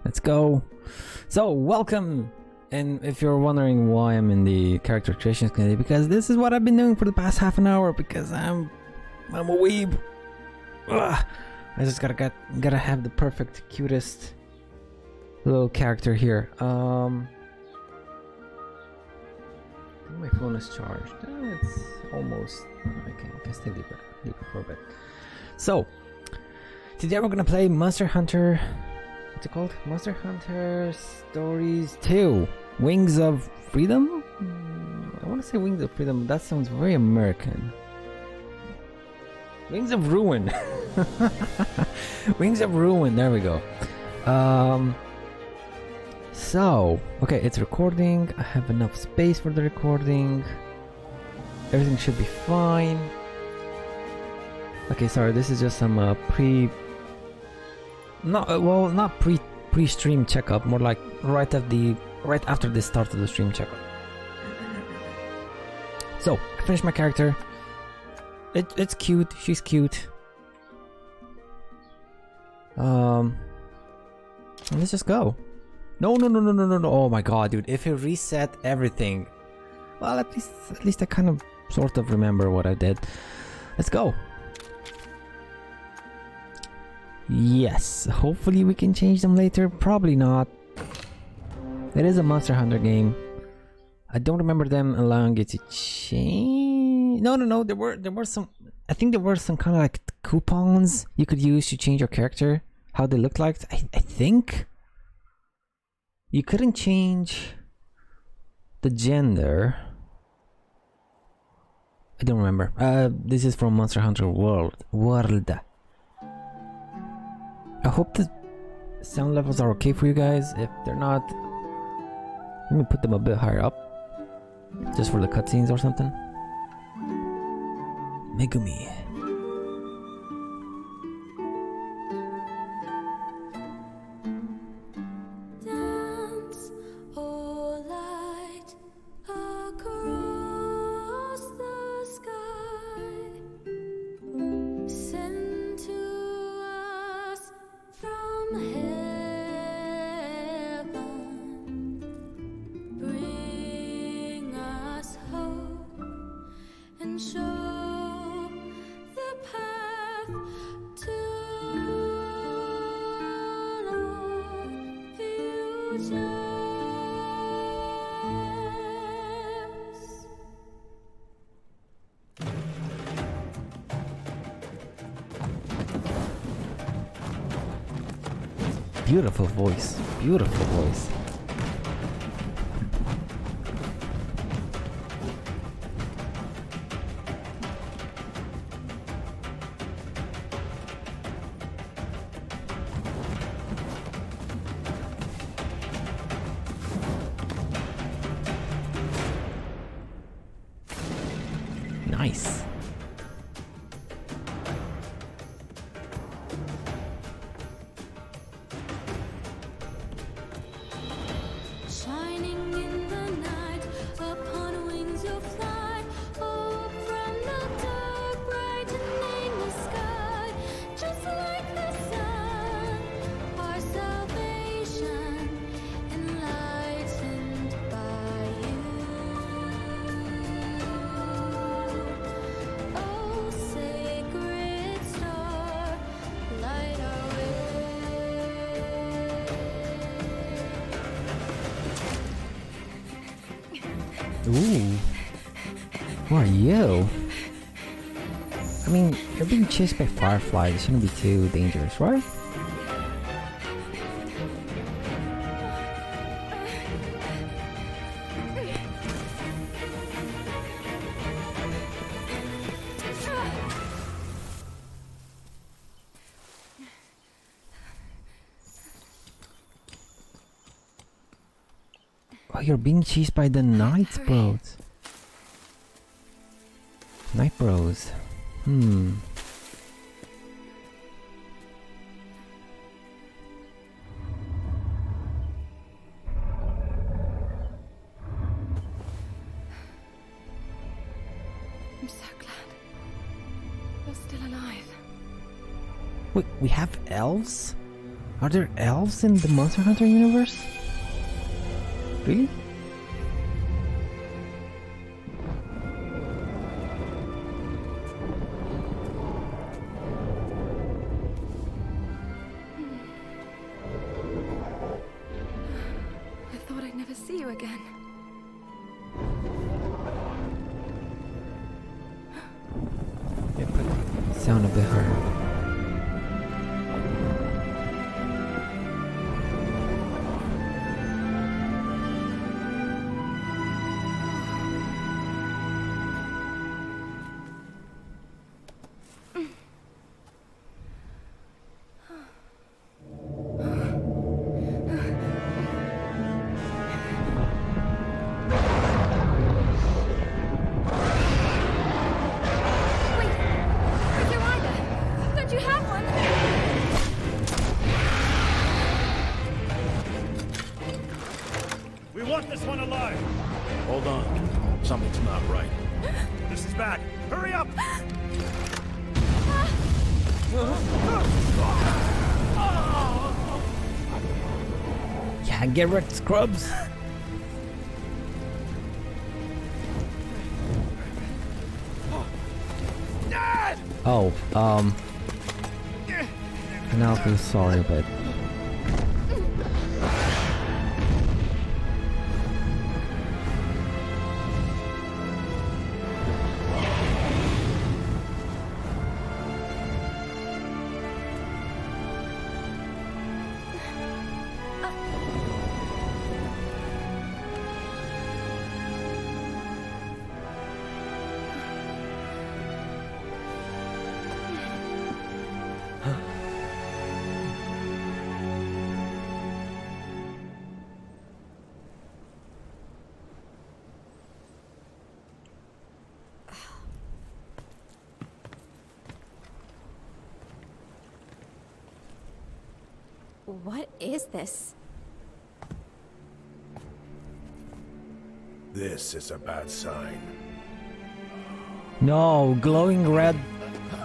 Let's go. So, welcome! And if you're wondering why I'm in the character creations community, because this is what I've been doing for the past half an hour, because I'm a weeb. Ugh. I just gotta have the perfect, cutest little character here. I think my phone is charged. It's almost. I can stay deeper for a bit. So, today we're gonna play Monster Hunter. What's it called? Monster Hunter Stories 2. Wings of Freedom? I want to say Wings of Freedom, but that sounds very American. Wings of Ruin. Wings of Ruin, there we go. So, okay, it's recording. I have enough space for the recording. Everything should be fine. Okay, sorry, this is just some not pre-stream checkup, more like right after the start of the stream checkup. So, I finished my character. It's cute, she's cute. Let's just go. No, oh my god, dude, if it reset everything. Well, at least I kind of sort of remember what I did. Let's go. Yes, hopefully we can change them later. Probably not. It is a Monster Hunter game. I don't remember them allowing you to change. No. There were some. I think there were some kind of like coupons you could use to change your character, how they looked like. I think you couldn't change the gender. I don't remember. This is from Monster Hunter World. I hope the sound levels are okay for you guys. If they're not, let me put them a bit higher up, just for the cutscenes or something. Megumi. Dance, oh light, across the sky. Send to us from heaven, bring us hope and show the path to our futures. Beautiful voice. Beautiful voice. Nice. Shining in the night, upon wings you'll fly. Oh, from the dark, bright and nameless sky. Just like the sun, our salvation, enlightened by you. Oh, sacred star, light our way. Ooh. Who are you? I mean, you're being chased by fireflies. It shouldn't be too dangerous, right? Oh, you're being chased by the Night Bros. Night Bros. I'm so glad you're still alive. Wait, we have elves? Are there elves in the Monster Hunter universe? Really? I thought I'd never see you again. Yeah, but sound a bit hard. Where's your rider? Don't you have one? We want this one alive. Hold on. Something's not right. This is bad. Hurry up! Yeah, get wrecked, scrubs! Oh, and I'll feel sorry a bit. What is this? This is a bad sign. No, glowing red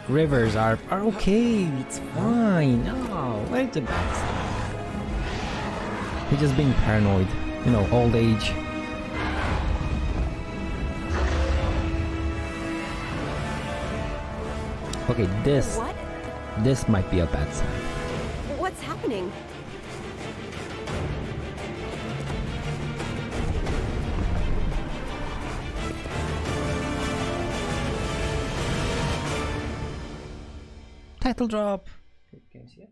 rivers are okay. It's fine. No, where's the bad side? He's just being paranoid. You know, old age. Okay, What? this might be a bad sign. What's happening? Title drop. Can you see it?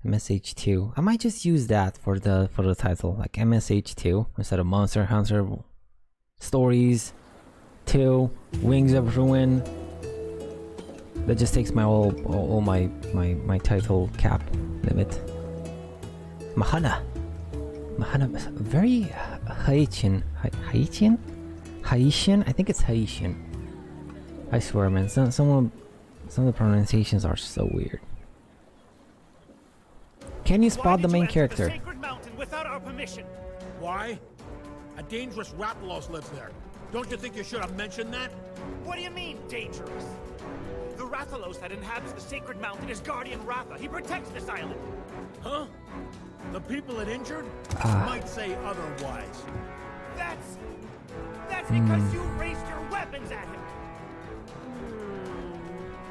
MSH2. I might just use that for the title, like MSH2 instead of Monster Hunter Stories 2 Wings of Ruin. That just takes my all my title cap limit. Mahana, very Haitian. Haitian. I think it's Haitian. I swear, man. Some of the pronunciations are so weird. Can you spot the main character? The sacred mountain without our permission. Why? A dangerous Rathalos lives there. Don't you think you should have mentioned that? What do you mean, dangerous? The Rathalos that inhabits the sacred mountain is Guardian Ratha. He protects this island. Huh? The people it injured might say otherwise. That's because you raised your weapons at him.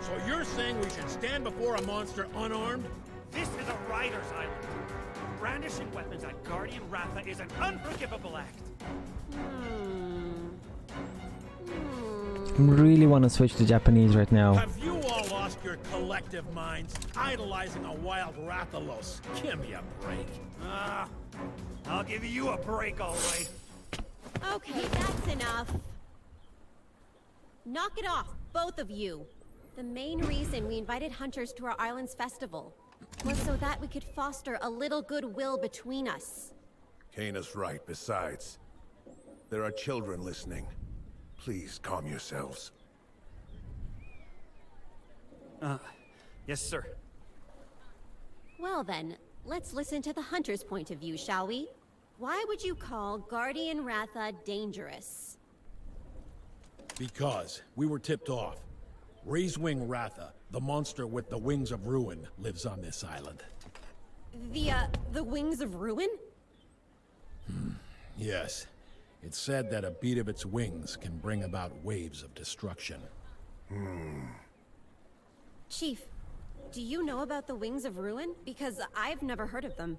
So you're saying we should stand before a monster unarmed? This is a rider's island. Brandishing weapons at Guardian Ratha is an unforgivable act. I really want to switch to Japanese right now. Have you all lost your collective minds, idolizing a wild Rathalos? Give me a break. I'll give you a break, all right. Okay, that's enough. Knock it off, both of you. The main reason we invited hunters to our island's festival was so that we could foster a little goodwill between us. Kana's right. Besides, there are children listening. Please calm yourselves. Yes, sir. Well then, let's listen to the hunter's point of view, shall we? Why would you call Guardian Ratha dangerous? Because we were tipped off. Wreak Ratha, the monster with the wings of ruin, lives on this island. The Wings of Ruin? Yes. It's said that a beat of its wings can bring about waves of destruction. Chief, do you know about the Wings of Ruin? Because I've never heard of them.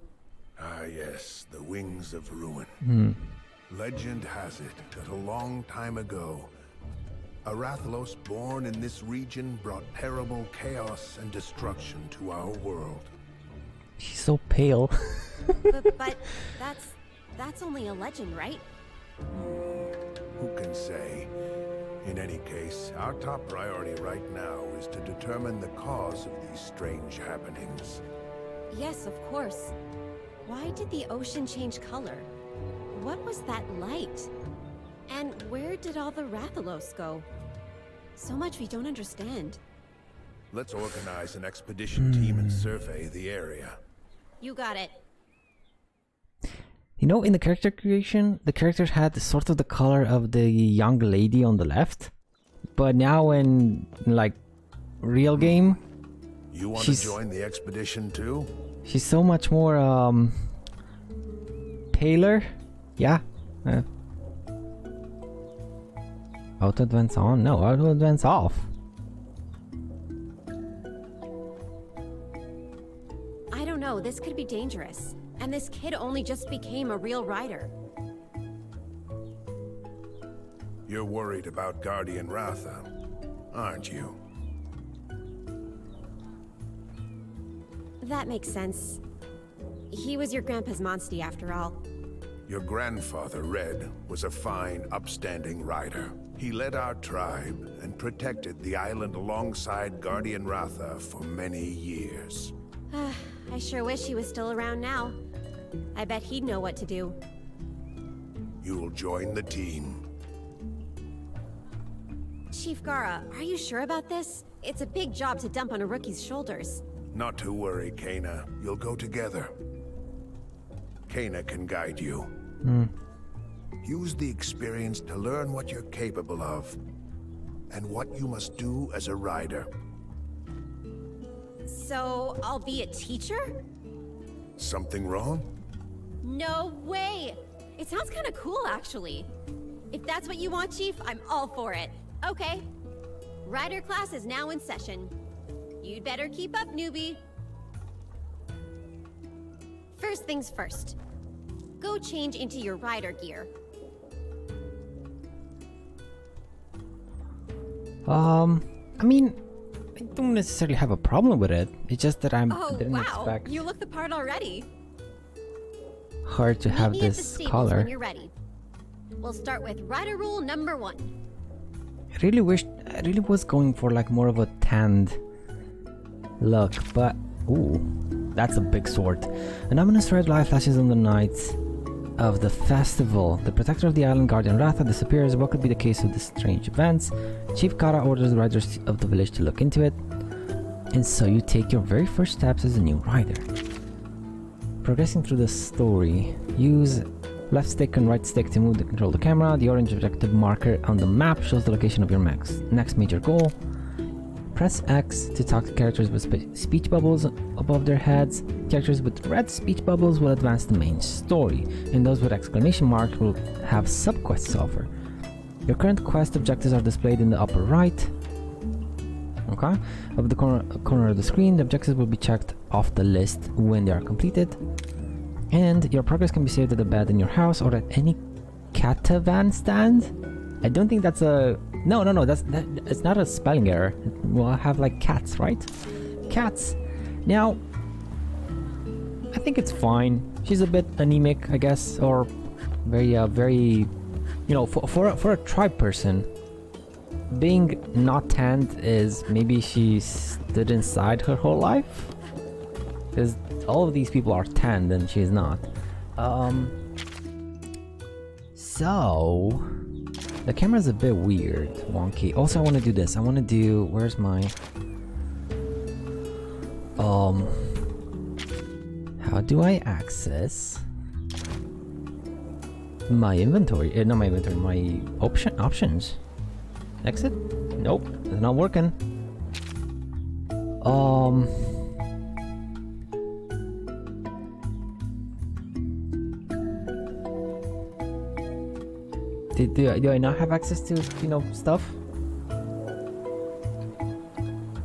Ah, yes, the Wings of Ruin. Legend has it that a long time ago, a Rathalos born in this region brought terrible chaos and destruction to our world. She's so pale. But that's only a legend, right? Who can say? In any case, our top priority right now is to determine the cause of these strange happenings. Yes, of course. Why did the ocean change color? What was that light? And where did all the Rathalos go? So much we don't understand. Let's organize an expedition team and survey the area. You got it. You know, in the character creation, the characters had sort of the color of the young lady on the left. But now in, like, real game, You want to join the expedition too? she's so much more, paler. Yeah. Auto advance on? No, auto advance off. I don't know, this could be dangerous. And this kid only just became a real rider. You're worried about Guardian Ratha, aren't you? That makes sense. He was your grandpa's Monstie after all. Your grandfather, Red, was a fine, upstanding rider. He led our tribe and protected the island alongside Guardian Ratha for many years. I sure wish he was still around now. I bet he'd know what to do. You'll join the team. Chief Gara, are you sure about this? It's a big job to dump on a rookie's shoulders. Not to worry, Kana. You'll go together. Kana can guide you. Use the experience to learn what you're capable of and what you must do as a rider. So, I'll be a teacher? Something wrong? No way! It sounds kinda cool, actually. If that's what you want, Chief, I'm all for it. Okay. Rider class is now in session. You'd better keep up, newbie. First things first. Go change into your rider gear. I mean, I don't necessarily have a problem with it. It's just that I Oh, didn't wow! expect You look the part already. her to have Meet me at the this stables color. when you're ready. We'll start with rider rule number 1. I really was going for like more of a tanned look, but ooh, that's a big sword. An ominous red light flashes on the night of the festival. The protector of the island, Guardian Ratha, disappears. What could be the case of this strange events? Chief Kara orders the riders of the village to look into it, and so you take your very first steps as a new rider. Progressing through the story, use left stick and right stick to move to control the camera. The orange objective marker on the map shows the location of your next major goal. Press X to talk to characters with speech bubbles above their heads. Characters with red speech bubbles will advance the main story, and those with exclamation marks will have subquests to offer. Your current quest objectives are displayed in the upper right, okay, of the corner of the screen. The objectives will be checked off the list when they are completed, and your progress can be saved at a bed in your house or at any catavan stand. I don't think that's a... No, it's not a spelling error. We'll have like cats, right? Cats. Now, I think it's fine. She's a bit anemic, I guess, or very, you know, for a tribe person, being not tanned is maybe she stood inside her whole life, because all of these people are tanned and she's not. So the camera's a bit weird, wonky. Also, I want to do this. I want to do... Where's my... How do I access my inventory? Not my inventory, my options. Exit? Nope, it's not working. Do I not have access to, you know, stuff?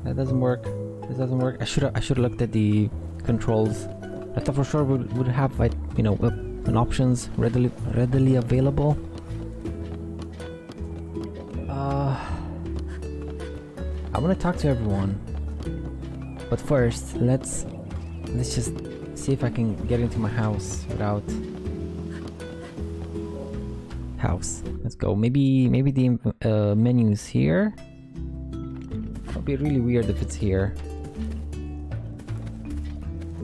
That doesn't work. This doesn't work. I should have looked at the controls. I thought for sure would have, like, you know, an options readily available. I want to talk to everyone, but first let's just see if I can get into my house without house. Let's go. Maybe the menu's here. It'll be really weird if it's here.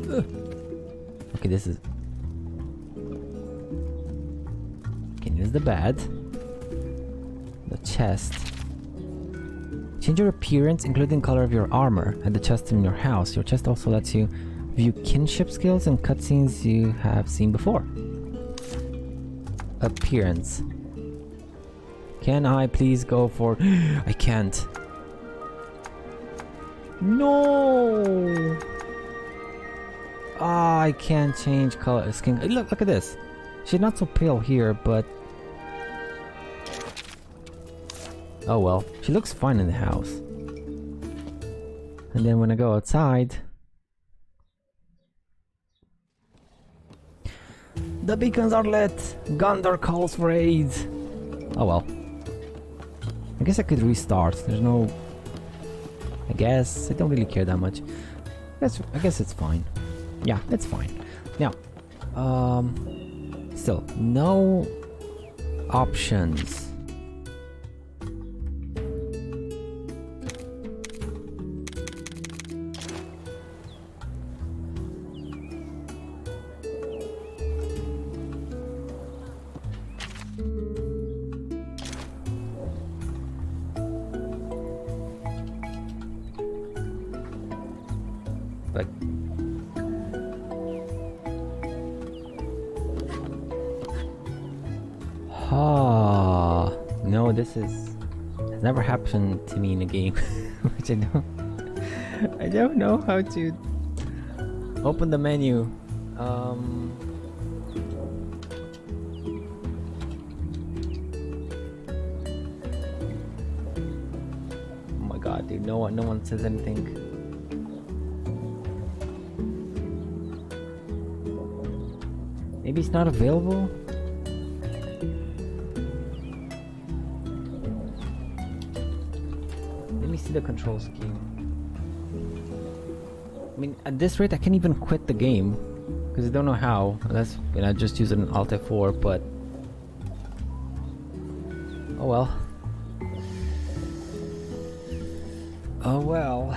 Ugh. Okay, this is. Okay, here's the bed. The chest. Change your appearance, including color of your armor, and the chest in your house. Your chest also lets you view kinship skills and cutscenes you have seen before. Appearance. Can I please go for... I can't. No! Ah, I can't change color skin. Look at this. She's not so pale here, but... Oh well, she looks fine in the house. And then when I go outside... The beacons are lit! Gondor calls for aid! Oh well. I guess I could restart. There's no... I guess I don't really care that much. I guess it's fine. Yeah, it's fine. Now, still, no options. Like, no, this has never happened to me in a game, which I don't know how to open the menu. Oh my god, dude, no one says anything. Maybe it's not available? Let me see the control scheme. I mean, at this rate I can't even quit the game, because I don't know how, unless, you know, I just use an Alt F4, but... Oh well. Oh well.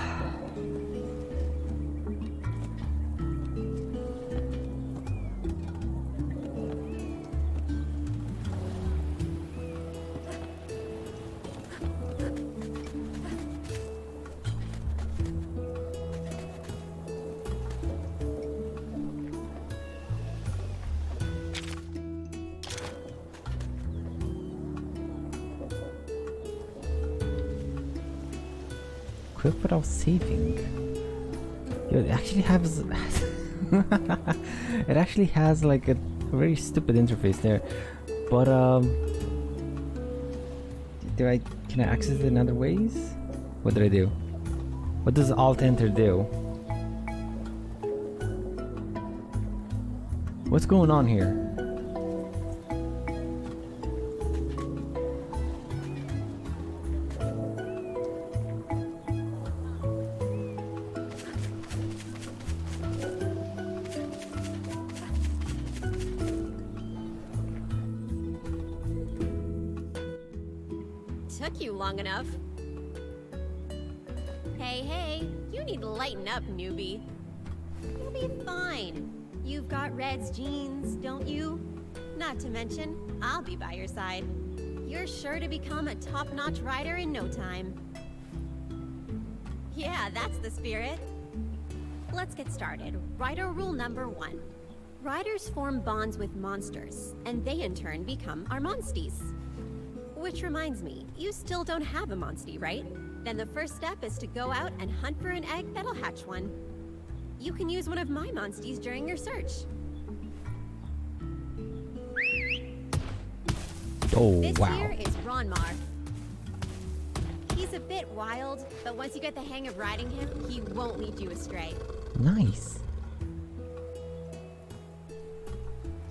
Quit without saving. Yo, it actually has it actually has like a very stupid interface there. But can I access it in other ways? What did I do? What does Alt Enter do? What's going on here? Took you long enough. Hey, you need to lighten up, newbie. You'll be fine. You've got Red's genes, don't you? Not to mention, I'll be by your side. You're sure to become a top-notch rider in no time. Yeah, that's the spirit. Let's get started. Rider rule number 1. Riders form bonds with monsters, and they in turn become our Monsties. Which reminds me, you still don't have a Monstie, right? Then the first step is to go out and hunt for an egg that'll hatch one. You can use one of my Monsties during your search. Oh, This wow. here is Ronmar. He's a bit wild, but once you get the hang of riding him, he won't lead you astray. Nice.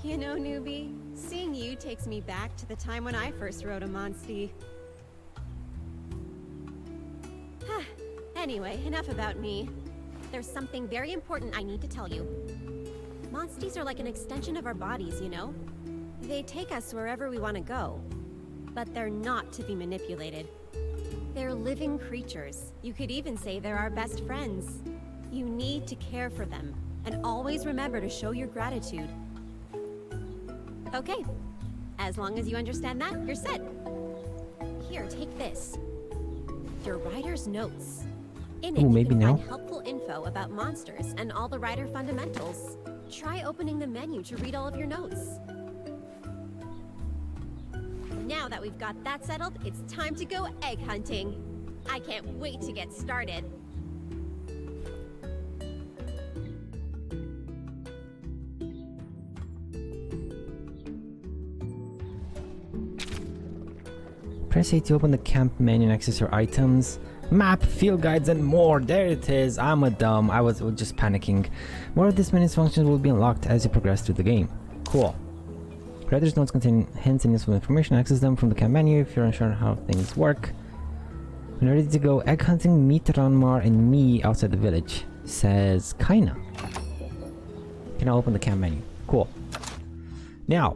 You know, newbie, seeing you takes me back to the time when I first rode a Monstie. Anyway, enough about me. There's something very important I need to tell you. Monsties are like an extension of our bodies, you know? They take us wherever we want to go. But they're not to be manipulated. They're living creatures. You could even say they're our best friends. You need to care for them, and always remember to show your gratitude. Okay. As long as you understand that, you're set. Here, take this. Your rider's notes. In it, Ooh, you maybe can now? find helpful info about monsters and all the rider fundamentals. Try opening the menu to read all of your notes. Now that we've got that settled, it's time to go egg hunting. I can't wait to get started. Press A to open the camp menu and access your items. Map, field guides, and more. There it is. I'm a dumb. I was just panicking. More of this menu's functions will be unlocked as you progress through the game. Cool. Writer's notes contain hints and useful information. Access them from the camp menu if you're unsure how things work. When you're ready to go egg hunting, meet Ranmar and me outside the village. Says Kaina. Can I open the camp menu? Cool. Now,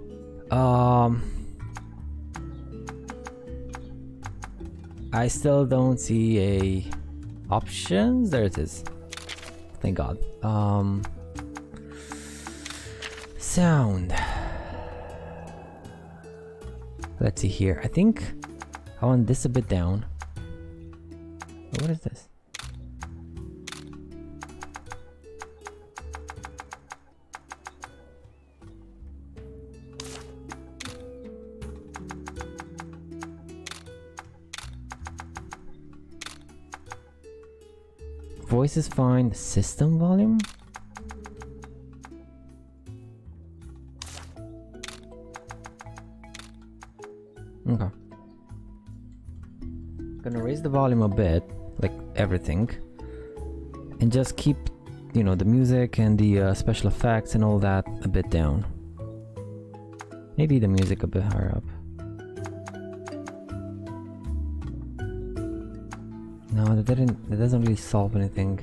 I still don't see a options. There it is. Thank God. Sound. Let's see here. I think I want this a bit down. What is this? Voice is fine. System volume? Okay. Gonna raise the volume a bit, like everything, and just keep, you know, the music and the special effects and all that a bit down. Maybe the music a bit higher up. No, that doesn't really solve anything.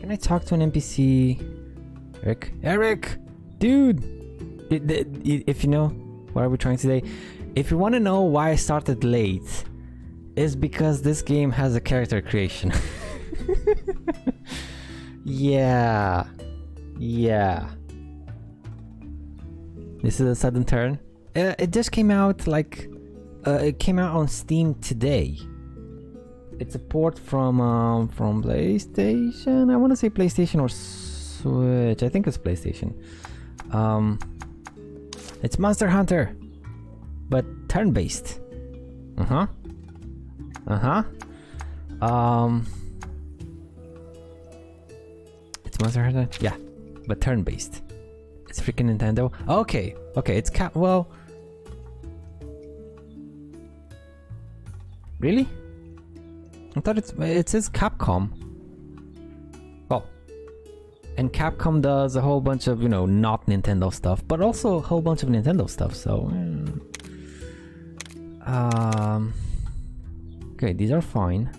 Can I talk to an NPC? Eric, dude. If you know what are we trying to say, if you want to know why I started late, is because this game has a character creation. yeah. This is a sudden turn. It just came out like. It came out on Steam today. It's a port from PlayStation. I want to say PlayStation or Switch. I think it's PlayStation. It's Monster Hunter, but turn-based. It's Monster Hunter. Yeah, but turn-based. It's freaking Nintendo. Okay. It's well. Really? I thought it says Capcom. Well, and Capcom does a whole bunch of, you know, not Nintendo stuff, but also a whole bunch of Nintendo stuff, so okay, these are fine.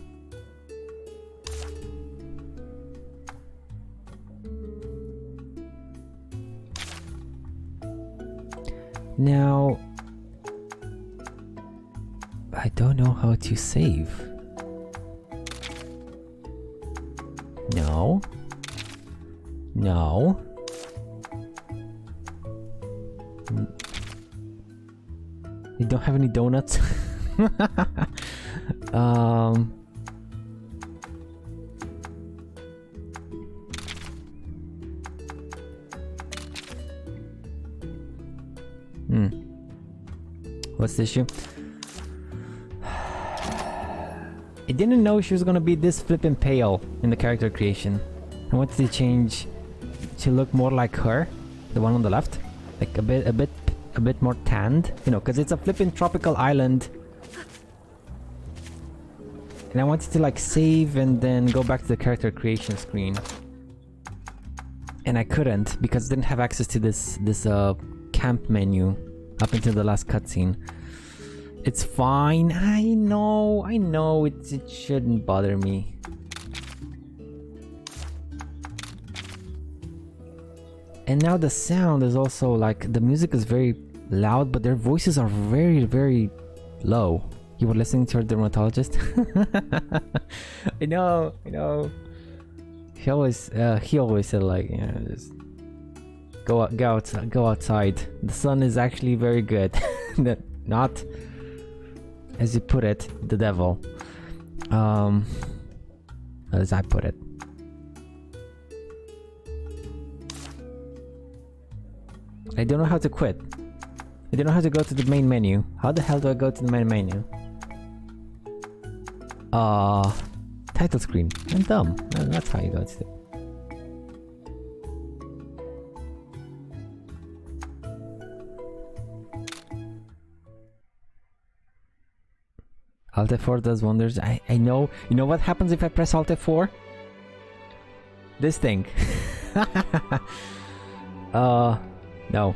Now I don't know how to save. No. You don't have any donuts? What's the issue? didn't know she was gonna be this flippin' pale in the character creation. I wanted to change to look more like her, the one on the left, like a bit more tanned, you know, because it's a flippin' tropical island. And I wanted to like save and then go back to the character creation screen. And I couldn't because I didn't have access to this camp menu up until the last cutscene. It's fine. I know it shouldn't bother me. And now the sound is also like, the music is very loud, but their voices are very, very low. You were listening to your dermatologist? I know. He always said like, you know, just go outside. The sun is actually very good. Not, as you put it, the devil. As I put it. I don't know how to quit. I don't know how to go to the main menu. How the hell do I go to the main menu? Title screen. I'm dumb. That's how you go to it. Alt F4 does wonders. I know. You know what happens if I press Alt F4? This thing. No.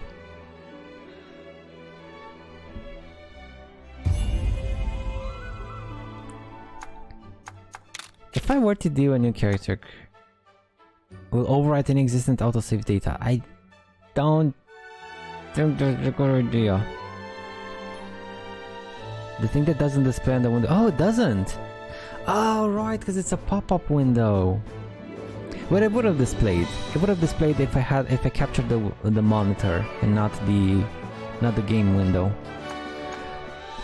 If I were to do a new character, will overwrite any existent autosave data. I don't think that's a good idea. The thing that doesn't display on the window. Oh, it doesn't. Oh, right, because it's a pop-up window. What it would have displayed. It would have displayed if I captured the monitor and not the game window.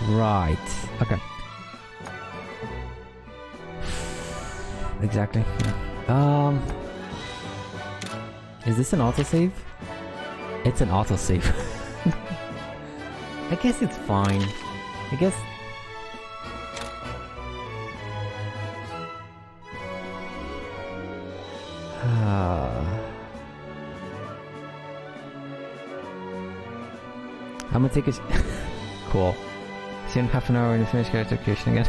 Right. Okay. Exactly. Yeah. Is this an autosave? It's an autosave. I guess it's fine. I guess. I'm gonna take a cool. See in half an hour when you finish character creation again.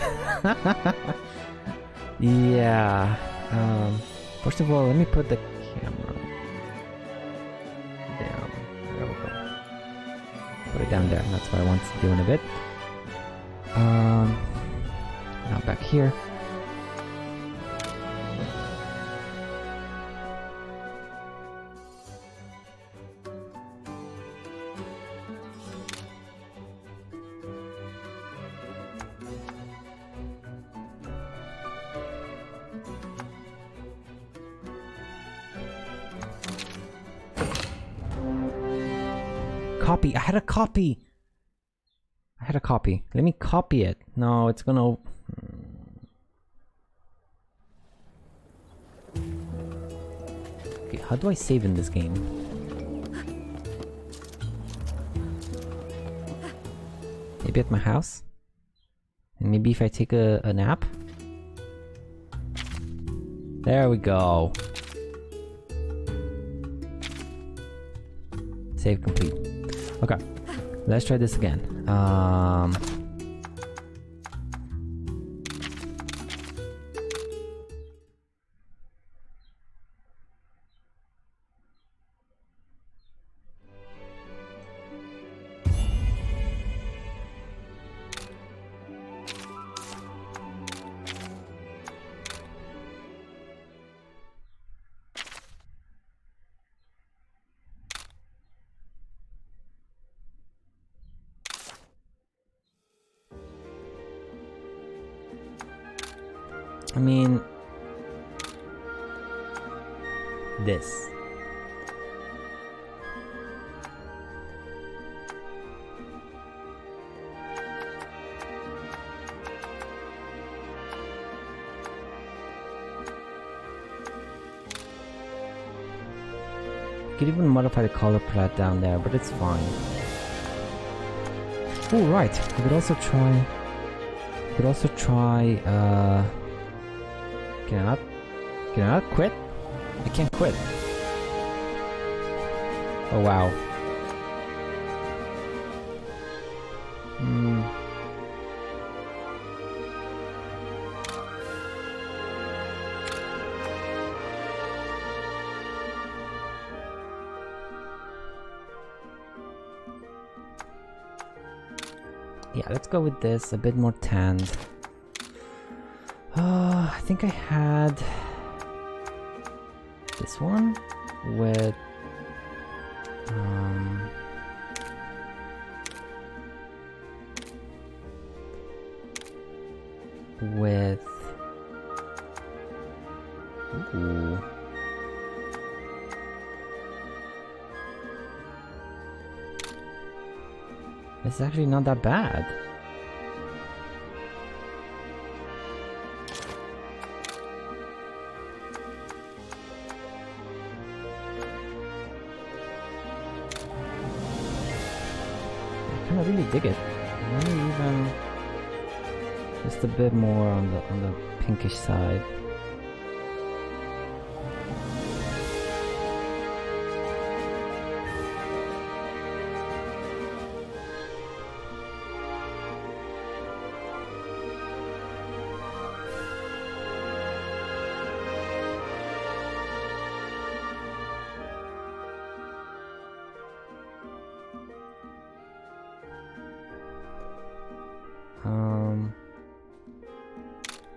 Yeah. First of all, let me put the camera down. There we go. Put it down there. That's what I want to do in a bit. Now back here. Copy. I had a copy. Let me copy it. No, it's gonna. Okay, how do I save in this game? Maybe at my house? And maybe if I take a nap? There we go. Save complete. Okay, let's try this again. I mean, this. You could even modify the color palette down there, but it's fine. Oh, right. We could also try. Can I not quit? I can't quit. Oh wow. Yeah, let's go with this, a bit more tanned. I think I had this one with ooh. It's actually not that bad. I kind of really dig it. Maybe even just a bit more on the pinkish side.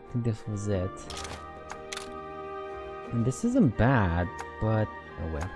I think this was it. And this isn't bad, but oh well.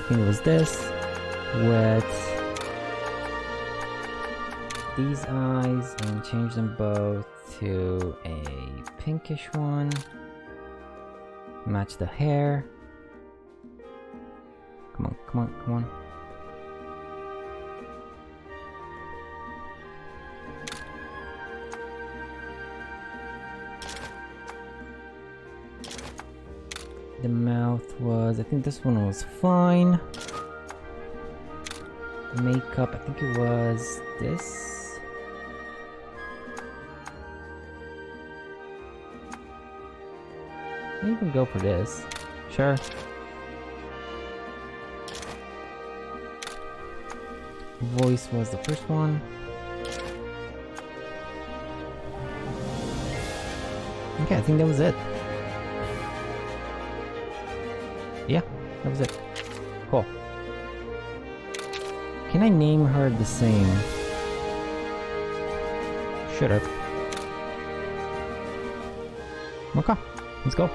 I think it was this with these eyes and change them both to a pinkish one. Match the hair. Come on, come on, come on. The mouth was, I think this one was fine. Makeup, I think it was this. You can go for this. Sure. Voice was the first one. Okay, I think that was it. Yeah, that was it. Cool. Can I name her the same? Shut up. Okay, let's go.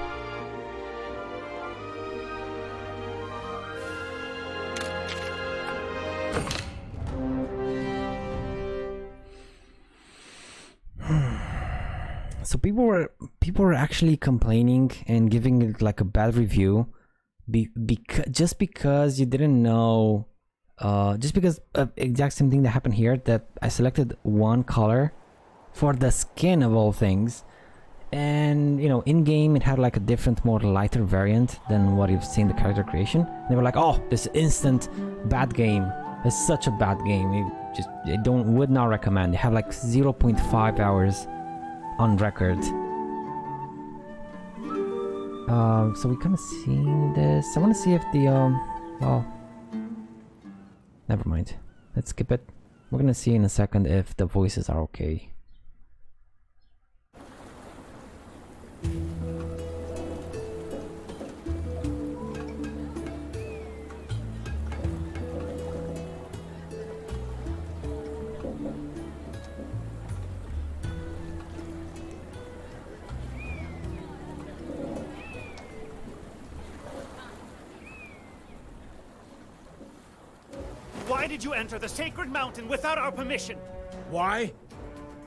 So people were actually complaining and giving it like a bad review. Just because you didn't know, just because of exact same thing that happened here, that I selected one color for the skin of all things, and you know, in game it had like a different, more lighter variant than what you've seen the character creation. They were like, "Oh, this instant bad game. It's such a bad game. Would not recommend." They have like 0.5 hours on record. So we kind of seen this. I want to see if the well, never mind. Let's skip it. We're gonna see in a second if the voices are okay. Why did you enter the sacred mountain without our permission? Why?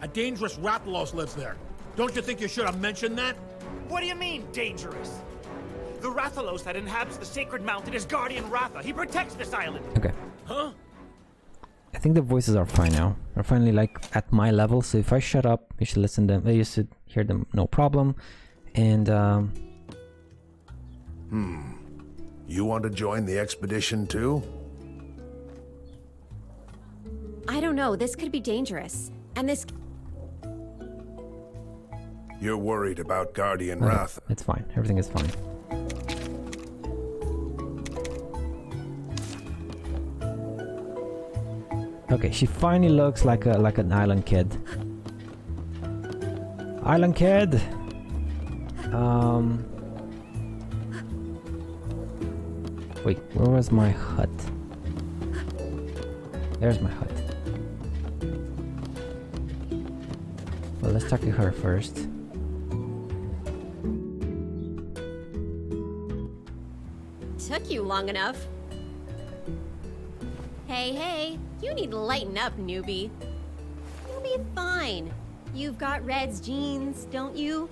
A dangerous Rathalos lives there. Don't you think you should have mentioned that? What do you mean, dangerous? The Rathalos that inhabits the sacred mountain is Guardian Ratha. He protects this island. Okay. Huh? I think the voices are fine now. They're finally like at my level, so if I shut up, you should listen to them. You should hear them, no problem. And You want to join the expedition too? I don't know, this could be dangerous. And this... You're worried about Guardian okay, Ratha. it's fine. Everything is fine. Okay, she finally looks like an island kid. Island kid. Wait, where was my hut? There's my hut. Well, let's talk to her first. Took you long enough. Hey, you need to lighten up, newbie. You'll be fine. You've got Red's genes, don't you?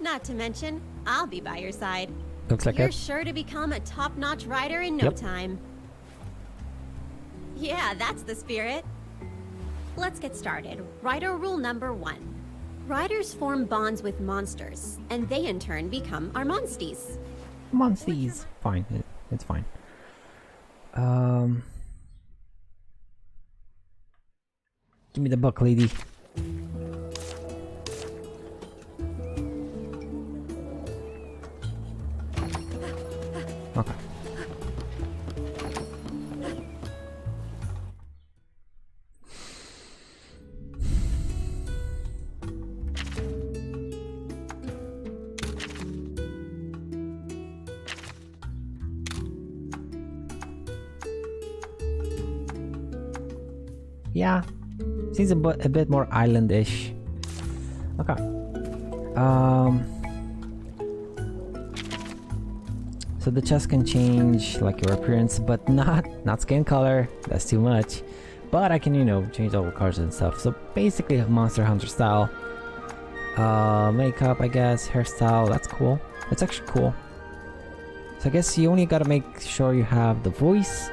Not to mention, I'll be by your side. Looks like You're it. sure to become a top-notch rider in no Yep. time. Yeah, that's the spirit. Let's get started. Rider rule number 1. Riders form bonds with monsters, and they in turn become our Monsties. Monsties. Fine, it's fine. Give me the book, lady. Okay. Yeah, seems a bit more islandish. Okay. So the chest can change like your appearance, but not skin color. That's too much. But I can, change all the colors and stuff. So basically a Monster Hunter style. Makeup, I guess, hairstyle. That's cool. It's actually cool. So I guess you only gotta make sure you have the voice,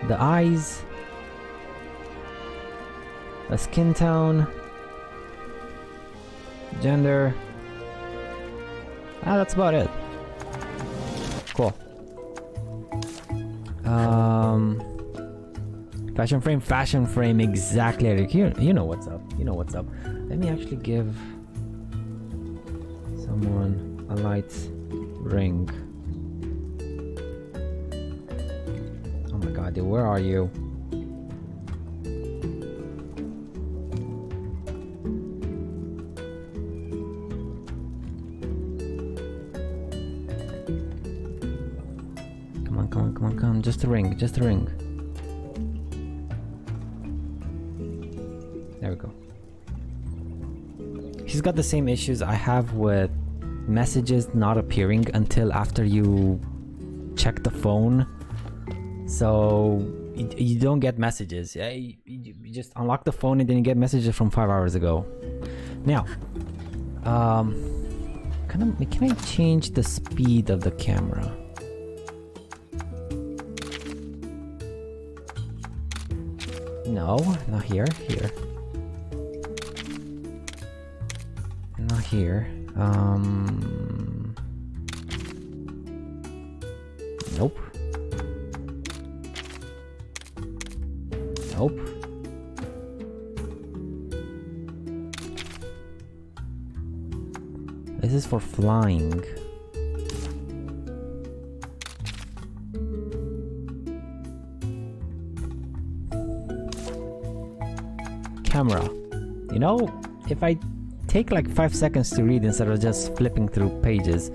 the eyes, a skin tone, gender. That's about it. Cool. Fashion frame, exactly. Like you know what's up. You know what's up. Let me actually give someone a light ring. Oh my god, dude, where are you? Come on, just a ring. There we go. She's got the same issues I have with messages not appearing until after you check the phone. So you don't get messages. Yeah, you just unlock the phone and then you get messages from 5 hours ago. Now, can I change the speed of the camera? No, not here. Not here. Nope. This is for flying. Camera. If I take like 5 seconds to read instead of just flipping through pages.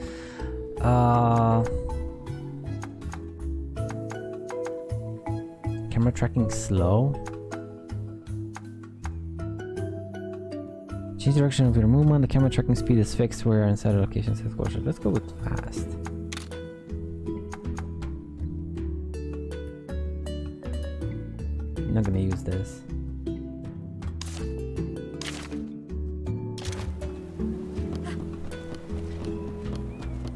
Camera tracking slow. Change direction of your movement. The camera tracking speed is fixed where inside a location says closer. Let's go with fast. not gonna use this.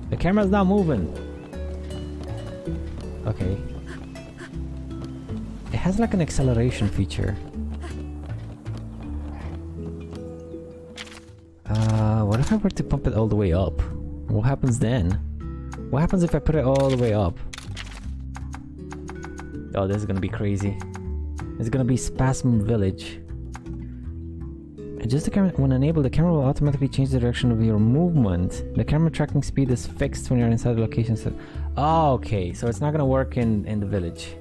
The camera's not moving. Okay. It has like an acceleration feature. What if I were to pump it all the way up? What happens then? What happens if I put it all the way up? Oh, this is gonna be crazy. It's gonna be Spasm Village. Adjust the camera. When enabled, the camera will automatically change the direction of your movement. The camera tracking speed is fixed when you're inside the location. So, oh, okay, so it's not gonna work in the village.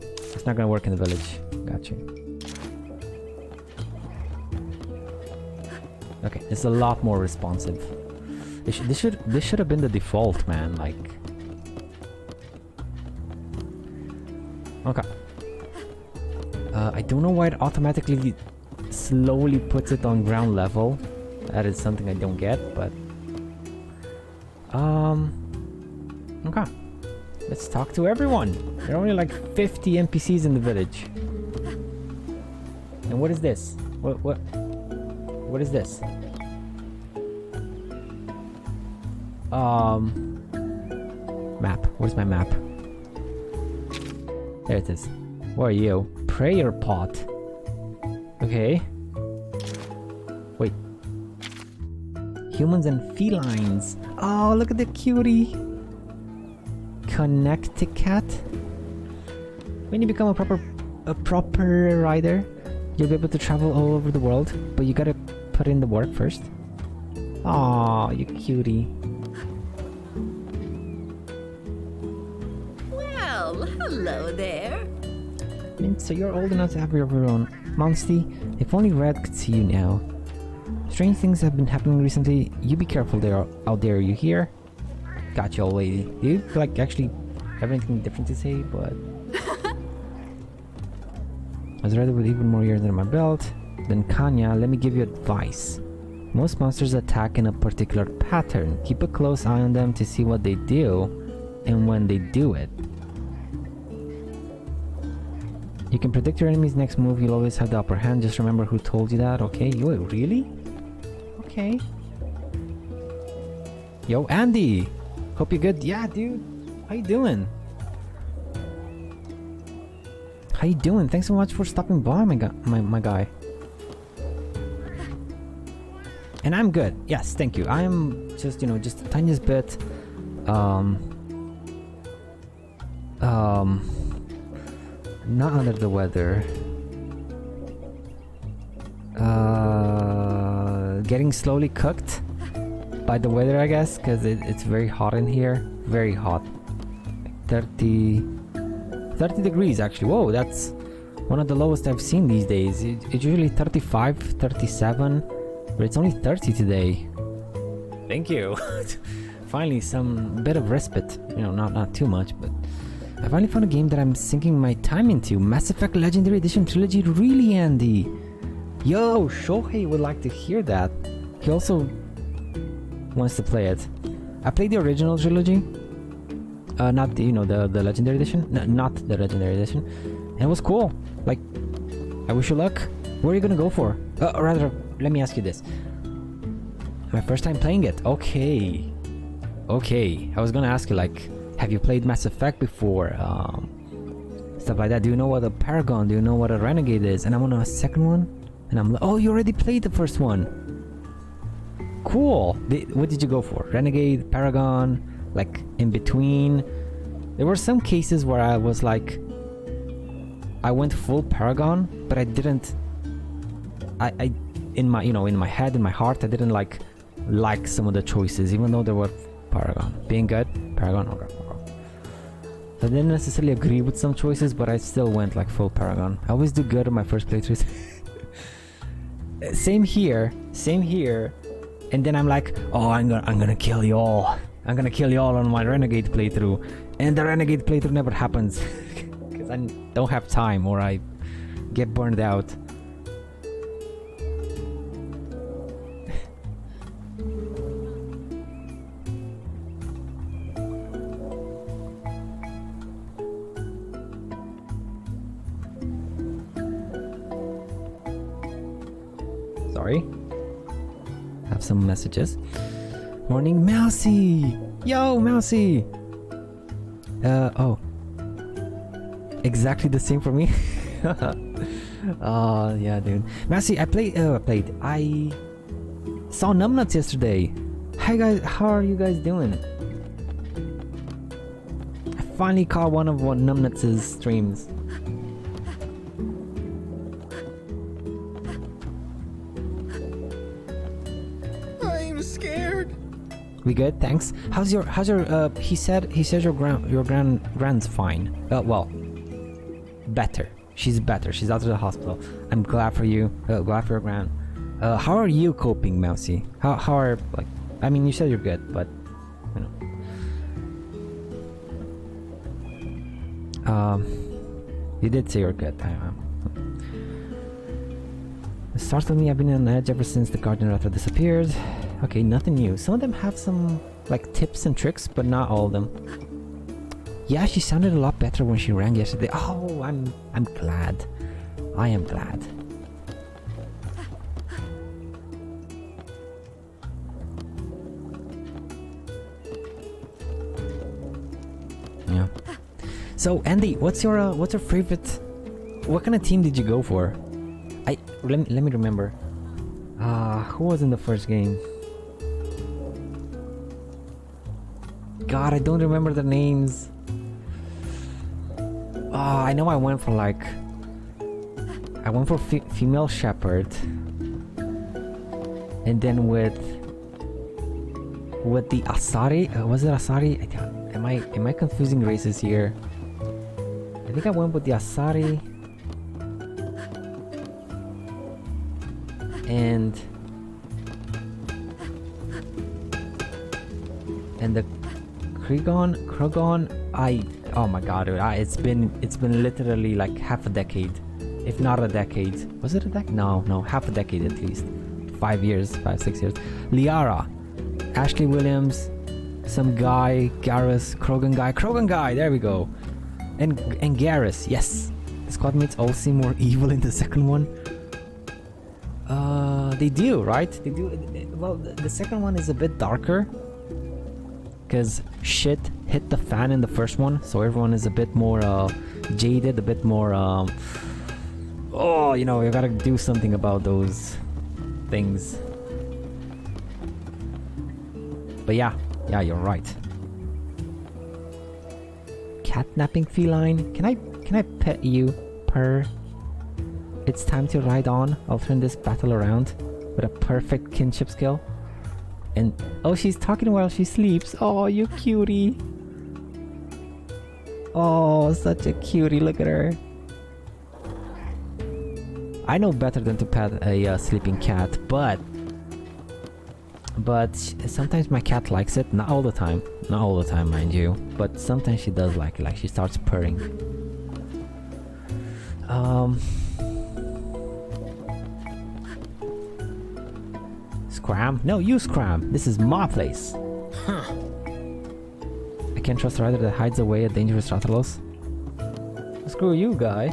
It's not gonna work in the village. Gotcha. Okay, it's a lot more responsive. This should have been the default, man. Like, okay. I don't know why it automatically slowly puts it on ground level. That is something I don't get, but okay. Let's talk to everyone. There are only like 50 NPCs in the village. And what is this? What is this? Map. Where's my map? There it is. Where are you? Prayer pot. Okay. Wait. Humans and felines. Oh, look at the cutie. Connecticut. When you become a proper rider, you'll be able to travel all over the world, but you gotta put in the work first. Aw, you cutie. Well, hello there. So you're old enough to have your own. Monstie, if only Red could see you now. Strange things have been happening recently. You be careful there out there, you hear? Gotcha, old lady. Do you like actually have anything different to say? But as Red with even more years than my belt than Kanya, let me give you advice. Most monsters attack in a particular pattern. Keep a close eye on them to see what they do and when they do it. You can predict your enemy's next move. You'll always have the upper hand. Just remember who told you that, okay? Yo, really? Okay. Yo, Andy! Hope you're good. Yeah, dude. How you doing? How you doing? Thanks so much for stopping by, my guy. And I'm good. Yes, thank you. I'm just, just the tiniest bit, not under the weather. Getting slowly cooked by the weather, I guess, because it's very hot in here. Very hot. 30 degrees, actually. Whoa, that's one of the lowest I've seen these days. It's usually 35, 37, but it's only 30 today. Thank you. Finally, some bit of respite. Not too much, but I finally found a game that I'm sinking my time into. Mass Effect Legendary Edition Trilogy. Really, Andy? Yo, Shohei would like to hear that. He also wants to play it. I played the original trilogy. Not the, the Legendary Edition. No, not the Legendary Edition. And it was cool. Like, I wish you luck. Where are you gonna go for? Rather, let me ask you this. My first time playing it. Okay. I was gonna ask you, like, have you played Mass Effect before? Stuff like that. Do you know what a Paragon? Do you know what a Renegade is? And I'm on a second one, and I'm like, oh, you already played the first one. Cool. What did you go for? Renegade, Paragon, like in between? There were some cases where I was like, I went full Paragon, but I didn't. I in my in my head, in my heart, I didn't like some of the choices, even though they were Paragon. Being good, Paragon, okay. I didn't necessarily agree with some choices, but I still went like full Paragon. I always do good in my first playthroughs. Same here. And then I'm like, oh, I'm gonna kill you all. I'm gonna kill you all on my Renegade playthrough. And the Renegade playthrough never happens. Because I don't have time, or I get burned out. sorry. Have some messages. Morning, Mousy! Yo, Mousy! Oh. Exactly the same for me. Oh, yeah, dude. Mousy, I saw Numbnuts yesterday. Hi guys, how are you guys doing? I finally caught one of Numbnuts' streams. I'm scared. We good? Thanks. How's your he says your grand's fine. Well, better. She's better. She's out of the hospital. I'm glad for you. Glad for your grand. How are you coping, Mousy? How are, like, I mean, you said you're good, but you know. You did say you're good. It starts with me. I've been on edge ever since the Guardian Ratha disappeared. Okay, nothing new. Some of them have some like tips and tricks, but not all of them. Yeah, she sounded a lot better when she rang yesterday. Oh, I'm glad. I am glad. Yeah. So Andy, what's your favorite? What kind of team did you go for? Let me remember. Who was in the first game? God, I don't remember the names. I know I went for female shepherd, and then with the Asari. Was it Asari? Am I confusing races here? I think I went with the Asari and the Krogon. Oh my god, dude, it's been literally like half a decade, if not a decade. Was it a decade? No, half a decade at least. 5 years, 5-6 years. Liara, Ashley Williams, some guy, Garrus, Krogan guy. There we go. And Garrus, yes. The squad mates all seem more evil in the second one. They do, right? They do. Well, the second one is a bit darker, because shit hit the fan in the first one, so everyone is a bit more jaded, a bit more oh, you know, you gotta do something about those things. But yeah, you're right. Catnapping feline. Can I pet you, purr? It's time to ride on. I'll turn this battle around with a perfect kinship skill. And oh, she's talking while she sleeps. Oh, you cutie. Oh, such a cutie. Look at her. I know better than to pet a sleeping cat, but sometimes my cat likes it. Not all the time, mind you, but sometimes she does like it. Like she starts purring. Scram? No, you scram. This is my place. Huh. I can't trust a rider that hides away a dangerous Rathalos. Screw you, guy.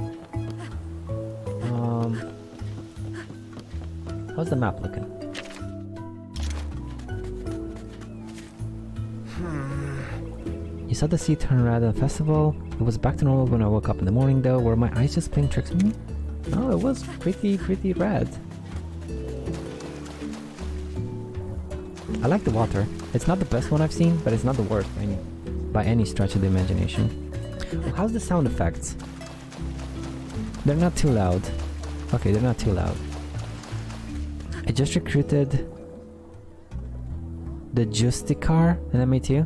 How's the map looking? You saw the sea turn red at the festival. It was back to normal when I woke up in the morning though. Were my eyes just playing tricks on me? No, it was pretty red. I like the water. It's not the best one I've seen, but it's not the worst by any stretch of the imagination. Oh, how's the sound effects? They're not too loud. Okay, they're not too loud. I just recruited the Justicar in MA2.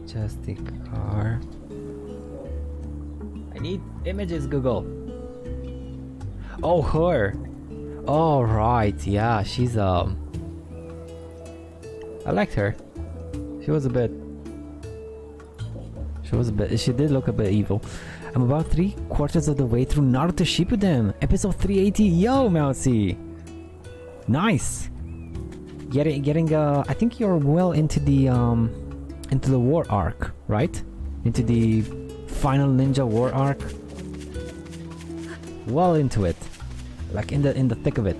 Justicar. I need images, Google. Oh, her. Oh, right. Yeah, she's I liked her. She did look a bit evil. I'm about 3/4 of the way through Naruto Shippuden, episode 380. Yo, Mousy. Nice. Getting I think you're well into the war arc, right? into the final ninja war arc. Well into it. Like in the thick of it.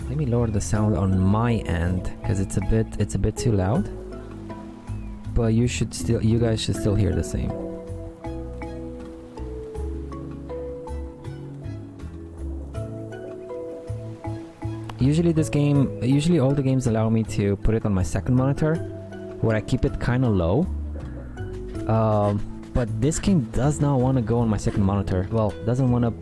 Let me lower the sound on my end because it's a bit too loud. But you guys should still hear the same. Usually all the games allow me to put it on my second monitor, where I keep it kind of low. But this game does not want to go on my second monitor. Well, doesn't want to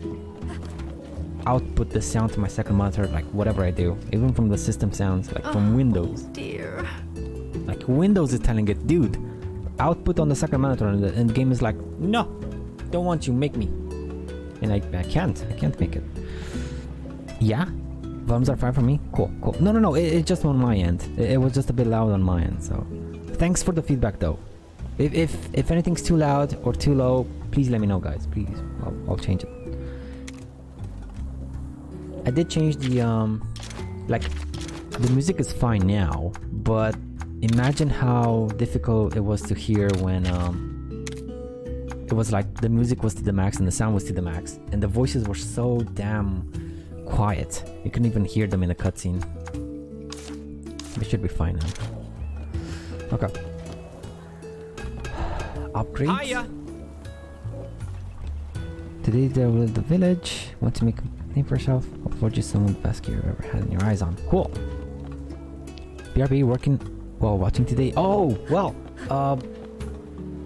output the sound to my second monitor, like whatever I do, even from the system sounds, like from Windows. Dear. Like Windows is telling it, dude, output on the second monitor, and the game is like, no, don't want you, make me. And I can't make it. Yeah, thumbs are fine for me. Cool. No, it's just on my end. It was just a bit loud on my end. So, thanks for the feedback though. If anything's too loud or too low, please let me know, guys. Please, I'll change it. I did change the like the music is fine now, but imagine how difficult it was to hear when it was like the music was to the max and the sound was to the max, and the voices were so damn quiet. You couldn't even hear them in the cutscene. It should be fine now. Okay. Upgrades. Hiya. Today there was the village. Want to make a name for yourself? I'll afford you some of the best gear you've ever had your eyes on. Cool. BRB working while watching today. Oh, well.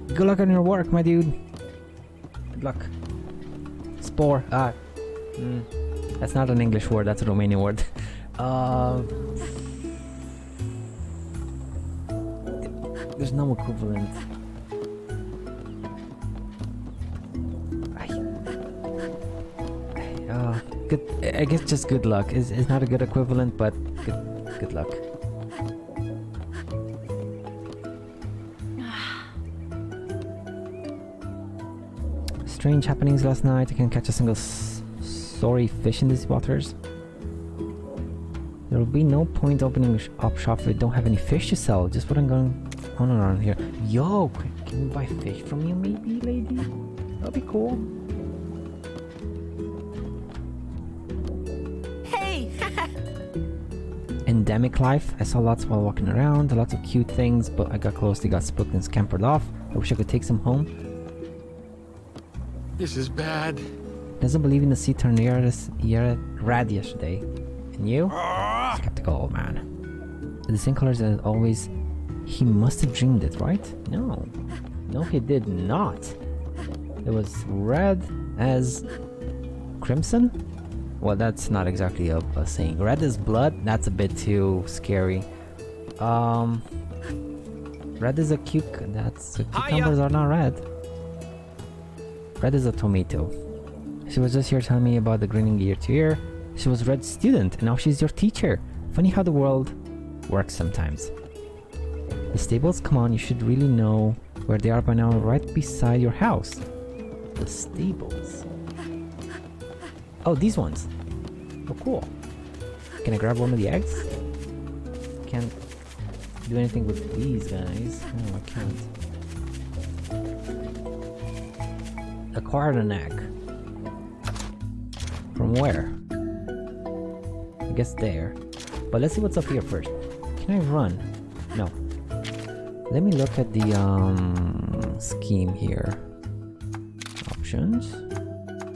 Good luck on your work, my dude. Good luck. Spore. That's not an English word. That's a Romanian word. There's no equivalent. Good. I guess just good luck. It's not a good equivalent, but good luck. Strange happenings last night. I can't catch a single sorry fish in these waters. There will be no point opening up shop if we don't have any fish to sell. Just what I'm going on around here. Yo, can we buy fish from you maybe, lady? That'd be cool. Endemic life. I saw lots while walking around, lots of cute things, but I got close, they got spooked and scampered off. I wish I could take some home. This is bad. Doesn't believe in the sea turned red yesterday. And you? Skeptical old man. The same colors as always. He must have dreamed it, right? No, he did not. It was red as crimson. Well, that's not exactly a saying. Red is blood. That's a bit too scary. Red is a cucumbers are not red. Red is a tomato. She was just here telling me about the grinning ear to ear. She was Red's student, and now she's your teacher. Funny how the world works sometimes. The stables, come on, you should really know where they are by now, right beside your house. The stables. Oh, these ones. Oh, cool. Can I grab one of the eggs? Can't do anything with these guys. No, I can't. Acquired an egg. From where? I guess there. But let's see what's up here first. Can I run? No. Let me look at the scheme here. Options.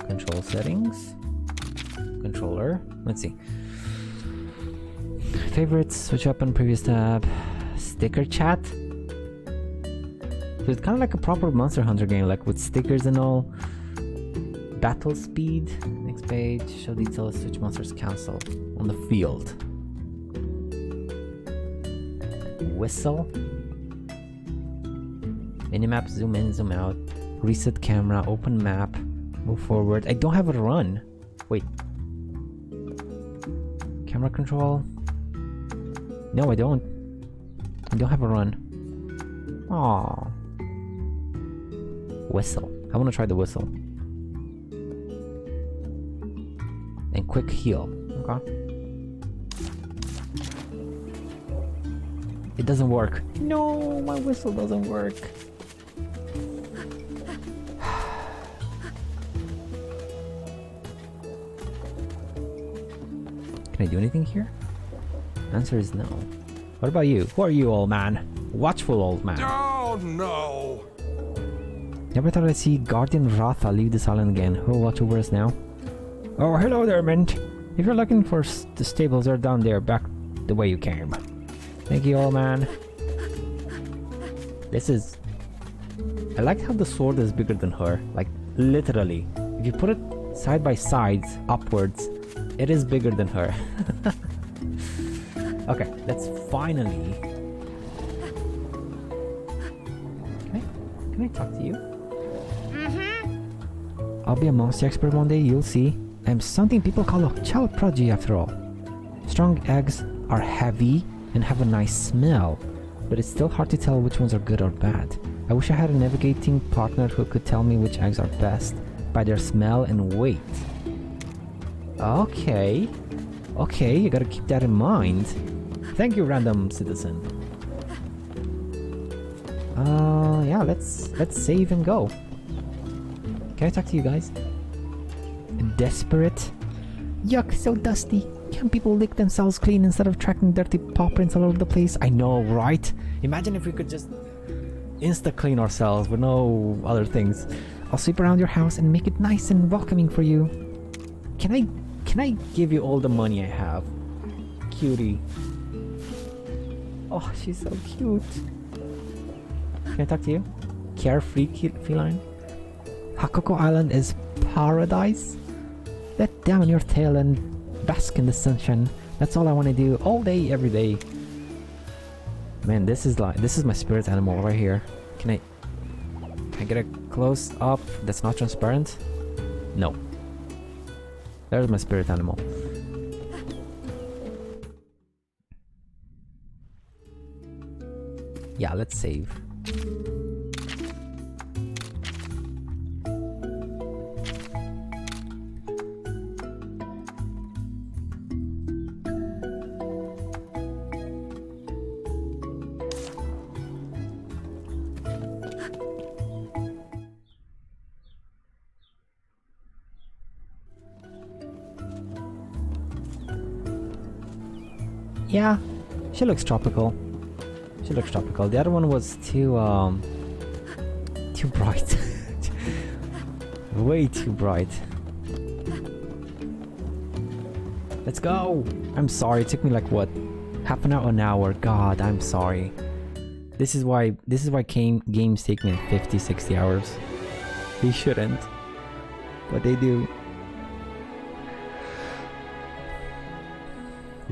Control settings. Controller. Let's see. Favorites. Switch up on previous tab. Sticker chat. So it's kind of like a proper Monster Hunter game, like with stickers and all. Battle speed. Next page. Show details. Switch monsters cancel on the field. Whistle. Minimap. Zoom in. Zoom out. Reset camera. Open map. Move forward. I don't have a run. Wait. Camera control. No, I don't. I don't have a run. Aww. Whistle. I want to try the whistle. And quick heal. Okay. It doesn't work. No, my whistle doesn't work. Can I do anything here? Answer is no. What about you? Who are you, old man? Watchful old man. Oh no! Never thought I'd see Guardian Ratha leave this island again. Who'll watch over us now? Oh, hello there, Mint. If you're looking for the stables, they're down there, back the way you came. Thank you, old man. This is... I like how the sword is bigger than her. Like, literally. If you put it side by side, upwards, it is bigger than her. Okay, let's finally... Can I talk to you? I'll be a monster expert one day, you'll see. I'm something people call a child prodigy after all. Strong eggs are heavy and have a nice smell, but it's still hard to tell which ones are good or bad. I wish I had a navigating partner who could tell me which eggs are best by their smell and weight. Okay. Okay, you gotta keep that in mind. Thank you, random citizen. Yeah, let's save and go. Can I talk to you guys? Desperate? Yuck, so dusty. Can't people lick themselves clean instead of tracking dirty paw prints all over the place? I know, right? Imagine if we could just insta-clean ourselves with no other things. I'll sweep around your house and make it nice and welcoming for you. Can I give you all the money I have? Cutie. Oh, she's so cute. Can I talk to you? Carefree feline? Hakoko Island is paradise? Let down your tail and bask in the sunshine. That's all I want to do all day, every day. Man, this is my spirit animal right here. Can I get a close up that's not transparent? No. There's my spirit animal. Yeah, let's save. Yeah, she looks tropical. She looks tropical. The other one was too bright. Way too bright. Let's go! I'm sorry, it took me like what? Half an hour, an hour. God, I'm sorry. This is why games take me 50, 60 hours. They shouldn't. But they do.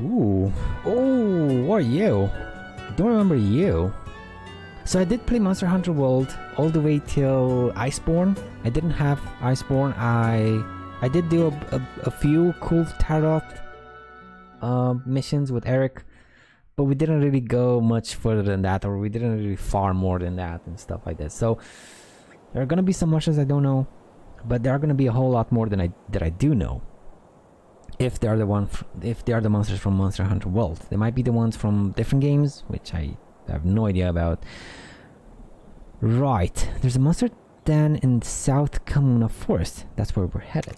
Ooh. Oh, who are you? I don't remember you. So I did play Monster Hunter World all the way till Iceborne. I didn't have Iceborne. I did do a few cool Tarot missions with Eric, but we didn't really go much further than that, or we didn't really farm more than that and stuff like that. So there are gonna be some monsters I don't know, but there are gonna be a whole lot more than I do know. If they are the monsters from Monster Hunter World, they might be the ones from different games, which I have no idea about. Right, there's a monster den in South Kamuna Forest. That's where we're headed.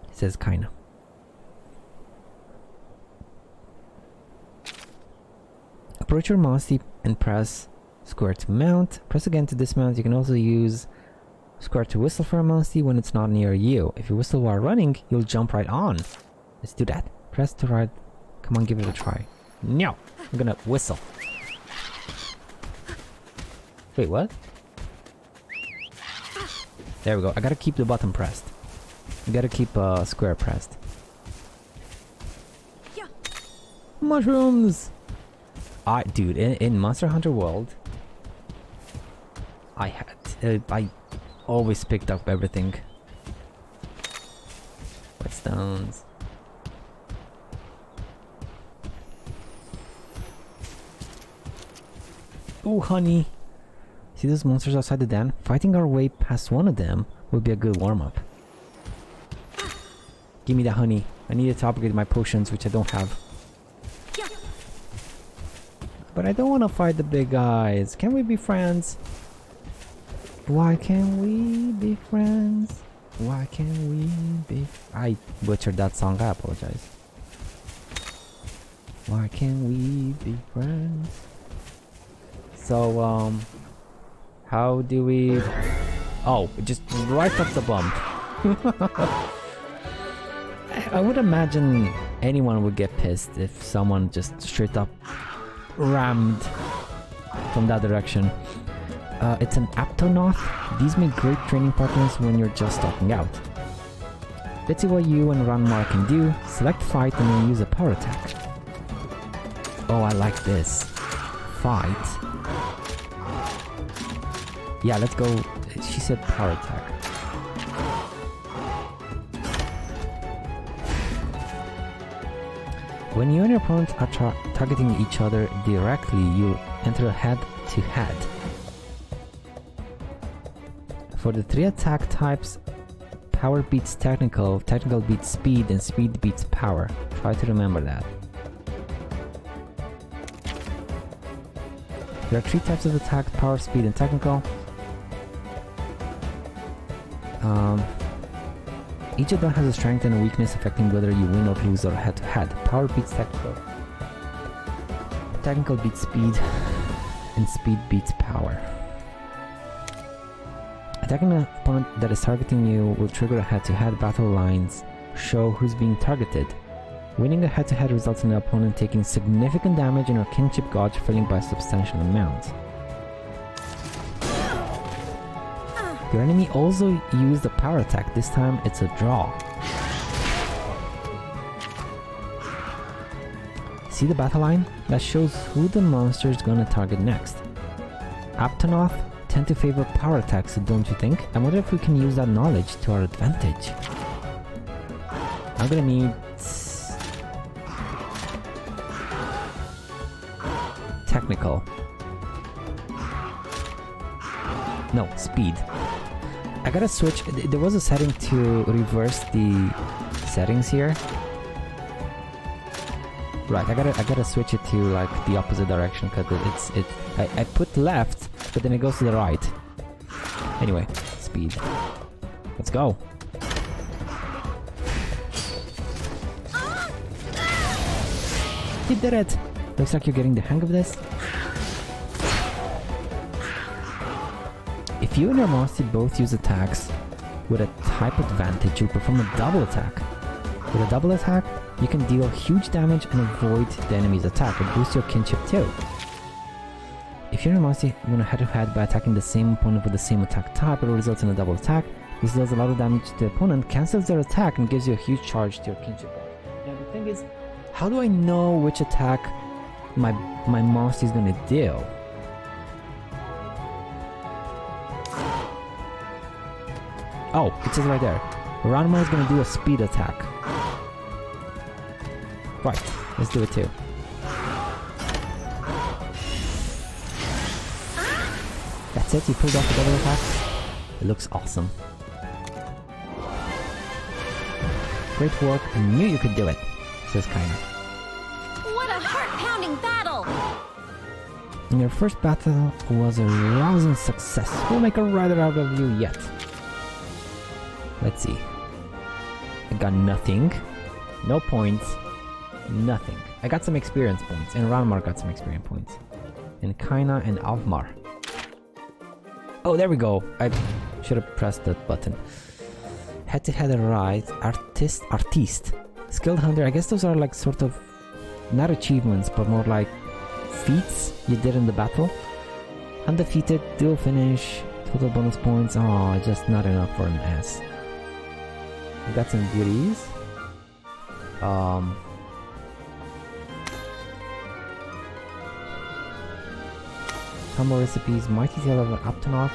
It says kinda. Approach your Monstie and press square to mount. Press again to dismount. You can also use square to whistle for a Monstie when it's not near you. If you whistle while running, you'll jump right on. Let's do that. Press to ride. Come on, give it a try. No! I'm gonna whistle. Wait, what? There we go. I gotta keep the button pressed. You gotta keep square pressed. Yeah. Mushrooms! Dude, in Monster Hunter World, I always picked up everything. Whetstones. Ooh, honey. See those monsters outside the den? Fighting our way past one of them would be a good warm-up. Give me that honey. I need it to upgrade my potions, which I don't have. But I don't want to fight the big guys. Can we be friends? Why can't we be friends? Why can't we be... I butchered that song, I apologize. Why can't we be friends? So, how do we... Oh, just right off the bump. I would imagine anyone would get pissed if someone just straight up rammed from that direction. It's an Aptonoth. These make great training partners when you're just starting out. Let's see what you and Ranmar can do. Select fight and then use a power attack. Oh, I like this. Fight. Yeah, let's go. She said power attack. When you and your opponent are targeting each other directly, you enter a head-to-head. For the 3 attack types, power beats technical, technical beats speed, and speed beats power. Try to remember that. There are 3 types of attack: power, speed, and technical. Each of them has a strength and a weakness affecting whether you win or lose or head-to-head. Power beats technical. Technical beats speed, and speed beats power. Attacking an opponent that is targeting you will trigger a head-to-head. Battle lines show who's being targeted. Winning a head-to-head results in the opponent taking significant damage and your kinship gauge failing by a substantial amount. Your enemy also used a power attack. This time it's a draw. See the battle line? That shows who the monster is gonna target next. Aptonoth tend to favor power attacks, don't you think? I wonder if we can use that knowledge to our advantage. I'm gonna need... technical. No, speed. I gotta switch. There was a setting to reverse the settings here. Right, I gotta switch it to like the opposite direction because I put left, but then it goes to the right. Anyway, speed. Let's go. You did it! Looks like you're getting the hang of this. If you and your Monstie both use attacks with a type advantage, you perform a double attack. With a double attack, you can deal huge damage and avoid the enemy's attack and boost your kinship too. If you and your Monstie win a head-to-head by attacking the same opponent with the same attack type, it will result in a double attack. This does a lot of damage to the opponent, cancels their attack, and gives you a huge charge to your kinship. Now the thing is, how do I know which attack my Monstie is gonna deal? Oh, it says right there. Ranma is gonna do a speed attack. Right, let's do it too. That's it, you pulled off the double attack. It looks awesome. Great work, I knew you could do it, says Kaina. What a heart-pounding battle! And your first battle was a rousing success. We'll make a rider out of you yet. Let's see. I got nothing. No points. Nothing. I got some experience points. And Ranmar got some experience points. And Kaina and Avmar. Oh, there we go. I should have pressed that button. Head-to-head right. Artiste. Skilled hunter. I guess those are like sort of... not achievements, but more like... feats you did in the battle. Undefeated. Dual finish. Total bonus points. Oh, just not enough for an S. We got some goodies. Combo recipes, Mighty Tail of an Aptonoth,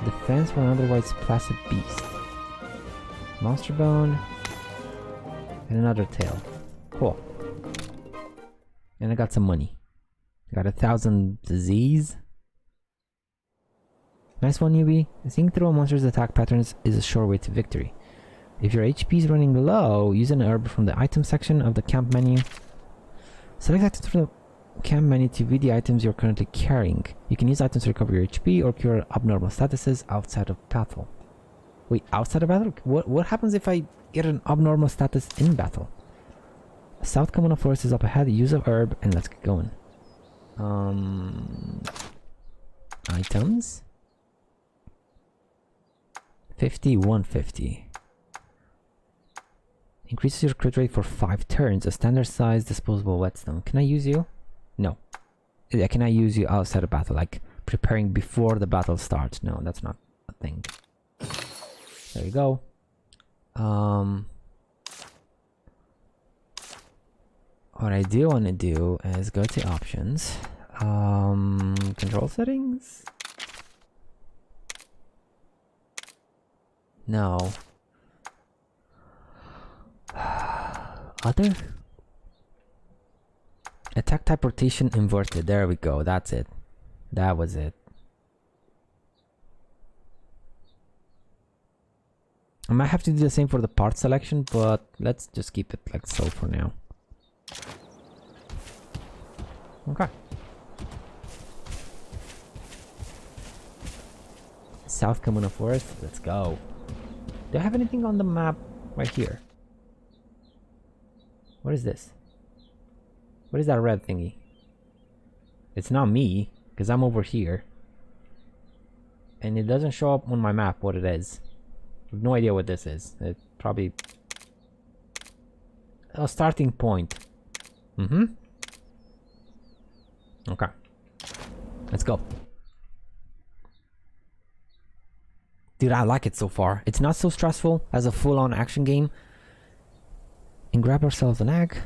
Defense for an otherwise placid beast, Monster Bone, and another tail. Cool. And I got some money. I got 1,000 Z's. Nice one, newbie. Seeing through a monster's attack patterns is a sure way to victory. If your HP is running low, use an herb from the item section of the camp menu. Select items from the cam menu to view the items you're currently carrying. You can use items to recover your HP or cure abnormal statuses outside of battle. Wait, outside of battle? What happens if I get an abnormal status in battle? South Common Forest is up ahead. Use of herb, and let's get going. Items. 50, 150. Increases your crit rate for 5 turns. A standard size disposable whetstone. Can I use you? No. Can I use you outside of battle? Like preparing before the battle starts? No, that's not a thing. There you go. What I do want to do is go to options. Control settings? No. Other? Attack type rotation inverted. There we go. That's it. That was it. I might have to do the same for the part selection, but let's just keep it like so for now. Okay. South Common Forest. Let's go. Do I have anything on the map right here? What is this? What is that red thingy? It's not me, because I'm over here. And it doesn't show up on my map what it is. I have no idea what this is. It's probably a starting point. Okay. Let's go. Dude, I like it so far. It's not so stressful as a full-on action game. And grab ourselves an egg.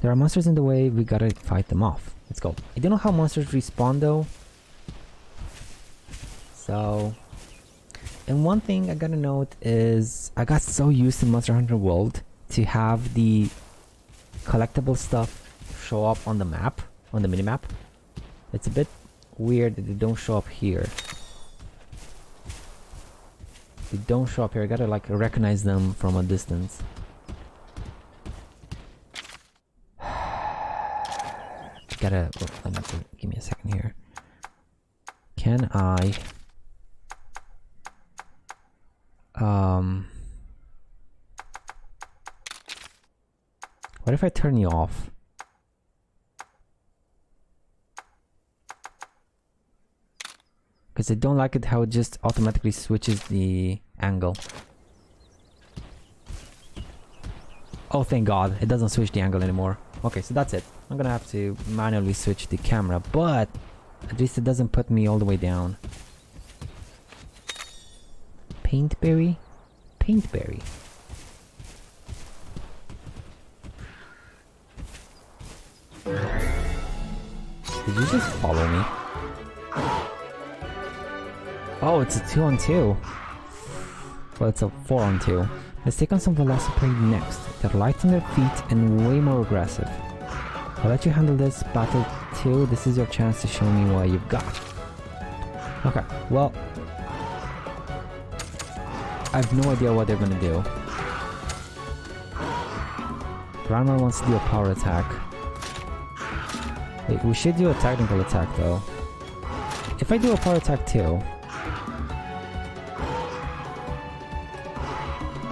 There are monsters in the way, we gotta fight them off. Let's go. I don't know how monsters respawn though. So... And one thing I gotta note is I got so used to Monster Hunter World to have the collectible stuff show up on the map, on the minimap. It's a bit weird that they don't show up here. They don't show up here. I gotta like recognize them from a distance. Gotta give me a second here. Can I what if I turn you off? Because I don't like it how it just automatically switches the angle. Oh, thank God, it doesn't switch the angle anymore. Okay, so that's it. I'm gonna have to manually switch the camera, but at least it doesn't put me all the way down. Paintberry? Paintberry. Did you just follow me? Oh, it's a 2-on-2. Well, it's a 4-on-2. Let's take on some Velociprey next. They're light on their feet and way more aggressive. I'll let you handle this battle too. This is your chance to show me what you've got. Okay, well... I have no idea what they're gonna do. Ranma wants to do a power attack. Wait, we should do a technical attack though. If I do a power attack too...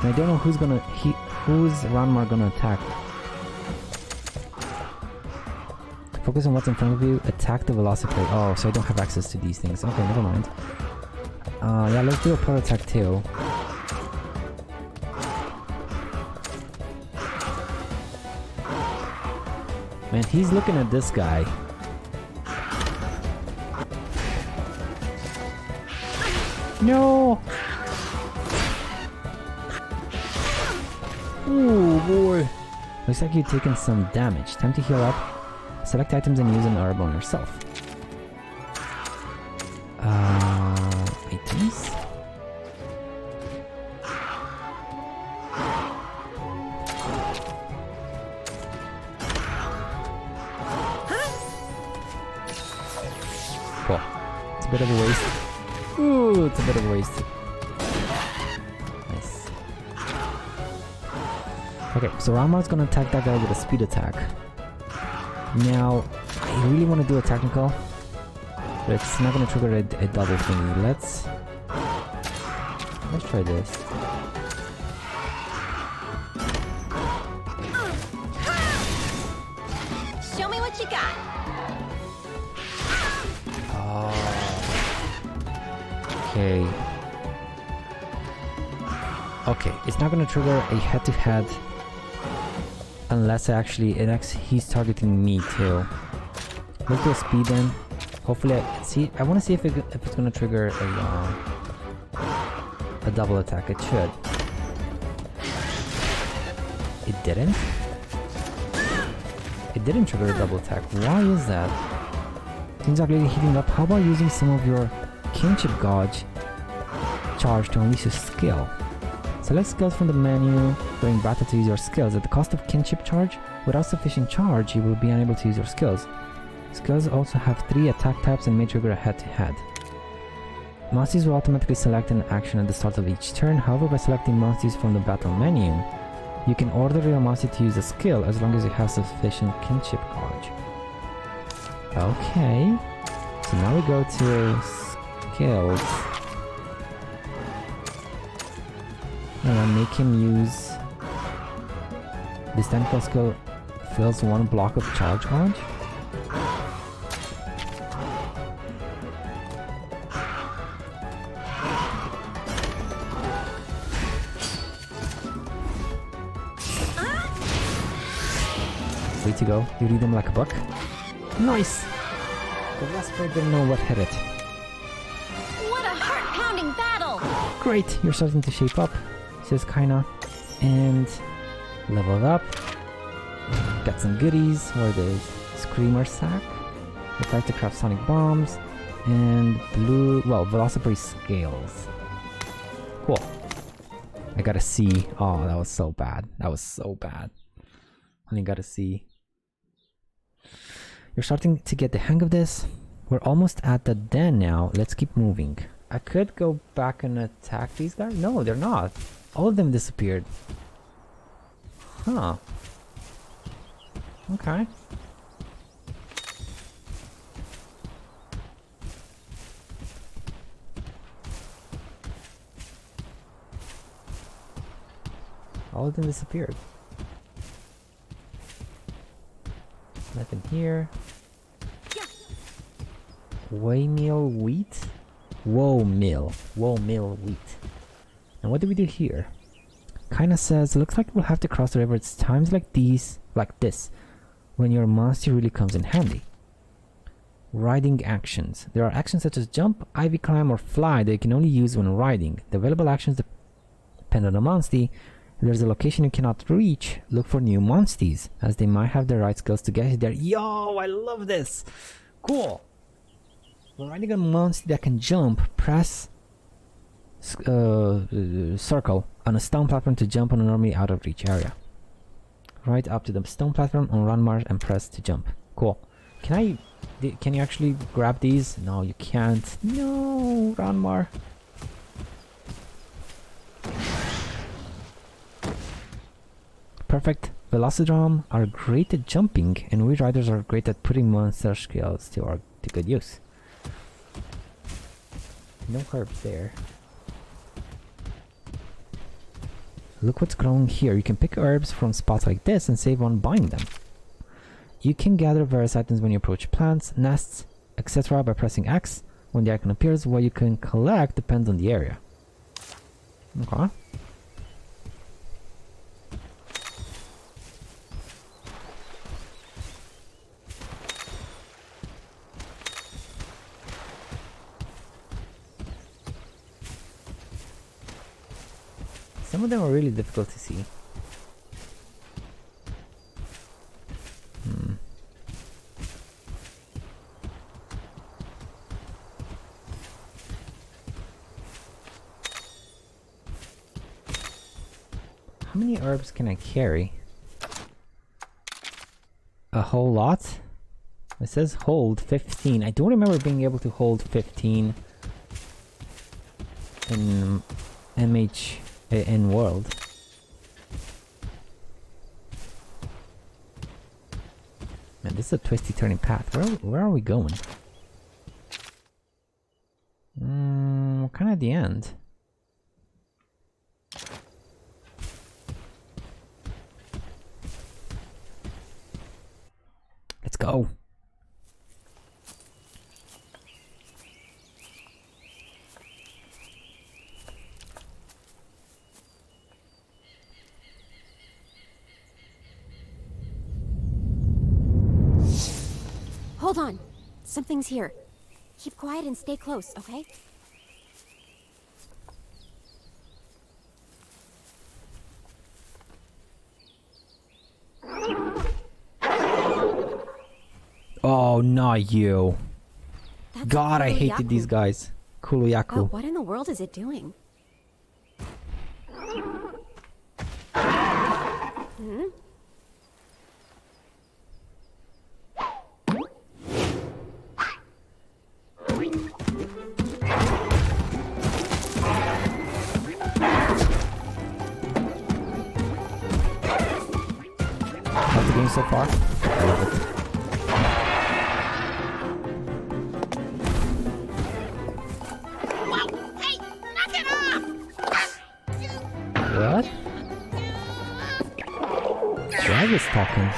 I don't know who's Ranma gonna attack. Focus on what's in front of you. Attack the Velociprey. Oh, so I don't have access to these things. Okay, never mind. Yeah, let's do a power attack too. Man, he's looking at this guy. No! Oh boy. Looks like you've taken some damage. Time to heal up. Select items and use an herb on yourself. Items? Cool. It's a bit of a waste. Ooh, it's a bit of a waste. Nice. Okay, so Ranma's gonna attack that guy with a speed attack. Now, I really want to do a technical, but it's not going to trigger a double thingy. Let's try this. Show me what you got. Okay. Okay, it's not going to trigger a head-to-head unless he's targeting me too. Let's do a speed then. Hopefully, I want to see if it's gonna trigger a double attack. It should. It didn't. It didn't trigger a double attack. Why is that? Things are really heating up. How about using some of your kinship gauge charge to unleash a skill? Select skills from the menu, bring battle to use your skills. At the cost of kinship charge, without sufficient charge, you will be unable to use your skills. Skills also have 3 attack types and may trigger a head-to-head. Monsties will automatically select an action at the start of each turn. However, by selecting Monsties from the battle menu, you can order your Monstie to use a skill as long as you have sufficient kinship gauge. Okay, so now we go to skills. And I make him use this technical skill fills 1 block of charge gauge. Way to go, you read them like a book. Nice! The last player didn't know what hit it. What a heart-pounding battle! Great, you're starting to shape up, says Kaina. And leveled up. Got some goodies. What are those? Screamer sack. Required to craft sonic bombs. And velocipede scales. Cool. I got a C. Oh, that was so bad. That was so bad. Only got a C. You're starting to get the hang of this. We're almost at the den now. Let's keep moving. I could go back and attack these guys. No, they're not. All of them disappeared. Huh. Okay. All of them disappeared. Nothing here. Waymill wheat? Woe mill wheat. And what do we do here? Kinda says, looks like we'll have to cross the river. It's times like this, when your monster really comes in handy. Riding actions. There are actions such as jump, ivy climb, or fly that you can only use when riding. The available actions depend on the Monstie. If there's a location you cannot reach, look for new Monsties, as they might have the right skills to get you there. Yo, I love this! Cool! When riding a Monstie that can jump, press circle on a stone platform to jump on a normally out of reach area. Right up to the stone platform on run march and press to jump. Cool. Can you actually grab these? No, you can't. No, Ranmar. Perfect. Velocidrome are great at jumping, and we riders are great at putting monster skills to good use. No herbs there. Look what's growing here. You can pick herbs from spots like this and save on buying them. You can gather various items when you approach plants, nests, etc. by pressing X. When the icon appears, what you can collect depends on the area. Okay. Some of them are really difficult to see. How many herbs can I carry? A whole lot? It says hold 15. I don't remember being able to hold 15 in in world. Man, this is a twisty turning path. Where are we going? We're kind of at the end. Let's go. Hold on. Something's here. Keep quiet and stay close, okay? Oh, not you. That's God, I Kuluyaku. hated these guys. Kuluyaku. What in the world is it doing? How's the game so far? I love it. Hey, knock it off! What? Drag is talking.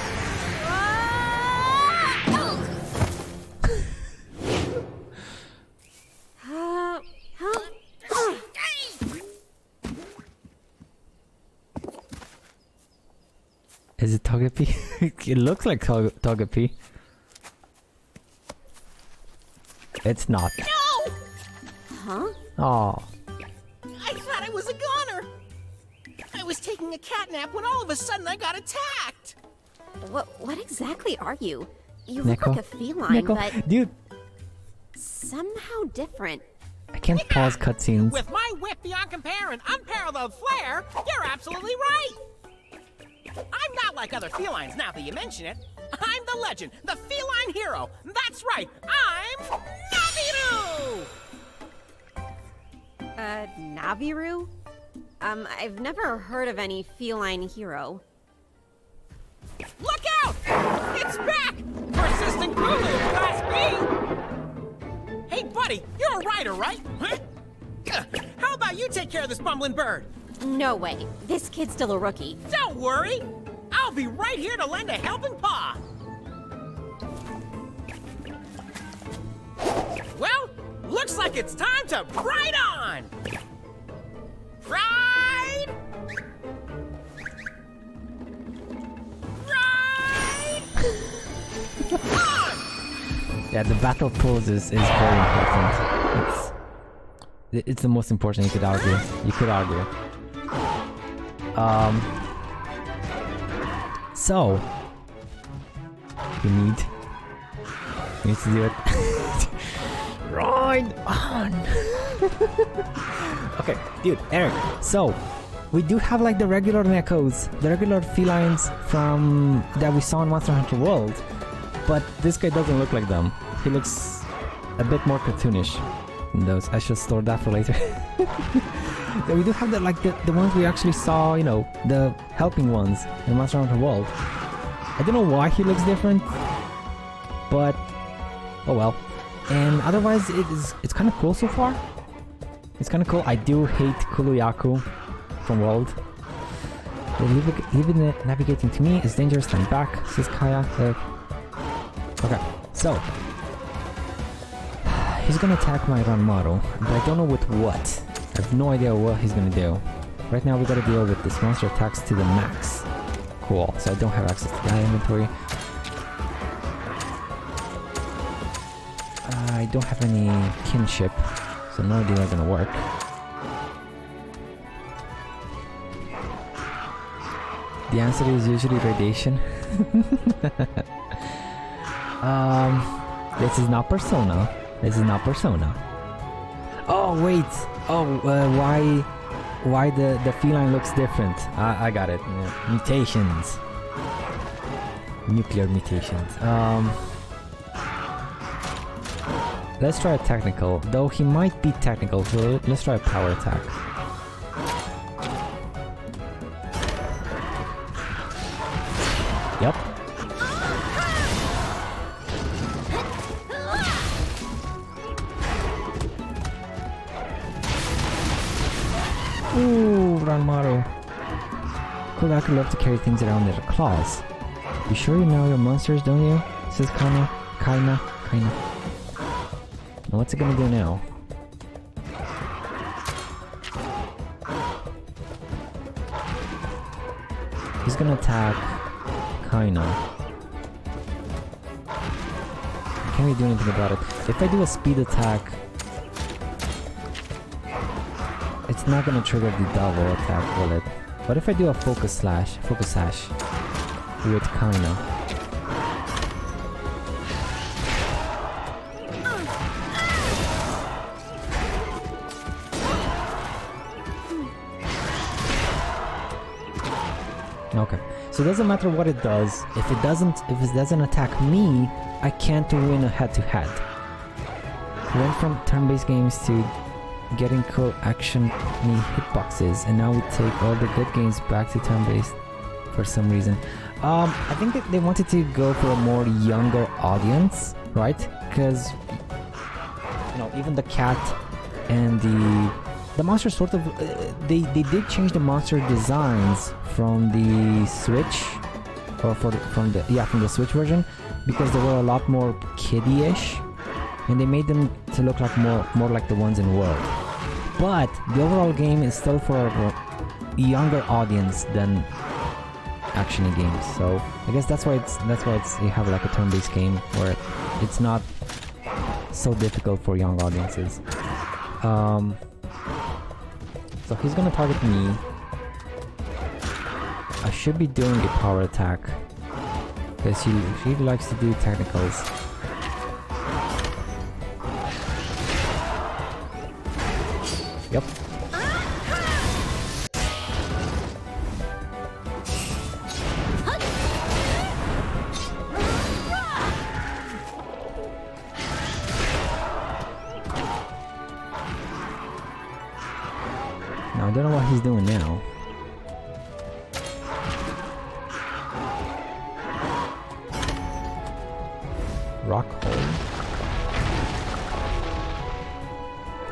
Is it Togepi? It looks like Togepi. It's not. No! Huh? Oh. I thought I was a goner. I was taking a cat nap when all of a sudden I got attacked. What exactly are you? You look Neko. like a feline, but Dude, somehow different. I can't pause cutscenes. With my whip beyond compare and unparalleled flair, you're absolutely right. I'm not like other felines now that you mention it. I'm the legend, the feline hero. That's right, I'm Naviru! Naviru? I've never heard of any feline hero. Look out! It's back! Persistent Kulu, Class B! Hey, buddy, you're a rider, right? Huh? How about you take care of this bumbling bird? No way. This kid's still a rookie. Don't worry! I'll be right here to lend a helping paw! Well, looks like it's time to ride on! Ride! Ride! On! Yeah, the battle poses is very important. It's the most important, you could argue. You could argue. So we need to do it. Ride on. Okay, dude, Eric. So we do have like the regular Nekos, the regular felines from that we saw in Monster Hunter World, but this guy doesn't look like them. He looks a bit more cartoonish than those. I should store that for later. Yeah, we do have the ones we actually saw, you know, the helping ones in Monster Hunter World. I don't know why he looks different, but oh well. And otherwise, it's kind of cool so far. It's kind of cool. I do hate Kuluyaku from World. Even navigating to me is dangerous. Stand back, says Kaya. Okay, so he's gonna attack my run model, but I don't know with what. I have no idea what he's gonna do. Right now we gotta deal with this monster attacks to the max. Cool, so I don't have access to that inventory. I don't have any kinship, so no idea that's gonna work. The answer is usually radiation. This is not Persona. This is not Persona. Oh wait! Oh, why the feline looks different? I got it. Yeah. Mutations. Nuclear mutations. Let's try a technical. Though he might be technical, so let's try a power attack. Yep. Ooh, Ranmaru. Cool, I could love to carry things around with their claws. You sure you know your monsters, don't you? Says Kaina. Now what's it gonna do now? He's gonna attack Kaina. Can't really do anything about it. If I do a speed attack, it's not gonna trigger the double attack, will it? What if I do a focus sash with Kaina? Okay, so it doesn't matter what it does. If it doesn't attack me, I can't win a head-to-head. Went from turn-based games to getting cool action hitboxes, and now we take all the good games back to turn-based for some reason. I think that they wanted to go for a more younger audience, right? Because you know, even the cat and the monster sort of they did change the monster designs from the Switch, or from the Switch version, because they were a lot more kiddie-ish, and they made them to look like more like the ones in World. But the overall game is still for a younger audience than action games. So I guess that's why you have like a turn-based game where it's not so difficult for young audiences. So he's gonna target me. I should be doing a power attack because he likes to do technicals. Yep. Now I don't know what he's doing now. Rock hole.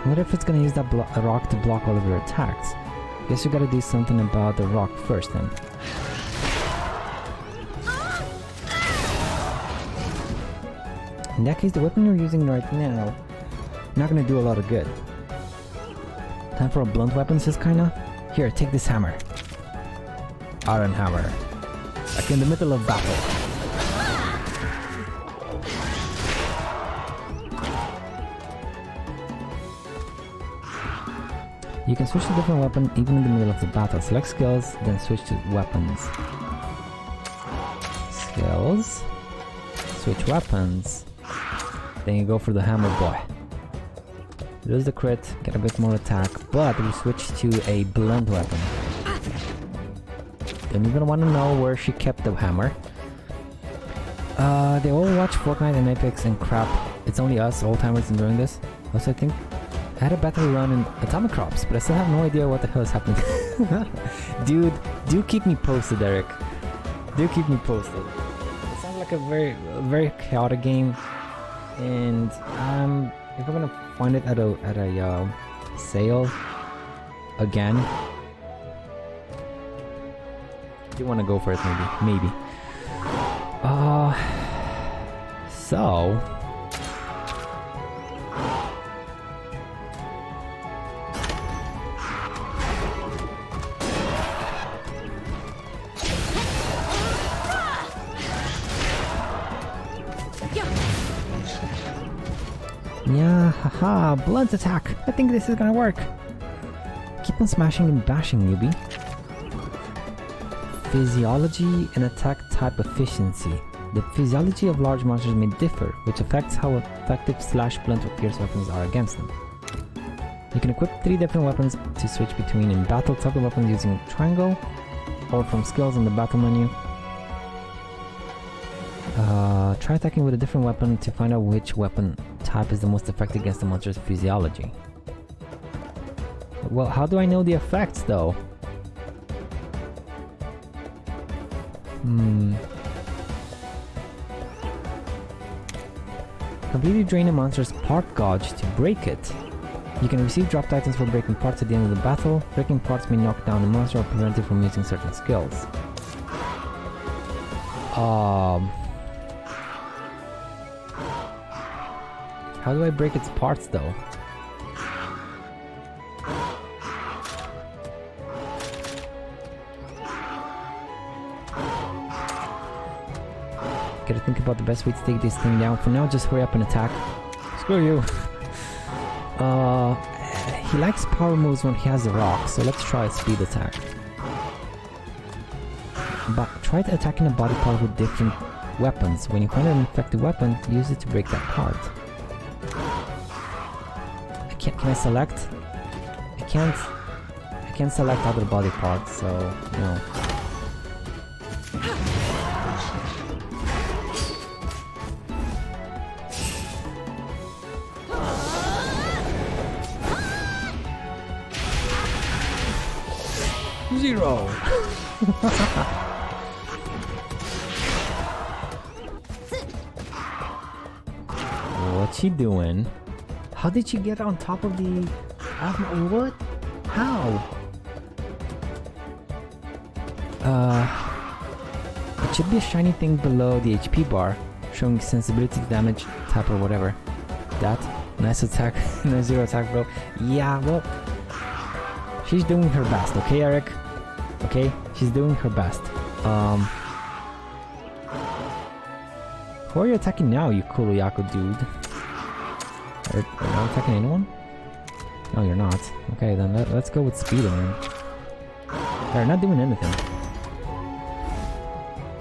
What if it's gonna use that rock to block all of your attacks? Guess you gotta do something about the rock first then. In that case, the weapon you're using right now not gonna do a lot of good. Time for a blunt weapon, says Kaina. Here, take this hammer. Iron hammer. Like in the middle of battle. You can switch to different weapon even in the middle of the battle. Select skills, then switch to weapons. Skills. Switch weapons. Then you go for the hammer boy. Lose the crit, get a bit more attack, but we switch to a blunt weapon. Then you're gonna want to know where she kept the hammer. They all watch Fortnite and Apex and crap. It's only us, old-timers, enjoying this. Also, I think I had a battle run in Atomic Crops, but I still have no idea what the hell is happening. Dude, do keep me posted, Eric. Do keep me posted. It sounds like a very chaotic game, and if I'm gonna find it at a sale again, you want to go for it, maybe. So. Yeah, haha, blunt attack. I think this is gonna work. Keep on smashing and bashing, newbie. Physiology and attack type efficiency. The physiology of large monsters may differ, which affects how effective /blunt or pierce weapons are against them. You can equip 3 different weapons to switch between in battle. Toggle weapons using triangle, or from skills in the battle menu. Try attacking with a different weapon to find out which weapon type is the most effective against the monster's physiology. Well, how do I know the effects though? Completely drain a monster's part gauge to break it. You can receive dropped items for breaking parts at the end of the battle. Breaking parts may knock down a monster or prevent it from using certain skills. How do I break its parts though? Gotta think about the best way to take this thing down. For now, just hurry up and attack. Screw you. He likes power moves when he has the rock, so let's try a speed attack. But try attacking a body part with different weapons. When you find an effective weapon, use it to break that part. Can I select? I can't select other body parts, so no. Zero. What's she doing? How did she get on top of the... what? How? It should be a shiny thing below the HP bar, showing sensibility to damage, tap or whatever. That. Nice attack. Nice zero attack, bro. Yeah, well... She's doing her best, okay, Eric? Okay? She's doing her best. Who are you attacking now, you Kuroyaku dude? Are you not attacking anyone? No, you're not. Okay, then let's go with speed then. They're not doing anything.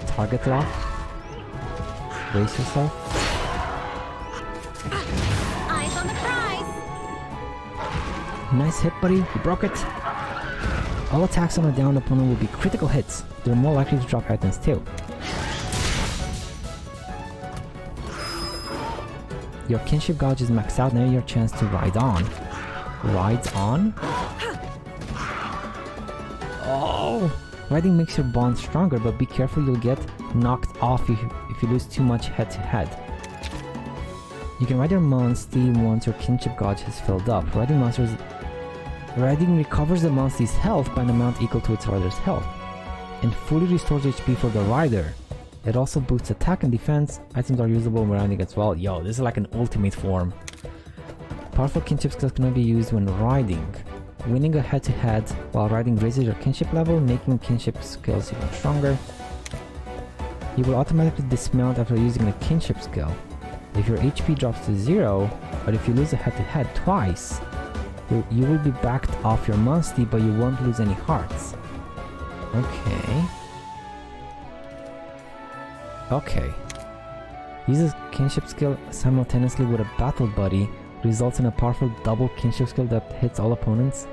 Target lock. Brace yourself. Eyes on the prize! Nice hit, buddy. You broke it. All attacks on a downed opponent will be critical hits. They're more likely to drop items too. Your kinship gauge is maxed out, now your chance to ride on. Rides on? Oh! Riding makes your bond stronger, but be careful, you'll get knocked off if you lose too much head-to-head. You can ride your Monstie once your kinship gauge has filled up. Riding recovers the Monstie's health by an amount equal to its rider's health, and fully restores HP for the rider. It also boosts attack and defense. Items are usable when riding as well. Yo, this is like an ultimate form. Powerful kinship skills can only be used when riding. Winning a head-to-head while riding raises your kinship level, making kinship skills even stronger. You will automatically dismount after using a kinship skill. If your HP drops to 0, but if you lose a head-to-head twice, you will be backed off your Monstie, but you won't lose any hearts. Okay. Okay. Uses kinship skill simultaneously with a battle buddy, results in a powerful double kinship skill that hits all opponents.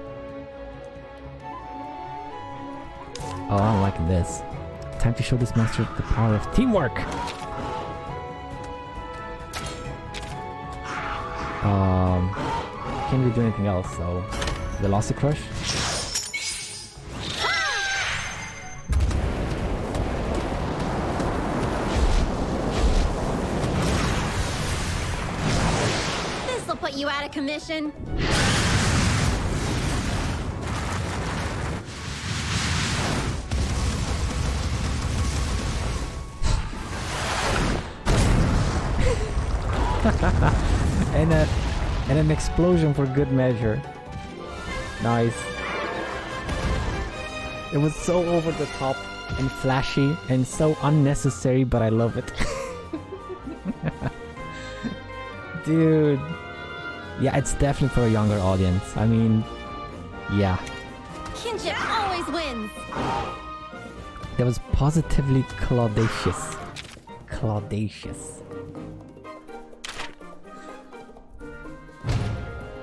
Oh, I'm liking this. Time to show this monster the power of teamwork! Can't really do anything else, so... Velocity Crush? This'll put you out of commission. And an explosion for good measure. Nice. It was so over the top and flashy and so unnecessary, but I love it. Dude. Yeah, it's definitely for a younger audience. I mean, yeah. Kinship always wins. That was positively claudacious. Claudacious.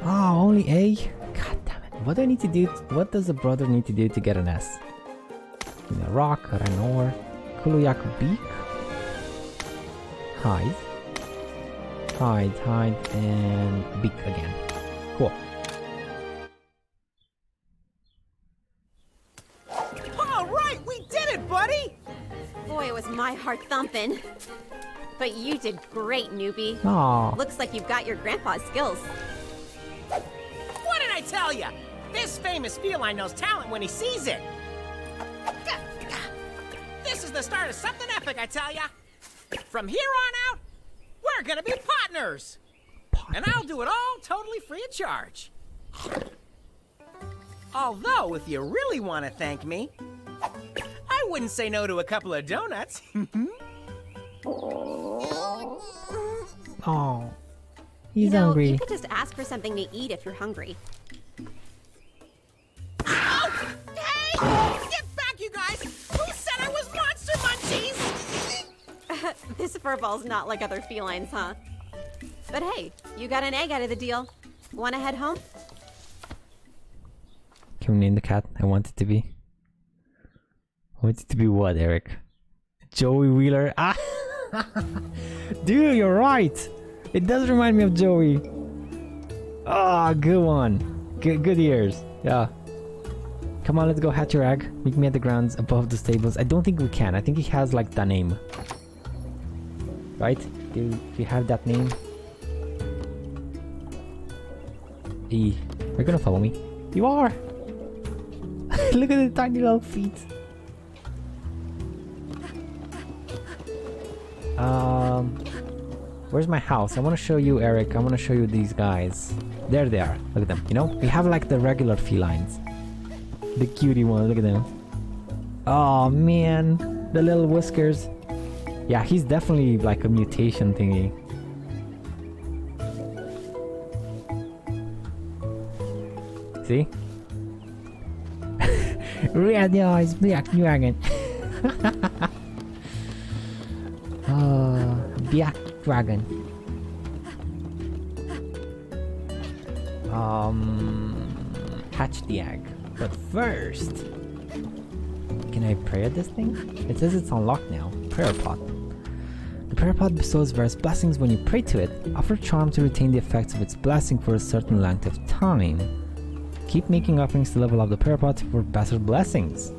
Oh, only A? God damn it. What do I need to do? What does the brother need to do to get an S? Give me a rock, Ranor, Kuroyaku Beak. Hide. Hide, and Beak again. Cool. Alright, we did it, buddy! Boy, it was my heart thumping. But you did great, newbie. Aww. Looks like you've got your grandpa's skills. tell ya? This famous feline knows talent when he sees it. This is the start of something epic, I tell ya. From here on out, we're gonna be partners. And I'll do it all totally free of charge. Although, if you really want to thank me, I wouldn't say no to a couple of donuts. Oh, he's You know, hungry. you could just ask for something to eat if you're hungry. Oh! Hey! Get back, you guys! Who said I was Monster Munchies? This furball's not like other felines, huh? But hey, you got an egg out of the deal. Wanna head home? Can we name the cat? I want it to be. I want it to be what, Eric? Joey Wheeler? Ah! Dude, you're right! It does remind me of Joey. Ah, good one. Good ears. Yeah. Come on, let's go hatch your egg. Meet me at the grounds above the stables. I don't think we can. I think he has like the name. Right? Do you have that name? E. You're gonna follow me. You are! Look at the tiny little feet. Where's my house? I want to show you, Eric. I want to show you these guys. There they are. Look at them. You know, we have like the regular felines. The cutie one. Look at them. Oh man, the little whiskers. Yeah, he's definitely like a mutation thingy. See? Red eyes, black dragon. Black dragon. Hatch the egg. But first, can I pray at this thing? It says it's unlocked now. Prayer pot. The prayer pot bestows various blessings when you pray to it. Offer a charm to retain the effects of its blessing for a certain length of time. Keep making offerings to level up the prayer pot for better blessings.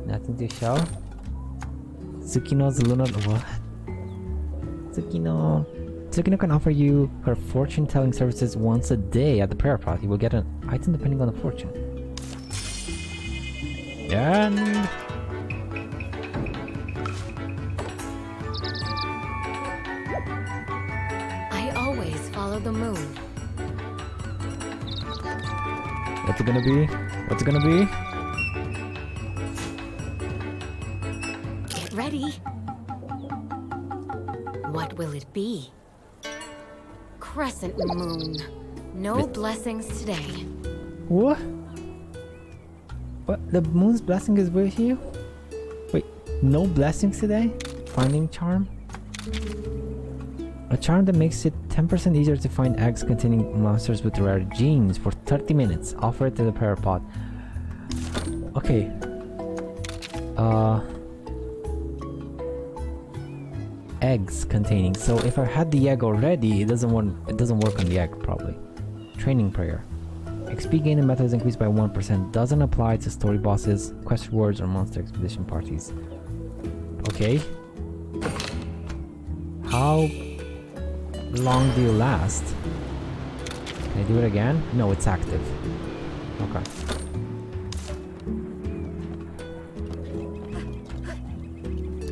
Nothing to show. Tsukino's lunar what? Tsukino can offer you her fortune-telling services once a day at the prayer pot. You will get an item depending on the fortune. And I always follow the moon. what's it gonna be? What's it gonna be? Get ready. What will it be? Crescent moon. No blessings today. What? What? The moon's blessing is with you? Wait, no blessings today? Finding charm? A charm that makes it 10% easier to find eggs containing monsters with rare genes for 30 minutes. Offer it to the prayer pot. Okay. Eggs containing. So if I had the egg already, it doesn't work on the egg probably. Training prayer. XP gain in meta is increased by 1%. Doesn't apply to story bosses, quest rewards, or monster expedition parties. Okay. How long do you last? Can I do it again? No, it's active. Okay.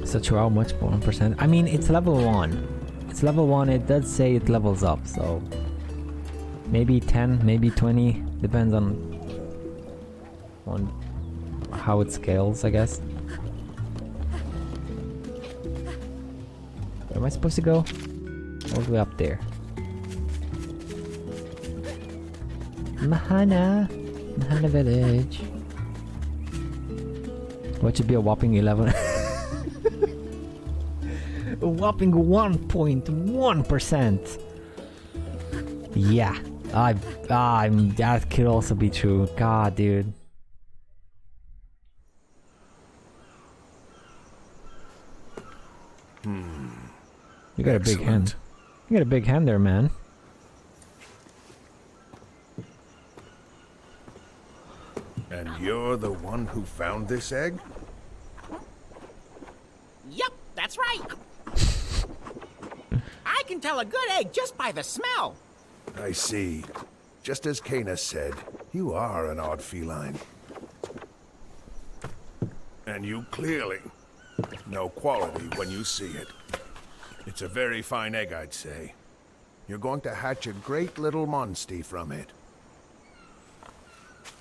So how much? 1%? I mean, it's level 1. It's level 1, it does say it levels up, so... Maybe 10, maybe 20, depends on how it scales, I guess. Where am I supposed to go? All the way up there. Mahana Village. What should be a whopping 11? A whopping 1.1%. Yeah, that could also be true. God, dude. You got a big hand. You got a big hand there, man. And you're the one who found this egg? Yep, that's right. can tell a good egg just by the smell. I see. Just as Kana said, you are an odd feline. And you clearly know quality when you see it. It's a very fine egg, I'd say. You're going to hatch a great little Monstie from it.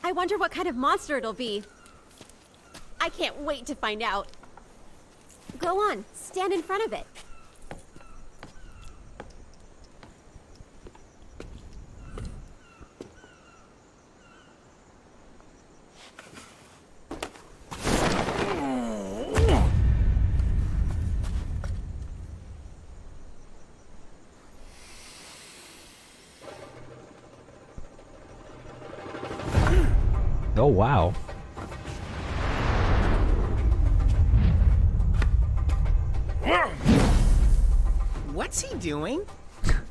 I wonder what kind of monster it'll be. I can't wait to find out. Go on, stand in front of it. Oh, wow. What's he doing?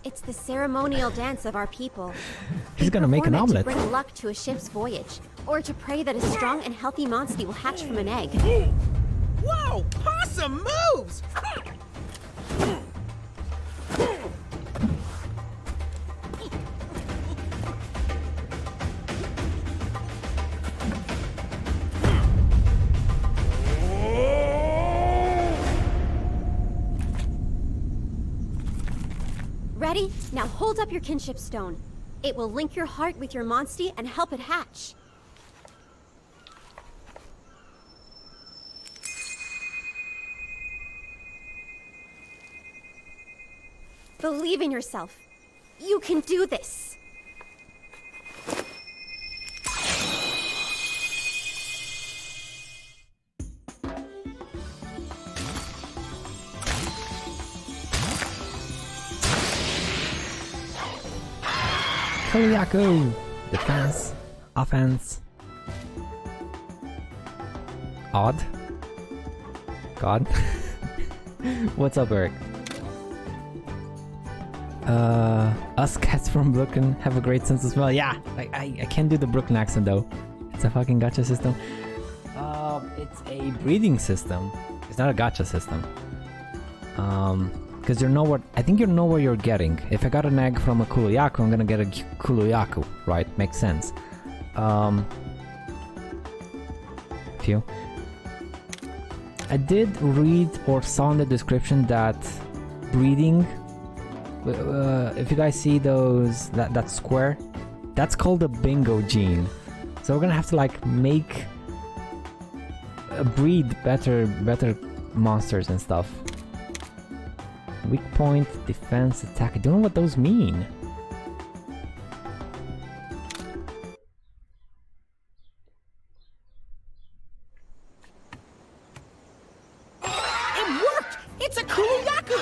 It's the ceremonial dance of our people. He's gonna make an Perform it omelet. to bring luck to a ship's voyage, or to pray that a strong and healthy Monstie will hatch from an egg. Whoa! Possum moves! Ready? Now hold up your kinship stone. It will link your heart with your Monstie and help it hatch. Believe in yourself. You can do this. Koliaku! Defense. Offense. Odd. God. What's up, Eric? Us cats from Brooklyn have a great sense of smell. Yeah, I can't do the Brooklyn accent though. It's a fucking gacha system. It's a breeding system. It's not a gacha system. Because you know what? I think you know what you're getting. If I got an egg from a Kuluyaku, I'm gonna get a Kuluyaku, right? Makes sense. Phew. I did read or saw in the description that breeding. If you guys see those, that square, that's called a bingo gene. So we're gonna have to like make breed better monsters and stuff. Weak point, defense, attack. I don't know what those mean. It worked! It's a Kuluyaku!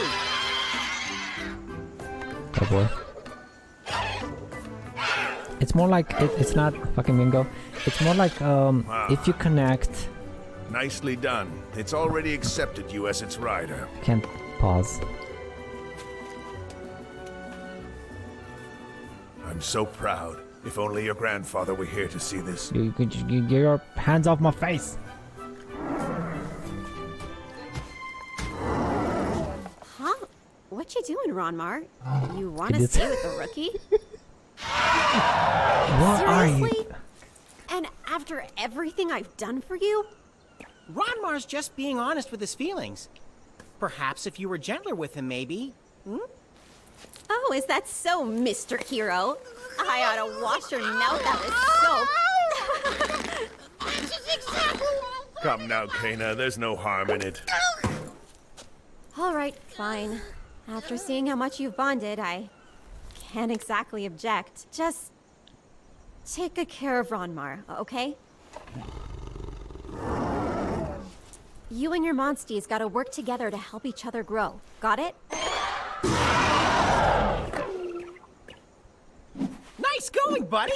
Oh boy. It's more like it's not fucking bingo. It's more like if you connect. Nicely done. It's already accepted you as its rider. Can't pause. I'm so proud. If only your grandfather were here to see this. You get your hands off my face. Huh? What you doing, Ronmar? You want to stay with the rookie? What are you? Seriously? And after everything I've done for you? Ronmar's just being honest with his feelings. Perhaps if you were gentler with him, maybe. Oh, is that so, Mr. Hero? I ought to wash your mouth out with soap. Come now, Kana. There's no harm in it. All right, fine. After seeing how much you've bonded, I can't exactly object. Just take good care of Ronmar, okay? You and your Monsties gotta work together to help each other grow. Got it? Nice going, buddy!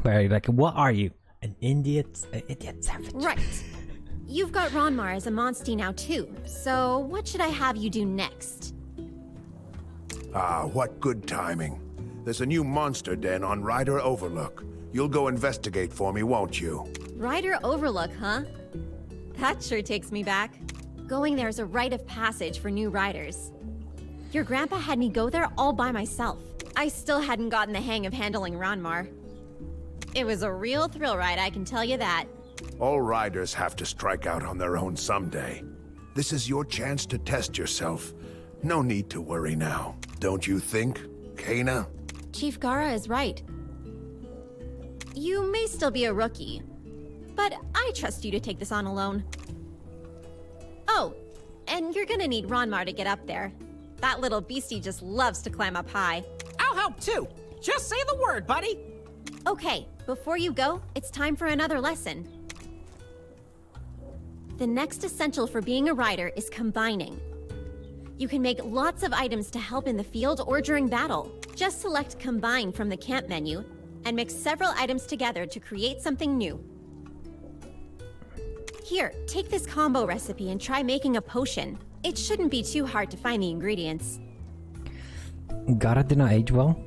Barry, like, what are you? An idiot savage. Right. You've got Ronmar as a Monstie now too, so what should I have you do next? Ah, what good timing. There's a new monster den on Ryder Overlook. You'll go investigate for me, won't you? Rider Overlook, huh? That sure takes me back. Going there is a rite of passage for new riders. Your grandpa had me go there all by myself. I still hadn't gotten the hang of handling Ranmar. It was a real thrill ride, I can tell you that. All riders have to strike out on their own someday. This is your chance to test yourself. No need to worry now. Don't you think, Kana? Chief Gara is right. You may still be a rookie, but I trust you to take this on alone. Oh, and you're gonna need Ranmar to get up there. That little beastie just loves to climb up high. I'll help too. Just say the word, buddy. Okay, before you go, it's time for another lesson. The next essential for being a rider is combining. You can make lots of items to help in the field or during battle. Just select Combine from the camp menu and mix several items together to create something new. Here, take this combo recipe and try making a potion. It shouldn't be too hard to find the ingredients. Gara did not age well.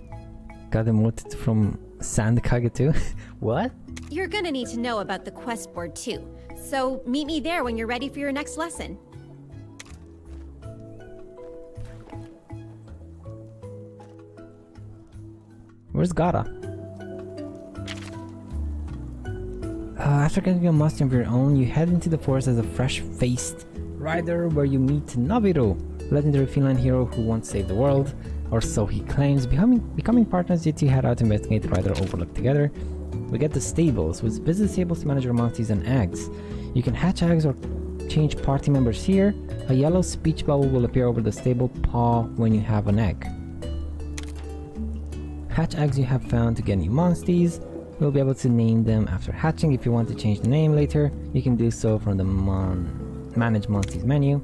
Got demoted from Sandkage too. What? You're gonna need to know about the quest board too, so meet me there when you're ready for your next lesson. Where's Gara? After getting a Monstie of your own, you head into the forest as a fresh-faced rider where you meet Naviru, legendary feline hero who wants to save the world, or so he claims. Becoming partners, you two head out to investigate the Rider Overlook together. We get the stables, with visit stables to manage your Monsties and eggs. You can hatch eggs or change party members here. A yellow speech bubble will appear over the stable paw when you have an egg. Hatch eggs you have found to get new Monsties. You'll be able to name them after hatching. If you want to change the name later, you can do so from the Manage Monsties menu.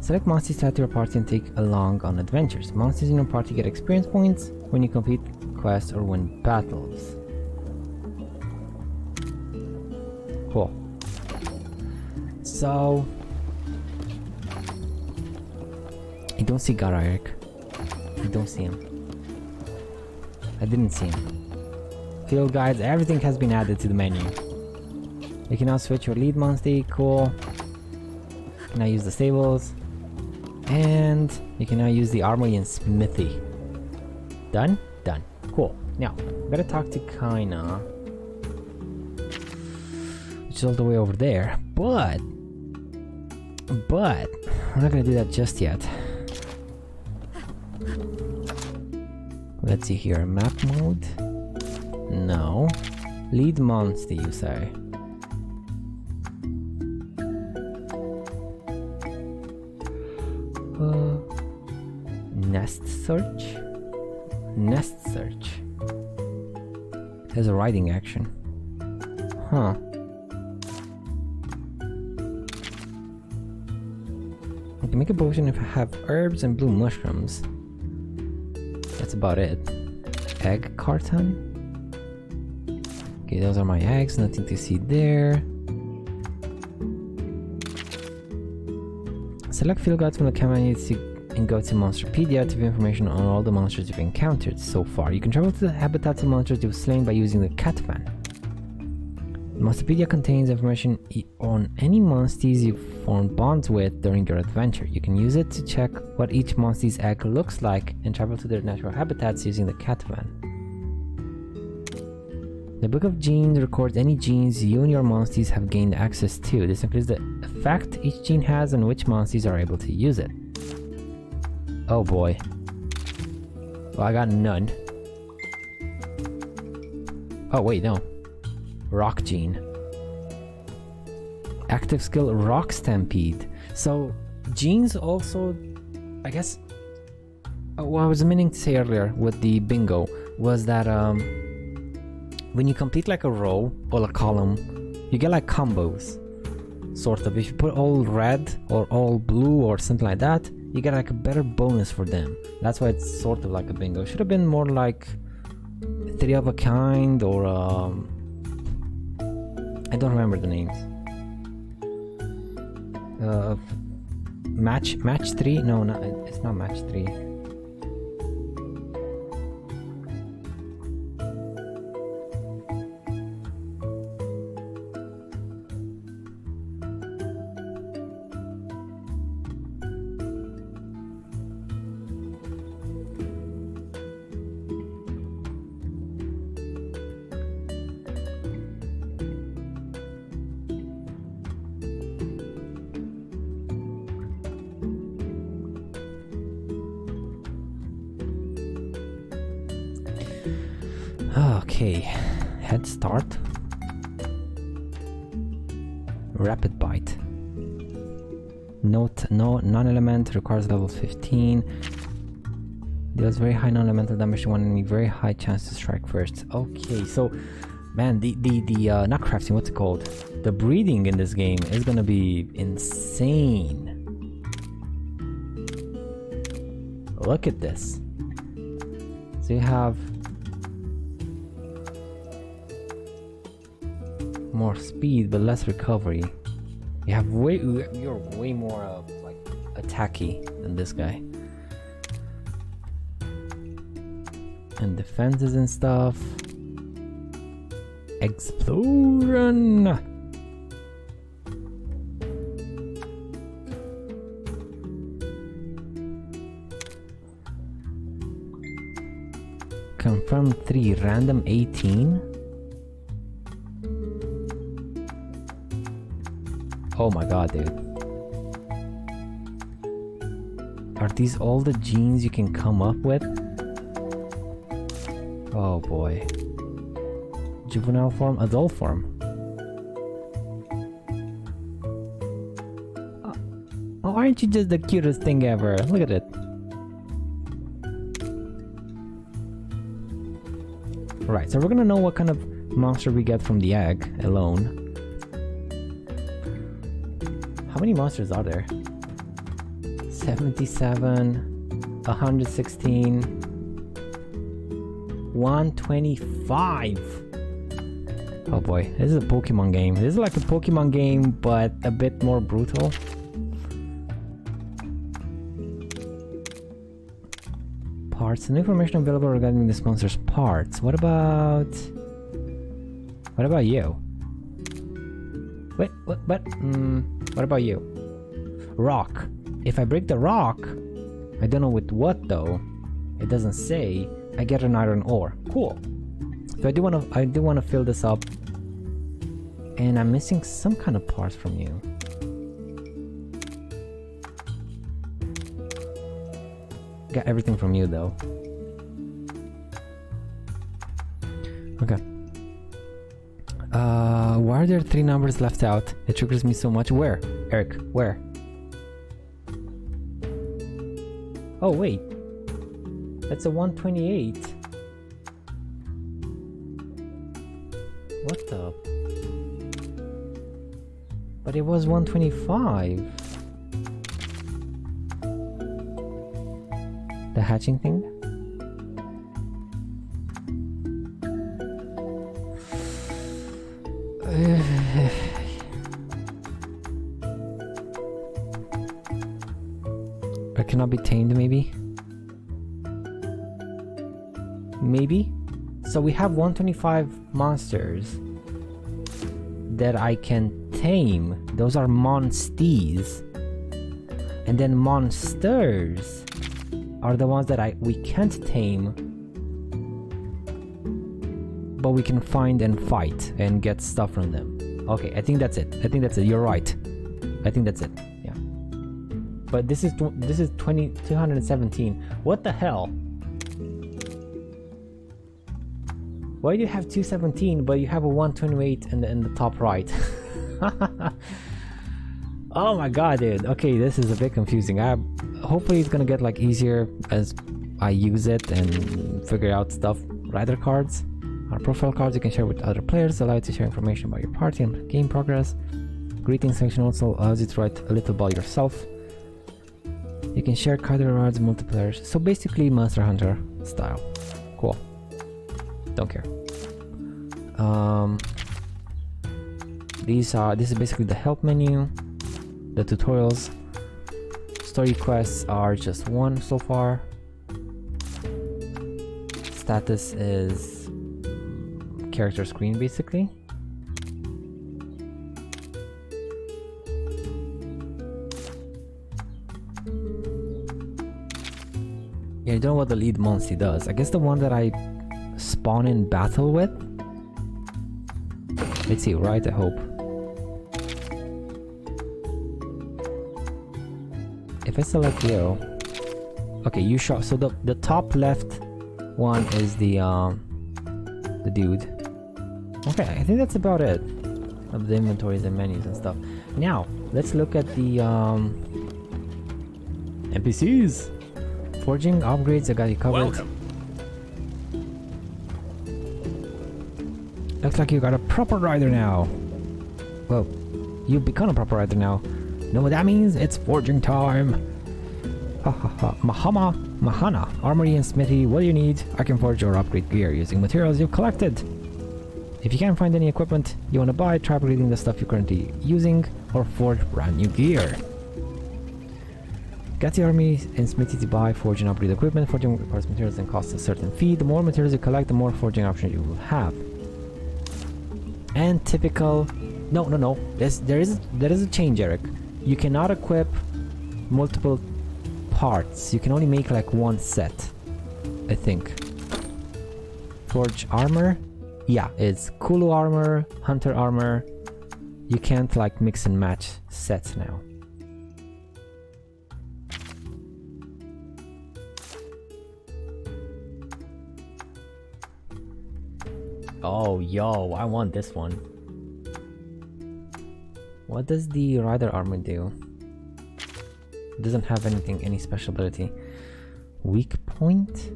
Select Monsties to add to your party and take along on adventures. Monsties in your party get experience points when you complete quests or win battles. Cool. So... I don't see Gara, Eric. I don't see him. I didn't see him. Field guides, everything has been added to the menu. You can now switch your lead Monstie, cool. You can now use the stables. And you can now use the armory and smithy. Done? Done. Cool. Now, I'm gonna talk to Kaina, which is all the way over there. But I'm not gonna do that just yet. Let's see here. Map mode? No. Lead Monstie, you say? Nest search? Nest search. There's a riding action. Huh. I can make a potion if I have herbs and blue mushrooms. That's about it. Egg carton? Okay, those are my eggs, nothing to see there. Select field guides from the camera and go to Monsterpedia to view information on all the monsters you've encountered so far. You can travel to the habitats of monsters you've slain by using the catavan. Monsterpedia contains information on any Monsties you've formed bonds with during your adventure. You can use it to check what each Monstie's egg looks like and travel to their natural habitats using the catavan. The Book of Genes records any genes you and your Monsties have gained access to. This includes the effect each gene has and which Monsties are able to use it. Oh boy. Well, I got none. Oh wait, no. Rock gene. Active skill Rock Stampede. So genes also, I guess, what I was meaning to say earlier with the bingo was that when you complete like a row or a column, you get like combos, sort of. If you put all red or all blue or something like that, you get like a better bonus for them. That's why it's sort of like a bingo. It should have been more like 3 of a kind or I don't remember the names. Match 3? No, it's not match 3. Okay, head start. Rapid bite. Note, no non-element, requires level 15. Deals very high non-elemental damage to one enemy, very high chance to strike first. Okay, so man, the not crafting, what's it called? The breeding in this game is gonna be insane. Look at this. So you have more speed but less recovery. You have you're way more like attacky than this guy. And defenses and stuff. Explosion. Confirm 3, random 18. Oh my god, dude. Are these all the genes you can come up with? Oh boy. Juvenile form, adult form. Oh, aren't you just the cutest thing ever? Look at it. Right, so we're gonna know what kind of monster we get from the egg alone. How many monsters are there? 77, 116, 125. Oh boy, this is a Pokemon game. This is like a Pokemon game, but a bit more brutal. Parts and information available regarding this monster's parts. What about you? Wait, what? What about you? Rock. If I break the rock, I don't know with what though. It doesn't say. I get an iron ore. Cool. So I do want to fill this up, and I'm missing some kind of parts from you. Got everything from you though. Okay. Why are there 3 numbers left out? It triggers me so much. Where? Eric, where? Oh wait. That's a 128. What the? But it was 125. The hatching thing? It cannot be tamed, maybe? Maybe? So we have 125 monsters that I can tame. Those are Monsties. And then monsters are the ones that we can't tame, but we can find and fight and get stuff from them. Okay, I think that's it. You're right. I think that's it. Yeah. But this is 217. What the hell? Why do you have 217 but you have a 128 in the top right? Oh my god, dude. Okay, this is a bit confusing. Hopefully it's gonna get like easier as I use it and figure out stuff. Rider cards are profile cards you can share with other players, allow you to share information about your party and game progress. Greetings section also allows you to write a little about yourself. You can share card rewards multiplayer. So basically Monster Hunter style. Cool. Don't care. This is basically the help menu, the tutorials. Story quests are just 1 so far. Status is character screen basically. Yeah, I don't know what the lead Monstie does. I guess the one that I spawn in battle with. Let's see, right? I hope. If I select you, okay, you show. So the top left one is the the dude. Okay, I think that's about it of the inventories and menus and stuff. Now, let's look at the NPCs. Forging upgrades, I got you covered. Welcome. Looks like you got a proper rider now. Well, you've become a proper rider now. Know what that means? It's forging time. Ha ha ha. Mahana, armory and smithy, what do you need? I can forge or upgrade gear using materials you've collected. If you can't find any equipment you want to buy, try upgrading the stuff you're currently using or forge brand new gear. Get the army and smithy to buy, forge and upgrade equipment. Forging requires materials and costs a certain fee. The more materials you collect, the more forging options you will have. And typical... No. There is a change, Eric. You cannot equip multiple parts. You can only make like one set, I think. Forge armor. Yeah, it's Kulu armor, hunter armor. You can't like mix and match sets now. Oh, yo, I want this one. What does the rider armor do? It doesn't have anything, any special ability. Weak point?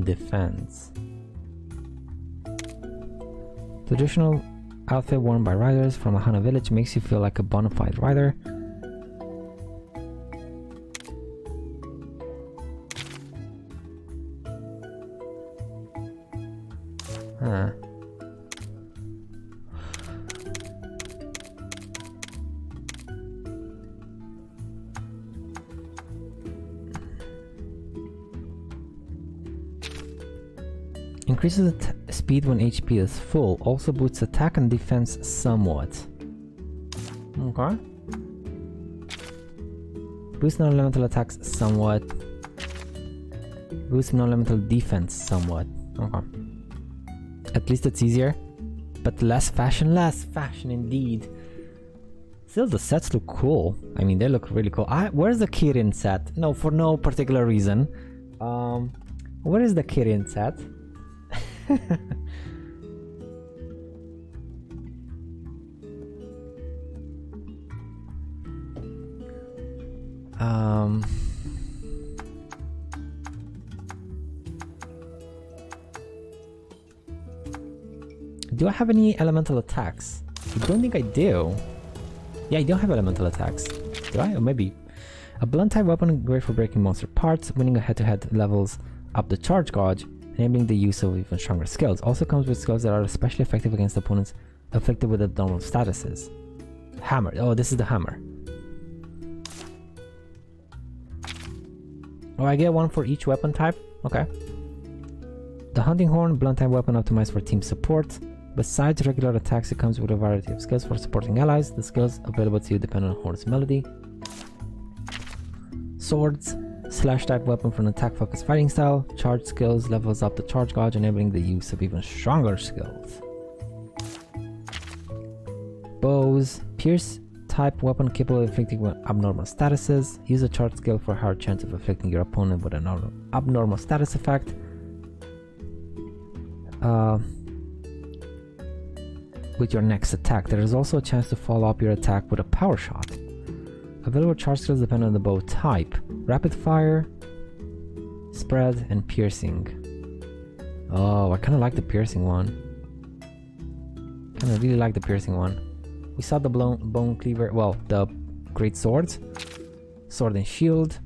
Defense. Traditional outfit worn by riders from a Hana village makes you feel like a bona fide rider. Huh. Increases speed when HP is full, also boosts attack and defense somewhat. Okay. Boosts non-elemental attacks somewhat. Boosts non-elemental defense somewhat. Okay. At least it's easier. But less fashion indeed. Still, the sets look cool. I mean, they look really cool. Where's the Kirin set? No, for no particular reason. Where is the Kirin set? Do I have any elemental attacks? I don't think I do. Yeah, I don't have elemental attacks. Do I? Or maybe. A blunt type weapon great for breaking monster parts, winning a head-to-head levels up the charge gauge, enabling the use of even stronger skills. Also comes with skills that are especially effective against opponents afflicted with abnormal statuses. Hammer. Oh, this is the hammer. Oh, I get one for each weapon type? Okay. The hunting horn, blunt type weapon optimized for team support. Besides regular attacks, it comes with a variety of skills for supporting allies. The skills available to you depend on horn's melody. Swords. Slash type weapon for an attack focused fighting style. Charge skills levels up the charge gauge, enabling the use of even stronger skills. Bows. Pierce type weapon capable of inflicting abnormal statuses. Use a charge skill for a higher chance of afflicting your opponent with an abnormal status effect. With your next attack, there is also a chance to follow up your attack with a power shot. Available charge skills depend on the bow type. Rapid fire, spread, and piercing. Oh, I kind of like the piercing one. Kind of really like the piercing one. We saw the bone cleaver, well, the great swords. Sword and shield.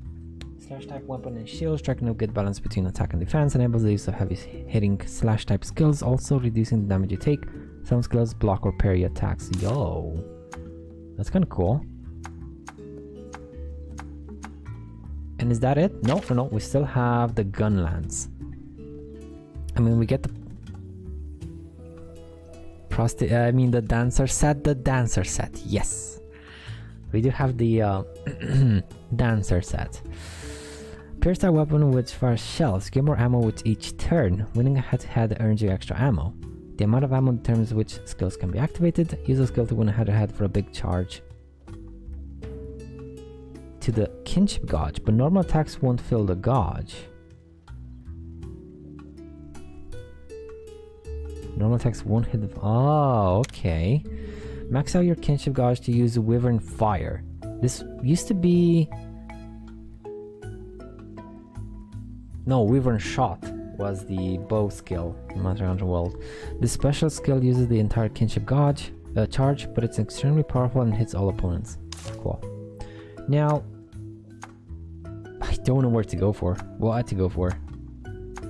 Slash type weapon and shield, striking a good balance between attack and defense, enables the use of heavy hitting slash type skills, also reducing the damage you take. Some skills block or parry attacks. Yo, that's kind of cool. And is that it? No, we still have the gun lance. I mean, we get the the dancer set. Yes, we do have the dancer set. Pierce type weapon which fires shells. Get more ammo with each turn. Winning a head-to-head earns you extra ammo. The amount of ammo determines which skills can be activated. Use a skill to win a head-to-head for a big charge to the kinship gauge, but normal attacks won't fill the gauge. Normal attacks won't hit the... Oh, okay. Max out your kinship gauge to use Wyverian Fire. This used to be... No, Wyverian Shot was the bow skill in Monster Hunter World. This special skill uses the entire kinship gauge charge, but it's extremely powerful and hits all opponents. Cool. Now, I don't know where to go for. What to go for.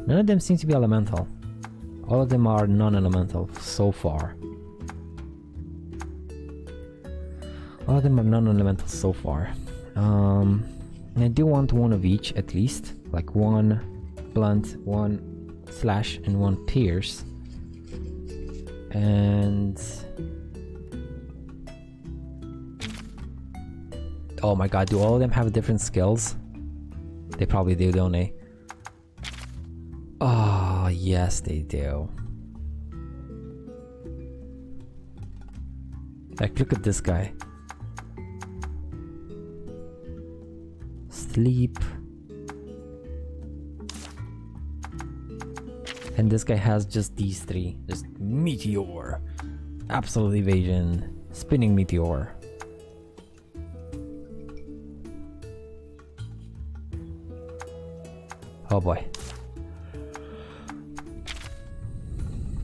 None of them seem to be elemental. All of them are non-elemental so far. All of them are non-elemental so far. And I do want one of each at least. Like one blunt, one slash, and one pierce. And... oh my god, do all of them have different skills? They probably do, don't they? Oh, yes they do. Like, look at this guy. Sleep. And this guy has just these three. Just Meteor. Absolute Evasion. Spinning Meteor. Oh boy.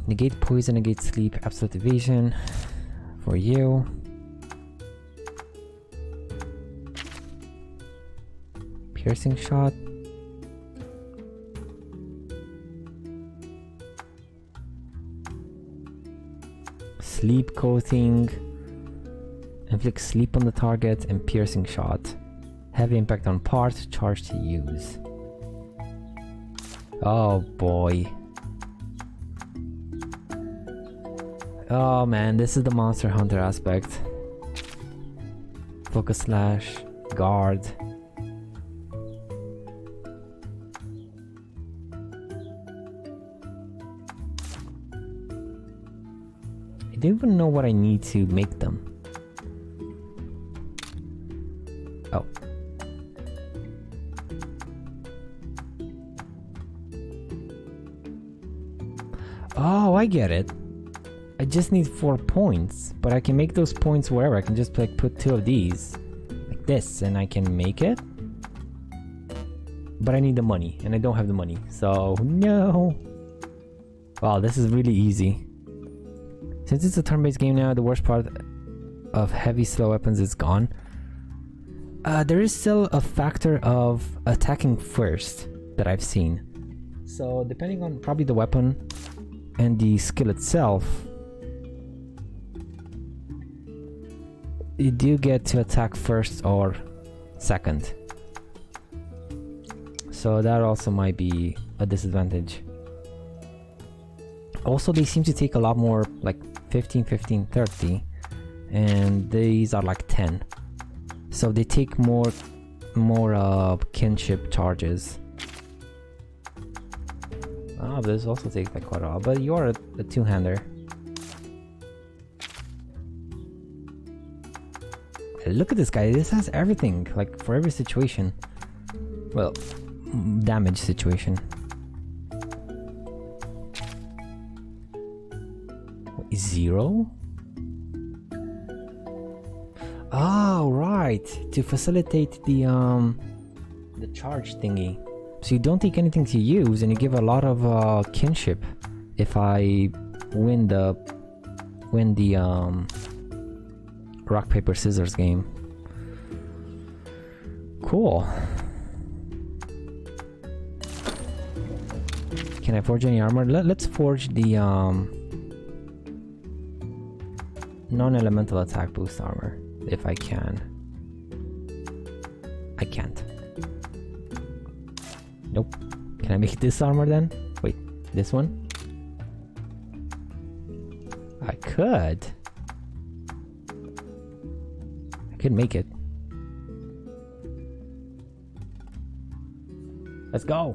Negate poison, negate sleep, absolute evasion for you. Piercing shot. Sleep coating. Inflict sleep on the target and piercing shot. Heavy impact on part, charge to use. Oh boy. Oh man, this is the Monster Hunter aspect. Focus slash, guard. I don't even know what I need to make them. Oh. Oh, I get it. I just need 4 points, but I can make those points wherever. I can just like put 2 of these like this and I can make it. But I need the money and I don't have the money, so no. Wow, this is really easy. Since it's a turn-based game now, the worst part of heavy slow weapons is gone. There is still a factor of attacking first that I've seen. So depending on probably the weapon and the skill itself, you do get to attack first or second. So that also might be a disadvantage. Also, they seem to take a lot more, like 15, 15, 30, and these are like 10. So they take more kinship charges. Ah, but this also takes like quite a while, but you're a two-hander. Look at this guy, this has everything, like for every situation. Well, damage situation. 0? Oh, right, to facilitate the charge thingy. So you don't take anything to use and you give a lot of kinship if I win the rock paper scissors game. Cool. Can I forge any armor? Let's forge the non-elemental attack boost armor if I can. I can't. Nope. Can I make this armor then? Wait, this one? I could. I could make it. Let's go.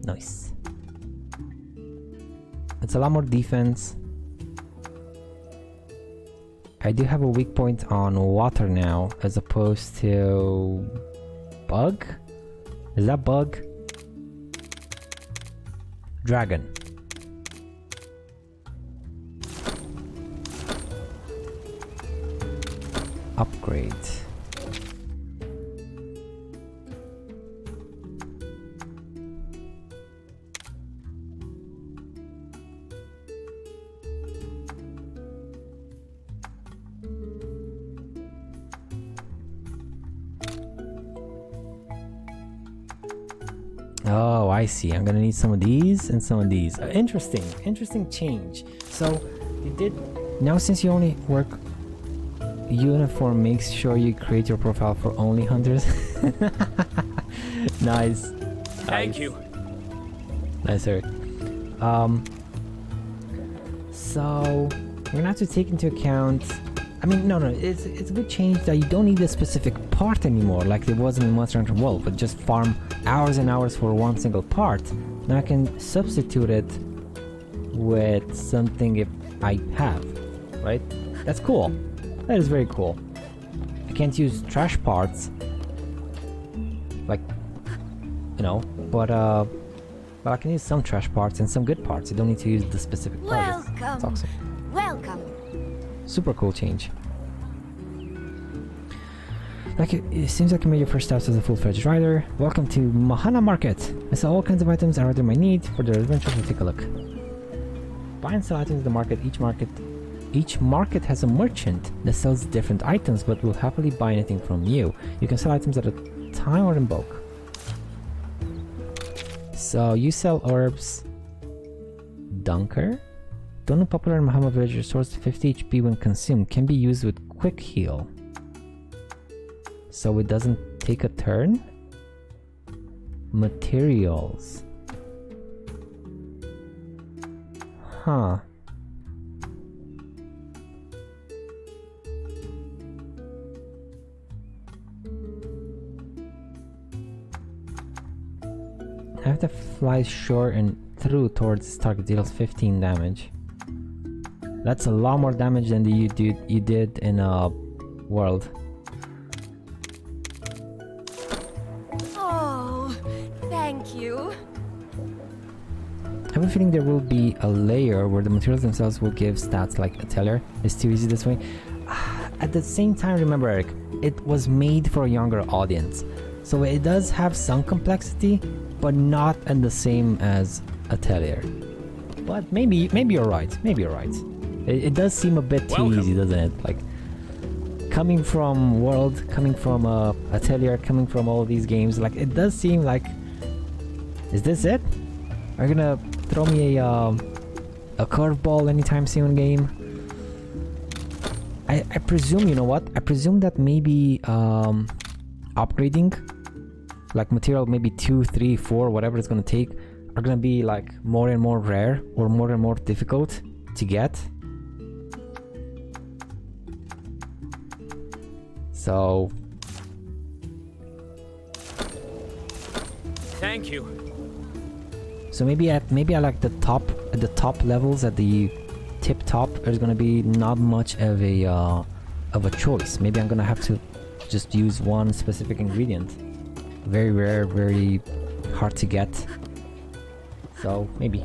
Nice. It's a lot more defense. I do have a weak point on water now, as opposed to bug. Is that bug? Dragon. Upgrade. Oh, I see. I'm gonna need some of these and some of these. Interesting change. So you did now, since you only work uniform, makes sure you create your profile for only hunters. Nice. Thank you. Nice, Eric. So we're gonna have to take into account. I mean, no, it's a good change that you don't need a specific part anymore, like it was in Monster Hunter World, but just farm hours and hours for one single part. Now I can substitute it with something if I have, right? That's cool. That is very cool. I can't use trash parts, like, you know, but I can use some trash parts and some good parts. You don't need to use the specific parts. It's awesome. Welcome. Super cool change. Like it seems like you made your first steps as a full-fledged rider. Welcome to Mahana Market. I sell all kinds of items a rider might need for their adventure, so take a look. Buy and sell items in the market. Each market has a merchant that sells different items but will happily buy anything from you. You can sell items at a time or in bulk. So you sell herbs. Dunker? Don't popular in Mahama village restores 50 HP when consumed. Can be used with quick heal. So it doesn't take a turn? Materials. Huh. I have to fly short and through towards this target, deals 15 damage. That's a lot more damage than you did in World. Oh, thank you. I have a feeling there will be a layer where the materials themselves will give stats like Atelier. It's too easy this way. At the same time, remember, Eric, it was made for a younger audience. So it does have some complexity, but not at the same as Atelier. But maybe you're right. Maybe you're right. It does seem a bit too easy, doesn't it? Like, coming from World, coming from Atelier, coming from all these games, like, it does seem like... Is this it? Are you gonna throw me a curveball anytime soon, game? I presume, you know what? I presume that maybe upgrading, like material maybe 2, 3, 4, whatever it's gonna take, are gonna be like more and more rare or more and more difficult to get. So Thank you. So maybe at like the top levels, at the tip top, there's gonna be not much of a choice. Maybe I'm gonna have to just use one specific ingredient. Very rare, very hard to get. So maybe.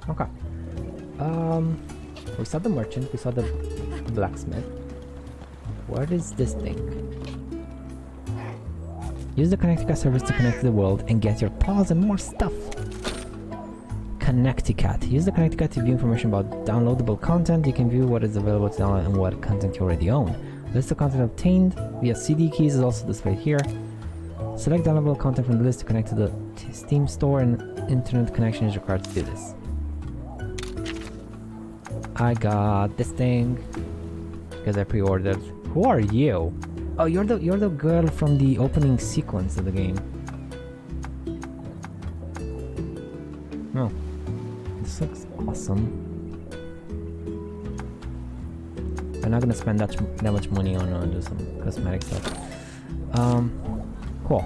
Okay. We saw the merchant, we saw the blacksmith. What is this thing? Use the Connecticut service to connect to the world and get your paws and more stuff. Connecticut. Use the Connecticut to view information about downloadable content. You can view what is available to download and what content you already own. List of content obtained via CD keys is also displayed here. Select downloadable content from the list to connect to the Steam store, and internet connection is required to do this. I got this thing because I pre-ordered. Who are you? Oh, you're the girl from the opening sequence of the game. Oh, this looks awesome. I'm not gonna spend that much money on just some cosmetic stuff. Cool.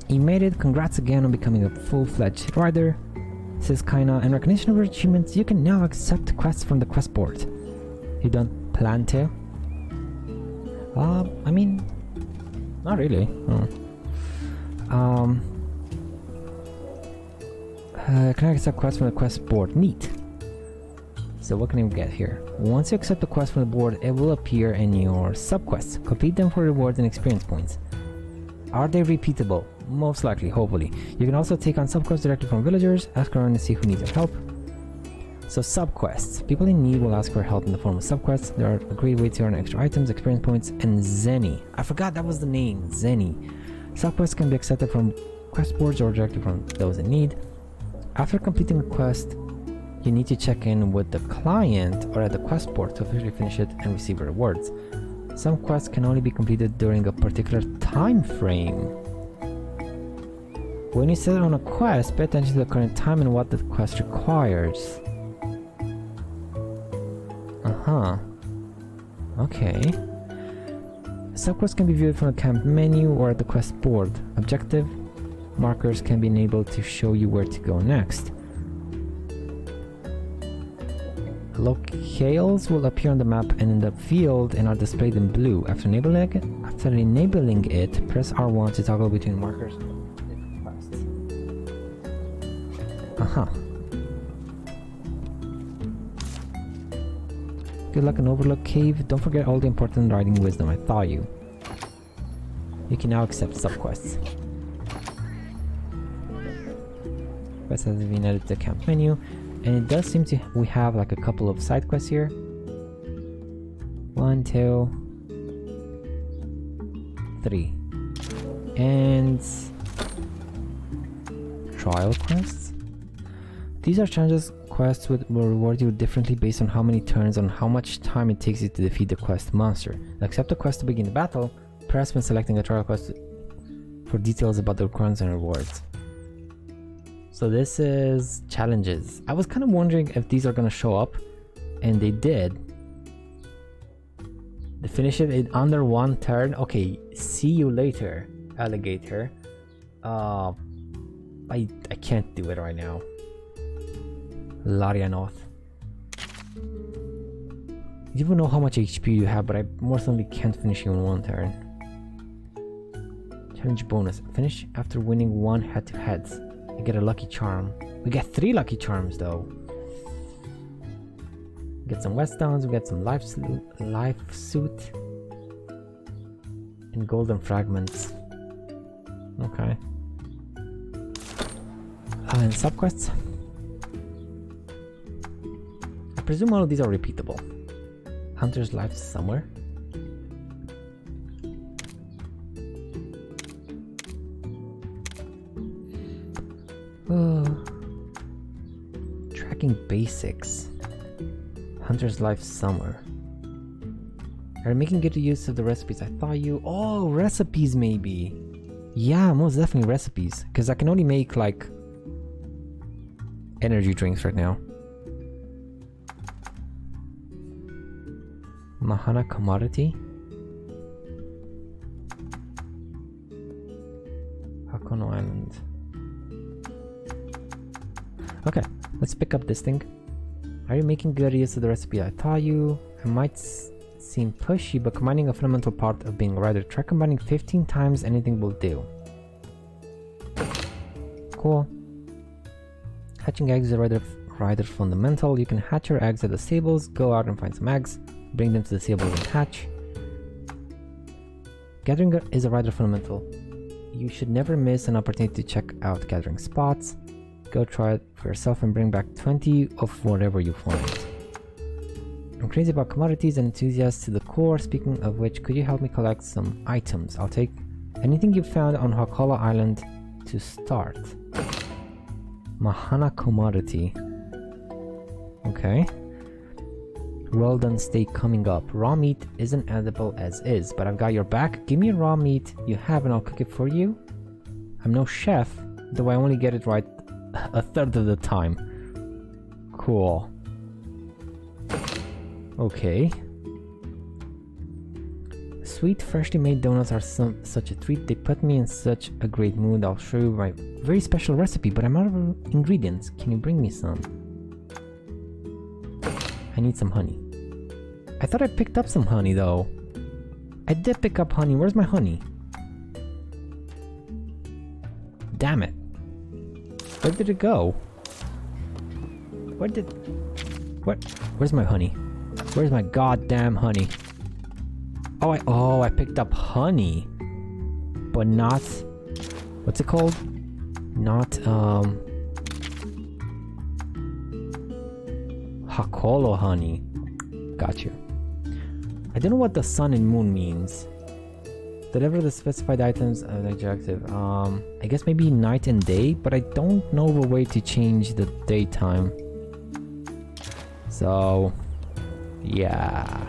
You made it. Congrats again on becoming a full-fledged rider, says Kaina. In recognition of your achievements, you can now accept quests from the quest board. You don't plan to? I mean, not really. Can I accept quests from the quest board? Neat. So what can you get here? Once you accept the quest from the board, it will appear in your subquests. Complete them for rewards and experience points. Are they repeatable? Most likely, hopefully. You can also take on subquests directly from villagers, ask around to see who needs your help. So subquests. People in need will ask for help in the form of subquests. There are a great way to earn extra items, experience points, and Zenny. I forgot that was the name, Zenny. Subquests can be accepted from quest boards or directly from those in need. After completing a quest, you need to check in with the client or at the quest board to officially finish it and receive rewards. Some quests can only be completed during a particular time frame. When you set on a quest, pay attention to the current time and what the quest requires. Okay. Subquests can be viewed from the camp menu or at the quest board. Objective markers can be enabled to show you where to go next. Locales will appear on the map and in the field and are displayed in blue. After enabling it, press R1 to toggle between markers. Good luck in Overlook Cave. Don't forget all the important riding wisdom I taught you. You can now accept subquests. Quest has been added to the camp menu, and it does seem to we have like a couple of side quests here. 1, 2, 3, and trial quests. These are challenges. Quests will reward you differently based on how many turns and how much time it takes you to defeat the quest monster. Accept a quest to begin the battle. Press when selecting a trial quest for details about the requirements and rewards. So this is challenges. I was kind of wondering if these are going to show up, and they did. They finish it in under 1 turn. Okay, see you later, alligator. I can't do it right now. Laria North. You don't know how much HP you have, but I more certainly can't finish you in 1 turn. Challenge bonus. Finish after winning 1 head-to-heads. You get a lucky charm. We get 3 lucky charms though. We get some whetstones, we get some life suit, and golden fragments. Okay. And subquests. I presume all of these are repeatable. Hunter's life somewhere. Tracking basics. Hunter's life summer. Are you making good use of the recipes I thought you? Oh, recipes maybe. Yeah, most definitely recipes. Because I can only make like energy drinks right now. Mahana commodity. Hakono Island. Okay, let's pick up this thing. Are you making good use of the recipe I taught you? It might seem pushy, but combining a fundamental part of being a rider. Try combining 15 times, anything will do. Cool. Hatching eggs is a rider fundamental. You can hatch your eggs at the stables, go out and find some eggs, bring them to the stables and hatch. Gathering is a rider fundamental. You should never miss an opportunity to check out gathering spots. Go try it for yourself and bring back 20 of whatever you find. I'm crazy about commodities and enthusiast to the core. Speaking of which, could you help me collect some items? I'll take anything you found on Hakala Island to start. Mahana commodity. Okay. Well done steak coming up. Raw meat isn't edible as is, but I've got your back. Give me raw meat you have and I'll cook it for you. I'm no chef, though I only get it right a third of the time. Cool. Sweet, freshly made donuts are such a treat. They put me in such a great mood. I'll show you my very special recipe, but I'm out of ingredients. Can you bring me some? I need some honey. I thought I picked up some honey though. I did pick up honey. Where's my honey? Damn it. Where did it go? Where's my honey? Where's my goddamn honey? Oh, I picked up honey. But not... What's it called? Not, Hakolo honey. Got you. I don't know what the sun and moon means. Deliver the specified items as adjective. I guess maybe night and day, but I don't know of a way to change the daytime. So, yeah.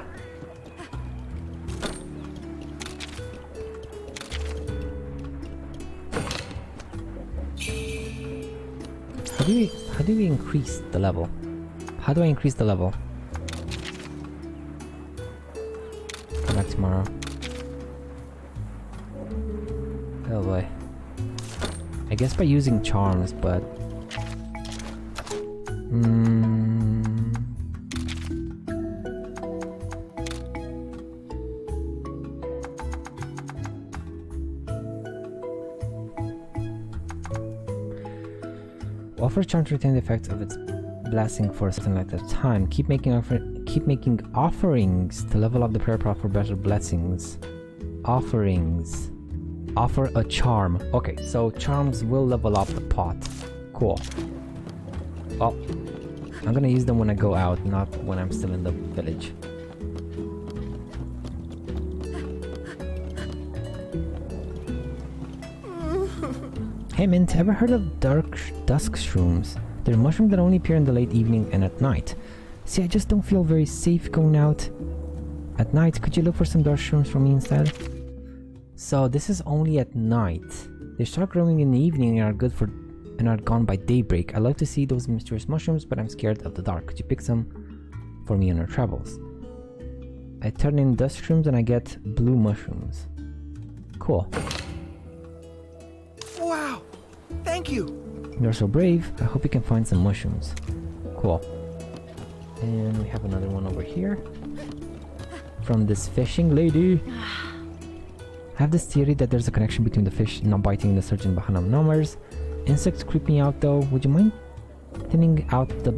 How do we increase the level? How do I increase the level? Come back tomorrow. Oh boy. I guess by using charms, but... Offer charm to retain the effects of its blessing for a certain length of time. Keep making offerings to level up the prayer pot for better blessings. Offerings. Offer a charm. Okay, so charms will level up the pot. Cool. Well, I'm gonna use them when I go out, not when I'm still in the village. Hey Mint, ever heard of dusk shrooms? They're mushrooms that only appear in the late evening and at night. See, I just don't feel very safe going out at night. Could you look for some dark shrooms for me instead? So this is only at night. They start growing in the evening and are good for and are gone by daybreak. I love to see those mysterious mushrooms, but I'm scared of the dark. Could you pick some for me on our travels? I turn in dust shrooms and I get blue mushrooms. Cool. Wow! Thank you! You're so brave. I hope you can find some mushrooms. Cool. And we have another one over here. From this fishing lady. I have this theory that there's a connection between the fish not biting and the surgeon Bahanam numbers. Insects creep me out though. Would you mind thinning out the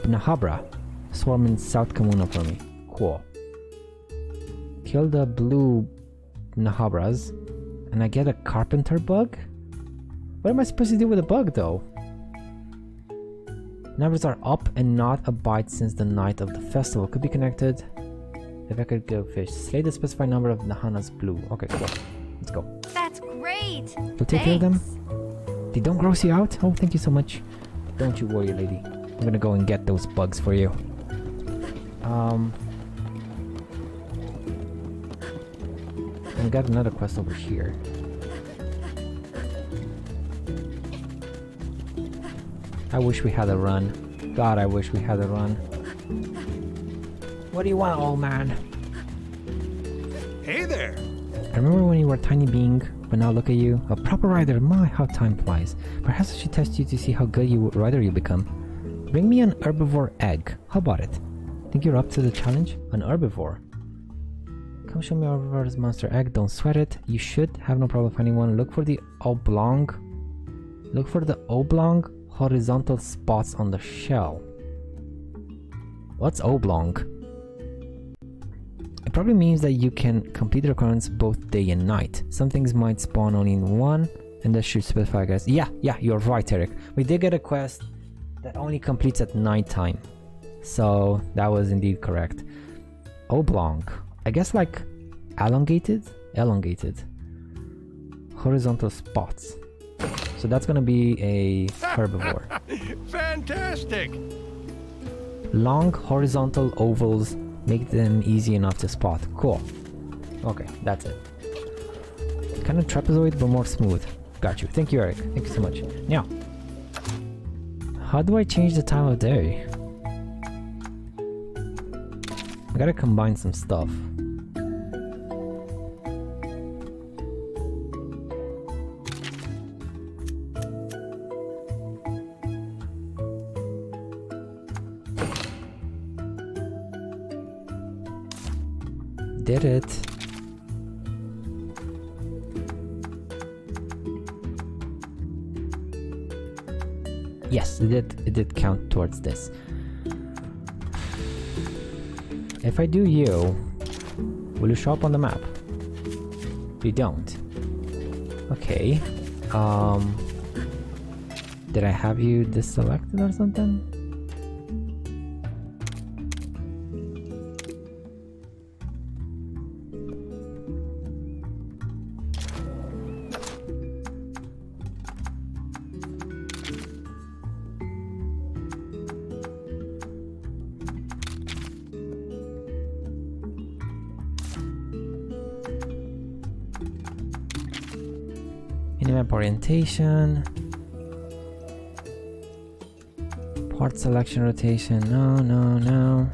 Bnahabra swarm in South Kamuna for me? Cool. Kill the blue Nahabras and I get a carpenter bug? What am I supposed to do with a bug though? Numbers are up and not a bite since the night of the festival. Could be connected. If I could go fish. Slay the specified number of Nahanas blue. Okay, cool. Let's go. That's great. We'll take care of them. They don't gross you out? Oh, thank you so much. Don't you worry, lady. I'm gonna go and get those bugs for you. I got another quest over here. I wish we had a run. God, I wish we had a run. What do you want, old man? Hey there! I remember when you were a tiny being, but now look at you. A proper rider. My, how time flies. Perhaps I should test you to see how good you rider you become. Bring me an herbivore egg. How about it? Think you're up to the challenge? An herbivore. Come show me herbivore's monster egg. Don't sweat it. You should have no problem finding one. Look for the oblong horizontal spots on the shell. What's oblong? It probably means that you can complete the requirements both day and night. Some things might spawn only in one, and that should specify, guys. Yeah, you're right, Eric. We did get a quest that only completes at nighttime. So that was indeed correct. Oblong. I guess like elongated? Elongated. Horizontal spots. So that's gonna be a herbivore. Fantastic! Long horizontal ovals make them easy enough to spot. Cool. Okay, that's it. Kind of trapezoid, but more smooth. Got you. Thank you, Eric. Thank you so much. Now, how do I change the time of day? I gotta combine some stuff. Did it. Yes, it did count towards this. If I do you, will you show up on the map? You don't. Okay. Did I have you deselected or something? Minimap orientation. Part selection rotation. No, no, no.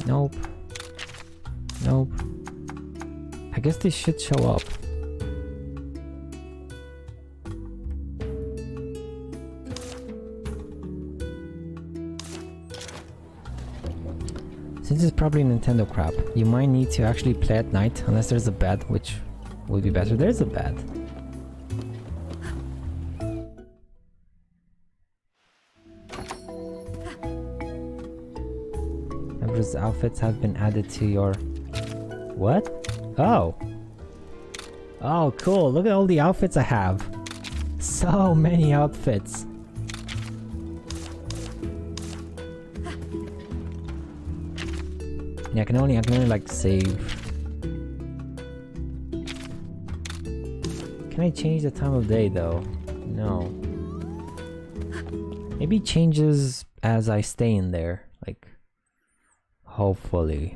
Nope. Nope. I guess they should show up. Since it's probably Nintendo crap, you might need to actually play at night unless there's a bed, which would be better. There's a bed. Emperor's outfits have been added to your... What? Oh. Oh, cool. Look at all the outfits I have. So many outfits. Yeah, I can only like save. Can I change the time of day though? No. Maybe it changes as I stay in there. Like, hopefully.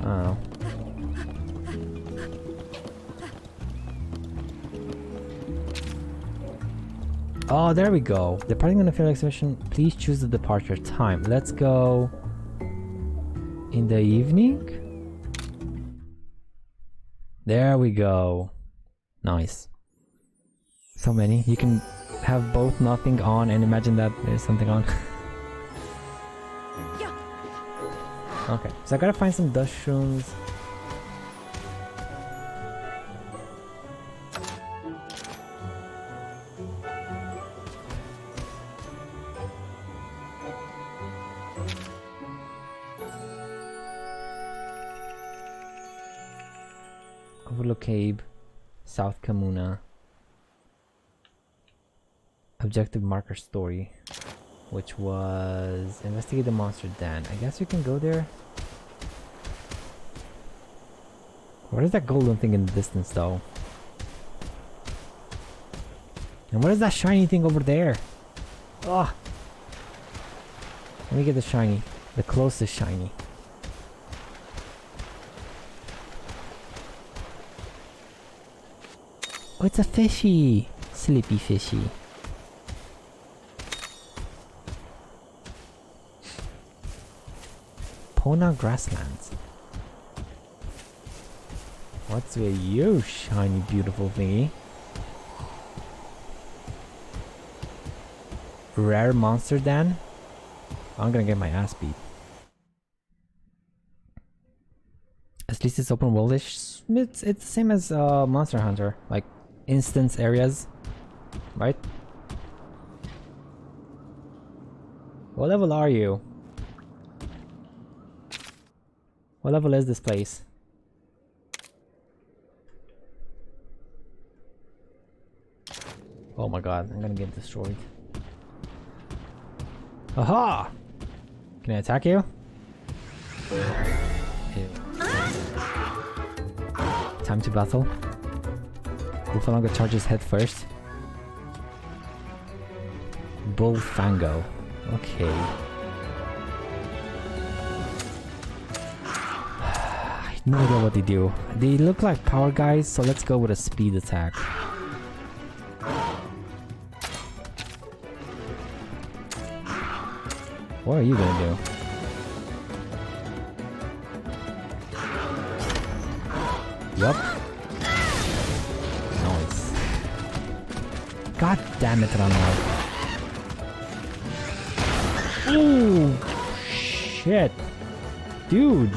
Oh. Oh, there we go. Departing on a field exhibition, please choose the departure time. Let's go in the evening. There we go. Nice. So many. You can have both nothing on and imagine that there's something on. Okay, so I gotta find some dust shrooms. Overlook Cave, South Kamuna. Objective marker story, which was investigate the monster den. I guess we can go there. What is that golden thing in the distance though? And what is that shiny thing over there? Oh, let me get the shiny, the closest shiny. Oh, it's a fishy! Sleepy fishy. Pona grasslands. What's with you, shiny beautiful thingy? Rare monster den? I'm gonna get my ass beat. At least it's open worldish. It's the same as Monster Hunter, like instance areas, right? What level are you? What level is this place? Oh my god, I'm gonna get destroyed. Aha! Can I attack you? Ew. Time to battle. Wolfalonga charges head first. Bullfango. Okay. I have no idea what they do. They look like power guys, so let's go with a speed attack. What are you gonna do? Yup. Nice. God damn it, Ranma. Oh shit. Dude.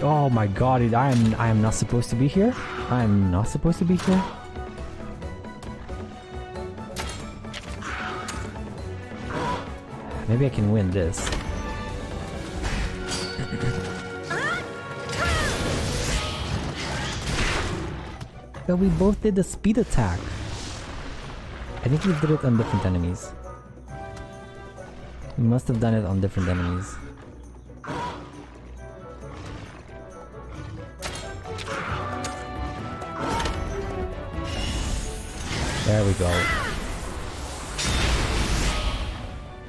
Oh my god, I am not supposed to be here? I am not supposed to be here? Maybe I can win this. But we both did the speed attack. I think we did it on different enemies. We must have done it on different enemies. There we go.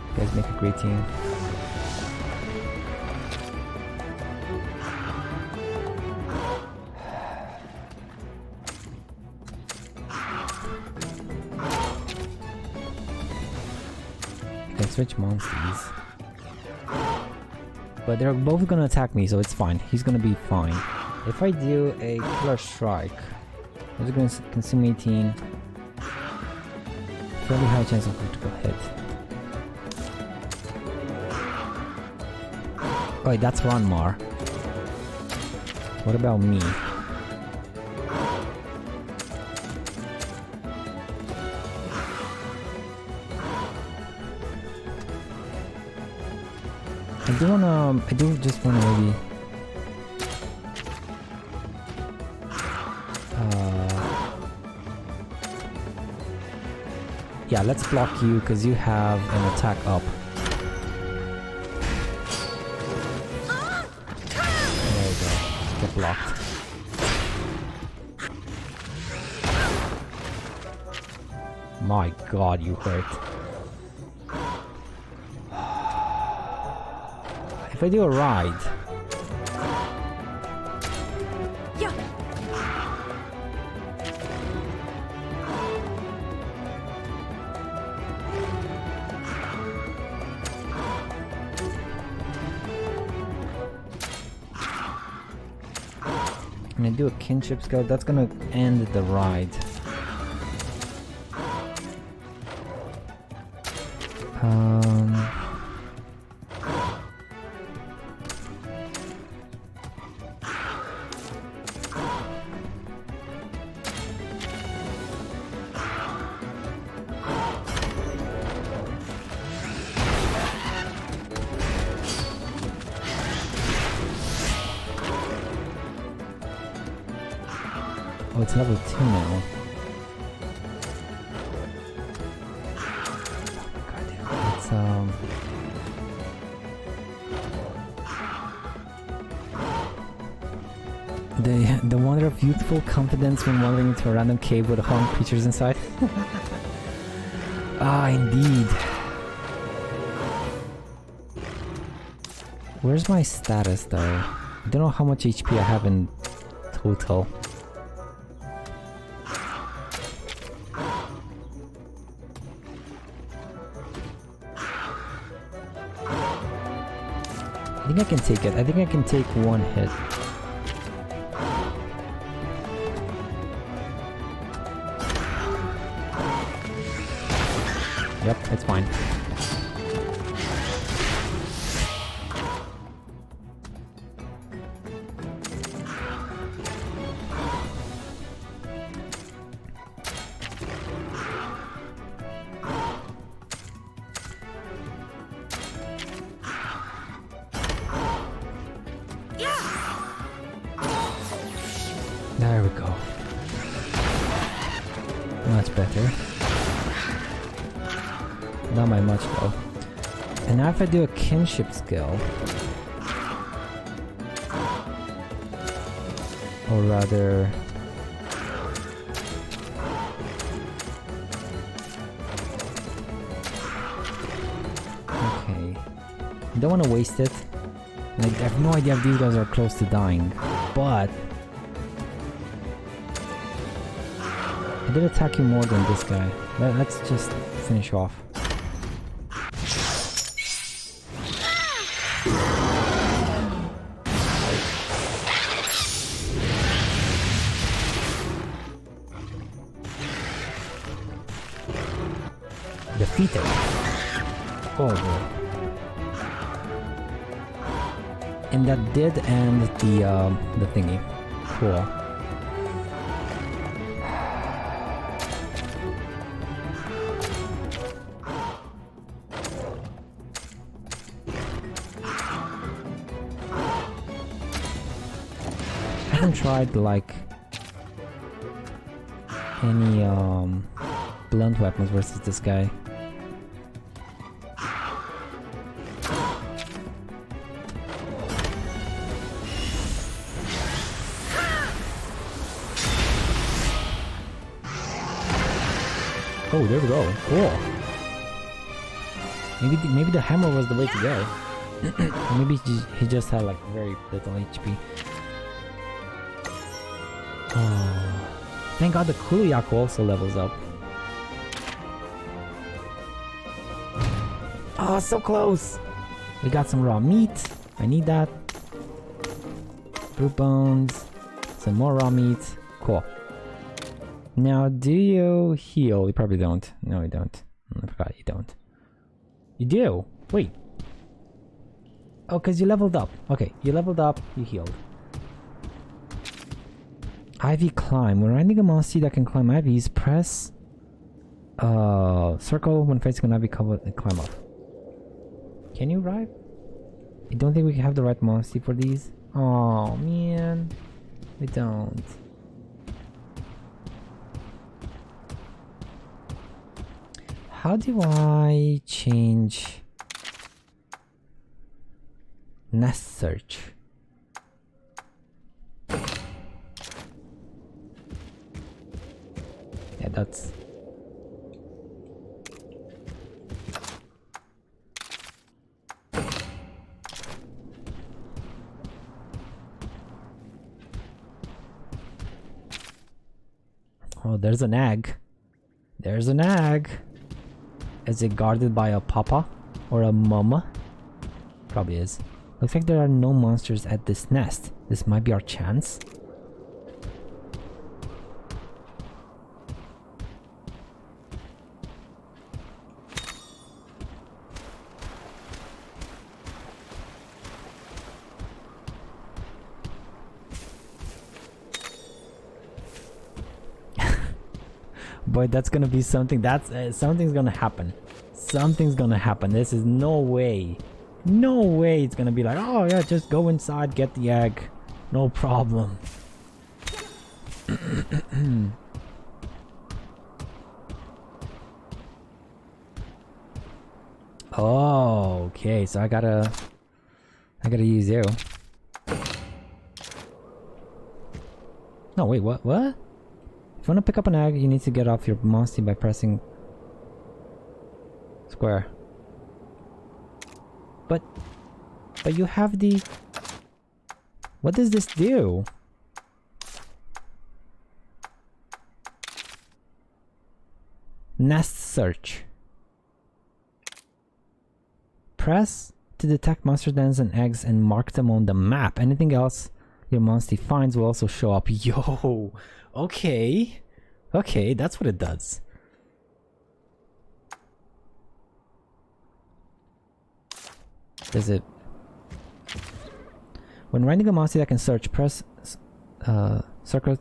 You guys make a great team. You can switch Monsties. But they're both gonna attack me, so it's fine. He's gonna be fine. If I do a killer strike, it's gonna consume 18. Fairly high chance of critical hit. Oh wait, that's Ranmar. What about me? I do just wanna maybe... yeah, let's block you because you have an attack up. There you go. Get blocked. My god, you hurt. If I do a ride... I'm gonna do a kinship skill, that's gonna end the ride. Oh, it's level 2 now. It's the wonder of youthful confidence when wandering into a random cave with harmless creatures inside. Ah, indeed. Where's my status though? I don't know how much HP I have in total. I think I can take it. I think I can take one hit. Yep, it's fine. There we go. Much better. Not by much though. And now if I do a kinship skill, or rather, okay, I don't want to waste it. I have no idea if these guys are close to dying, but I did attack you more than this guy. Let's just finish off. Defeated. Oh boy. And that did end the thingy. Cool. I haven't tried like any blunt weapons versus this guy. Oh, there we go. Cool. Maybe the hammer was the way to go. Or maybe he just had like very little HP. Oh, thank God the Kuliaku also levels up. Oh, so close! We got some raw meat. I need that. Brute bones. Some more raw meat. Cool. Now, do you heal? You probably don't. No, you don't. I forgot you don't. You do? Wait. Oh, because you leveled up. Okay, you leveled up, you healed. Ivy climb. When riding a Monstie that can climb ivies, press circle when facing an ivy cover and climb up. Can you ride? I don't think we have the right Monstie for these. Oh man, we don't. How do I change nest search? Yeah, that's... Oh, there's an egg. There's an egg. Is it guarded by a papa or a mama? Probably is. Looks like there are no monsters at this nest. This might be our chance. Boy, that's gonna be something. That's something's gonna happen. Something's gonna happen. This is no way. No way it's gonna be like, oh yeah, just go inside, get the egg. No problem. Oh, okay, so I gotta use you. No, wait, what? What? If you want to pick up an egg, you need to get off your Monstie by pressing square. But you have the... What does this do? Nest search. Press to detect monster dens and eggs and mark them on the map. Anything else your Monstie finds will also show up. Yo! Okay. Okay, that's what it does. Does it... When riding a Monstie that can search, press circle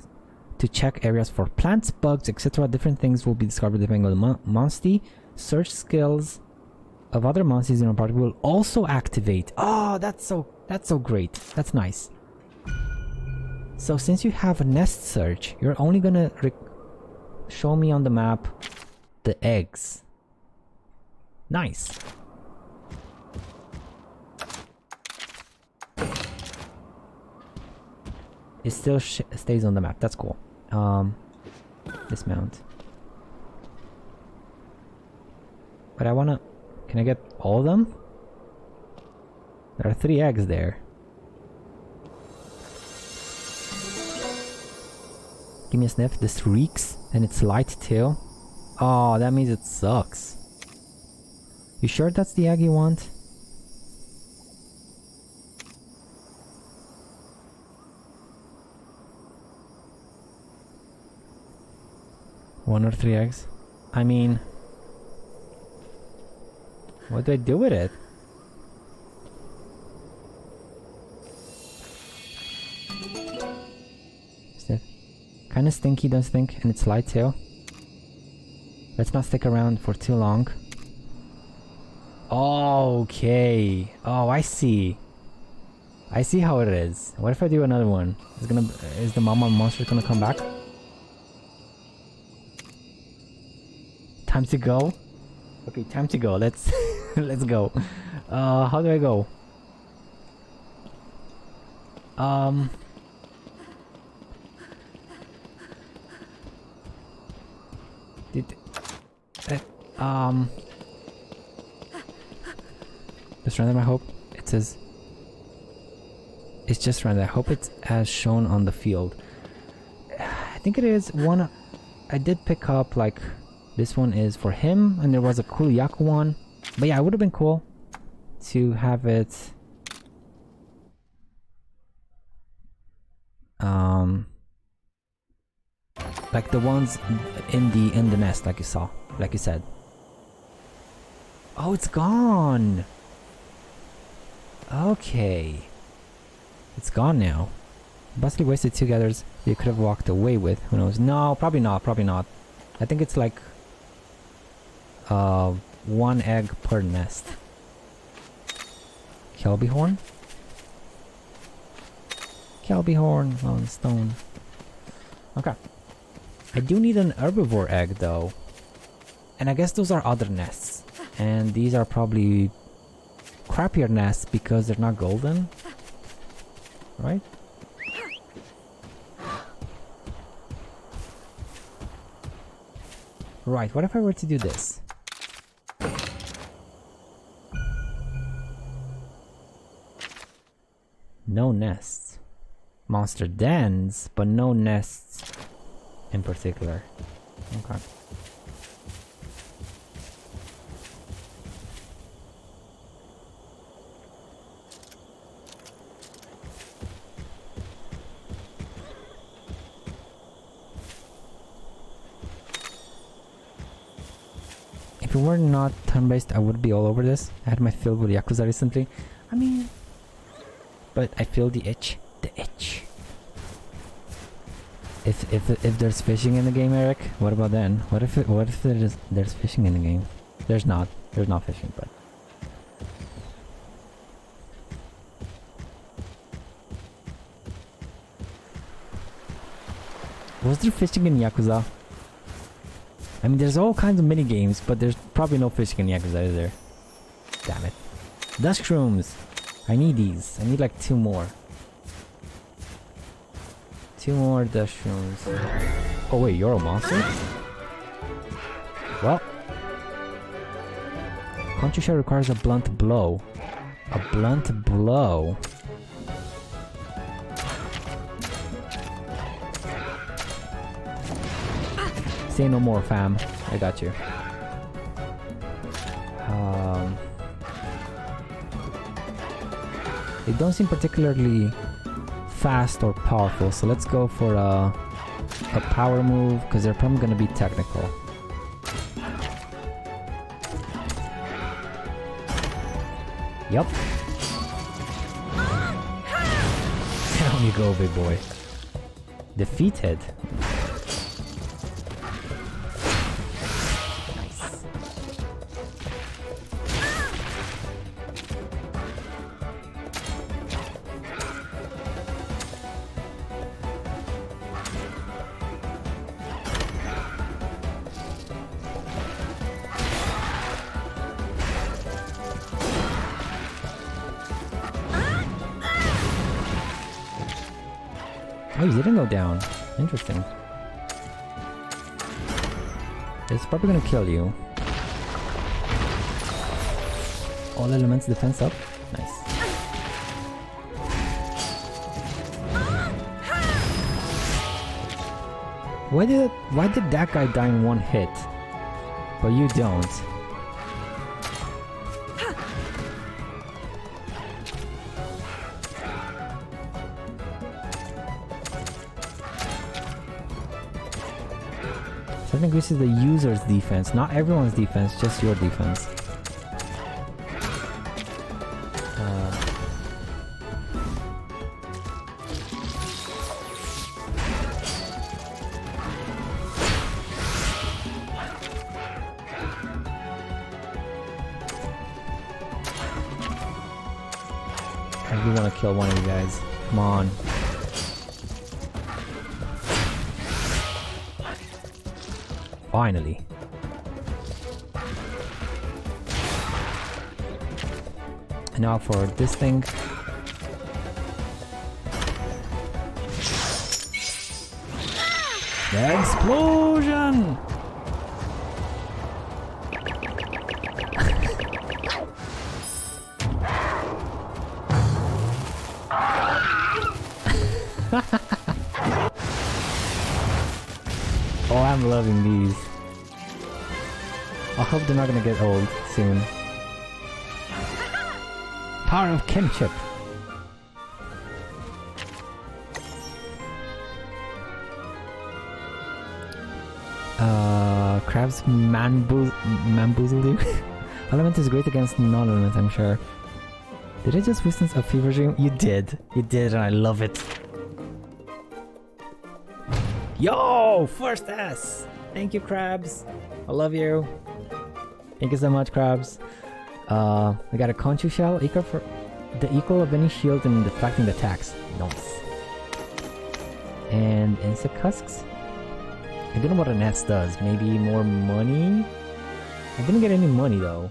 to check areas for plants, bugs, etc. Different things will be discovered depending on the Monstie. Search skills of other Monsties in a party will also activate. Oh, that's so great. That's nice. So since you have a nest search, you're only gonna show me on the map the eggs. Nice. It still stays on the map. That's cool. Dismount. But I wanna... Can I get all of them? There are 3 eggs there. Give me a sniff. This reeks, and it's light too. Oh, that means it sucks. You sure that's the egg you want? One or 3 eggs? I mean... What do I do with it? Kind of stinky, don't you think? And it's light too. Let's not stick around for too long. Okay. Oh, I see. I see how it is. What if I do another one? Is the mama monster gonna come back? Time to go? Okay, time to go. Let's let's go. How do I go? Just random, I hope. It says it's just random. I hope it's as shown on the field. I think it is one. I did pick up, like, this one is for him, and there was a cool Yaku one. But yeah, it would have been cool to have it like the ones in the nest, like you saw, like you said. Oh, it's gone. Okay, it's gone now. Basically wasted 2 gathers you could have walked away with. Who knows? No, probably not. Probably not. I think it's like 1 egg per nest. Kelbyhorn? Kelbyhorn on stone. Okay. I do need an herbivore egg though. And I guess those are other nests. And these are probably crappier nests because they're not golden. Right? Right, what if I were to do this? No nests. Monster dens, but no nests in particular. Okay. If it were not turn-based, I would be all over this. I had my fill with Yakuza recently. I mean, but I feel the itch. The itch. If there's fishing in the game, Eric, what about then? What if there's fishing in the game? There's not fishing, but was there fishing in Yakuza? I mean, there's all kinds of mini games, but there's probably no fishing in Yakuza, is there? Damn it. Dust shrooms! I need these. I need like 2 more. 2 more dust shrooms. Oh wait, you're a monster? Well. Country shell requires a blunt blow. A blunt blow? Say no more, fam. I got you. They don't seem particularly fast or powerful, so let's go for a power move, because they're probably going to be technical. Yup. Down you go, big boy. Defeated. Oh, you didn't go down. Interesting. It's probably gonna kill you. All elements defense up. Nice. Why did that guy die in 1 hit? But you don't. That increases the user's defense, not everyone's defense, just your defense. do want to kill one of you guys. Come on. Finally. And now for this thing. The explosion! Oh, I'm loving these. I hope they're not gonna get old soon. Power of kinship. Crabs mamboozle you. Element is great against non-element, I'm sure. Did I just witness a fever dream? You did. You did, and I love it. Yo! First S! Thank you, Crabs. I love you. Thank you so much, Crabs. We got a conchu shell, equal for the equal of any shield and deflecting the attacks. Nice. And insect husks. I don't know what an S does. Maybe more money? I didn't get any money though.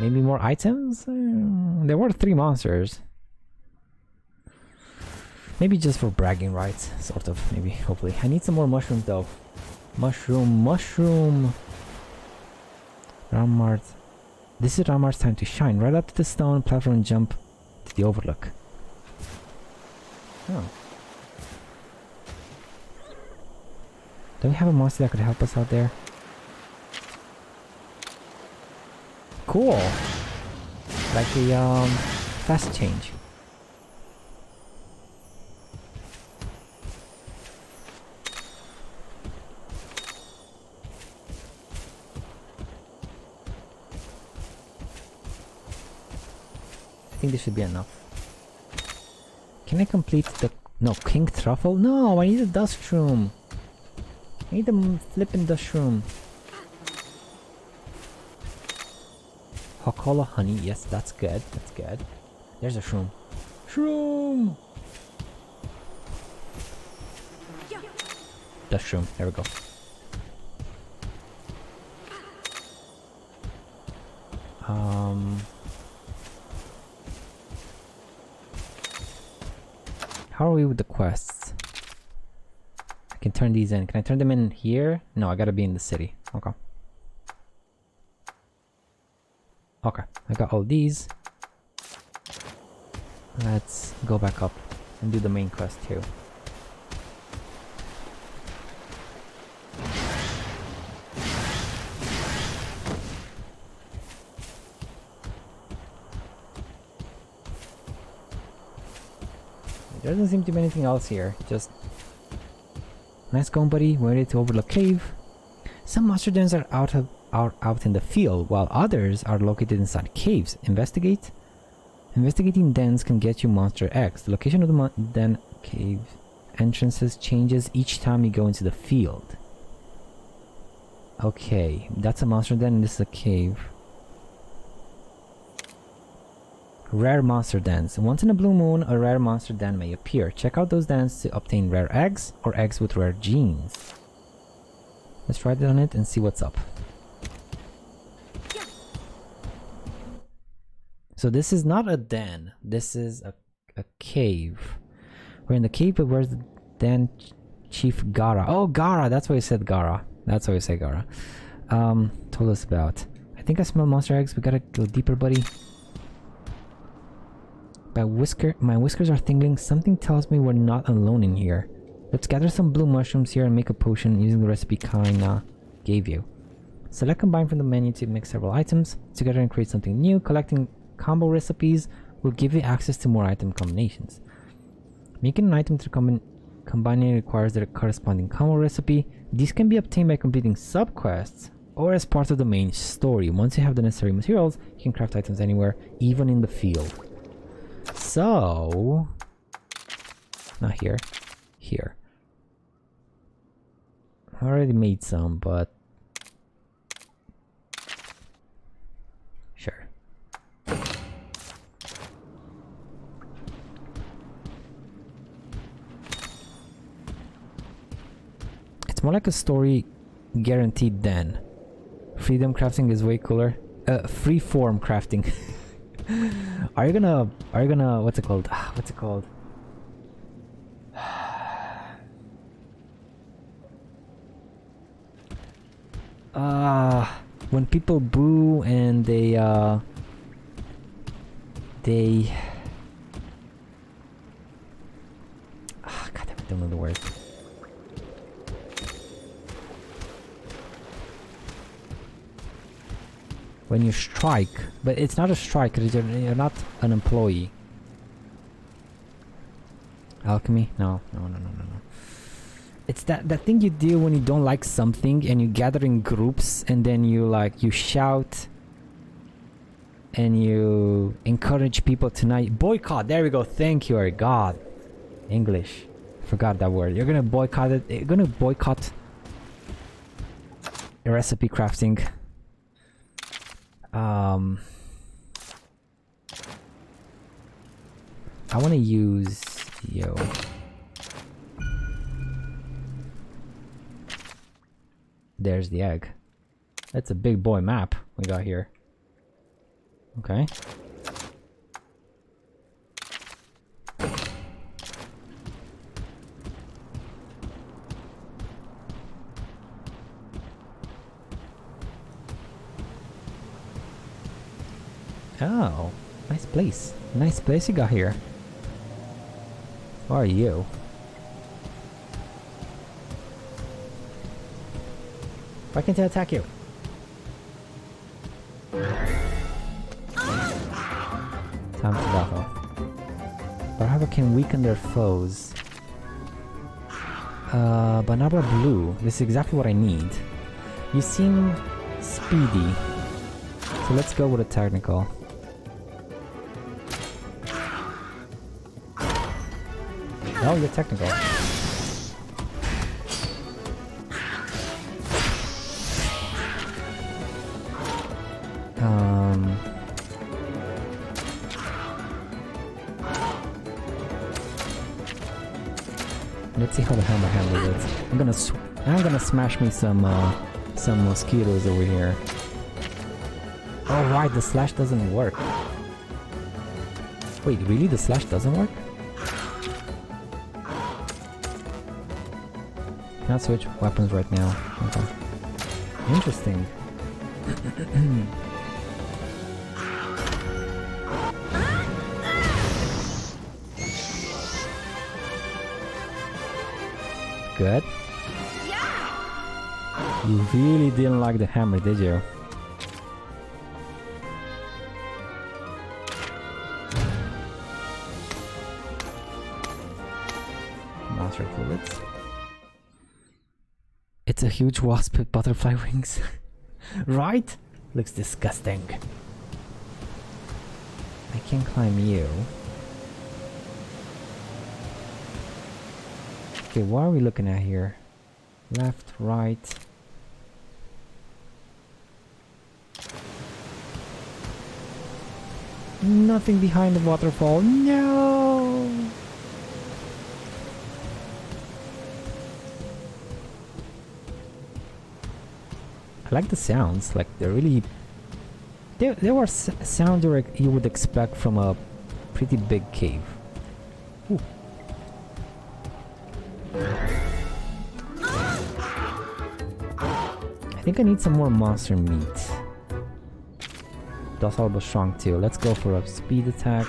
Maybe more items? There were 3 monsters. Maybe just for bragging rights, sort of, maybe, hopefully. I need some more mushrooms though. Mushroom! Ramart. This is Ramart's time to shine. Right up to the stone platform and jump to the overlook. Oh. Do we have a monster that could help us out there? Cool! Like a fast change. I think this should be enough. Can I complete the... No, King Truffle? No, I need a dust shroom. I need the flippin' dust shroom. Hokola honey, yes, that's good, that's good. There's a shroom. Shroom! Dust shroom, there we go. How are we with the quests? I can turn these in. Can I turn them in here? No, I gotta be in the city. Okay. Okay, I got all these. Let's go back up and do the main quest too. There doesn't seem to be anything else here. Just nice going, buddy. We're ready to overlook cave. Some monster dens are out in the field, while others are located inside caves. Investigating dens can get you monster X. The location of the den cave entrances changes each time you go into the field. Okay, that's a monster den and this is a cave. Rare monster dens. Once in a blue moon, a rare monster den may appear. Check out those dens to obtain rare eggs or eggs with rare genes. Let's try it on it and see what's up. So this is not a den. This is a cave. We're in the cave, but where's the den chief Gara? Oh, Gara! That's why you said Gara. That's why you say Gara. Told us about. I think I smell monster eggs. We gotta go deeper, buddy. My whiskers are tingling. Something tells me we're not alone in here. Let's gather some blue mushrooms here and make a potion using the recipe Kaina gave you. Select combine from the menu to make several items together and create something new. Collecting combo recipes will give you access to more item combinations. Making an item through combining requires the corresponding combo recipe. These can be obtained by completing subquests or as part of the main story. Once you have the necessary materials, you can craft items anywhere, even in the field. So, not here, here. I already made some, but sure. It's more like a story guaranteed then. Freedom crafting is way cooler. Free form crafting. Are you gonna what's it called? What's it called? When people boo and they God damn, I don't know the word. When you strike, but it's not a strike because you're not an employee. Alchemy? No. It's that thing you do when you don't like something and you gather in groups and then you shout and you encourage people tonight. Boycott, there we go, thank you, God. English. Forgot that word. You're gonna boycott it. You're gonna boycott recipe crafting. I want to use There's the egg. That's a big boy map we got here. Okay. Oh, nice place. Nice place you got here. Who are you? Why can't I attack you? Time to battle. But havoc can weaken their foes. Banabra Blue. This is exactly what I need. You seem speedy. So let's go with a technical. Oh, you're technical. Let's see how the hammer handles it. I'm gonna smash me some mosquitoes over here. Oh right, the slash doesn't work. Wait, really? The slash doesn't work? Cannot switch weapons right now. Okay. Interesting. Good. Yeah. You really didn't like the hammer, did you? Monster fluids. It's a huge wasp with butterfly wings. Right? Looks disgusting. I can climb you. Okay, what are we looking at here? Left, right. Nothing behind the waterfall. No! I like the sounds. Like they're really. There were sounds you would expect from a pretty big cave. Ooh. I think I need some more monster meat. Docile but strong too. Let's go for a speed attack.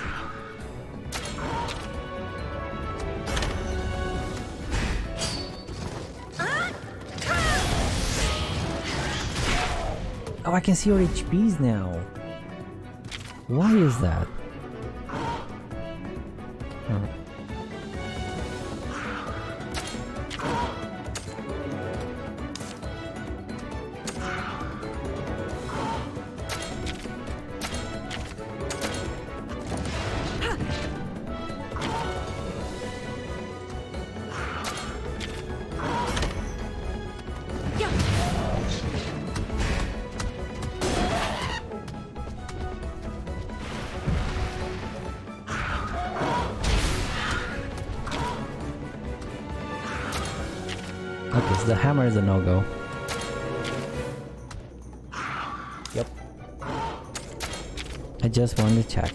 Oh, I can see your HPs now. Why is that? Huh. Okay, so the hammer is a no-go. Yep. I just wanted to check.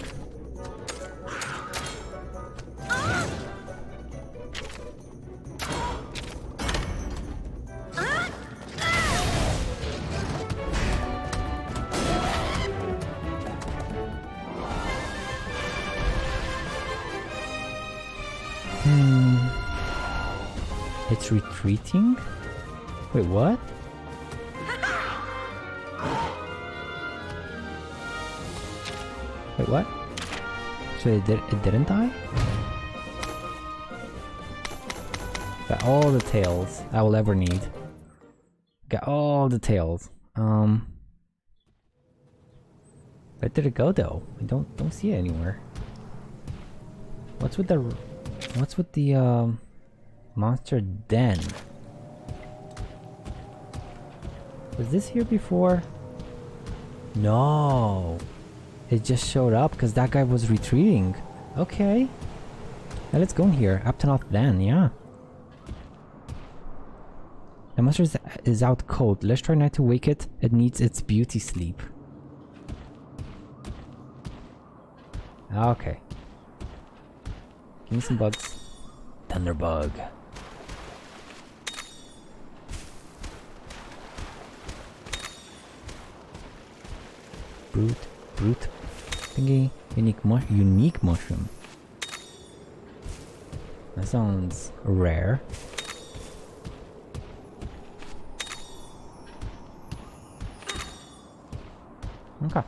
It's retreating? Wait, what? Wait, what? So it didn't die? Got all the tails I will ever need. Got all the tails. Where did it go though? I don't see it anywhere. What's with the monster den? Was this here before? No. It just showed up because that guy was retreating. Okay. Now let's go in here. Up to North Den, yeah. The monster is out cold. Let's try not to wake it. It needs its beauty sleep. Okay. Give me some bugs. Thunderbug. Brute thingy. Unique mushroom. That sounds rare. Okay.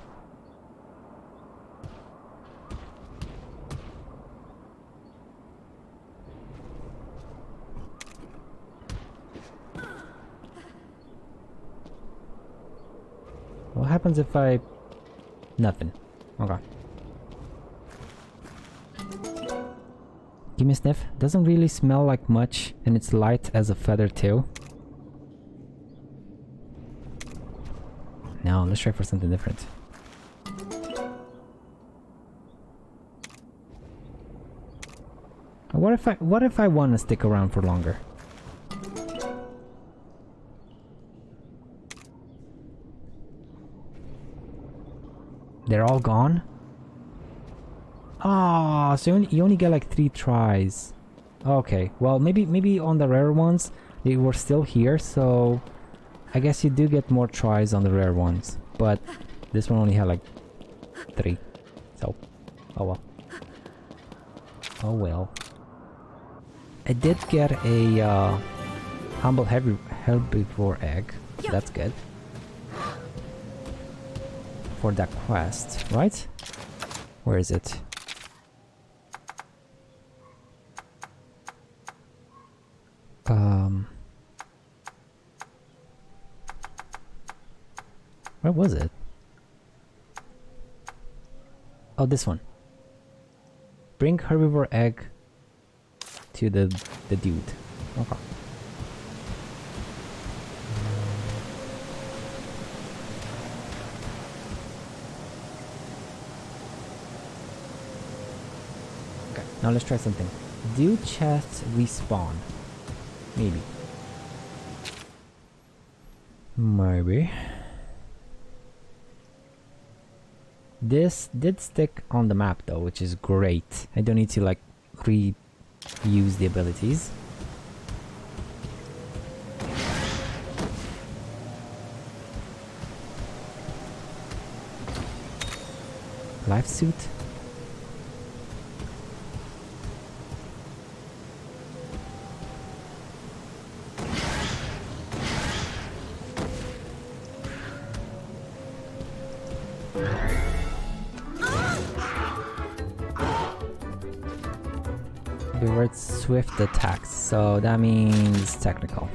What happens if I... Nothing. Okay. Give me a sniff. Doesn't really smell like much, and it's light as a feather too. Now let's try for something different. What if I want to stick around for longer? They're all gone? Ah, so you only get like 3 tries. Okay, well maybe on the rare ones they were still here, so I guess you do get more tries on the rare ones. But this one only had like 3. So, oh well. Oh well. I did get a humble herbivore egg. So that's good. For that quest, right? Where is it? Where was it? Oh, this one. Bring herbivore egg to the dude. Okay. Now let's try something. Do chests respawn? Maybe. Maybe. This did stick on the map though, which is great. I don't need to like reuse the abilities. Life suit? Reward swift attacks, so that means technical.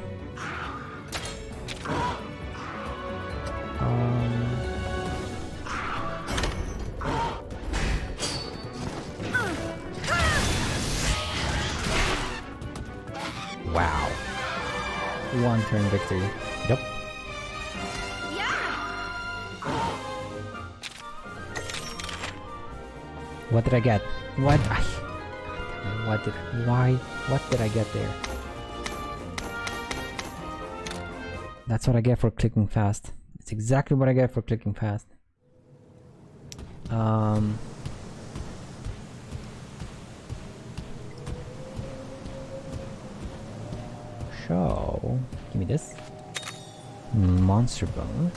Wow. 1 turn victory. Yep. What did I get? What did I get there? That's what I get for clicking fast. It's exactly what I get for clicking fast. So, give me this. Monster bone.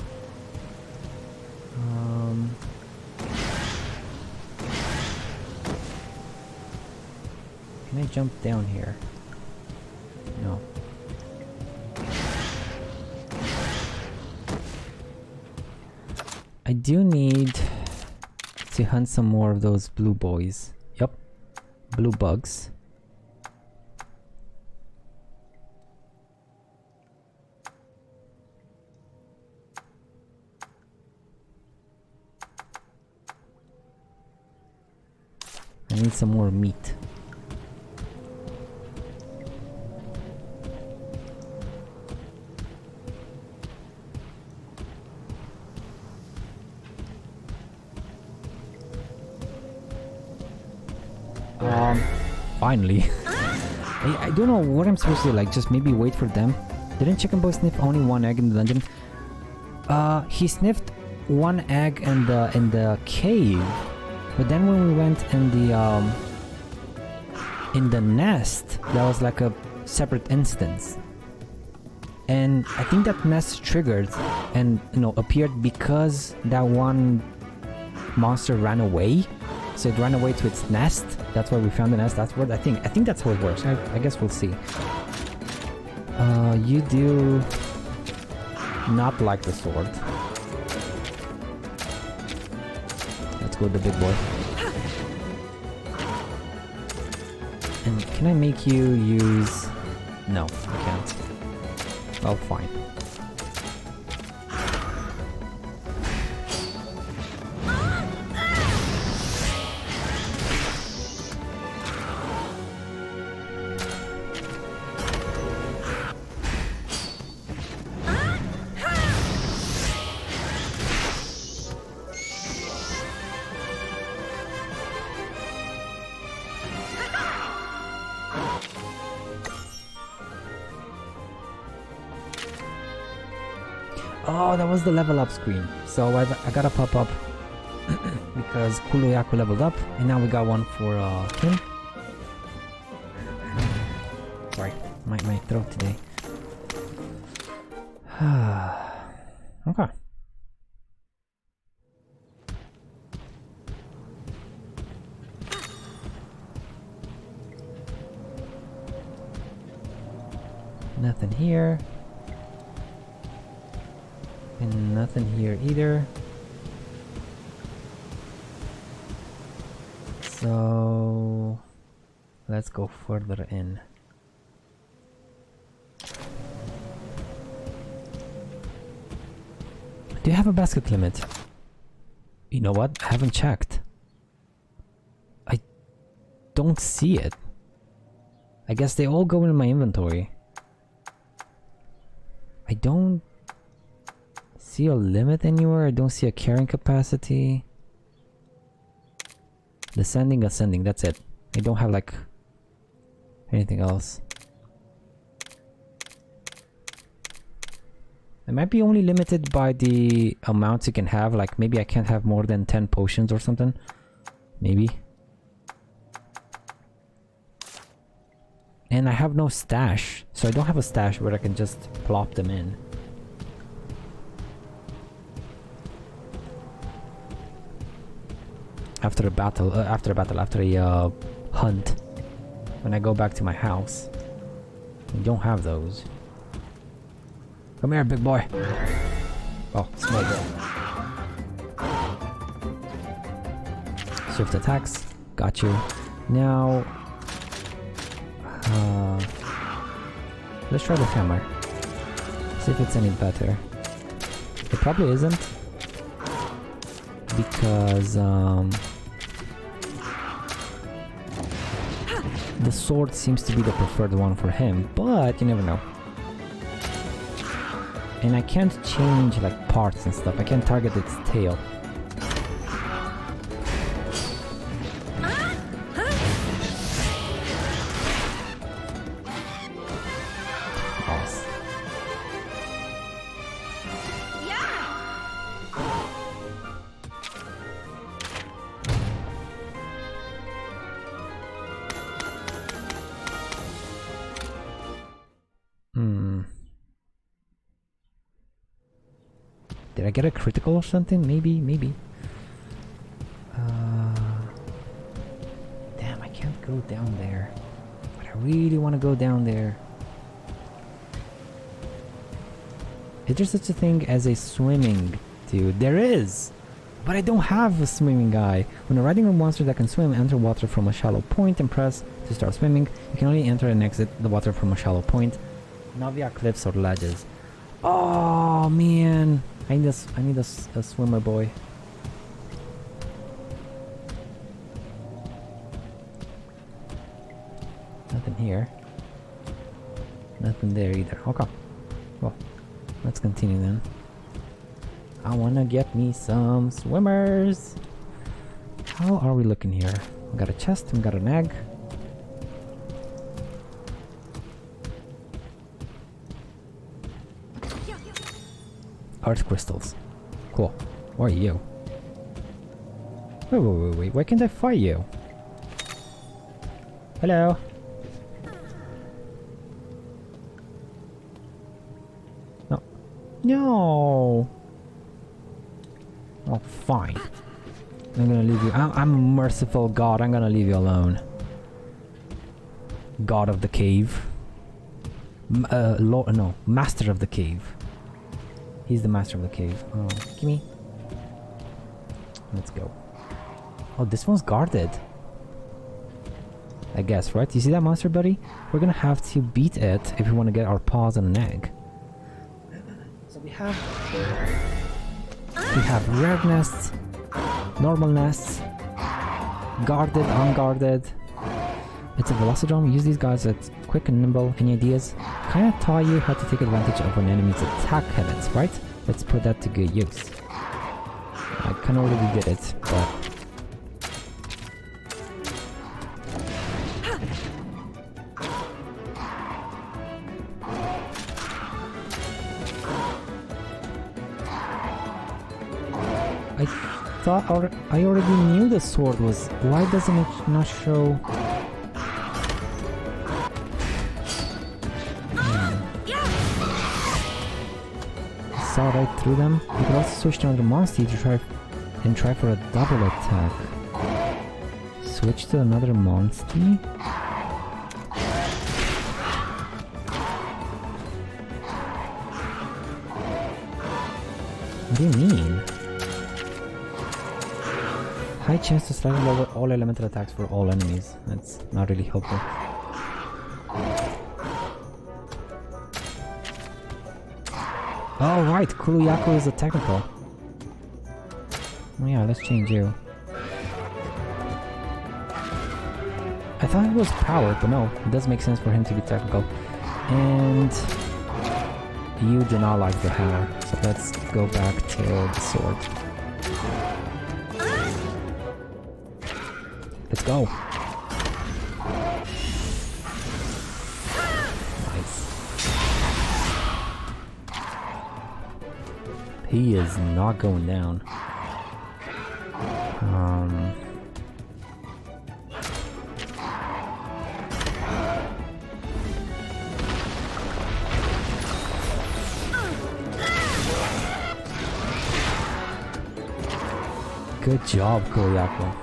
Can I jump down here? No. I do need to hunt some more of those blue boys. Yep. Blue bugs. I need some more meat. Finally. I don't know what I'm supposed to do, like just maybe wait for them. Didn't Chicken Boy sniff only one egg in the dungeon? He sniffed one egg in the cave, but then when we went in the nest, that was like a separate instance. And I think that nest triggered and appeared because that one monster ran away. So it ran away to its nest. That's why we found the nest. That's what I think. I think that's how it works. I guess we'll see. You do not like the sword. Let's go with the big boy. And can I make you use... No, I can't. Oh, fine. Oh, that was the level up screen. So I gotta pop up because Kuluyaku leveled up, and now we got one for him. Sorry, my throat today. Okay. Nothing here. And nothing here either. So let's go further in. Do you have a basket limit? You know what? I haven't checked. I don't see it. I guess they all go in my inventory. I don't see a limit anywhere. I don't see a carrying capacity. Descending, ascending, that's it. I don't have like anything else. I might be only limited by the amounts you can have, like maybe I can't have more than 10 potions or something. Maybe. And I have no stash, so I don't have a stash where I can just plop them in. After a hunt, when I go back to my house. I don't have those. Come here, big boy. Oh, small boy. Swift attacks. Got you. Now, let's try the hammer. See if it's any better. It probably isn't. Because, the sword seems to be the preferred one for him, but you never know. And I can't change like parts and stuff. I can't target its tail. Boss. Did I get a critical or something? Maybe. Damn, I can't go down there. But I really want to go down there. Is there such a thing as a swimming dude? There is! But I don't have a swimming guy. When you're riding a monster that can swim, enter water from a shallow point and press to start swimming. You can only enter and exit the water from a shallow point, not via cliffs or ledges. Oh man! I need a swimmer boy. Nothing here. Nothing there either. Okay. Well, let's continue then. I wanna get me some swimmers. How are we looking here? We got a chest, we got an egg. Earth crystals. Cool. Where are you? Wait. Why can't I fight you? Hello? No. No! Oh, fine. I'm gonna leave you. I'm a merciful god. I'm gonna leave you alone. God of the cave. No, master of the cave. He's the master of the cave. Oh, gimme. Let's go. Oh, this one's guarded. I guess, right? You see that monster, buddy? We're gonna have to beat it if we want to get our paws on an egg. So we have rare nests, normal nests, guarded, unguarded. It's a Velocidrome. Use these guys. It's quick and nimble. Any ideas? Kinda taught you how to take advantage of an enemy's attack habits, right? Let's put that to good use. I kinda already did it, but... I thought I already knew the sword was... Why doesn't it not show... Saw right through them. You could also switch to another Monstie to try for a double attack. Switch to another Monstie? What do you mean? High chance to slightly lower all elemental attacks for all enemies. That's not really helpful. Oh right, Kuruyaku is a technical. Oh yeah, let's change you. I thought it was power, but no, it does make sense for him to be technical. And you do not like the hammer, so let's go back to the sword. Let's go. He is not going down. Good job, Kuruyaku.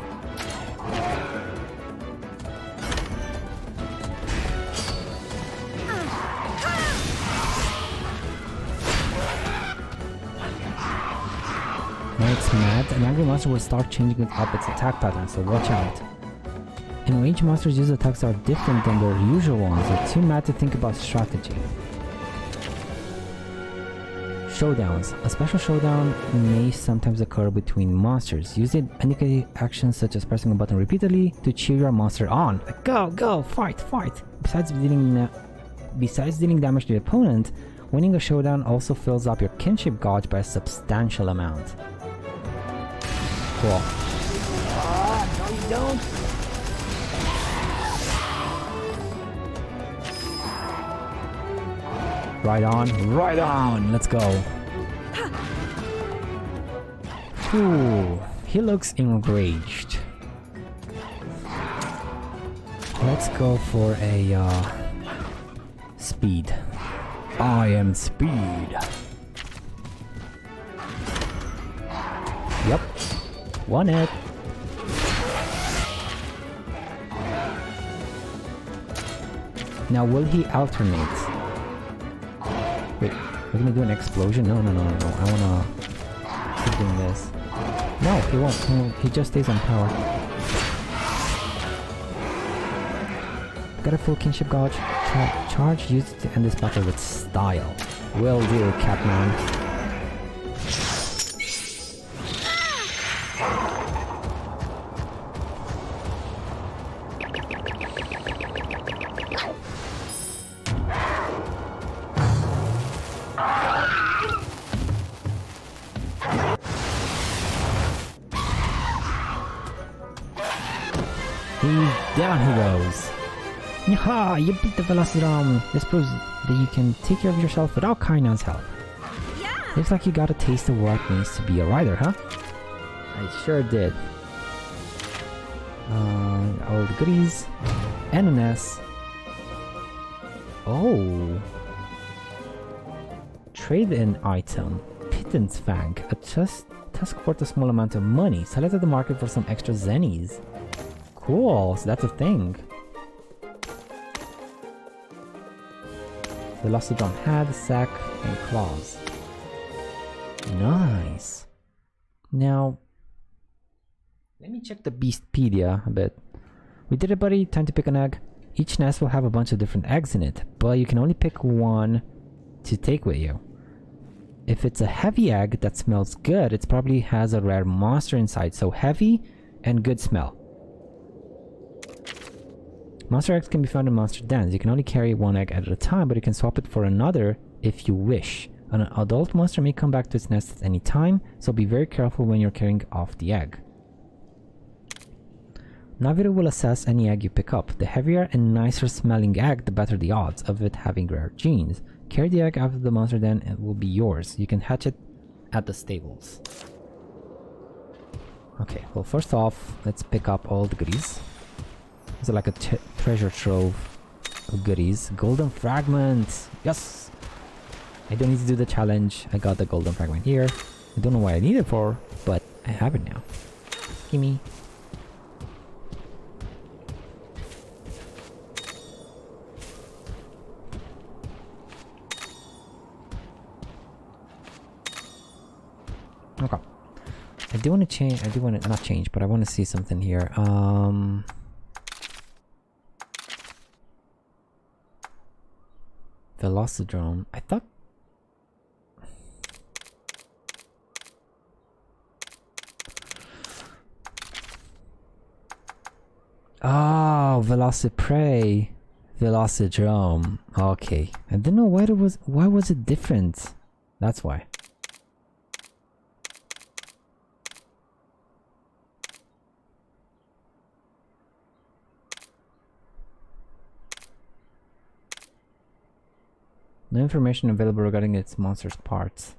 It's mad, an angry monster will start changing up its attack pattern, so watch out. And ranged monsters use attacks that are different than their usual ones. They're too mad to think about strategy. Showdowns. A special showdown may sometimes occur between monsters. Use it indicate actions such as pressing a button repeatedly to cheer your monster on. Like, go, fight! Besides dealing damage to the opponent, winning a showdown also fills up your kinship gauge by a substantial amount. Cool. No you don't! Right on! Let's go! Ooh, he looks enraged. Let's go for a speed. I am speed. Yep. Won it. Now will he alternate? Wait, we're gonna do an explosion? No. I wanna keep doing this. No, he won't. He just stays on power. Got a full kinship gauge. Charge used to end this battle with style. Will do, Catman. Down he goes. Yaha! You beat the Velociraptor. This proves that you can take care of yourself without Kainan's help. Yeah! Looks like you got a taste of what it means to be a rider, huh? I sure did. All the goodies. And an S. Oh. Trade-in item. Pittance Fang. A tusk worth a small amount of money. Select the market for some extra zennies. Cool, so that's a thing. Velocitron head, sack, and claws. Nice. Now, let me check the Beastpedia a bit. We did it, buddy. Time to pick an egg. Each nest will have a bunch of different eggs in it, but you can only pick one to take with you. If it's a heavy egg that smells good, it probably has a rare monster inside, so heavy and good smell. Monster eggs can be found in monster dens. You can only carry one egg at a time, but you can swap it for another if you wish. An adult monster may come back to its nest at any time, so be very careful when you're carrying off the egg. Naviru will assess any egg you pick up. The heavier and nicer smelling egg, the better the odds of it having rare genes. Carry the egg out of the monster den and it will be yours. You can hatch it at the stables. Okay, well first off, let's pick up all the goodies. It's like a treasure trove of goodies. Golden fragment! Yes! I don't need to do the challenge. I got the golden fragment here. I don't know what I need it for, but I have it now. Gimme. Okay. I do want to change. I do want to not change, but I want to see something here. Velocidrome. I thought. Oh, Velociprey. Velocidrome. Okay. I didn't know why it was. Why was it different? That's why. No information available regarding its monster's parts.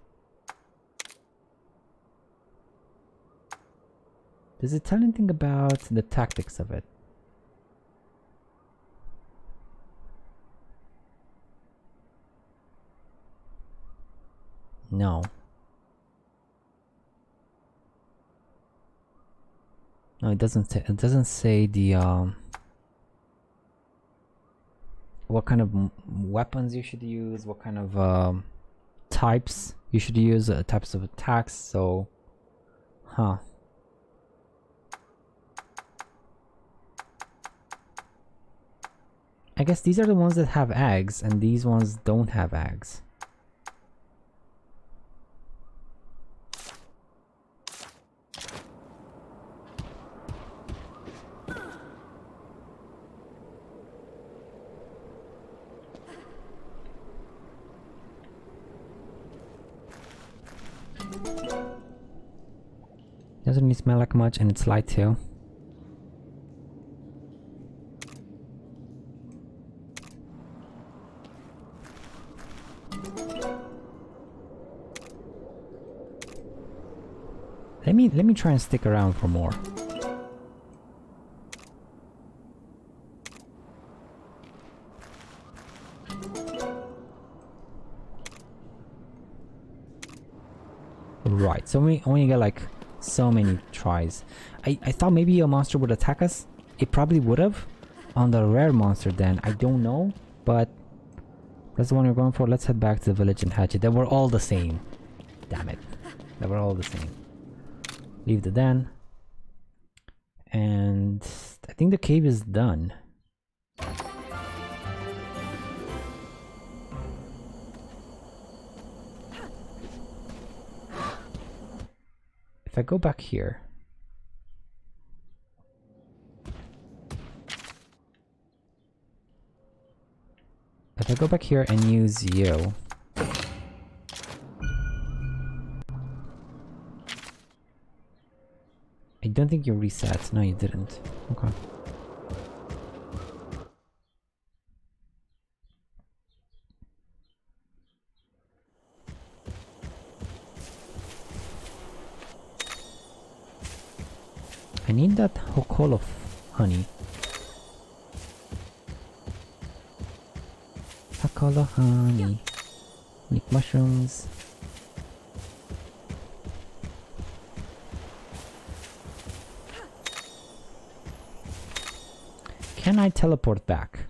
Does it tell anything about the tactics of it? No. No, it doesn't. It doesn't say the what kind of weapons you should use, what kind of types you should use, types of attacks. So, huh. I guess these are the ones that have eggs, and these ones don't have eggs. Doesn't really smell like much, and it's light too. Let me try and stick around for more. Right, so we only get like so many tries. I thought maybe a monster would attack us. It probably would have on the rare monster then. I don't know, but that's the one we're going for. Let's head back to the village and hatch it. They were all the same. Damn it. They were all the same. Leave the den. And I think the cave is done. If I go back here, and use you, I don't think you reset. No, you didn't. Okay. I need that whole of honey. Hull of honey. Need mushrooms. Can I teleport back?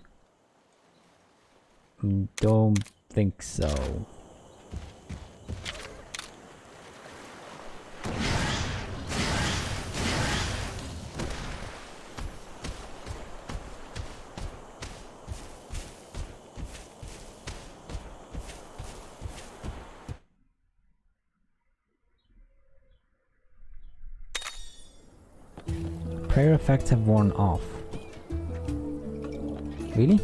Don't think so. Prayer effects have worn off. Really?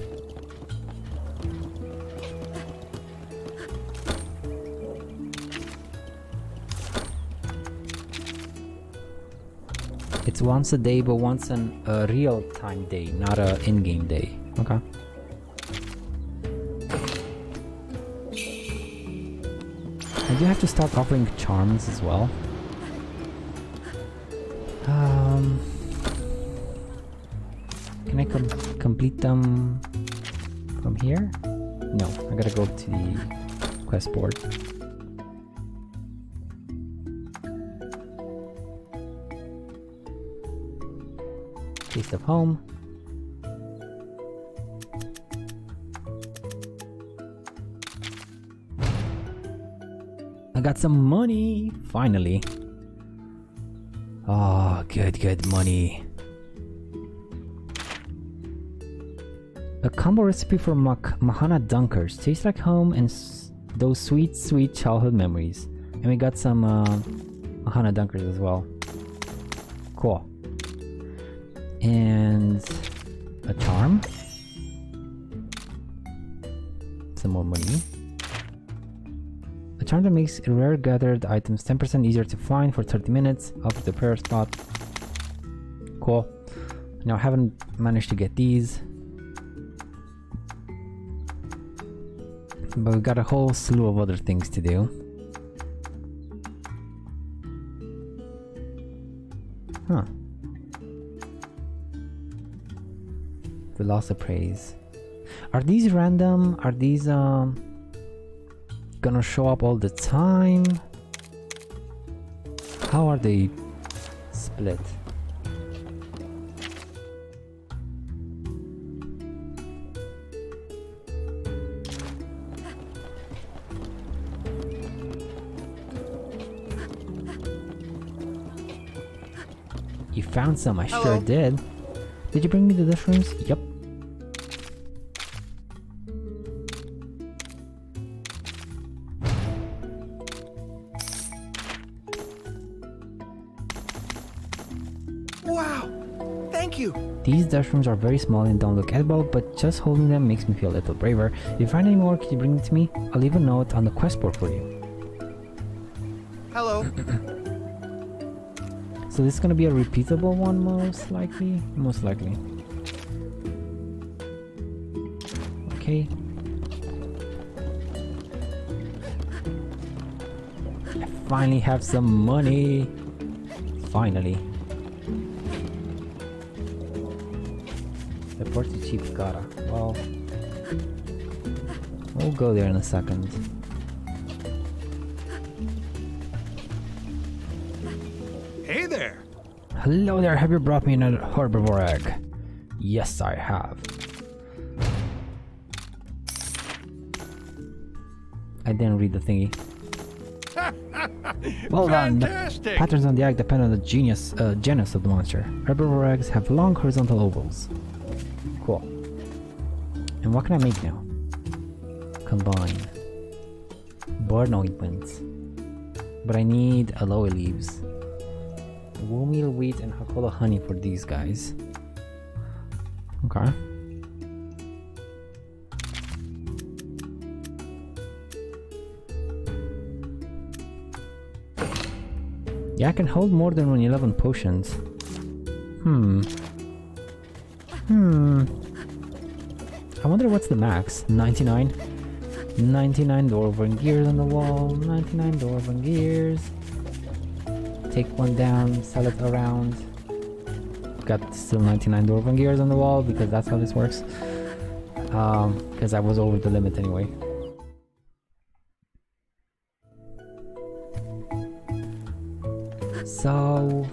It's once a day, but once a real-time day, not a in-game day. Okay. I do have to start offering charms as well. Can I complete them from here? No, I gotta go to the quest board. Taste of home. I got some money, finally. Oh, good money. A combo recipe for Mahana Dunkers. Tastes like home and those sweet childhood memories. And we got some Mahana Dunkers as well. Cool. And a charm. Some more money. A charm that makes rare gathered items 10% easier to find for 30 minutes off the prayer spot. Cool. Now I haven't managed to get these. But we've got a whole slew of other things to do. Huh. The loss of praise. Are these random? Are these gonna show up all the time? How are they split? You found some, I Hello. sure did. Did you bring me the mushrooms? Yep. Wow! Thank you! These mushrooms are very small and don't look edible, but just holding them makes me feel a little braver. If you find any more, can you bring them to me? I'll leave a note on the quest board for you. Hello! So this is gonna be a repeatable one, most likely? Most likely. Okay. I finally have some money! Finally. Report to Chief Gara. Well, we'll go there in a second. Hello there, have you brought me another herbivore egg? Yes, I have. I didn't read the thingy. Well done. The patterns on the egg depend on the genus of the monster. Herbivore eggs have long horizontal ovals. Cool. And what can I make now? Combine. Burn ointments. But I need aloe leaves. Wholemeal wheat and Hakolo honey for these guys. Okay. Yeah, I can hold more than 11 potions. I wonder what's the max? 99? 99 Dwarven gears on the wall. 99 Dwarven gears. Take one down, sell it around. Got still 99 Dwarven gears on the wall because that's how this works. Because I was over the limit anyway. So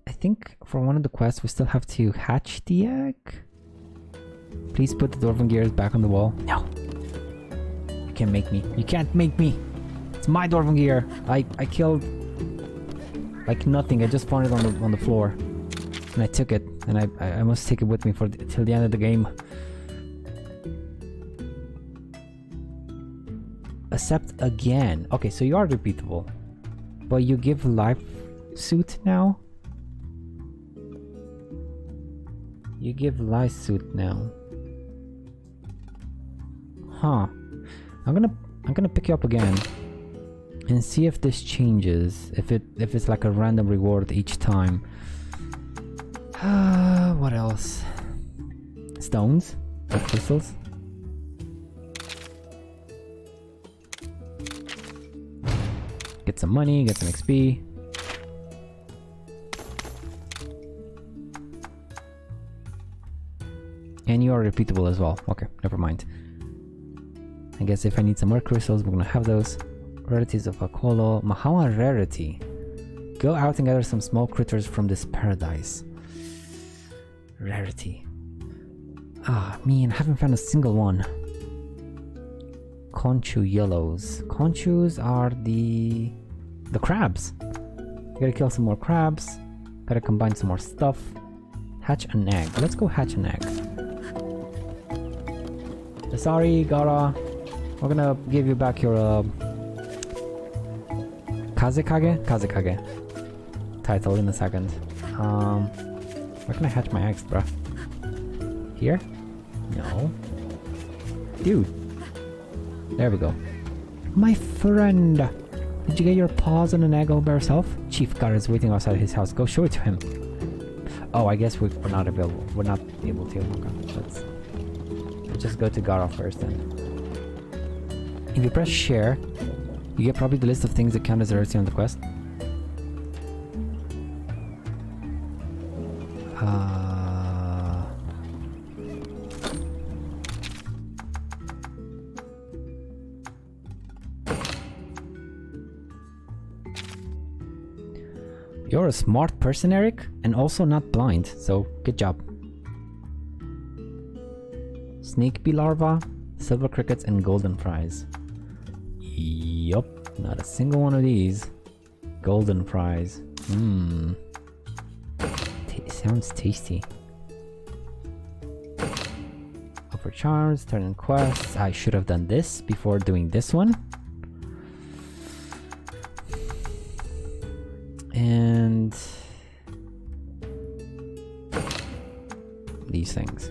I think for one of the quests we still have to hatch the egg. Please put the Dwarven gears back on the wall. No. You can't make me. You can't make me. It's my Dwarven gear. I killed like nothing. I just found it on the floor. And I took it. And I must take it with me till the end of the game. Accept again. Okay, so you are repeatable. But you give life suit now? You give life suit now. Huh. I'm gonna pick you up again and see if this changes. If it's like a random reward each time. What else? Stones? Or crystals? Get some money, get some XP. And you are repeatable as well. Okay, never mind. I guess if I need some more crystals, we're gonna have those. Rarities of Hakolo. Mahawa rarity. Go out and gather some small critters from this paradise. Rarity. Ah, man, I haven't found a single one. Conchu yellows. Conchus are the crabs. Gotta kill some more crabs. Gotta combine some more stuff. Hatch an egg. Let's go hatch an egg. Sorry, Gara. We're gonna give you back your Kazekage title in a second. Where can I hatch my eggs, bruh? Here? No. Dude. There we go. My friend! Did you get your paws on an egg all by yourself? Chief Gar is waiting outside his house. Go show it to him. Oh, I guess we're not available. We're not able to. Okay, let's just go to Gara first then. If you press share, you get probably the list of things that count as rarity on the quest. You're a smart person, Eric, and also not blind, so good job. Snake bee larva, silver crickets, and golden fries. Yup, not a single one of these. Golden fries. Sounds tasty. Offer charms, turn in quests. I should have done this before doing this one. And these things.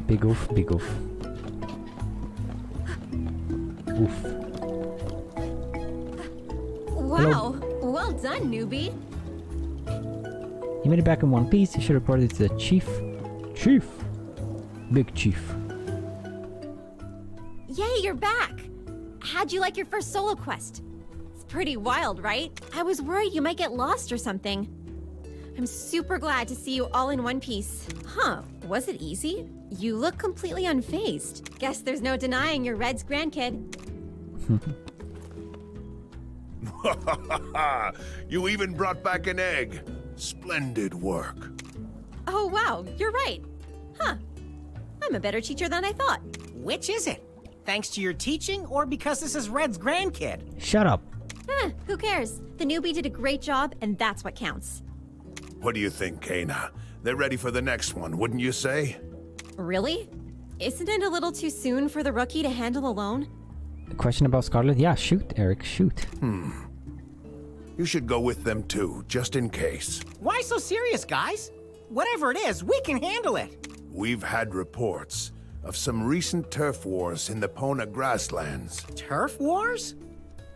Big oof, big oof. Oof. Wow, Hello. well done, newbie. You made it back in one piece. You should report it to the chief. Chief! Big chief. Yay, you're back! How'd you like your first solo quest? It's pretty wild, right? I was worried you might get lost or something. I'm super glad to see you all in one piece. Huh, was it easy? You look completely unfazed. Guess there's no denying you're Red's grandkid. You even brought back an egg. Splendid work. Oh wow, you're right. Huh, I'm a better teacher than I thought. Which is it? Thanks to your teaching, or because this is Red's grandkid? Shut up. Who cares? The newbie did a great job, and that's what counts. What do you think, Kana? They're ready for the next one, wouldn't you say? Really? Isn't it a little too soon for the rookie to handle alone? A question about Scarlet? Yeah, shoot, Eric, shoot. You should go with them too, just in case. Why so serious, guys? Whatever it is, we can handle it. We've had reports of some recent turf wars in the Pona grasslands. Turf wars?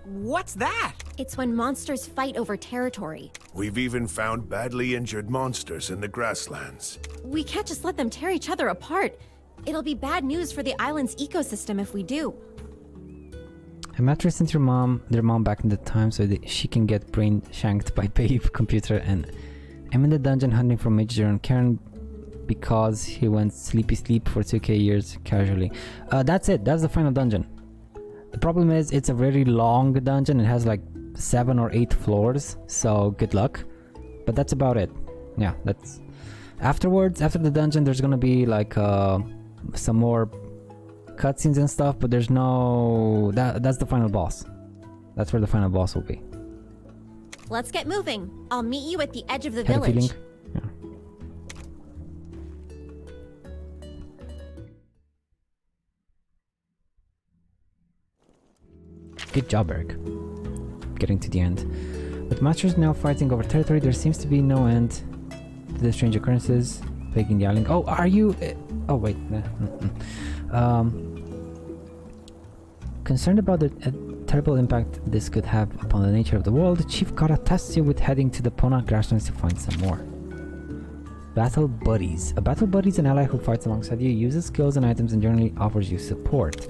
What's that? It's when monsters fight over territory. We've even found badly injured monsters in the grasslands. We can't just let them tear each other apart. It'll be bad news for the island's ecosystem if we do. A mattress sent their mom back in the time so that she can get brain shanked by babe computer, and I'm in the dungeon hunting for Major and Karen because he went sleepy sleep for 2k years casually. That's it, that's the final dungeon. The problem is it's a very long dungeon. It has like 7 or 8 floors, so good luck. But that's about it. Yeah, that's... Afterwards, after the dungeon, there's gonna be like some more cutscenes and stuff, but there's no... That's the final boss. That's where the final boss will be. Let's get moving. I'll meet you at the edge of the Had a village. feeling? Yeah. Good job, Eric. Getting to the end. With masters now fighting over territory, there seems to be no end to the strange occurrences plaguing the island. Oh, are you... oh, wait. Concerned about the terrible impact this could have upon the nature of the world, Chief Kara tasks you with heading to the Pona grasslands to find some more. Battle Buddies. A battle buddy is an ally who fights alongside you, uses skills and items, and generally offers you support.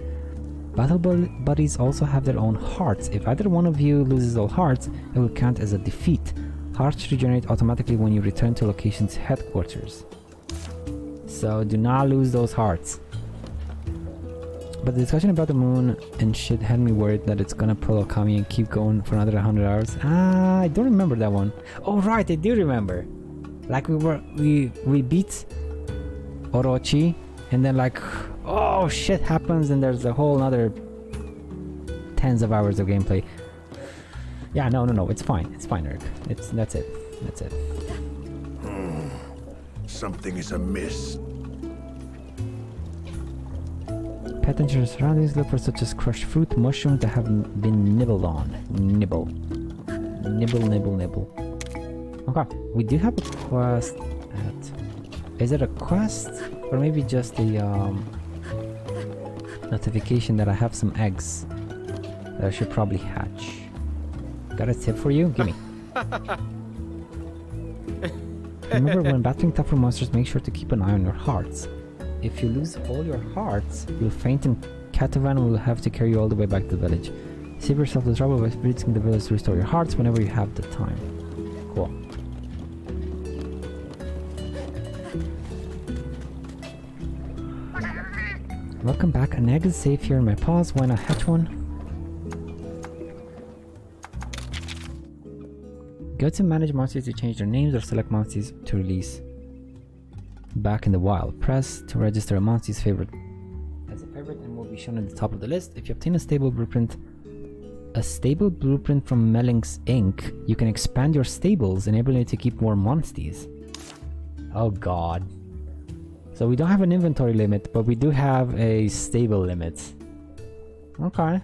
Battle buddies also have their own hearts. If either one of you loses all hearts, it will count as a defeat. Hearts regenerate automatically when you return to location's headquarters. So do not lose those hearts. But the discussion about the moon and shit had me worried that it's gonna pull Okami and keep going for another 100 hours. Ah, I don't remember that one. Oh right, I do remember. Like we beat Orochi, and then like, oh shit happens, and there's a whole other tens of hours of gameplay. Yeah, no, it's fine, Eric. That's it. Something is amiss. Pet attention to your surroundings, look for such as crushed fruit, mushrooms that have been nibbled on. Nibble. Okay, we do have a quest at... Is it a quest? Or maybe just a notification that I have some eggs that I should probably hatch. Got a tip for you? Gimme. Remember, when battling tougher monsters, make sure to keep an eye on your hearts. If you lose all your hearts, you'll faint and Catavan will have to carry you all the way back to the village. Save yourself the trouble by visiting the village to restore your hearts whenever you have the time. Cool. Welcome back. An egg is safe here in my paws. Why not hatch one? Go to manage monsters to change their names or select monsters to release back in the wild. Press to register a monster's favorite as a favorite and will be shown at the top of the list. If you obtain a stable blueprint from Melling's Inc., you can expand your stables, enabling you to keep more Monsties. Oh god. So we don't have an inventory limit, but we do have a stable limit. Okay.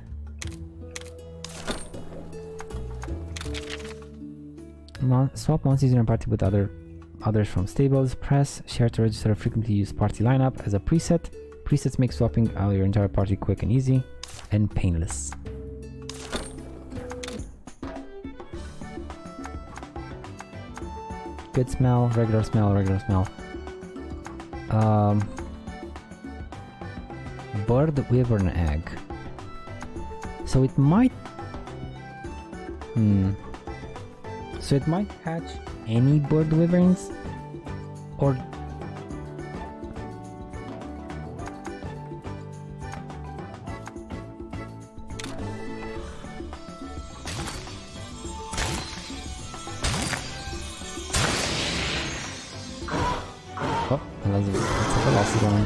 Swap Monsties in your party with others from stables. Press share to register a frequently used party lineup as a preset. Presets make swapping out your entire party quick and easy and painless. Good smell, regular smell. Bird Wyverian egg. So it might... So it might hatch any bird wyverns? Or oh, that's a velocity one.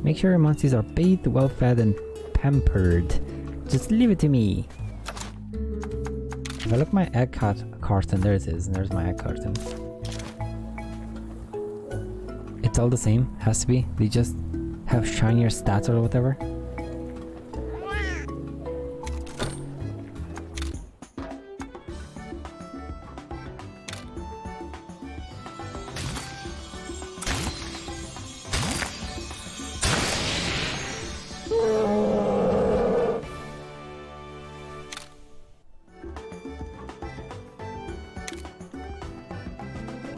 Make sure your Monsties are bathed, well fed, and pampered. Just leave it to me. If I look at my egg carton, there it is, and there's my egg carton. It's all the same, has to be. They just have shinier stats or whatever.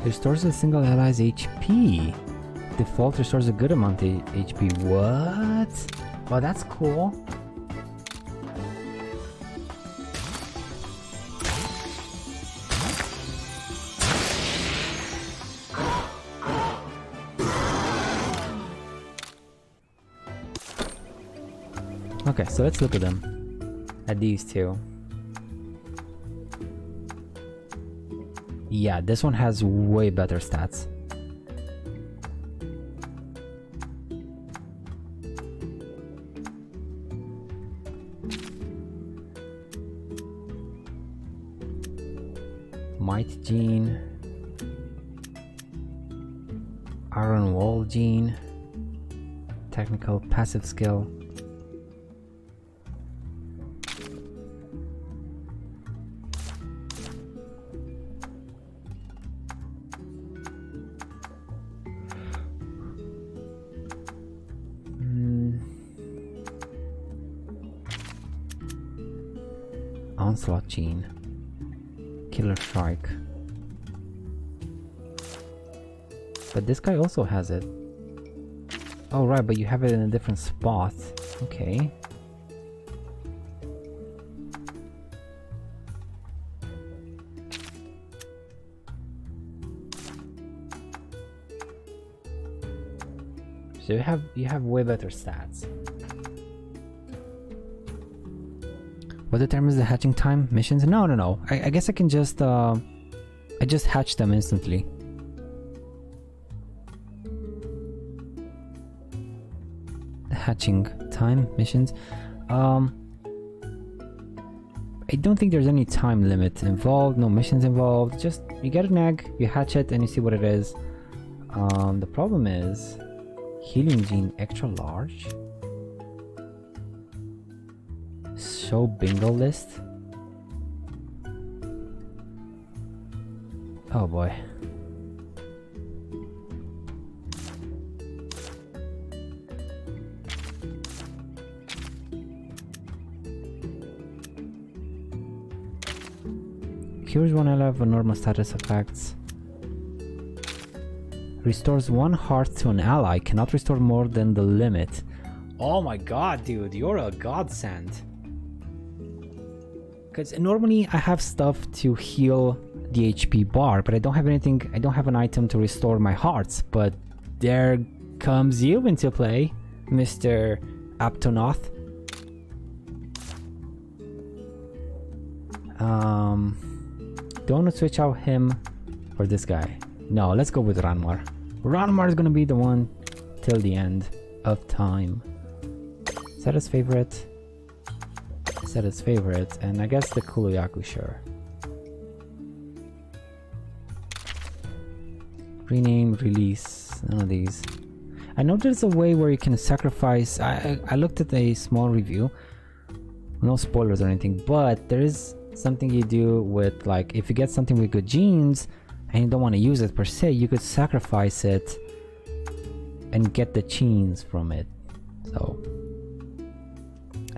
Restores a single ally's HP. Default restores a good amount of HP. What? Well, that's cool. Okay, so let's look at them. At these two. Yeah, this one has way better stats. Might gene, Iron Wall gene, technical passive skill. Onslaught gene, Killer Strike. But this guy also has it. Oh right, but you have it in a different spot. Okay. So you have way better stats. What determines the hatching time? Missions? No. I guess I can just I just hatch them instantly. The hatching time missions. I don't think there's any time limit involved, no missions involved. Just you get an egg, you hatch it, and you see what it is. The problem is healing gene extra large. Show bingo list. Oh boy. Cures one ally of normal status effects. Restores one heart to an ally. Cannot restore more than the limit. Oh my god, dude, you're a godsend. Because normally I have stuff to heal the HP bar, but I don't have anything, I don't have an item to restore my hearts. But there comes you into play, Mr. Aptonoth. Don't switch out him for this guy. No, let's go with Ranmar. Ranmar is gonna be the one till the end of time. Set as favorite. Set as favorite, and I guess the Kuroyaku, sure. Rename, release, none of these. I know there's a way where you can sacrifice. I looked at a small review, no spoilers or anything, but there is something you do with, like, if you get something with good genes and you don't want to use it per se, you could sacrifice it and get the genes from it. So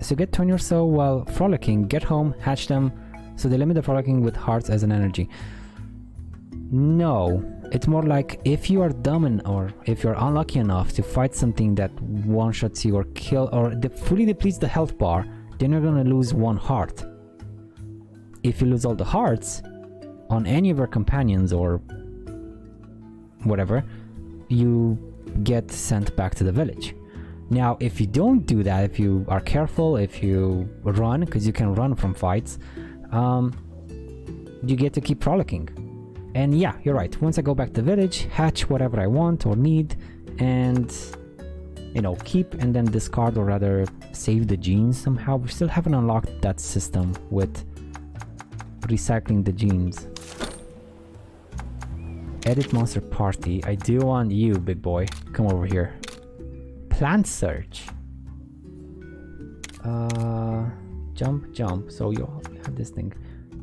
So get 20 or so while frolicking. Get home, hatch them, so they limit the frolicking with hearts as an energy. No, it's more like if you are dumb or if you're unlucky enough to fight something that one-shots you or kill or fully depletes the health bar, then you're gonna lose 1 heart. If you lose all the hearts on any of your companions or whatever, you get sent back to the village. Now, if you don't do that, if you are careful, if you run, because you can run from fights, you get to keep frolicking. And yeah, you're right. Once I go back to the village, hatch whatever I want or need, and you know, keep and then discard or rather save the genes somehow. We still haven't unlocked that system with recycling the genes. Edit monster party. I do want you, big boy. Come over here. Plant search. Jump. So you have this thing.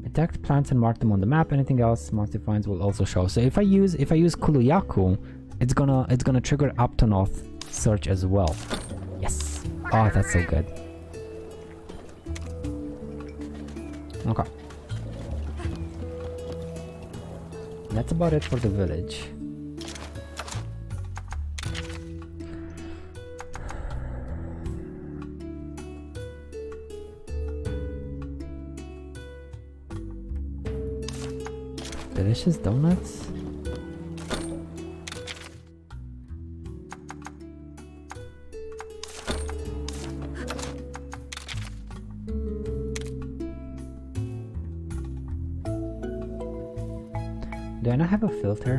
Detect plants and mark them on the map. Anything else monster finds will also show. So if I use Kuluyaku, it's gonna trigger up to north search as well. Yes. Oh, that's so good. Okay. That's about it for the village. Delicious donuts? Do I not have a filter?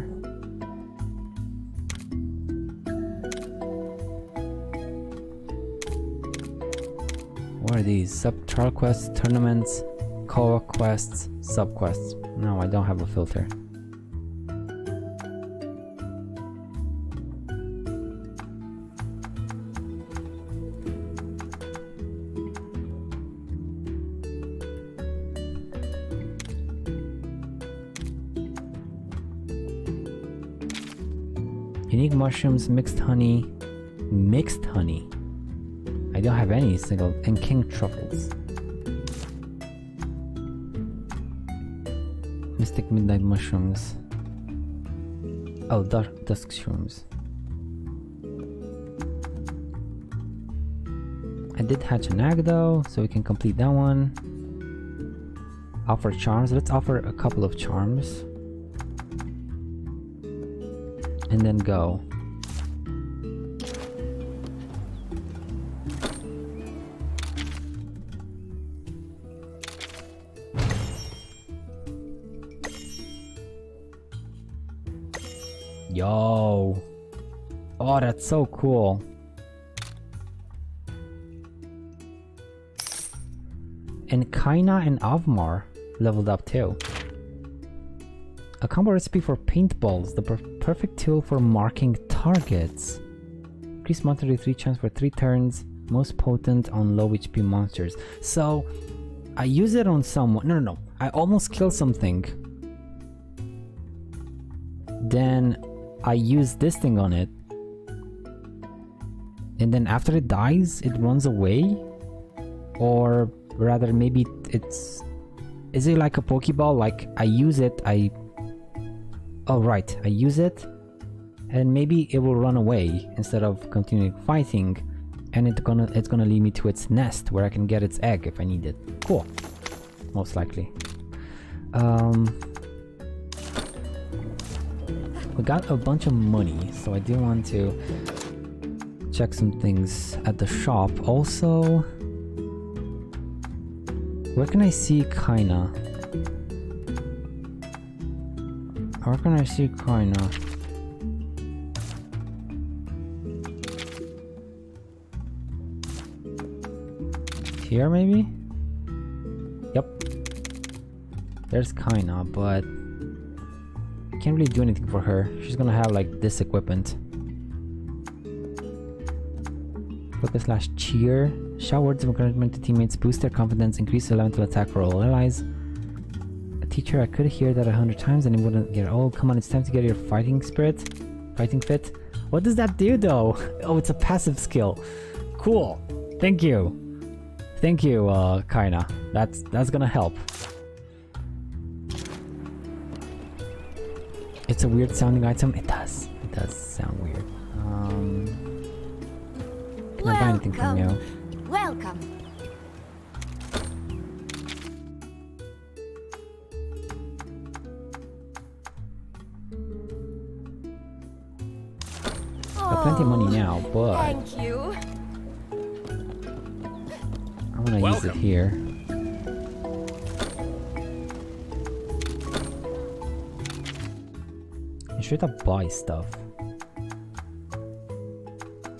What are these? Sub-trial quests, tournaments, co-op quests, sub-quests. No, I don't have a filter. Unique mushrooms, mixed honey. Mixed honey. I don't have any single. And king truffles. Mystic midnight mushrooms. Oh, dusk shrooms. I did hatch an egg though, so we can complete that one. Offer charms. Let's offer a couple of charms. And then go. Yo. Oh, that's so cool. And Kaina and Avmar leveled up too. A combo recipe for paintballs, the perfect tool for marking targets. Increase monthly 3 chance for 3 turns, most potent on low HP monsters. So, I use it on someone. No. I almost kill something. Then I use this thing on it. And then after it dies, it runs away? Or rather, maybe it's... Is it like a Pokeball? Like, I use it, Oh right, I use it and maybe it will run away instead of continuing fighting, and it's gonna lead me to its nest where I can get its egg if I need it. Cool. Most likely. We got a bunch of money, so I do want to check some things at the shop. Also, where can I see Kaina? Where can I see Kaina? Here maybe? Yep. There's Kaina, but I can't really do anything for her. She's gonna have like this equipment. Focus / cheer. Shout words of encouragement to teammates, boost their confidence, increase elemental attack for all allies. Teacher, I could hear that 100 times and it wouldn't get old. Come on, it's time to get your fighting fit. What does that do though? Oh, it's a passive skill. Cool. Thank you. Thank you, Kaina. That's gonna help. It's a weird sounding item. It does. It does sound weird. Can I buy anything from you? Welcome. Got plenty of money now, but Thank you. I'm gonna use it here. I should have buy stuff.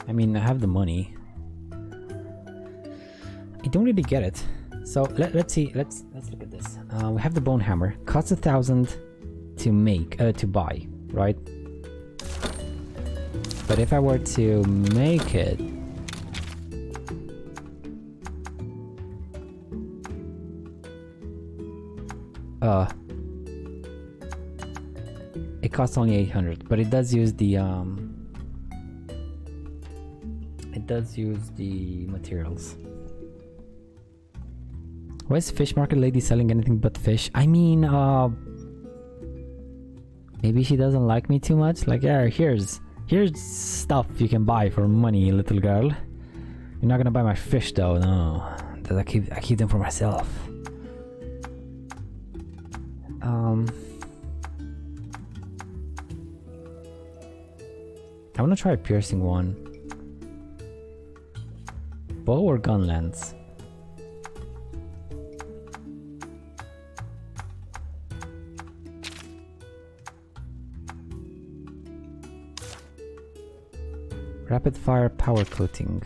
I mean, I have the money. I don't really get it. So let's see. Let's look at this. We have the bone hammer. Costs 1,000 to make to buy, right? But if I were to make it, it costs only 800, but it does use the materials. Why is fish market lady selling anything but fish? I mean, maybe she doesn't like me too much. Like, yeah, here's stuff you can buy for money, little girl. You're not gonna buy my fish though, no. I keep them for myself. I wanna try a piercing one. Bow or gun lens? Rapid fire power coating.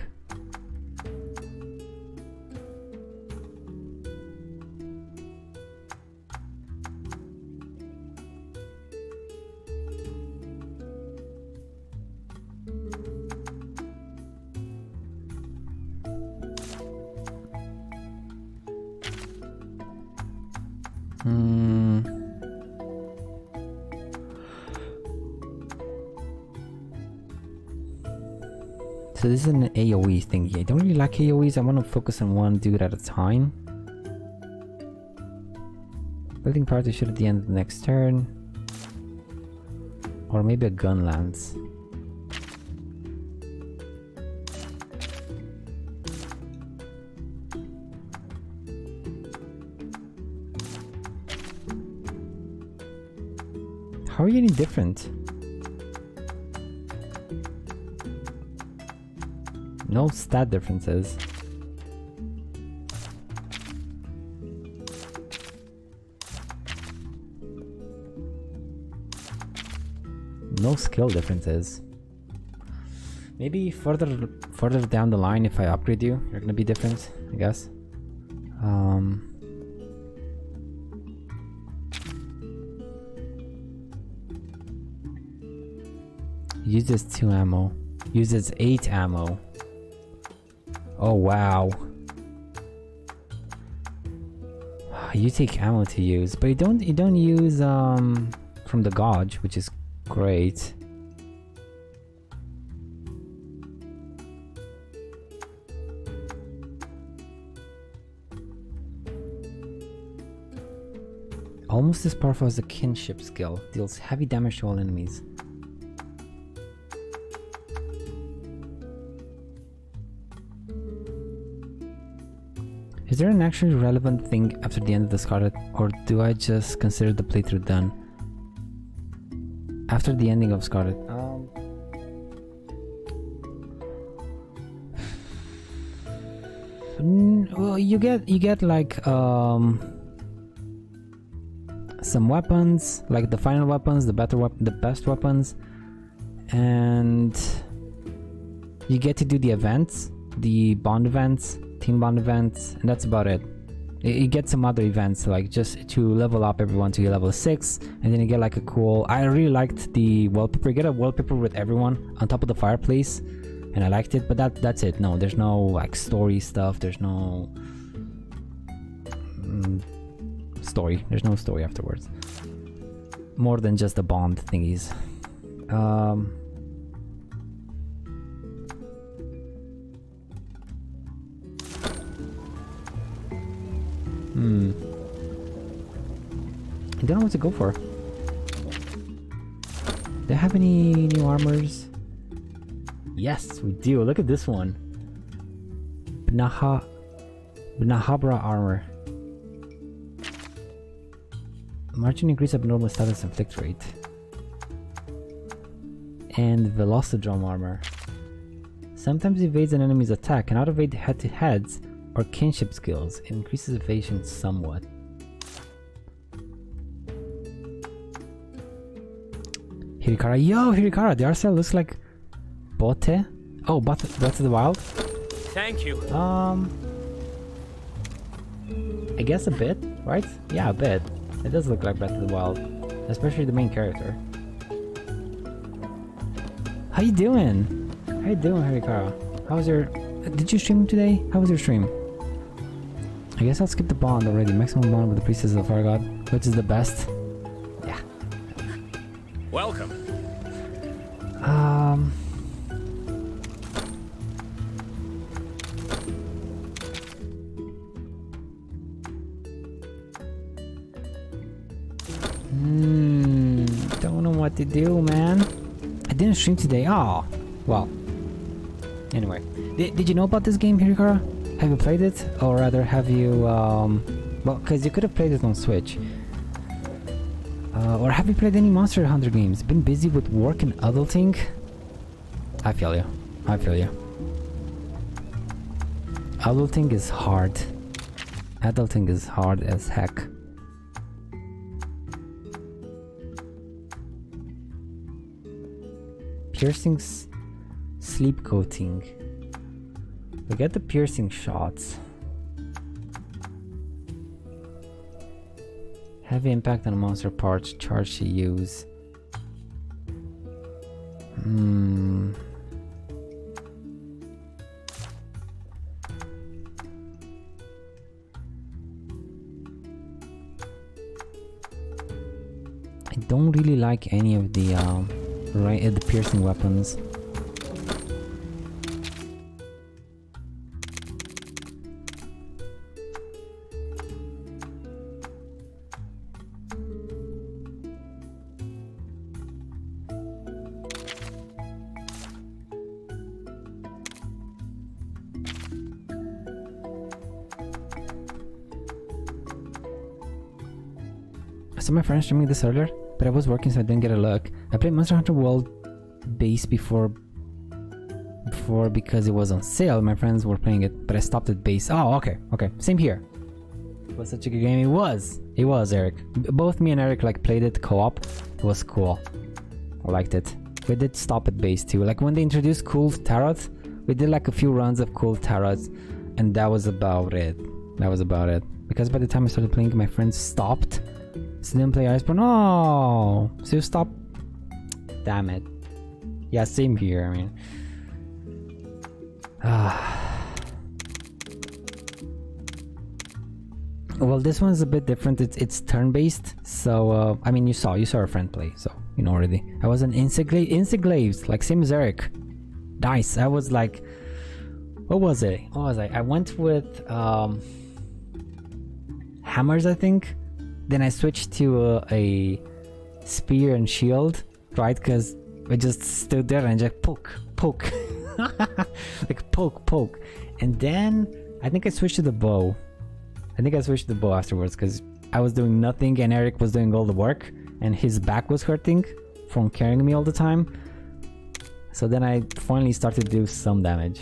So this is an AoE thingy. I don't really like AoEs. I want to focus on one dude at a time. Building party should at the end of the next turn. Or maybe a gun lance. How are you any different? No stat differences. No skill differences. Maybe further down the line, if I upgrade you, you're gonna be different, I guess. Uses 2 ammo. Uses 8 ammo. Oh wow. You take ammo to use, but you don't use from the gauge, which is great. Almost as powerful as the kinship skill. Deals heavy damage to all enemies. Is there an actually relevant thing after the end of the Scarlet, or do I just consider the playthrough done? After the ending of Scarlet, well, you get like some weapons, like the final weapons, the best weapons, and you get to do the events, the bond events. Team bond events, and that's about it. You get some other events, like just to level up everyone to level 6, and then you get like a cool. I really liked the wallpaper. You get a wallpaper with everyone on top of the fireplace, and I liked it. But that's it. No, there's no like story stuff. There's no story. There's no story afterwards. More than just the bond thingies. I don't know what to go for. Do they have any new armors? Yes, we do. Look at this one. Bnahabra armor. Marching increase abnormal status inflict rate. And Velocidrome armor. Sometimes evades an enemy's attack, cannot evade head-to-heads or kinship skills. It increases evasion somewhat. Hirikara. Yo, Hirikara, the RCL looks like Bote. Oh, Breath of the Wild? Thank you. I guess a bit, right? Yeah, a bit. It does look like Breath of the Wild. Especially the main character. How you doing? How you doing, Hirikara? How was your... Did you stream today? How was your stream? I guess I'll skip the bond already. Maximum bond with the Priestess of the Fire God, which is the best. Yeah. Welcome. Don't know what to do, man. I didn't stream today. Oh, well. Anyway, did you know about this game, Hirikara? Have you played it? Or rather, have you, well, because you could have played it on Switch. Or have you played any Monster Hunter games? Been busy with work and adulting? I feel you. I feel you. Adulting is hard. Adulting is hard as heck. Piercings, sleep coating. We get the piercing shots. Heavy impact on monster parts, charge to use. I don't really like any of the piercing weapons. I saw my friend streaming this earlier, but I was working so I didn't get a look. I played Monster Hunter World base before because it was on sale. My friends were playing it, but I stopped at base. Oh, okay, same here. It was such a good game. It was, Eric. Both me and Eric like played it co-op. It was cool. I liked it. We did stop at base too. Like when they introduced cool tarots, we did like a few runs of cool tarots, and that was about it. Because by the time I started playing, my friends stopped. So didn't play Iceborne. No, so you stopped. Damn it. Yeah, same here. I mean, well, this one's a bit different. It's turn-based. So I mean, you saw our friend play, so you know already. I was an Inseglaves, like same as Eric. Nice. I was like, what was I? I went with hammers, I think. Then I switched to a spear and shield, right? Because I just stood there and just poke. Like poke. And then I think I switched to the bow. Afterwards because I was doing nothing and Eric was doing all the work and his back was hurting from carrying me all the time. So then I finally started to do some damage.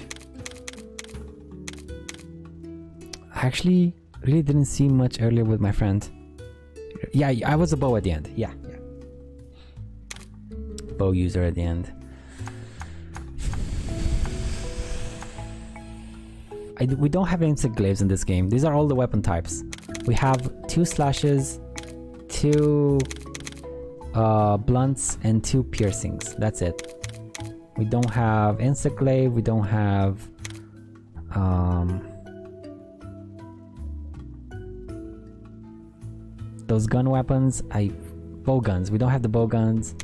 I actually really didn't see much earlier with my friend. Yeah, I was a bow at the end. Yeah. Bow user at the end. We don't have insect glaives in this game. These are all the weapon types. We have 2 slashes, 2 blunts, and 2 piercings. That's it. We don't have insect glaive. We don't have those gun weapons. Bow guns. We don't have the bow guns.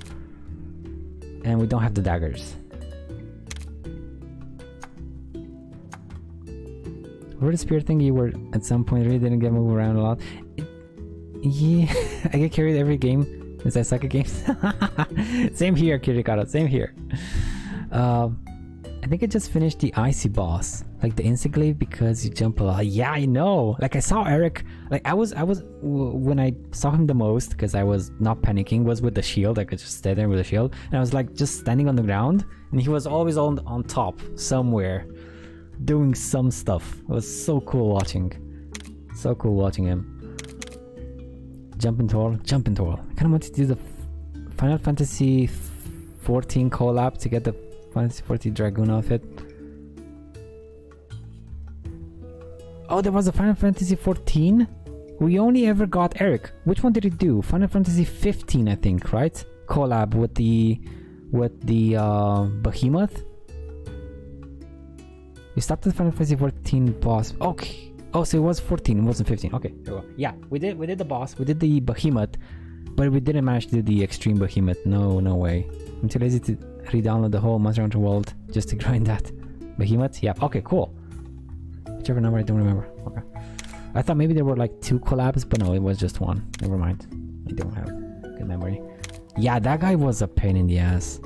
And we don't have the daggers. For the spear thing, you were at some point really didn't get moved around a lot. Yeah, I get carried every game since I suck at games. Same here, Kirikata, same here. I think I just finished the icy boss, like the Instaglaive, because you jump a lot. Yeah, I know. Like I saw Eric, like I was when I saw him the most, because I was not panicking, was with the shield. I could just stay there with the shield, and I was like just standing on the ground, and he was always on top somewhere, doing some stuff. It was so cool watching. So cool watching him. Jumping twirl. I kind of wanted to do the Final Fantasy 14 collab to get the Fantasy 14 Dragoon outfit. Oh, there was a Final Fantasy 14? We only ever got Eric. Which one did it do? Final Fantasy 15, I think, right? Collab with the Behemoth. We stopped at Final Fantasy 14 boss. Okay. Oh, so it was 14, it wasn't 15. Okay, there we go. Yeah, we did the boss, we did the Behemoth, but we didn't manage to do the extreme Behemoth. No way. I'm too lazy to re-download the whole Monster Hunter world just to grind that. Behemoth? Yeah, okay, cool. Whichever number, I don't remember. Okay. I thought maybe there were like 2 collabs, but no, it was just 1. Never mind. I don't have good memory. Yeah, that guy was a pain in the ass.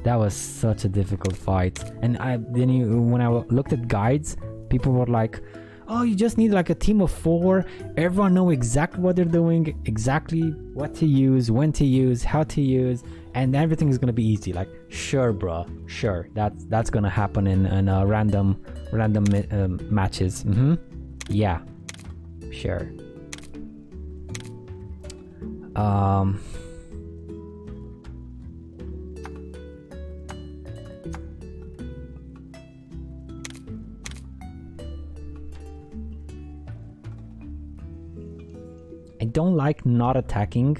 That was such a difficult fight. And when I looked at guides, people were like, oh, you just need like a team of 4. Everyone know exactly what they're doing, exactly what to use, when to use, how to use, and everything is gonna be easy. Like, sure, bruh, sure, that's gonna happen in random matches. Yeah, sure. I don't like not attacking.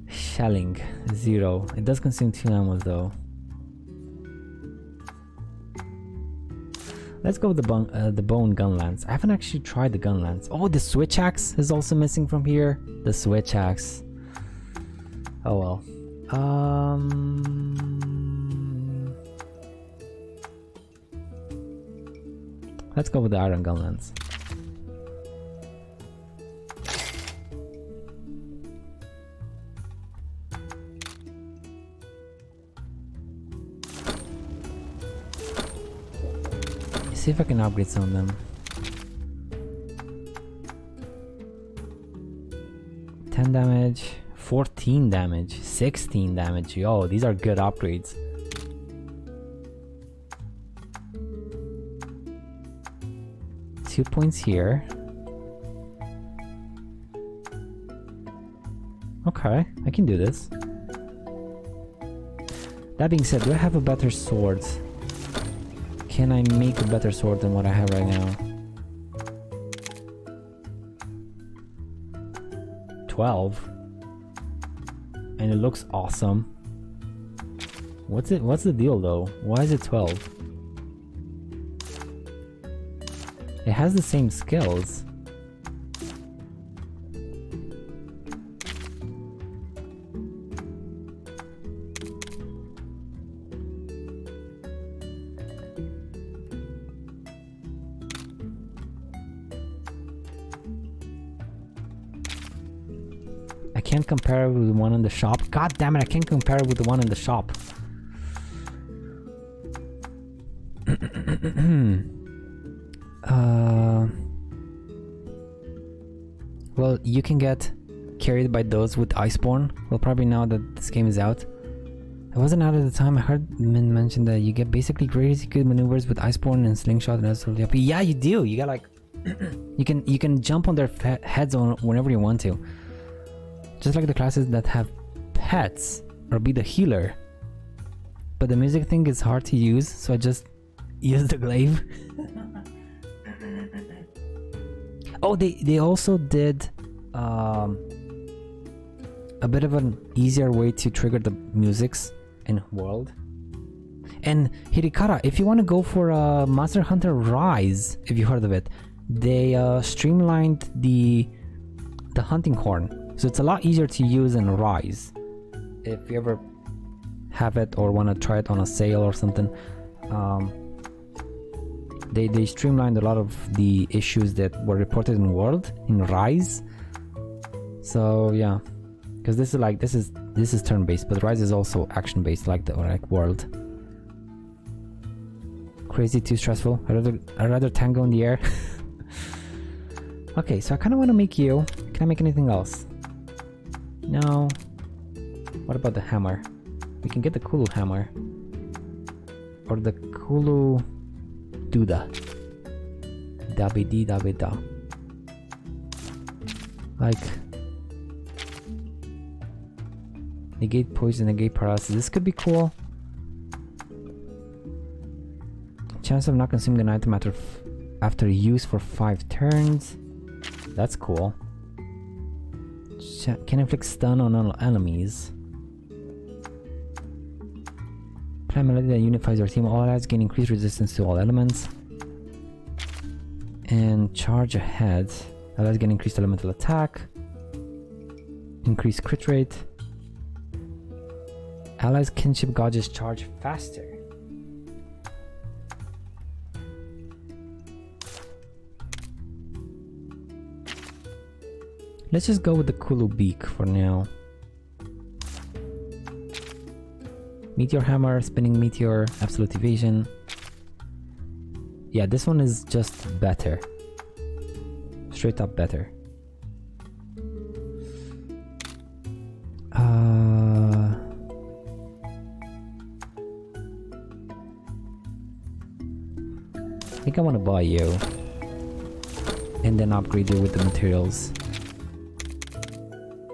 Shelling 0. It does consume 2 ammo though. Let's go with the bone gun lance. I haven't actually tried the gun lance. Oh, the switch axe is also missing from here. The switch axe. Oh well. Let's go with the iron gun lance. See if I can upgrade some of them. 10 damage, 14 damage, 16 damage. Yo, these are good upgrades. Two points here. Okay, I can do this. That being said, do I have a better sword? Can I make a better sword than what I have right now? 12. And it looks awesome. What's the deal though? Why is it 12? It has the same skills. I can't compare it with the one in the shop. God damn it, I can't compare it with the one in the shop. Well, you can get carried by those with Iceborne. Well, probably now that this game is out. It wasn't out at the time. I heard Min mention that you get basically crazy good maneuvers with Iceborne and Slingshot and absolutely happy. Yeah, you do. You got like you can jump on their heads on whenever you want to. Just like the classes that have pets or be the healer. But the music thing is hard to use, so I just use the glaive. Oh, they also did a bit of an easier way to trigger the musics in World. And Hirikara, if you want to go for Monster Hunter Rise, if you heard of it, they streamlined the hunting horn, so it's a lot easier to use in Rise. If you ever have it or want to try it on a sale or something, They streamlined a lot of the issues that were reported in World, in Rise. So yeah, because this is turn-based, but Rise is also action-based, like World. Crazy, too stressful. I'd rather tango in the air. Okay, so I kind of want to make you. Can I make anything else? No. What about the hammer? We can get the Kulu hammer. Or the Kulu Duda. Dabidi dabida. Like... negate poison, negate paralysis. This could be cool. Chance of not consuming an item after use for 5 turns. That's cool. Can inflict stun on all enemies. Play a melody that unifies your team. All allies gain increased resistance to all elements. And charge ahead. Allies gain increased elemental attack. Increased crit rate. Allies kinship gauges charge faster. Let's just go with the Kulu Beak for now. Meteor Hammer, Spinning Meteor, Absolute Evasion. Yeah, this one is just better. Straight up better. I think I want to buy you. And then upgrade you with the materials.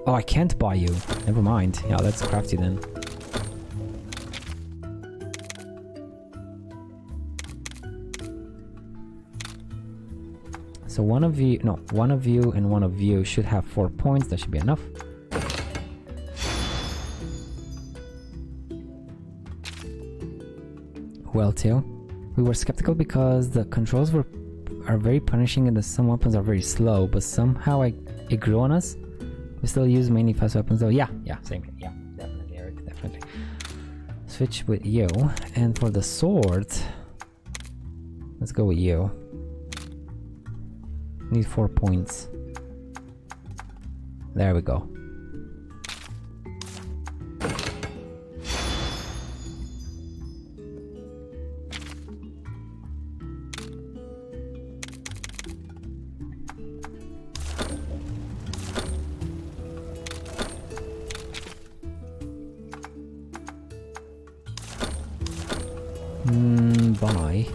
Oh, I can't buy you. Never mind. Yeah, let's craft you then. So one of you and one of you should have 4 points. That should be enough. Well, too. We were skeptical because the controls are very punishing and some weapons are very slow, but somehow it grew on us. We still use mainly fast weapons though. Yeah, same here. Yeah, definitely, Eric, definitely. Switch with you. And for the sword, let's go with you. Need 4 points. There we go. Bye.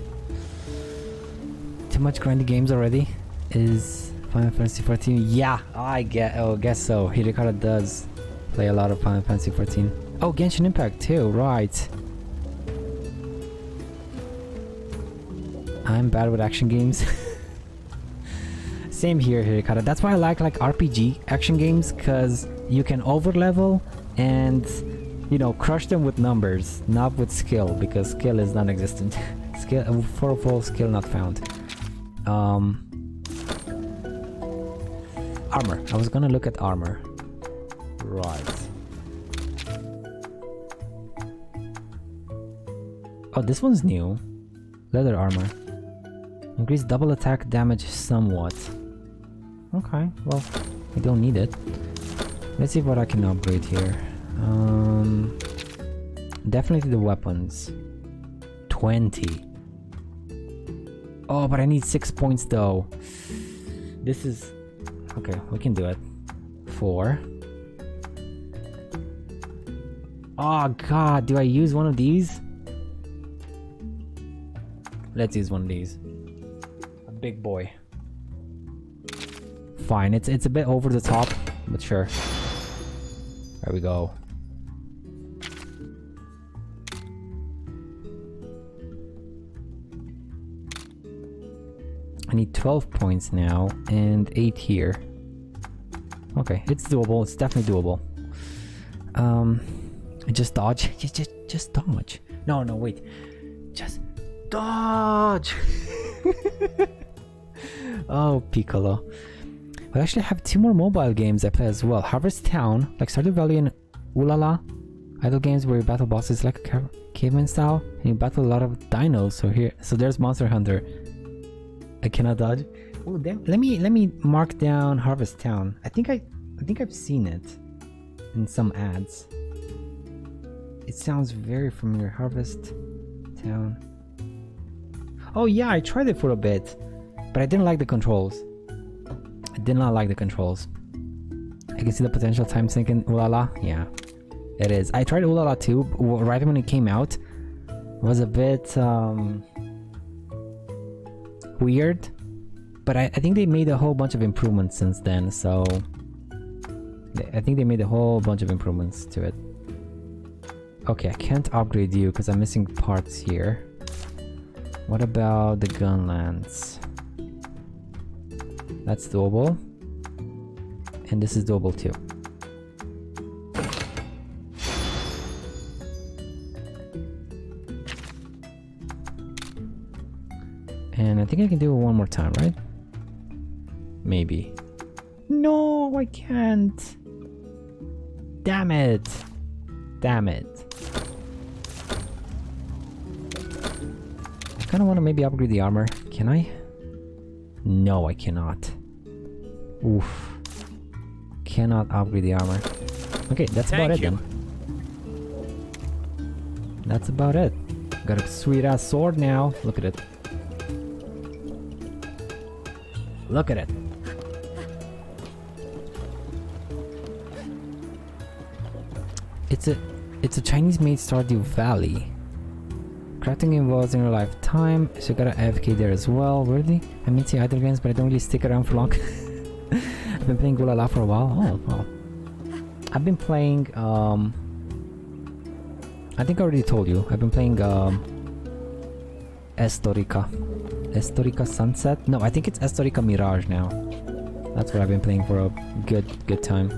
Too much grindy games already? Is Final Fantasy 14? Yeah, I guess so. Hidekara does play a lot of Final Fantasy 14. Oh, Genshin Impact too, right. I'm bad with action games. Same here, Hidekara. That's why I like RPG action games, because you can overlevel and, you know, crush them with numbers, not with skill, because skill is non-existent. Skill, full skill not found. Armor. I was gonna look at armor. Right. Oh, this one's new. Leather armor. Increase double attack damage somewhat. Okay, well, I don't need it. Let's see what I can upgrade here. Definitely the weapons. 20. Oh, but I need 6 points though. This is... Okay, we can do it. 4. Oh god, do I use one of these? Let's use one of these. A big boy. Fine, it's a bit over the top, but sure. There we go. I need 12 points now and 8 here. Okay, it's doable. It's definitely doable. Just dodge. Just dodge. No, wait. Just dodge. Oh, Piccolo. I actually have 2 more mobile games I play as well. Harvest Town, like Stardew Valley and Ulala. Idle games where you battle bosses like a caveman style, and you battle a lot of dinos. So there's Monster Hunter. I cannot dodge. Oh damn! Let me mark down Harvest Town. I think I've seen it in some ads. It sounds very familiar. Harvest Town. Oh yeah, I tried it for a bit, but I didn't like the controls. I did not like the controls. I can see the potential time sinking. Ulala, yeah, it is. I tried Ulala too, right when it came out. It was a bit weird, but I think they made a whole bunch of improvements since then. So I think they made a whole bunch of improvements to it. Okay, I can't upgrade you because I'm missing parts here. What about the Gunlands? That's doable. And this is doable too. And I think I can do it one more time, right? Maybe. No, I can't. Damn it. Damn it. I kind of want to maybe upgrade the armor. Can I? No, I cannot. Oof. Cannot upgrade the armor. Okay, that's about it then. That's about it. Got a sweet ass sword now. Look at it. Look at it. It's a Chinese made Stardew Valley. Crafting involves in real life time, so you gotta AFK there as well. Really? I mean, see other games, but I don't really stick around for long. I've been playing Gulala for a while. Oh, wow. I've been playing, I think I already told you. I've been playing, Estorica Sunset? No, I think it's Estorica Mirage now. That's what I've been playing for a good time.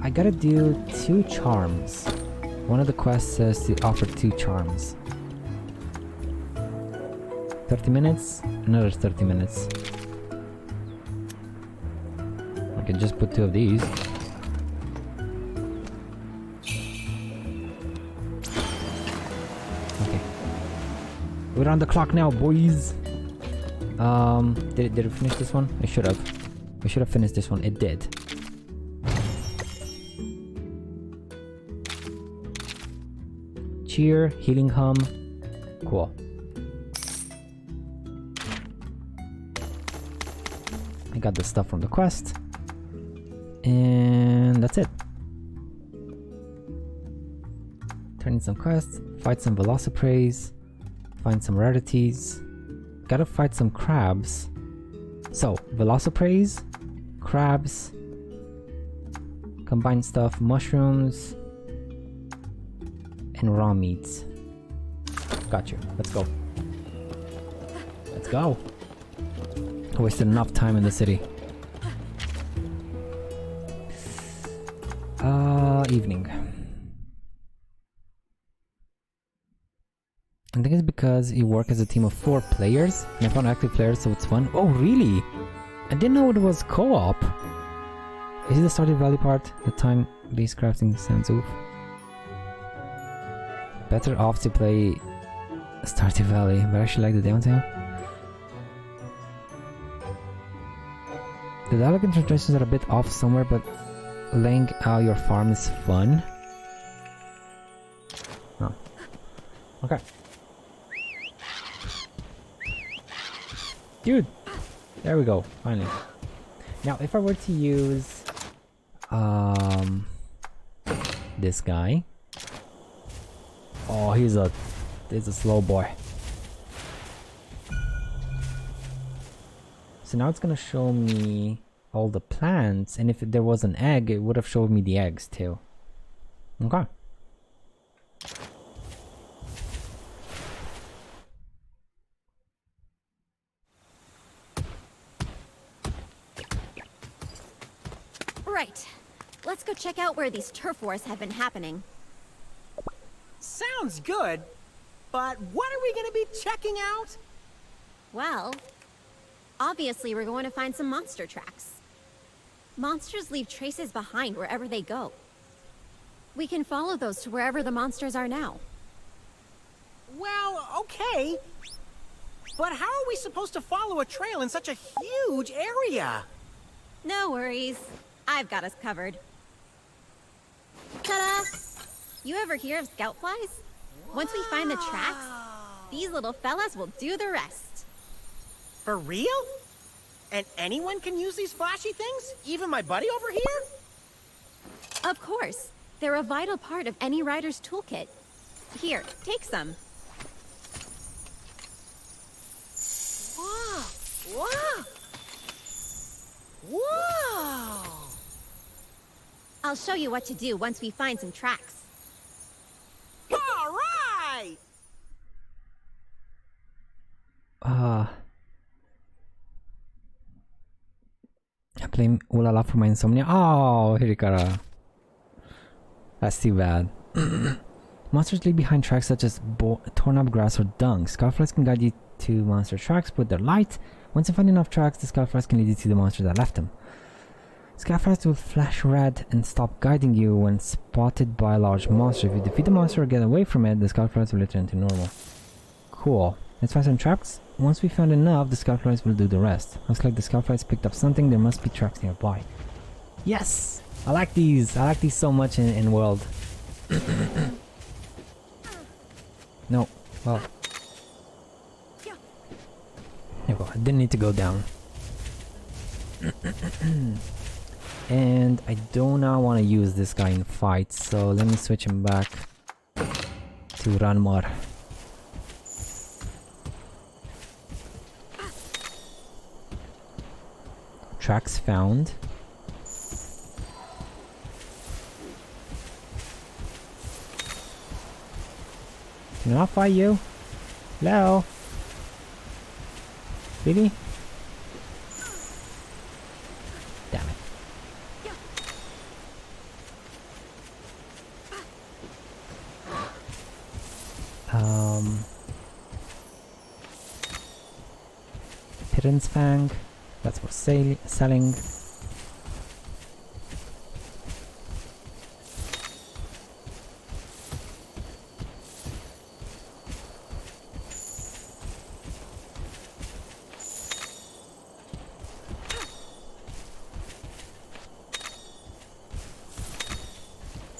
I gotta do 2 charms. One of the quests says to offer 2 charms. 30 minutes, another 30 minutes. I can just put 2 of these. Okay. We're on the clock now, boys. Did it finish this one? I should have. I should have finished this one. It did. Cheer, healing hum. Cool. I got the stuff from the quest. And that's it. Turn in some quests, fight some Velociprays, find some rarities. Gotta fight some crabs. So, Velociprays, crabs, combined stuff, mushrooms, and raw meats. Got you. Let's go. Let's go. I wasted enough time in the city. Evening. I think it's because you work as a team of 4 players, and I found active players, so it's fun. Oh, really? I didn't know it was co-op. Is it the Stardew Valley part? The time-based crafting sounds oof. Better off to play Stardew Valley, but I actually like the downtown. The dialogue and translations are a bit off somewhere, but laying out your farm is fun. Oh. Okay. Dude! There we go, finally. Now, if I were to use... this guy... Oh, he's a slow boy. So now it's gonna show me all the plants, and if there was an egg, it would have showed me the eggs too. Okay. Right. Let's go check out where these turf wars have been happening. Sounds good, but what are we gonna be checking out? Well, obviously we're going to find some monster tracks. Monsters leave traces behind wherever they go. We can follow those to wherever the monsters are now. Well, okay. But how are we supposed to follow a trail in such a huge area? No worries. I've got us covered. Ta-da! You ever hear of scout flies? Once we find the tracks, these little fellas will do the rest. For real? And anyone can use these flashy things? Even my buddy over here? Of course. They're a vital part of any rider's toolkit. Here, take some. Whoa! Whoa! Whoa! I'll show you what to do once we find some tracks. All right! I blame Ulala for my insomnia. Oh, Hirikara. That's too bad. Monsters leave behind tracks such as torn up grass or dung. Skullflies can guide you to monster tracks with their light. Once you find enough tracks, the skullflies can lead you to the monster that left them. Skullflies will flash red and stop guiding you when spotted by a large monster. If you defeat the monster or get away from it, the skullflies will return to normal. Cool. Let's find some tracks. Once we found enough, the skullflies will do the rest. Looks like the skullflies picked up something. There must be tracks nearby. Yes! I like these. I like these so much in World. No. Well. There you go. I didn't need to go down. And I do not want to use this guy in fights, so let me switch him back to Ranmar. Tracks found. Can I fight you? Hello? Really? Damn it. Pittance Fang. That's for selling.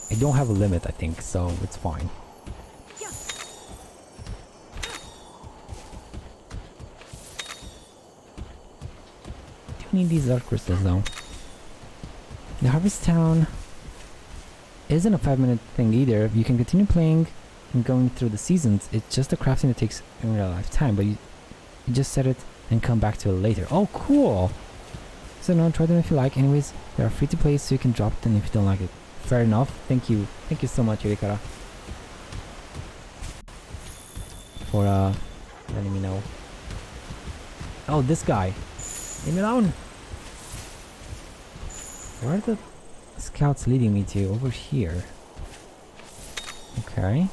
I don't have a limit, I think, so it's fine. Need these dark crystals though. The Harvest Town isn't a 5-minute thing either. You can continue playing and going through the seasons. It's just a crafting that takes in real life time, but you just set it and come back to it later. Oh, cool! So no, try them if you like. Anyways, they are free to play, so you can drop them if you don't like it. Fair enough. Thank you so much, Yurikara, for letting me know. Oh, this guy. Leave me alone! Where are the scouts leading me to? Over here. Okay.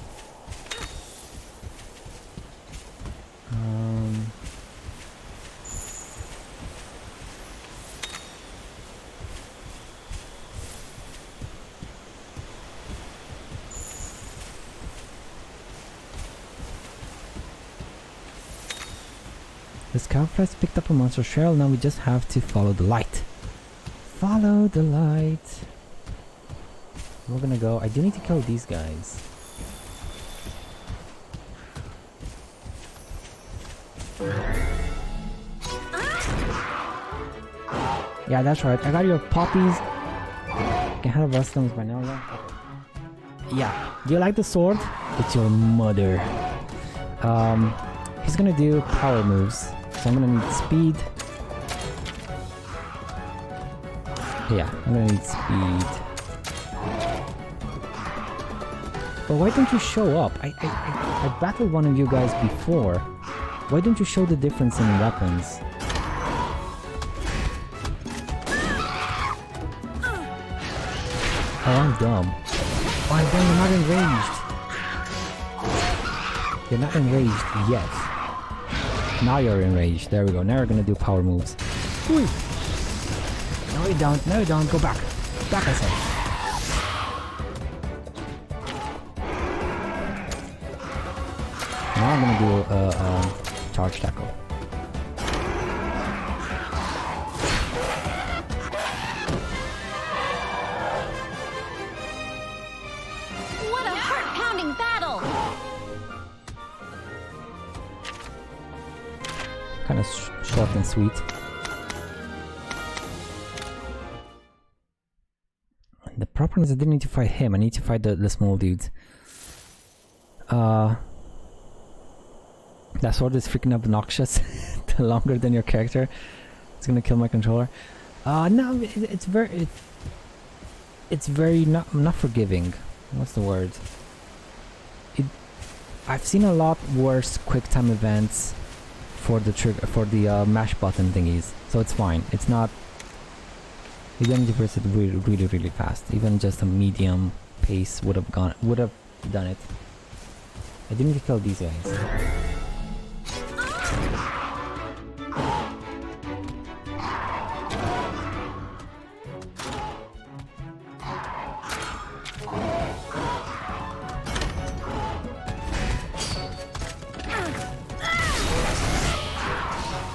The scoutflies picked up a monster shell. Now we just have to follow the light. Follow the light. We're gonna go. I do need to kill these guys. Yeah, that's right. I got your poppies. I can handle Rustums by now, yeah? Yeah. Do you like the sword? It's your mother. He's gonna do power moves. So I'm gonna need speed. Yeah, I'm gonna need speed. But why don't you show up? I battled one of you guys before. Why don't you show the difference in weapons? Oh, I'm dumb. Oh, I'm dumb, you're not enraged. You're not enraged yet. Now you're enraged. There we go. Now we're gonna do power moves. Whee! No you don't. No you don't. Go back. Back, I said. Now I'm gonna do charge tackle. What a heart-pounding battle! Kind of short and sweet. The problem is I didn't need to fight him, I need to fight the small dudes. That sword is freaking obnoxious. Longer than your character. It's gonna kill my controller. No, it's very not forgiving. What's the word? I've seen a lot worse quick time events for the trigger, for the mash button thingies, so it's fine. It's not. You don't need to press it really fast. Even just a medium pace would have done it. I didn't need to kill these guys.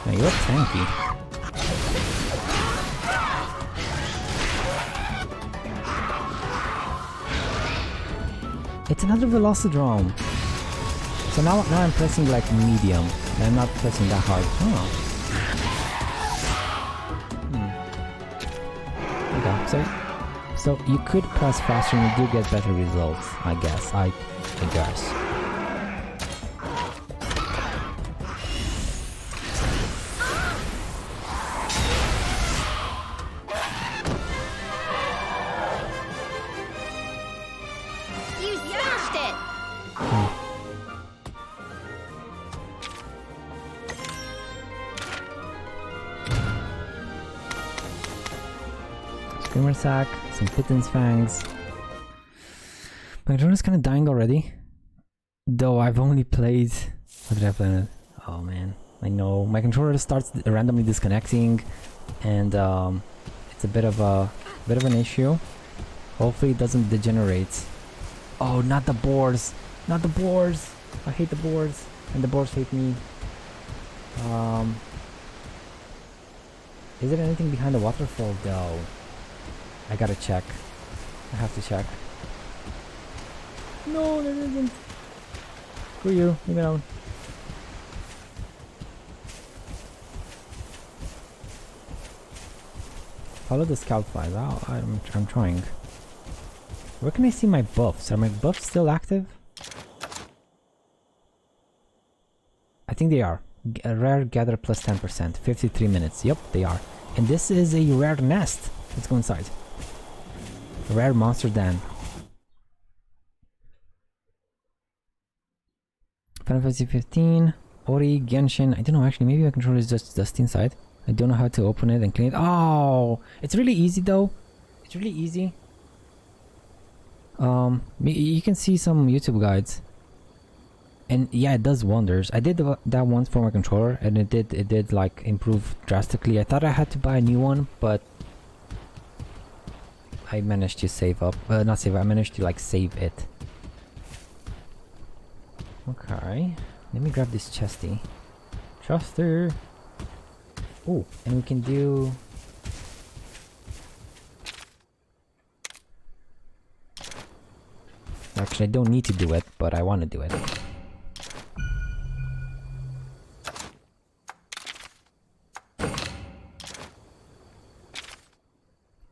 Now you're tanky. It's another Velocidrome. So now I'm pressing like medium. I'm not pressing that hard. Oh. Okay, so you could press faster and you do get better results, I guess. I guess. You smashed it! Screamer Sack, some Pitten's Fangs. My controller's kind of dying already. Though I've only played... What did I play on it? Oh man, I know. My controller starts randomly disconnecting, and it's a bit of an issue. Hopefully it doesn't degenerate. Oh, not the boars! Not the boars! I hate the boars, and the boars hate me. Is there anything behind the waterfall though? I gotta check. I have to check. No, there isn't. Screw you, leave me alone. Follow the scout flies. Oh, I'm trying. Where can I see my buffs? Are my buffs still active? I think they are. A rare gather plus 10%. 53 minutes. Yep, they are. And this is a rare nest. Let's go inside. A rare monster den. Final Fantasy 15. Ori, Genshin. I don't know, actually, maybe my controller is just dusty inside. I don't know how to open it and clean it. Oh! It's really easy though. It's really easy. You can see some YouTube guides. And yeah, it does wonders. I did that once for my controller, and it did like improve drastically. I thought I had to buy a new one, but I managed to save up. Not save. I managed to like save it. Okay, let me grab this chesty. Chester. Oh, and we can do. Actually, I don't need to do it, but I want to do it.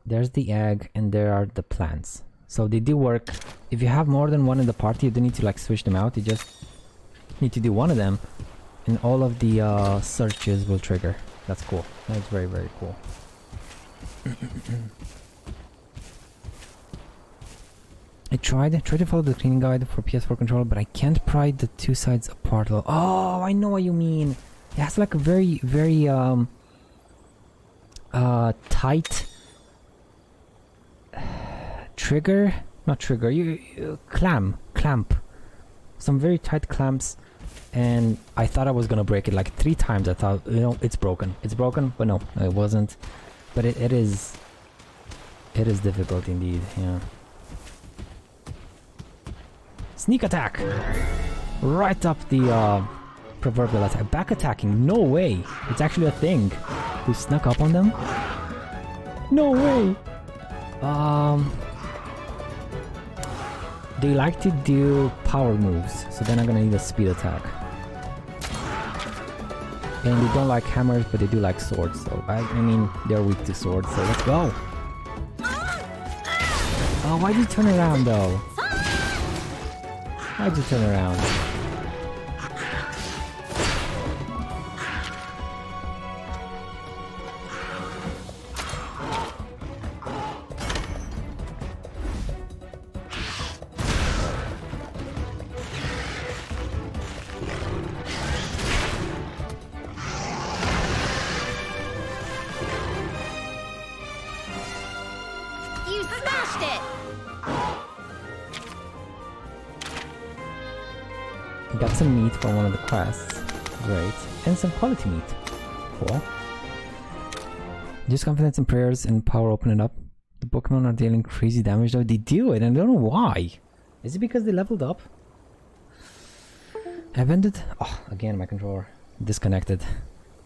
There's the egg, and there are the plants. So they do work. If you have more than one in the party, you don't need to like switch them out. You just need to do one of them, and all of the searches will trigger. That's cool. That's very, very cool. I tried to follow the cleaning guide for PS4 controller, but I can't pry the two sides apart. Oh, I know what you mean. It has like a very, very tight trigger, not trigger. You clamp. Some very tight clamps, and I thought I was gonna break it like 3 times. I thought, you know, it's broken, but no, it wasn't. But it is difficult indeed. Yeah. Sneak attack! Right up the proverbial attack. Back attacking, no way! It's actually a thing. We snuck up on them? No way! They like to do power moves, so they're not gonna need a speed attack. And they don't like hammers, but they do like swords, so I mean, they're weak to swords, so let's go! Oh, why'd you turn around though? Why'd you turn around? You smashed it! Got some meat for one of the quests. Great. And some quality meat. Cool. Just confidence and prayers and power open it up. The Pokemon are dealing crazy damage though. They do it and I don't know why. Is it because they leveled up? I've ended... Oh, again my controller. Disconnected.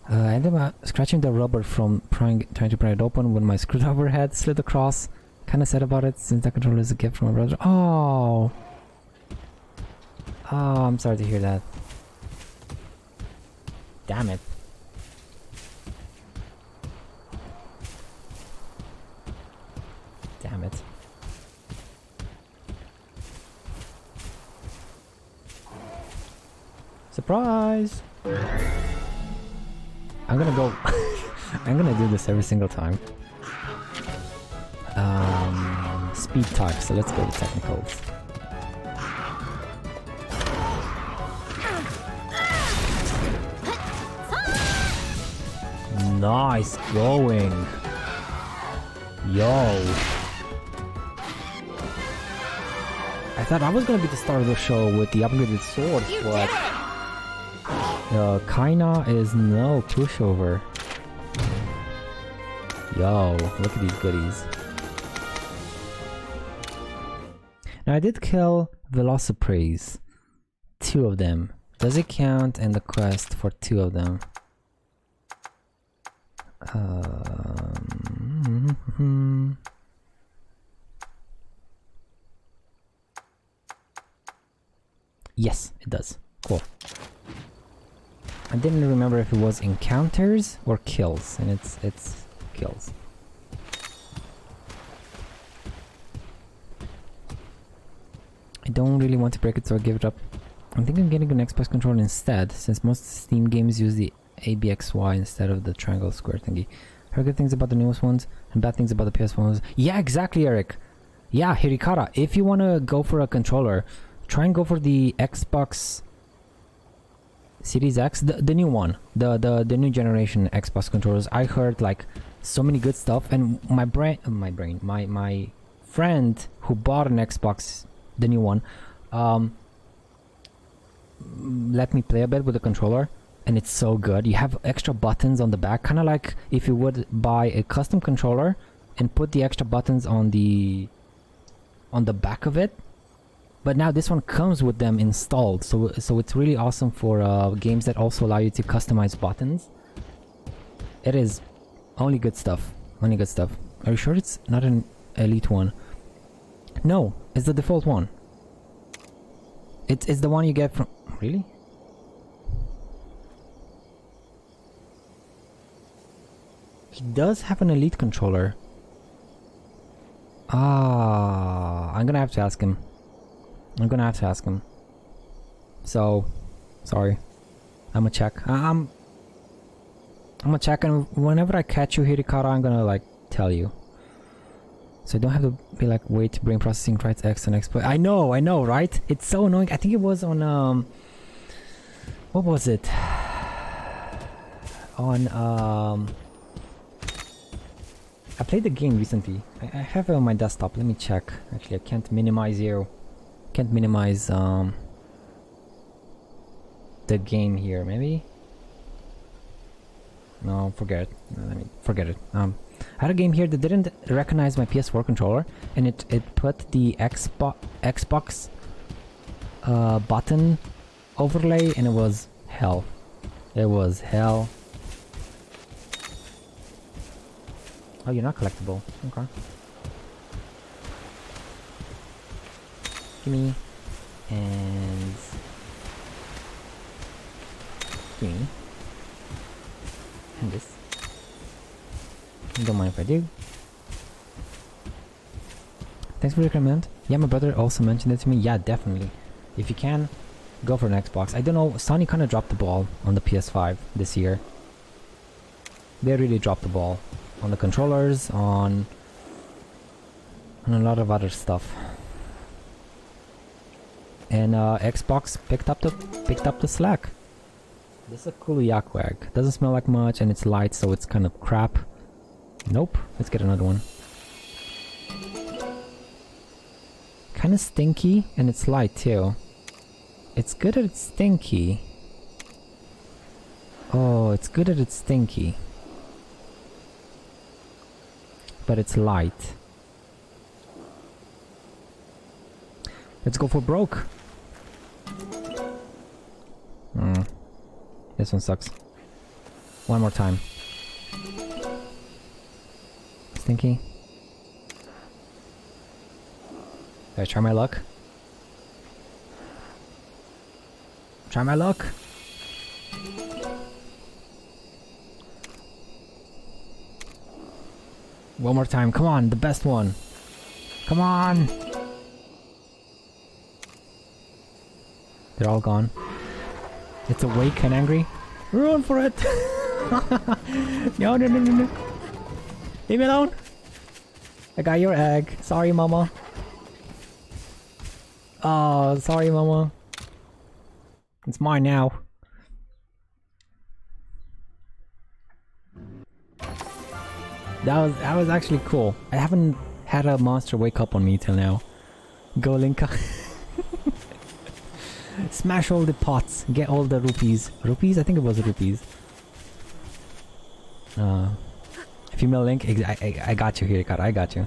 I ended up scratching the rubber from trying to pry it open when my screwdriver head slid across. Kinda sad about it since that controller is a gift from my brother. Oh! Oh, I'm sorry to hear that. Damn it. Damn it. Surprise! I'm gonna go... I'm gonna do this every single time. Speed type, so let's go with technicals. Nice going! Yo! I thought I was gonna be the star of the show with the upgraded sword, but... Kaina is no pushover. Yo, look at these goodies. Now I did kill Velocipraise. 2 of them. Does it count in the quest for 2 of them? Yes, it does. Cool. I didn't remember if it was encounters or kills, and it's kills. I don't really want to break it, so I give it up. I'm thinking of getting an Xbox controller instead, since most Steam games use the ABXY instead of the triangle square thingy. Heard good things about the newest ones and bad things about the PS ones. Yeah, exactly, Eric. Yeah, Hirikara, if you want to go for a controller, try and go for the Xbox Series X, the new one, the new generation Xbox controllers. I heard like so many good stuff, and my friend who bought an Xbox, the new one, let me play a bit with the controller, and it's so good. You have extra buttons on the back, kind of like if you would buy a custom controller and put the extra buttons on the back of it. But now this one comes with them installed, so it's really awesome for games that also allow you to customize buttons. It is only good stuff. Only good stuff. Are you sure it's not an elite one? No, it's the default one. It's the one you get from... Really? He does have an elite controller. Ah, I'm gonna have to ask him. So, sorry. I'm gonna check. I'm gonna check, and whenever I catch you, Hirikara, I'm gonna like tell you. So I don't have to be like, wait, brain processing, try to X and X. I know, right? It's so annoying. I think it was on what was it? On I played the game recently. I have it on my desktop. Let me check. Actually, I can't minimize here. Can't minimize the game here. Maybe. No, forget it. Let me forget it. I had a game here that didn't recognize my PS4 controller, and it put the Xbox button overlay, and it was hell. It was hell. Oh, you're not collectible. Okay. Gimme. And... gimme. And this. Don't mind if I do. Thanks for the comment. Yeah, my brother also mentioned it to me. Yeah, definitely. If you can, go for an Xbox. I don't know, Sony kind of dropped the ball on the PS5 this year. They really dropped the ball on the controllers, on a lot of other stuff. And Xbox picked up the slack. This is a cool Yakwag. Doesn't smell like much, and it's light, so it's kind of crap. Nope. Let's get another one. Kind of stinky, and it's light too. It's good that it's stinky. Oh, it's good that it's stinky. But it's light. Let's go for broke. This one sucks. One more time. Stinky. Did I try my luck? Try my luck. One more time. Come on, the best one. Come on. They're all gone. It's awake and angry. Run for it. No. Leave me alone. I got your egg. Sorry, mama. Oh, sorry, mama. It's mine now. That was actually cool. I haven't had a monster wake up on me till now. Go, Linka. Smash all the pots. Get all the rupees. Rupees? I think it was rupees. Female Link. I got you here, Kara. I got you.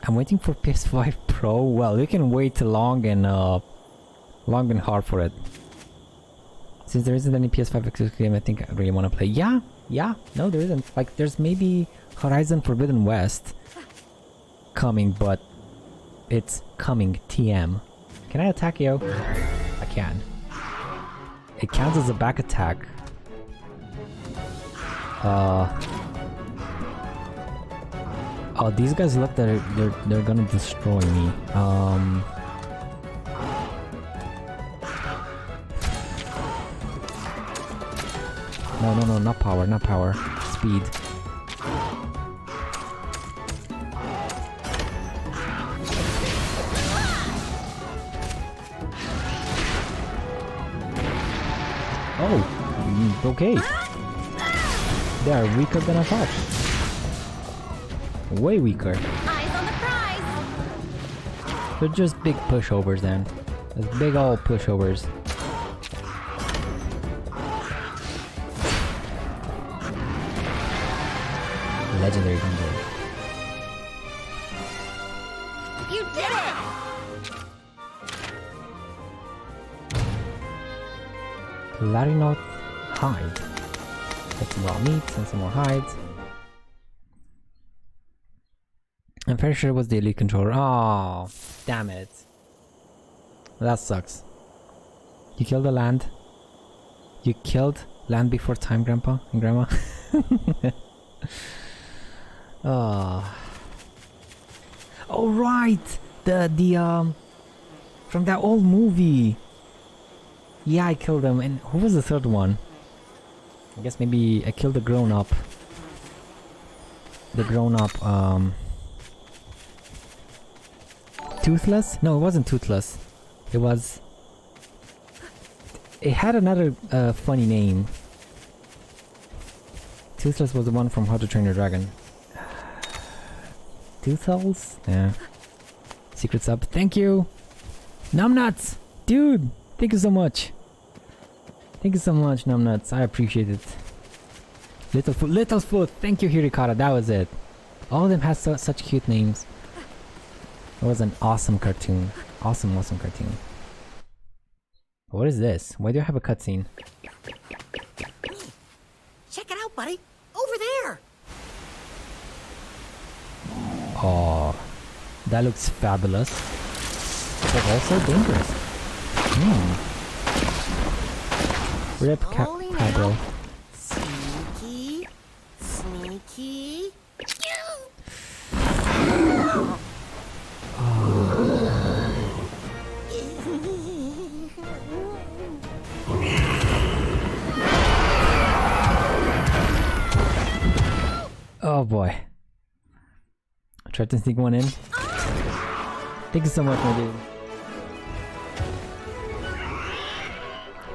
I'm waiting for PS5 Pro. Well, we can wait long and hard for it. Since there isn't any PS5 exclusive game, I think I really want to play. Yeah. No, there isn't. Like, there's maybe Horizon Forbidden West coming, but it's coming. TM. Can I attack you? I can. It counts as a back attack. Oh, these guys look that they're gonna destroy me. No, not power. Speed. Oh, okay. They are weaker than I thought. Way weaker. Eyes on the prize. They're just big pushovers then. Just big old pushovers. Legendary hunter. You did it! Larinoth hide. Get some raw meats and some more hides. I'm pretty sure it was the elite controller. Oh, damn it. That sucks. You killed the land. You killed land before time, Grandpa and Grandma. Oh. Oh right, the from that old movie. Yeah, I killed them. And who was the third one? I guess maybe I killed the grown up. Toothless? No, it wasn't Toothless. It had another funny name. Toothless was the one from How to Train Your Dragon. Toothless? Yeah. Secret sub. Thank you! Numbnuts! Dude! Thank you so much. Thank you so much, Numbnuts. I appreciate it. Littlefoot. Thank you, Hirikara. That was it. All of them have such cute names. It was an awesome cartoon. Awesome cartoon. What is this? Why do I have a cutscene? Check it out, buddy. Over there. Oh, that looks fabulous. But also dangerous. Rip Slowly now. Cadro. Sneaky. Sneaky. Oh boy. I tried to sneak one in. Thank you so much, my dude.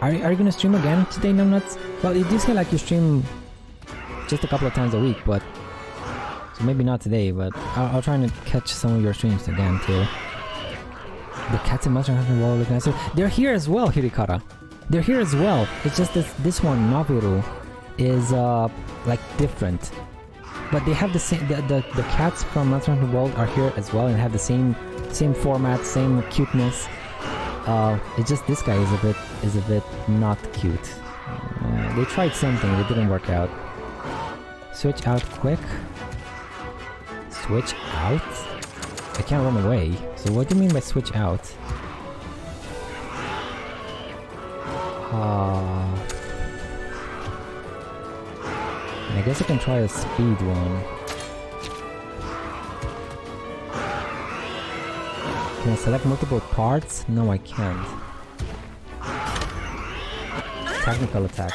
Are you gonna stream again today, Numbnuts? Well, you do say like you stream just a couple of times a week, but so maybe not today, but I'll try and catch some of your streams again too. The cats in Monster Hunter World looking nicer. They're here as well, Hirikara. They're here as well. It's just this one, Naviru, is like different. But they have the same. The cats from Monster Hunter World are here as well and have the same format, same cuteness. It's just this guy is a bit not cute. They tried something, it didn't work out. Switch out quick. Switch out? I can't run away. So what do you mean by switch out? I guess I can try a speed one. Can I select multiple parts? No, I can't. Technical attack.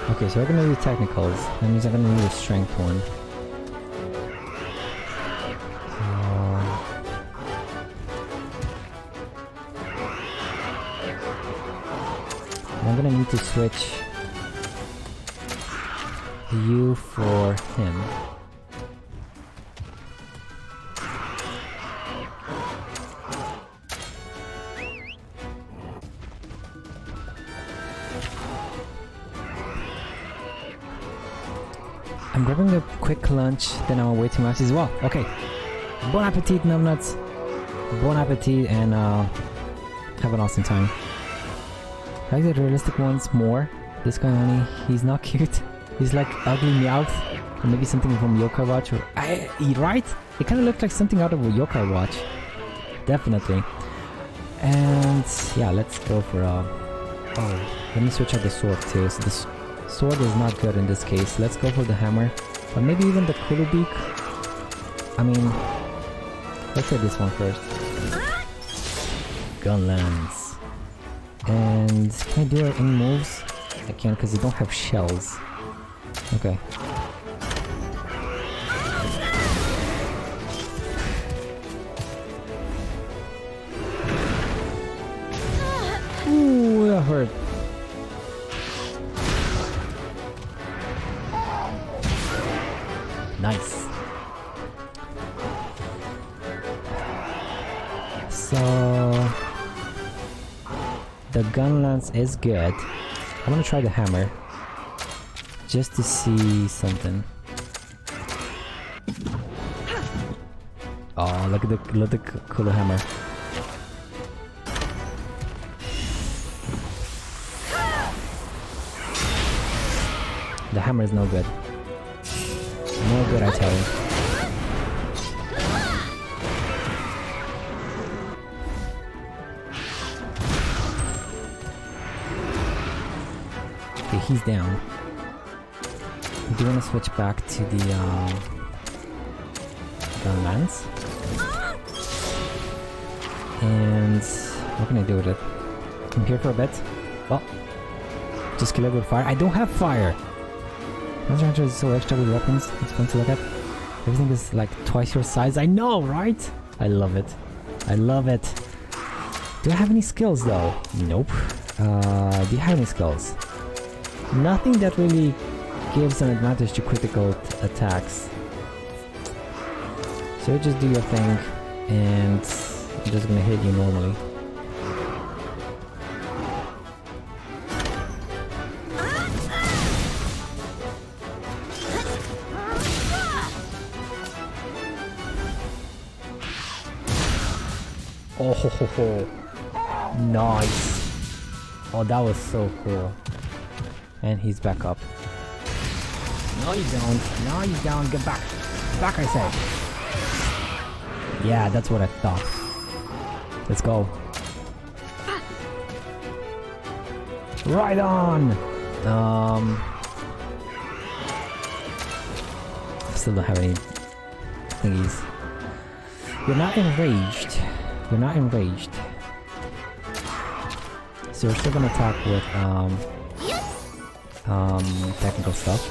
Okay, so we're gonna do technicals. That means I'm gonna need a strength one. I'm gonna need to switch you for him. I'm grabbing a quick lunch, then I'm away to Mass as well. Okay. Bon appetit, numbnuts. Bon appetit, and have an awesome time. I like the realistic ones more. This guy only, he's not cute. He's like ugly Meowth, or maybe something from Yokai Watch, or right? It kind of looked like something out of a Yokai Watch, definitely. And yeah, let's go for oh, let me switch out the sword too. So this sword is not good in this case. Let's go for the hammer, but maybe even the Kulubeak. I mean, let's try this one first. Gun lance. And can I do any moves? I can't because they don't have shells. Okay. Ooh, that hurt. Nice. So the gun lance is good. I'm gonna try the hammer just to see something. Oh, look at the cool hammer. The hammer is no good. No good, I tell you. Okay, he's down. I do want to switch back to the lance. And what can I do with it? I'm here for a bit. Well, just kill it with fire. I don't have fire! Monster Hunter is so extra with weapons. It's fun to look at. Everything is like twice your size. I know, right? I love it. I love it. Do I have any skills though? Nope. Do you have any skills? Nothing that really gives an advantage to critical attacks. So just do your thing and I'm just gonna hit you normally. Oh, ho, ho, ho. Nice. Oh, that was so cool. And he's back up. No, you don't. No, you don't. Get back. Back, I say. Yeah, that's what I thought. Let's go. Right on. I still don't have any thingies. You're not enraged. You're not enraged. So we're still gonna attack with technical stuff.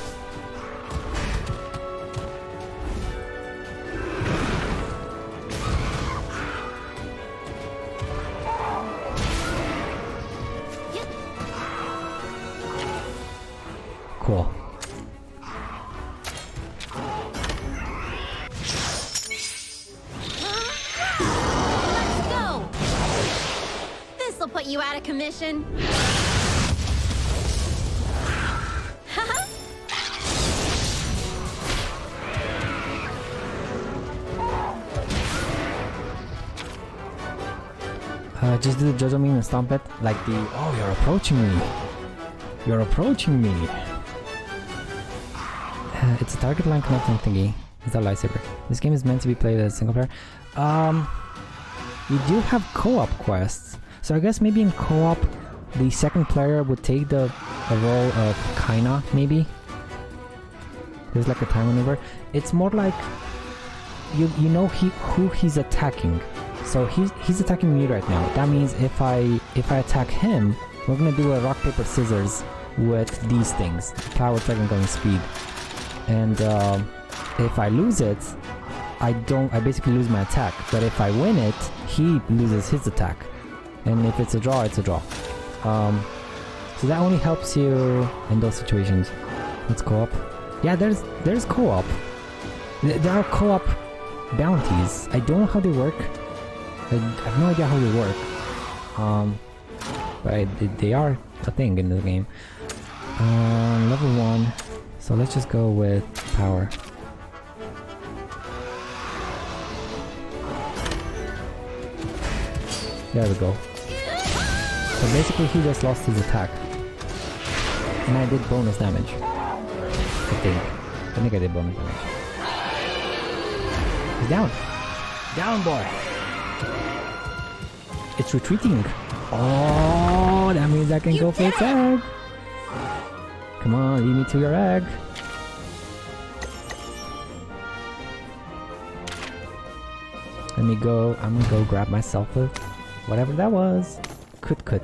Cool. Let's go! This'll put you out of commission. Just do the JoJo meme and stomp it. Like the, oh, you're approaching me. You're approaching me. It's a target line connecting thingy. Is that lightsaber? This game is meant to be played as single player. You do have co-op quests. So I guess maybe in co-op, the second player would take the role of Kaina, maybe. There's like a time maneuver. It's more like you know who he's attacking. So he's attacking me right now. That means if I attack him, we're gonna do a rock paper scissors with these things: power, technical, and speed. And if I lose it, I basically lose my attack. But if I win it, he loses his attack. And if it's a draw, it's a draw. So that only helps you in those situations. Let's co-op. Yeah, there's co-op. There are co-op bounties. I don't know how they work. I have no idea how they work. But they are a thing in the game. Level 1. So let's just go with power. There we go. So basically he just lost his attack. And I did bonus damage. I think I did bonus damage. He's down. Down, boy. It's retreating. Oh, that means I can go for its egg. Come on, lead me to your egg. Let me go. I'm gonna go grab myself a whatever that was. Kut.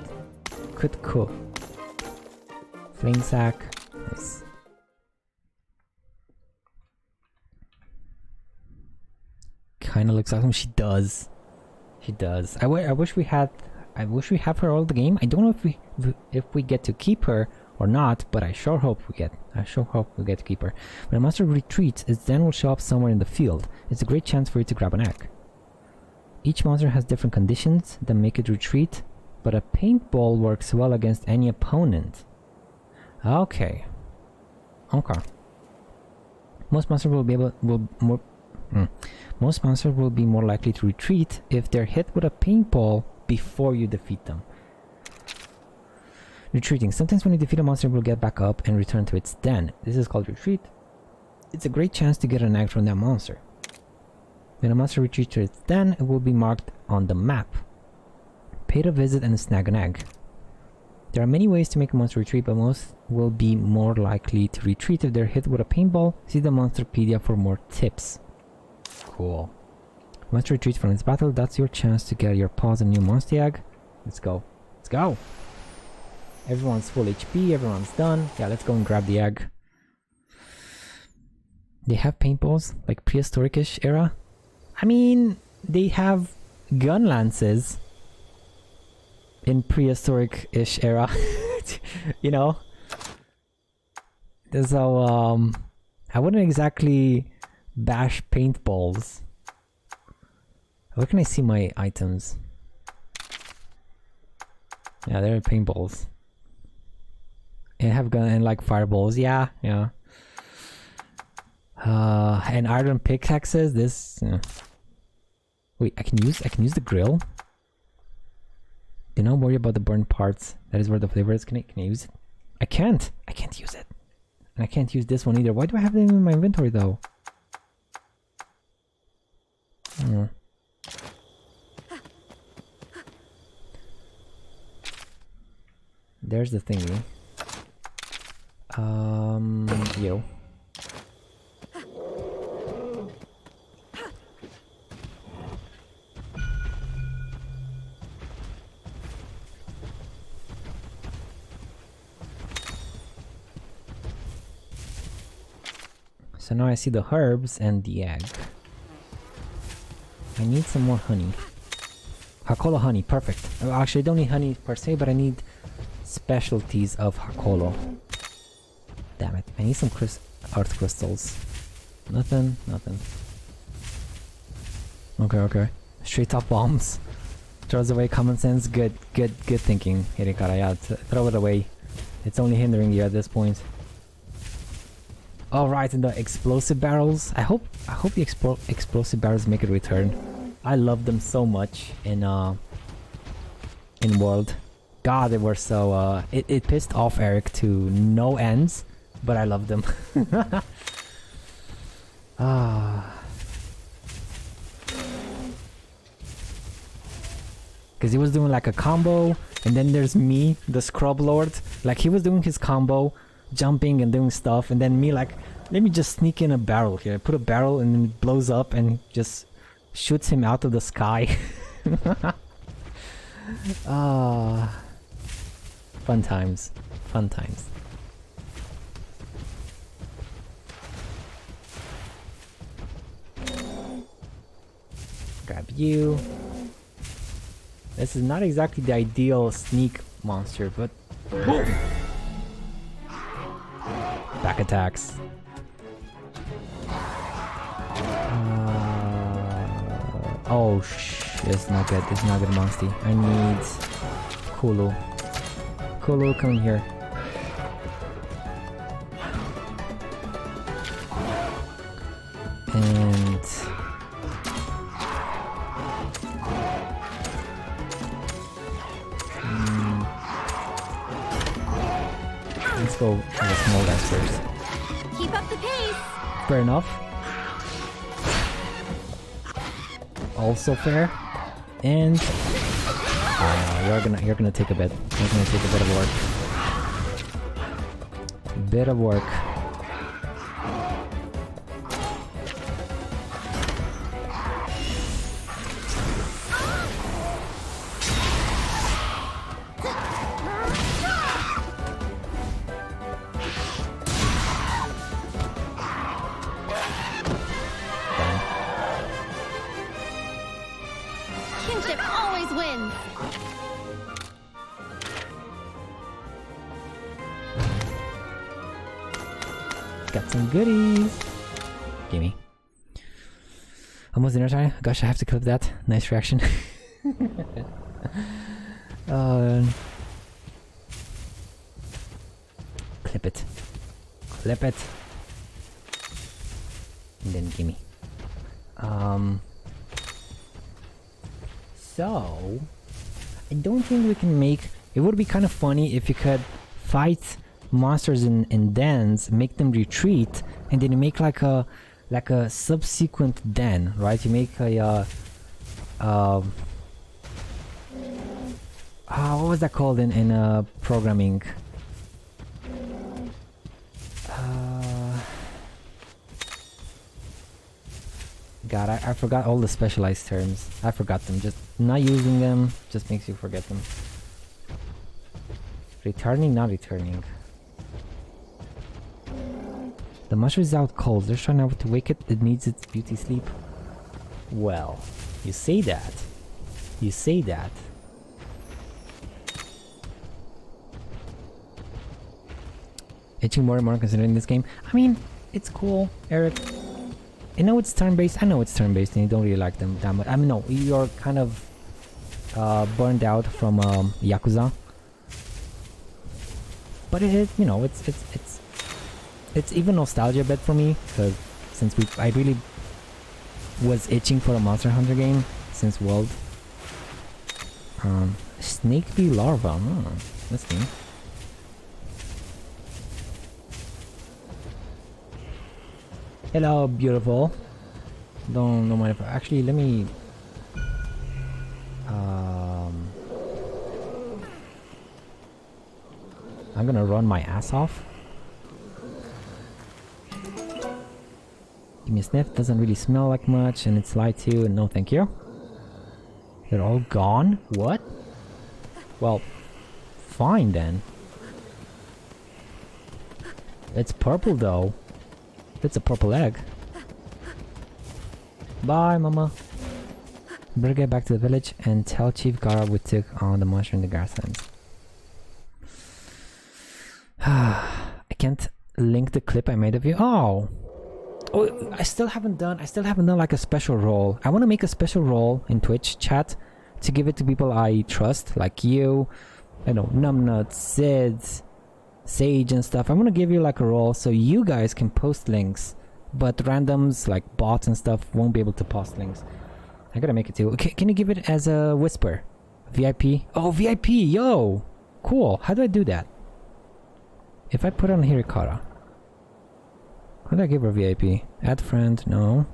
Flame sack. Nice. Kinda looks awesome. She does. She does. I wish we have her all the game. I don't know if we get to keep her or not, but I sure hope we get to keep her. When a monster retreats, it then will show up somewhere in the field. It's a great chance for you to grab an egg. Each monster has different conditions that make it retreat, but a paintball works well against any opponent. Okay. Most monsters will be more likely to retreat if they're hit with a paintball before you defeat them. Retreating. Sometimes when you defeat a monster, it will get back up and return to its den. This is called retreat. It's a great chance to get an egg from that monster. When a monster retreats to its den, it will be marked on the map. Pay a visit and snag an egg. There are many ways to make a monster retreat, but most will be more likely to retreat if they're hit with a paintball. See the Monsterpedia for more tips. Cool. Monster retreats from its battle. That's your chance to get your paws on a new Monstie egg. Let's go. Let's go. Everyone's full HP. Everyone's done. Yeah, let's go and grab the egg. They have paintballs, like prehistoric-ish era. I mean, they have gun lances in prehistoric-ish era. You know? So, I wouldn't exactly bash paintballs. Where can I see my items? Yeah, there are paintballs. And have gun and like fireballs. Yeah. And iron pickaxes. This. Wait, I can use the grill. Do not worry about the burnt parts. That is where the flavor is. Can I use it? I can't. I can't use it. And I can't use this one either. Why do I have them in my inventory though? Hmm. There's the thingy. Yo. So now I see the herbs and the egg. I need some more honey. Hakolo honey, perfect. Actually, I don't need honey per se, but I need specialties of Hakolo. Damn it, I need some earth crystals. Nothing, nothing. Okay. Straight up bombs. Throws away common sense. Good thinking, Hirikara. Yeah, throw it away. It's only hindering you at this point. All right, and the explosive barrels. I hope the explosive barrels make a return. I love them so much in World. God, they were so it pissed off Eric to no ends, but I love them. Because he was doing like a combo, and then there's me, the Scrub Lord. Like he was doing his combo, jumping and doing stuff, and then me like, let me just sneak in a barrel here. Put a barrel and then it blows up and just shoots him out of the sky. Fun times. Fun times. Grab you. This is not exactly the ideal sneak monster, but boom! Back attacks. Oh it's not good. It's not good, Monstie. I need Kulu. Kulu, come here. And let's go for the small guys first. Keep up the pace. Fair enough. Also fair. And you're gonna take a bit. You're gonna take a bit of work. Bit of work. Kinship always wins. Got some goodies. Gimme. Almost dinner time. Gosh, I have to clip that. Nice reaction. Clip it. Clip it. And then gimme. So I don't think we can make it. Would be kind of funny if you could fight monsters in dens, make them retreat, and then you make like a subsequent den, right? You make a what was that called in programming? God, I forgot all the specialized terms. I forgot them. Just not using them just makes you forget them. Returning, not returning. The mushroom is out cold. They're trying out to wake it. It needs its beauty sleep. Well, you say that. You say that. Itching more and more considering this game. I mean, it's cool, Eric. I know it's turn-based. I know it's turn-based, and you don't really like them that much. I mean, no, you're kind of burned out from Yakuza. But it is, you know, it's even nostalgia a bit for me, because since I really was itching for a Monster Hunter game since World. Snake V larva. That's neat. Hello, beautiful. Don't mind if actually let me. I'm gonna run my ass off. Give me a sniff. Doesn't really smell like much, and it's light too. No, thank you. They're all gone. What? Well, fine then. It's purple though. It's a purple egg. Bye, mama. Better get back to the village and tell Chief Gara we took on the monster in the grasslands. I can't link the clip I made of you. Oh, I still haven't done like a special role. I want to make a special role in Twitch chat to give it to people I trust, like you, I know, Numbnuts, Sid, Sage and stuff. I want to give you like a role so you guys can post links, but randoms like bots and stuff won't be able to post links. I gotta make it too. Okay, can you give it as a whisper? VIP? Oh, VIP! Yo! Cool. How do I do that? If I put on Hirikara. How do I give her VIP? Add friend? No.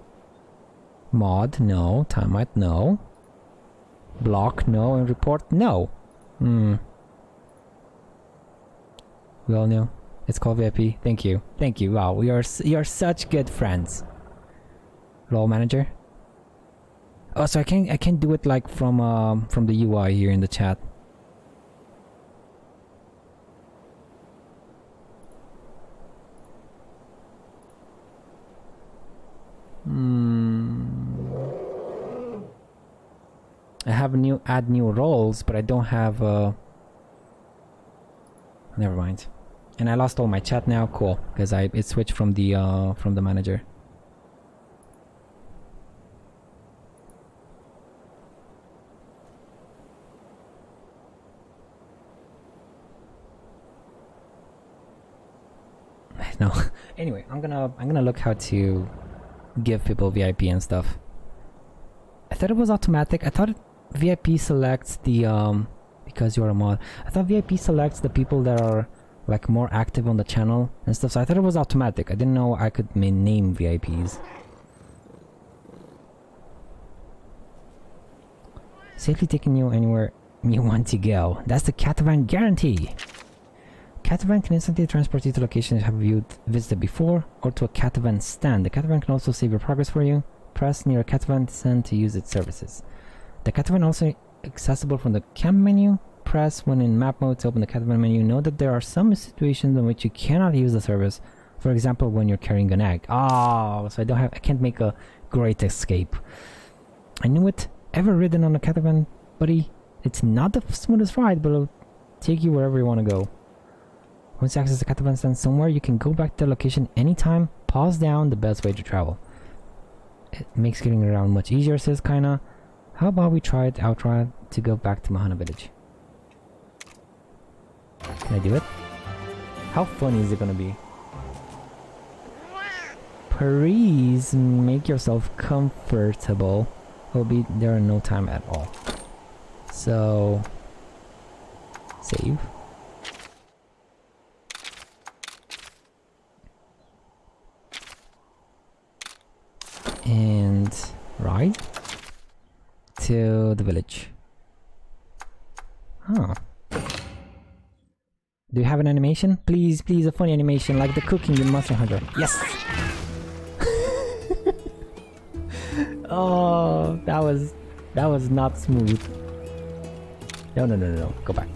Mod? No. Timeout? No. Block? No. And report? No. We all know. It's called VIP. Thank you. Thank you. Wow, you're such good friends. Role manager? Oh, so I can't do it like from the UI here in the chat. I have add new roles, but I don't have never mind. And I lost all my chat now. Cool, because it switched from the manager. No. Anyway, I'm gonna look how to give people VIP and stuff. I thought it was automatic. I thought VIP selects the because you're a mod. I thought VIP selects the people that are like more active on the channel and stuff. So I thought it was automatic. I didn't know I could name VIPs. Safely taking you anywhere you want to go. That's the Catavan guarantee. Catavan can instantly transport you to locations you have visited before, or to a Catavan stand. The Catavan can also save your progress for you. Press near a Catavan stand to use its services. The Catavan also accessible from the camp menu. Press when in map mode to open the Catavan menu. Note that there are some situations in which you cannot use the service. For example, when you're carrying an egg. Oh, so I can't make a great escape. I knew it. Ever ridden on a Catavan, buddy? It's not the smoothest ride, but it'll take you wherever you want to go. Once you access the Catavan stand somewhere, you can go back to the location anytime. Pause down, the best way to travel. It makes getting around much easier, says Kaina. How about we try it outright to go back to Mahana village? Can I do it? How funny is it gonna be? Please make yourself comfortable. We'll be there in no time at all. So... save. And ride to the village. Huh. Do you have an animation? Please, please, a funny animation like the cooking in Monster Hunter. Yes! Oh, that was not smooth. No. Go back.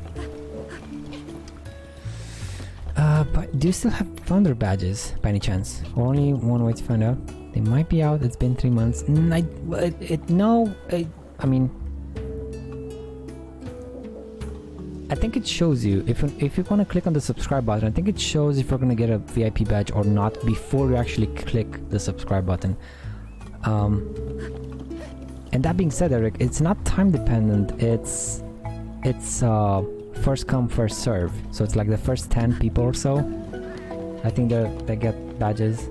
But do you still have Thunder badges by any chance? Only one way to find out. They might be out. It's been 3 months. I mean, I think it shows you if you want to click on the subscribe button. I think it shows if you're gonna get a VIP badge or not before you actually click the subscribe button. And that being said, Eric, it's not time dependent. It's first come first serve. So it's like the first 10 people or so. I think they get badges.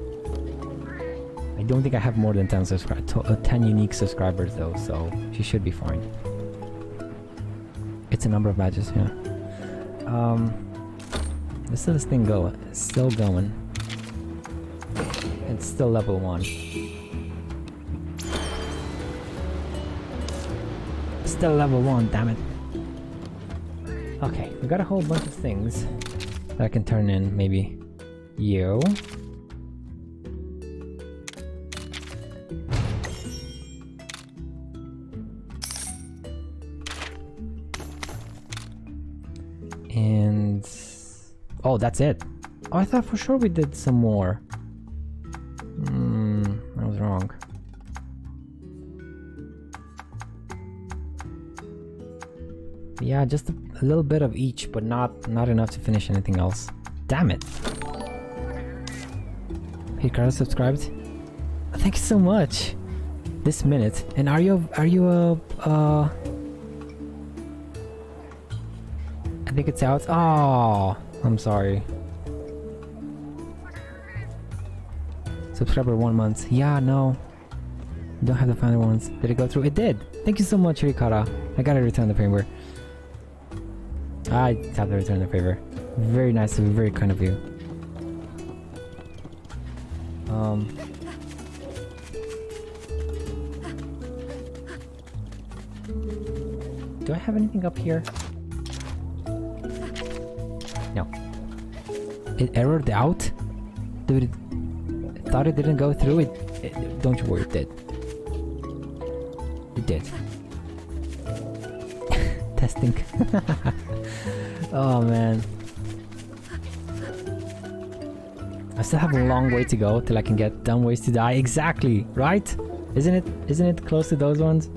I don't think I have more than 10 unique subscribers though, so she should be fine. It's a number of badges, yeah. Let's let this thing go. It's still going. It's still level 1. Still level 1, damn it. Okay, we got a whole bunch of things that I can turn in, maybe. You. And... oh, that's it. Oh, I thought for sure we did some more. I was wrong. Yeah, just a little bit of each, but not enough to finish anything else. Damn it! Hey, Carlos subscribed. Thank you so much. This minute. And are you I think it's out. Oh, I'm sorry. Subscriber 1 month. Yeah, no. You don't have the final ones. Did it go through? It did. Thank you so much, Rikara. I gotta return the favor. I have to return the favor. Very nice of you, very kind of you. Do I have anything up here? No. It errored out? Dude, it thought it didn't go through. Don't you worry, it did. It did. Testing. Oh man. I still have a long way to go till I can get Dumb Ways to Die. Exactly, right? Isn't it close to those ones?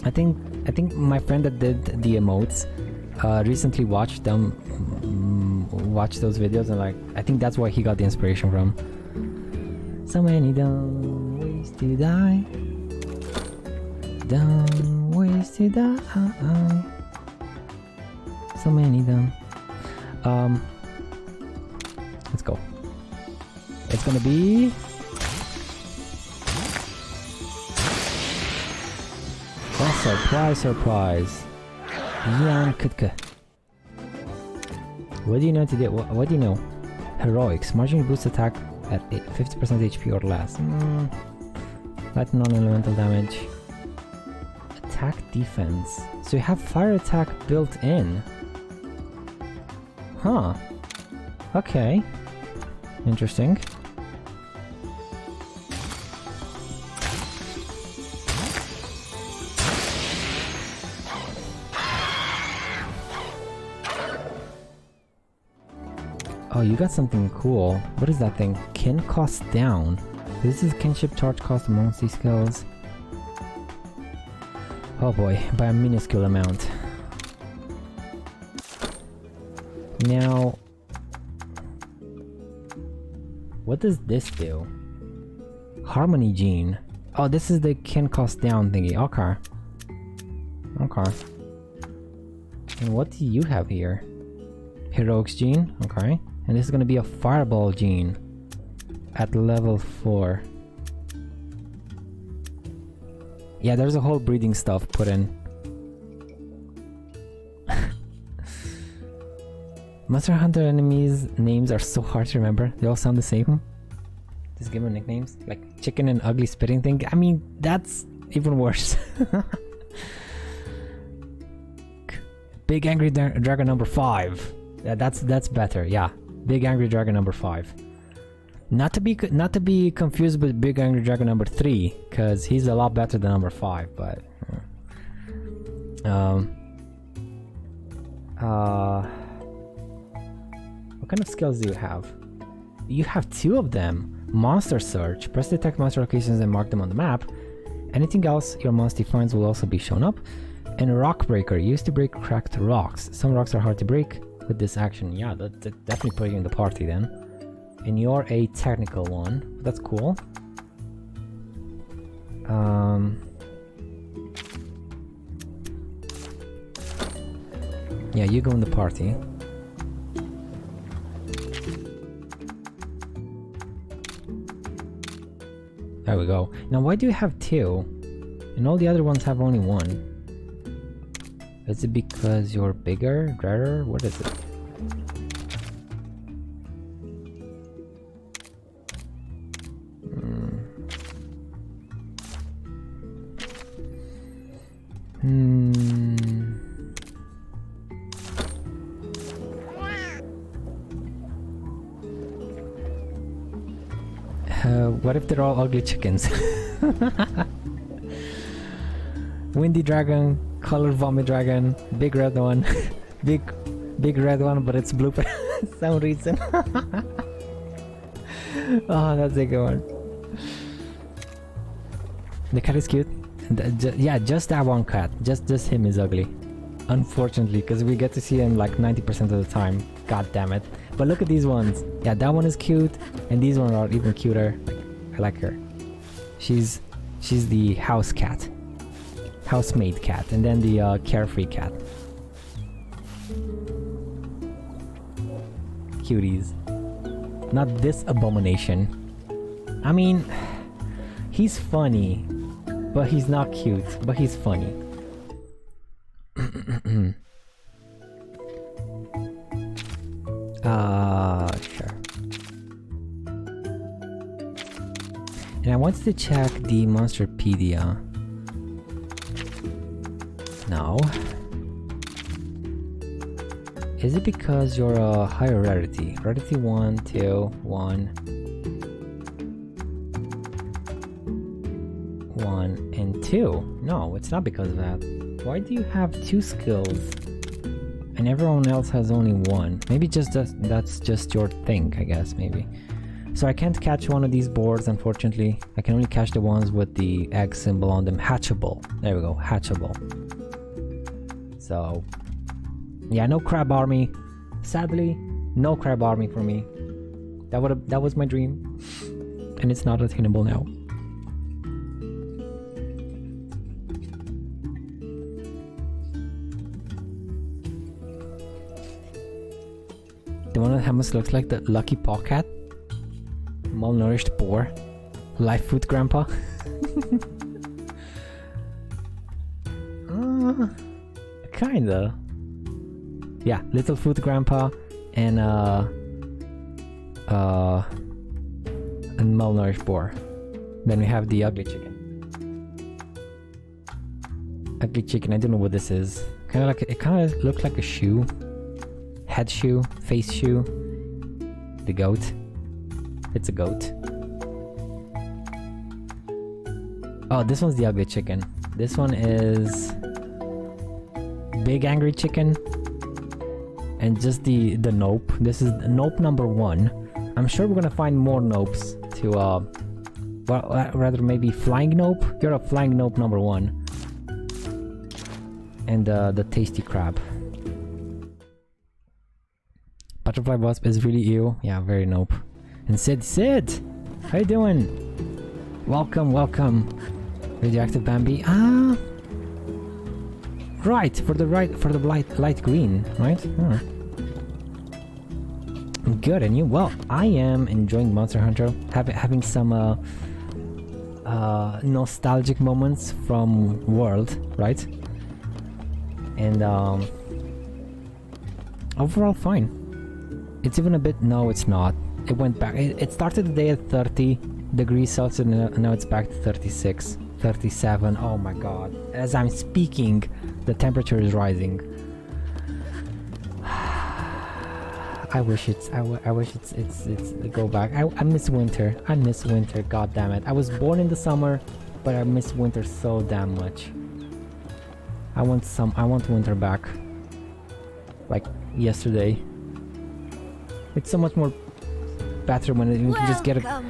I think my friend that did the emotes recently watched those videos, and like I think that's where he got the inspiration from. So many dumb ways to die. Dumb ways to die. So many dumb. Let's go. It's gonna be... oh, surprise, surprise. Jan Kutka. What do you know today? What do you know? Heroics. Marginally boosts attack at 50% HP or less. Light non-elemental damage. Attack defense. So you have fire attack built in. Huh. Okay. Interesting. Oh, you got something cool. What is that thing? Kin cost down. This is kinship charge cost amongst these skills. Oh boy, by a minuscule amount. Now, what does this do? Harmony gene. Oh, this is the kin cost down thingy. Okay. Okay. And what do you have here? Heroics gene. Okay. And this is gonna be a fireball gene at level 4. Yeah, there's a whole breeding stuff put in. Monster Hunter enemies' names are so hard to remember. They all sound the same. Just give them nicknames. Like chicken and ugly spitting thing. I mean, that's even worse. Big Angry Dragon number 5. That's better, yeah. Big Angry Dragon number 5. Not to be confused with Big Angry Dragon number 3, because he's a lot better than number 5, but... what kind of skills do you have? You have 2 of them. Monster Search. Press detect monster locations and mark them on the map. Anything else your Monstie finds will also be shown up. And Rock Breaker. Used to break cracked rocks. Some rocks are hard to break with this action. Yeah, that definitely put you in the party then. And you're a technical one. That's cool. Yeah, you go in the party. There we go. Now, why do you have 2? And all the other ones have only 1? Is it because you're bigger, rarer? What is it? What if they're all ugly chickens? Windy dragon, colored vomit dragon, big red one, big red one, but it's blue for some reason. Oh, that's a good one. The cat is cute. Yeah, just that one cat. Just him is ugly. Unfortunately, because we get to see him like 90% of the time. God damn it. But look at these ones. Yeah, that one is cute, and these ones are even cuter. I like her. She's the house cat. Housemaid cat, and then the carefree cat. Cuties. Not this abomination. I mean, he's funny, but he's not cute, but he's funny. Sure. And I wanted to check the Monsterpedia. No. Is it because you're a higher rarity? Rarity 1, 2, 1. 1 and 2. No, it's not because of that. Why do you have 2 skills? And everyone else has only 1. Maybe just that's just your thing, I guess, maybe. So I can't catch one of these boards, unfortunately. I can only catch the ones with the egg symbol on them. Hatchable. There we go, hatchable. So, yeah, no crab army. Sadly, no crab army for me. That was my dream, and it's not attainable now. The one that almost looks like the lucky paw cat. Malnourished boar. Life food grandpa. Kinda. Yeah, little food grandpa and malnourished boar. Then we have the ugly chicken. Ugly chicken, I don't know what this is. It kind of looks like a shoe. Head shoe, face shoe. The goat. It's a goat. Oh, this one's the ugly chicken. This one is big angry chicken. And just the nope. This is nope number 1. I'm sure we're gonna find more nopes to well, rather maybe flying nope. You're a flying nope number 1. And the tasty crab. Butterfly wasp is really ew. Yeah, very nope. And Sid, how you doing? Welcome. Radioactive Bambi. Right, for the light green, right? Good, and you? Well, I am enjoying Monster Hunter, having some nostalgic moments from World, right? And overall fine. It's even a bit. No, it's not. It went back. It started the day at 30 degrees Celsius, and now it's back to 36, 37. Oh my god! As I'm speaking, the temperature is rising. I wish it's go back. I miss winter. I miss winter. God damn it! I was born in the summer, but I miss winter so damn much. I want winter back. Like yesterday. It's so much more better when you can just get a.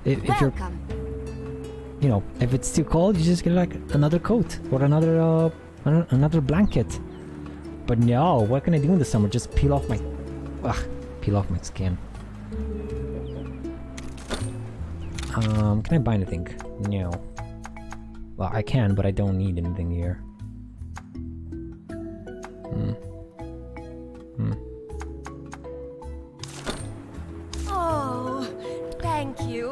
If you're, you know, if it's too cold, you just get like another coat or another blanket. But no, what can I do in the summer? Just peel off my skin. Can I buy anything? No. Well, I can, but I don't need anything here. Oh, thank you.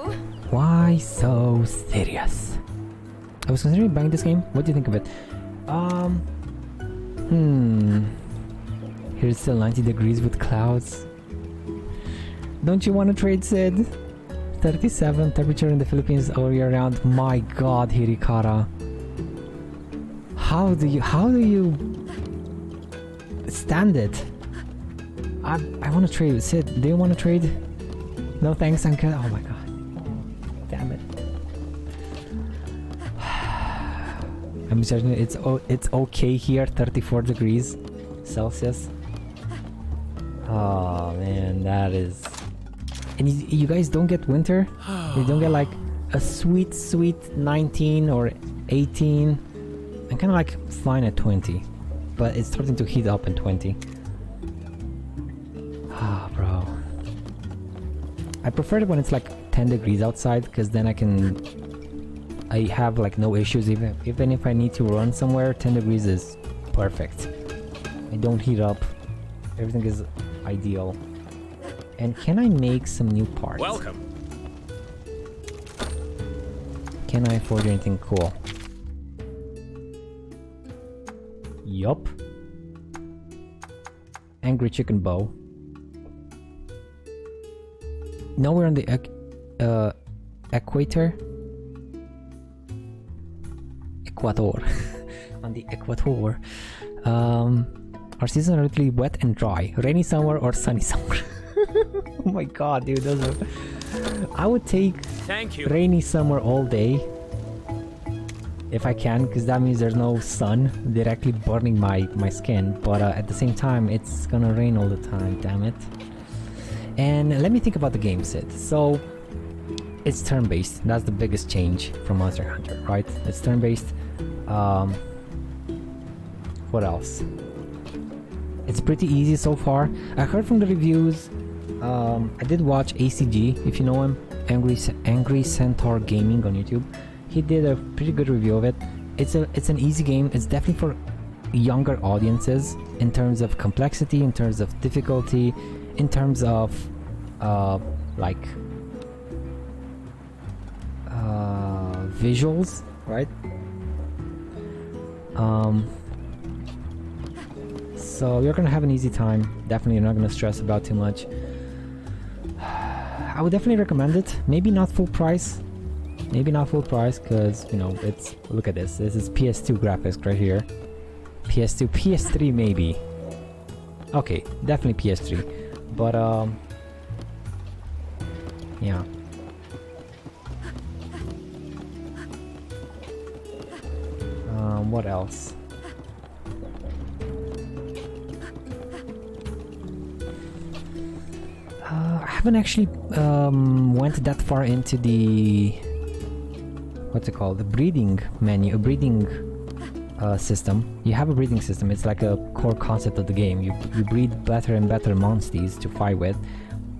Why so serious? I was considering buying this game. What do you think of it? Here it's still 90 degrees with clouds. Don't you want to trade, Sid? 37 temperature in the Philippines all year round. My god, Hirikara. How do you stand it? I want to trade. Sid, do you want to trade? No thanks, I'm good. Oh my god. Damn it. I'm judging it. It's okay here, 34 degrees Celsius. Oh man, that is... And you guys don't get winter? You don't get like a sweet 19 or 18? I'm kind of like fine at 20. But it's starting to heat up in 20. Ah, bro. I prefer it when it's like 10 degrees outside, because then I have like no issues. Even if I need to run somewhere, 10 degrees is perfect. I don't heat up. Everything is ideal. And can I make some new parts? Welcome. Can I afford anything cool? Yup. Angry chicken bow. Now we're on the equator. Equator. On the equator. Our seasons are literally wet and dry. Rainy summer or sunny summer. Oh my god, dude, those are... I would take Thank you. rainy summer all day. If I can, because that means there's no sun directly burning my skin. But at the same time, it's gonna rain all the time, damn it. And let me think about the game, Sid. So, it's turn-based. That's the biggest change from Monster Hunter, right? It's turn-based. What else? It's pretty easy so far. I heard from the reviews. I did watch ACG, if you know him, Angry Centaur Gaming on YouTube. He did a pretty good review of it. It's an easy game. It's definitely for younger audiences in terms of complexity, in terms of difficulty, in terms of visuals, right? So you're gonna have an easy time. Definitely, you're not gonna stress about too much. I would definitely recommend it. Maybe not full price. Maybe not full price, because you know it's. Look at this. This is PS2 graphics right here. PS2, PS3 maybe. Okay, definitely PS3. But yeah. What else? I haven't actually went that far into the what's it called? The breeding menu, a breeding system. You have a breeding system. It's like a core concept of the game. You breed better and better Monsties to fight with,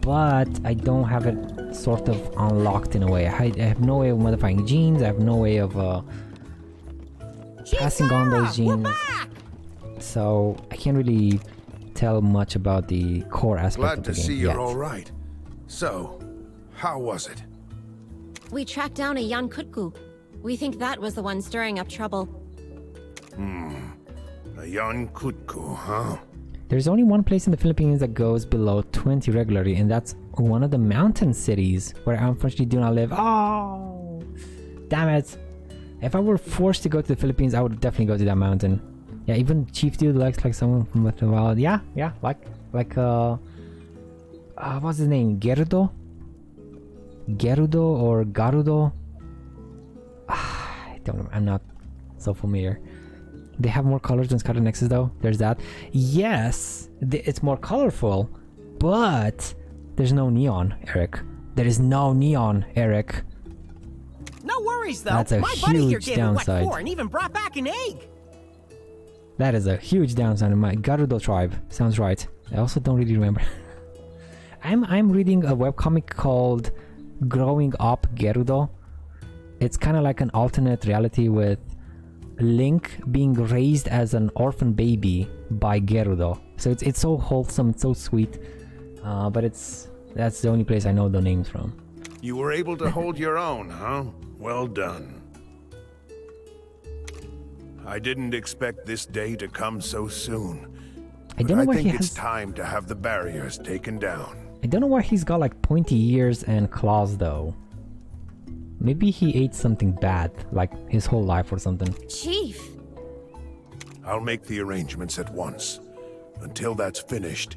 but I don't have it sort of unlocked in a way. I have no way of modifying genes. I have no way of passing on those genes. So I can't really tell much about the core aspect Glad of the to game see you're yet. all right. So, how was it? We tracked down a Yankutku. We think that was the one stirring up trouble. A young Kutku, huh? There's only one place in the Philippines that goes below 20 regularly, and that's one of the mountain cities where I unfortunately do not live. Oh, damn it. If I were forced to go to the Philippines, I would definitely go to that mountain. Yeah, even Chief Dude likes like someone from the wild. Yeah, like what's his name? Gerudo or Garudo? I don't know. I'm not so familiar. They have more colors than Scarlet Nexus though. There's that. Yes, it's more colorful, but there's no neon, Eric. There is no neon, Eric. No worries, though. That's a My buddy here huge gave downside. it what for and even brought back an egg. That is a huge downside in my Garudo tribe. Sounds right. I also don't really remember. I'm reading a webcomic called Growing Up Gerudo. It's kind of like an alternate reality with Link being raised as an orphan baby by Gerudo. So it's so wholesome, it's so sweet. But that's the only place I know the names from. You were able to hold your own, huh? Well done. I didn't expect this day to come so soon. I don't know But why I he think it's has. time to have the barriers taken down. I don't know why he's got like pointy ears and claws though. Maybe he ate something bad, like his whole life or something. Chief! I'll make the arrangements at once. Until that's finished,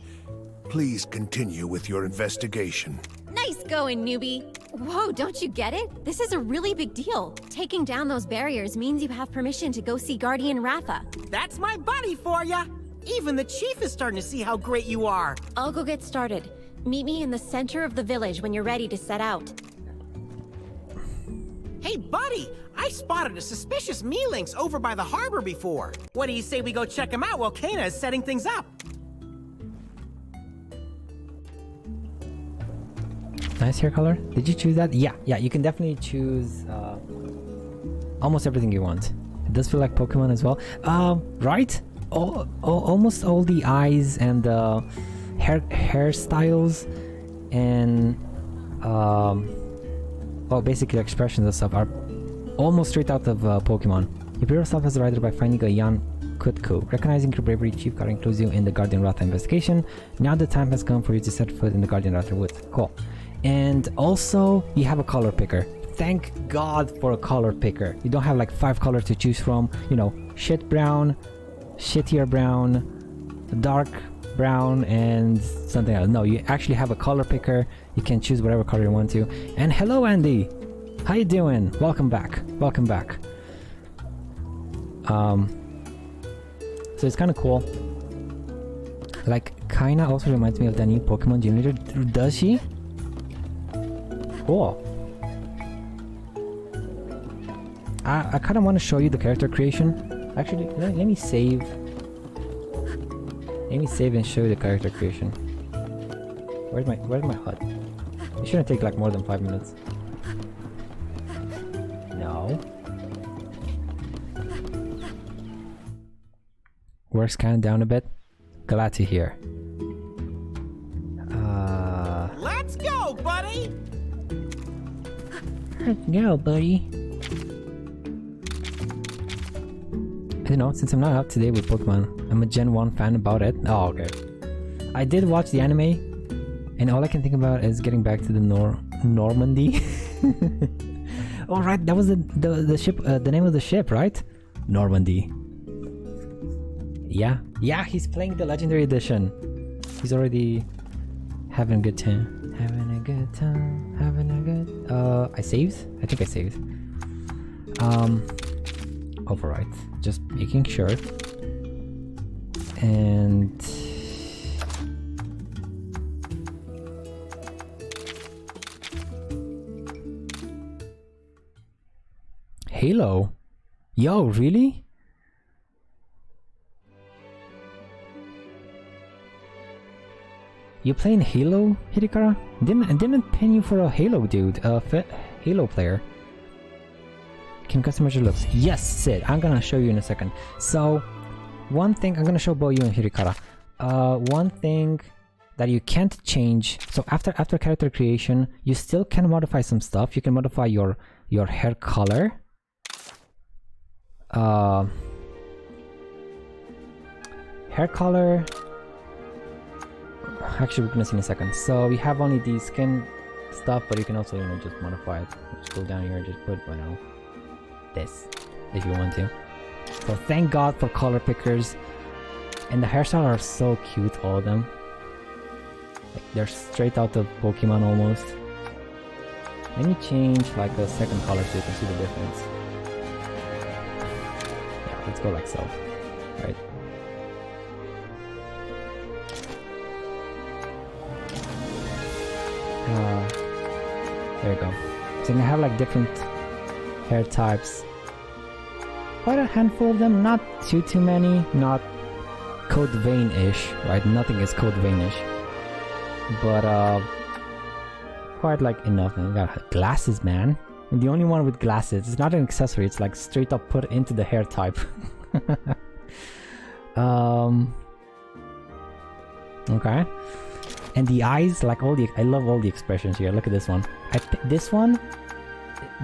please continue with your investigation. Nice going, newbie! Whoa, don't you get it? This is a really big deal. Taking down those barriers means you have permission to go see Guardian Ratha. That's my buddy for ya! Even the chief is starting to see how great you are. I'll go get started. Meet me in the center of the village when you're ready to set out. Hey, buddy! I spotted a suspicious me-lynx over by the harbor before. What do you say we go check him out while Kana is setting things up? Nice hair color. Did you choose that? Yeah, you can definitely choose almost everything you want. It does feel like Pokemon as well. Right? Almost all the eyes and the hairstyles and well, basically expressions and stuff are almost straight out of Pokemon. You prove yourself as a rider by finding a young Kutku. Recognizing your bravery, Chief Guard includes you in the Guardian Ratha investigation. Now the time has come for you to set foot in the Guardian Ratha wood. Cool. And also, you have a color picker. Thank God for a color picker. You don't have like 5 colors to choose from. You know, shit brown, shittier brown, dark brown, and something else. No, you actually have a color picker. You can choose whatever color you want to. And hello, Andy. How you doing? Welcome back. Welcome back. So it's kind of cool. Like, kinda also reminds me of the new Pokemon Gym Leader. Does she? Cool. I kind of want to show you the character creation. Actually, let me save. Let me save and show you the character creation. Where's my HUD? It shouldn't take like more than 5 minutes. No. Works kind of down a bit. Glad to hear. Let's go, buddy! Let's go, buddy. I don't know, since I'm not up to date with Pokemon, I'm a Gen 1 fan about it. Oh, okay. I did watch the anime, and all I can think about is getting back to the Normandy. Oh, right, that was the ship, the name of the ship, right? Normandy. Yeah, he's playing the Legendary Edition. He's already having a good time. Having a good time. Having a good... I saved? I think I saved. Override. Just making sure. And... Halo? Yo, really? You playing Halo, Hidekara? Didn't pin you for a Halo dude, Halo player. Can customize your looks? Yes, Sid. I'm gonna show you in a second. So, one thing I'm gonna show both you and Hidekara. One thing that you can't change. So after character creation, you still can modify some stuff. You can modify your hair color. Hair color. Actually, we're gonna see in a second. So we have only the skin stuff, but you can also, just modify it. Just go down here and just put, this, if you want to. So thank God for color pickers. And the hairstyles are so cute, all of them. Like, they're straight out of Pokemon almost. Let me change like a second color so you can see the difference. Yeah, let's go like so. Right. There you go. So you can have like different hair types. Quite a handful of them, not too many, not Code Vein-ish, right? Nothing is Code Vein-ish. But quite like enough. And we got glasses, man. I'm the only one with glasses. It's not an accessory, it's like straight up put into the hair type. Okay. And the eyes, like I love all the expressions here. Look at this one. This one,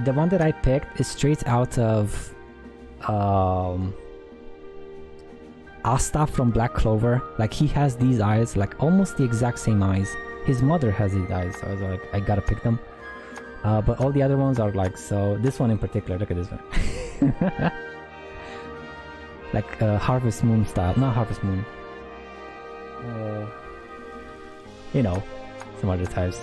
the one that I picked is straight out of Asta from Black Clover. Like, he has these eyes, like almost the exact same eyes. His mother has these eyes, so I was like, I gotta pick them. But all the other ones are like, so this one in particular, look at this one. Like Harvest Moon style, not Harvest Moon. You know, some other types.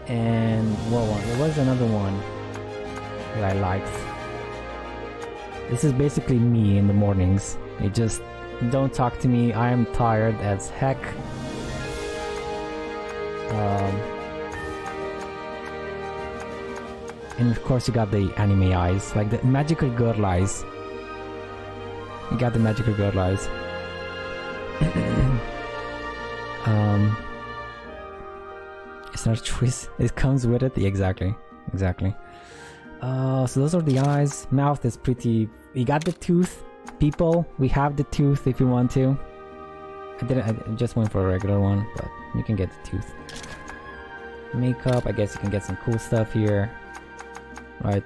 And what one? There was another one that I liked. This is basically me in the mornings. It just, don't talk to me, I am tired as heck. And of course you got the anime eyes, like the magical girl eyes. You got the magical girl eyes. It's not a choice, it comes with it. Exactly. So those are the eyes. Mouth is pretty, we got the tooth. People, we have the tooth if you want to. I just went for a regular one, but you can get the tooth. Makeup, I guess you can get some cool stuff here. Right.